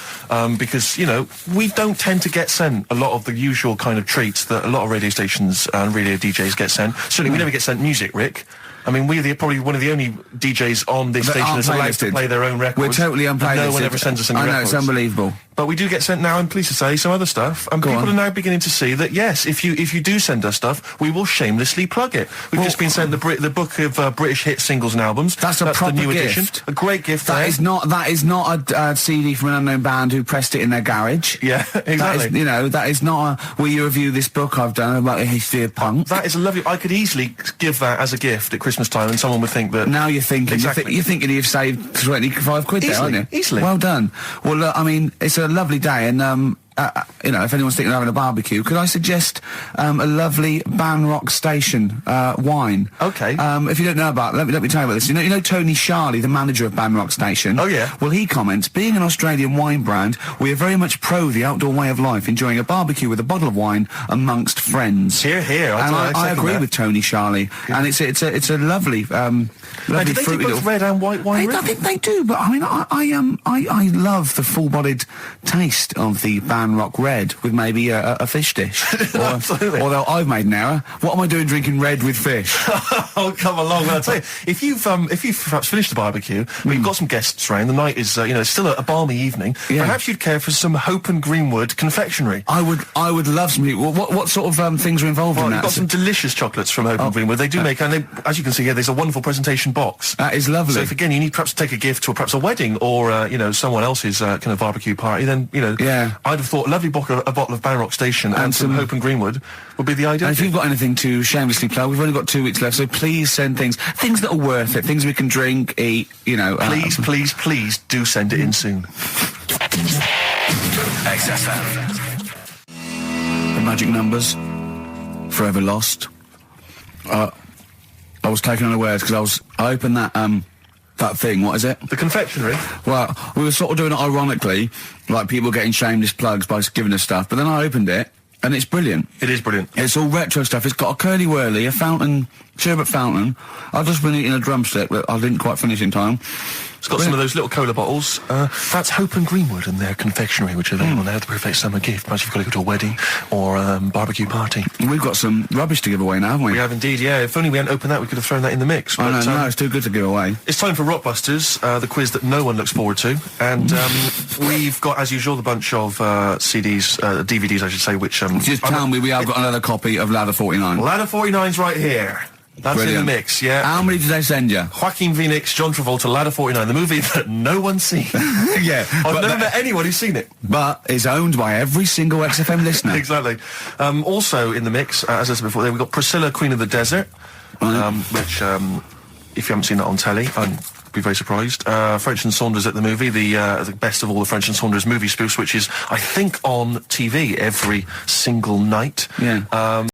Because, you know, we don't tend to get sent a lot of the usual kind of treats that a lot of radio stations and radio DJs get sent. Certainly, we never get sent music, Rick. I mean, we're probably one of the only DJs on this That station aren't that's allowed to playlisted. play their own records. We're totally unplaylisted. And no one ever sends us any I know, records. it's unbelievable. But we do get sent now, I'm pleased to say, some other stuff. And people are now beginning to see that, yes, if you do send us stuff, we will shamelessly plug it. We've just been sent the book of British hit singles and albums. That's proper the new gift. edition. A great gift. That is not a CD from an unknown band who pressed it in their garage. Yeah, exactly. That is not a, will you review this book I've done about the history of punk? That is a lovely... I could easily give that as a gift at Christmas time and someone would think that... Now you're thinking... Exactly. You're thinking you've saved 25 quid there, aren't you? Easily. Well done. Well, look, I mean, it's a lovely day and, if anyone's thinking of having a barbecue, could I suggest a lovely Banrock Station wine? Okay. If you don't know about it, let me tell you about this. You know Tony Charlie, the manager of Banrock Station? Oh, yeah. Well, he comments, being an Australian wine brand, we are very much pro the outdoor way of life, enjoying a barbecue with a bottle of wine amongst friends. Here. I agree with Tony Charlie. Good. And it's a lovely, lovely Now, do they do both red and white wine? I think they do, but I mean, I love the full-bodied taste of the Banrock Red with maybe a fish dish. Absolutely. Although I've made an error. What am I doing drinking red with fish? Oh, come along. I'll tell you, if you've perhaps finished the barbecue, but you've got some guests around, the night is, it's still a balmy evening, perhaps you'd care for some Hope and Greenwood confectionery. I would love some. What sort of things are involved in that? You've got some delicious chocolates from Hope and Greenwood. They do make, and they, as you can see here, there's a wonderful presentation box. That is lovely. So if, again, you need perhaps to take a gift to perhaps a wedding or, someone else's kind of barbecue party, then, I'd have thought a lovely bottle of Banrock Station and some Hope and Greenwood would be the ideal. And if you've got anything to shamelessly plug, we've only got 2 weeks left, so please send things that are worth it, things we can drink, eat, Please do send it in soon. XFM. The magic numbers, forever lost. I was taken unawares because I opened that thing, what is it? The confectionery? Well, we were sort of doing it ironically, like people getting shameless plugs by giving us stuff, but then I opened it, and it's brilliant. It is brilliant. It's all retro stuff. It's got a curly whirly, a fountain, sherbet fountain. I've just been eating a drumstick, but I didn't quite finish in time. It's got some of those little cola bottles. That's Hope and Greenwood and their confectionery, which are available now, the perfect summer gift. Perhaps you've got to go to a wedding or barbecue party. We've got some rubbish to give away now, haven't we? We have indeed, yeah. If only we hadn't opened that, we could have thrown that in the mix. But, no, it's too good to give away. It's time for Rockbusters, the quiz that no one looks forward to. And we've got, as usual, the bunch of CDs, DVDs, I should say, which... Just tell me we have got another copy of Ladder 49. Ladder 49's right here. That's Brilliant. In the mix, yeah. How many did they send you? Joaquin Phoenix, John Travolta, Ladder 49, the movie that no one's seen. Yeah. I've never met anyone who's seen it. But it's owned by every single XFM listener. Exactly. Also in the mix, as I said before, we've got Priscilla, Queen of the Desert, which, if you haven't seen that on telly, I'd be very surprised. French and Saunders at the movie, the best of all the French and Saunders movie spoofs, which is, I think, on TV every single night. Yeah.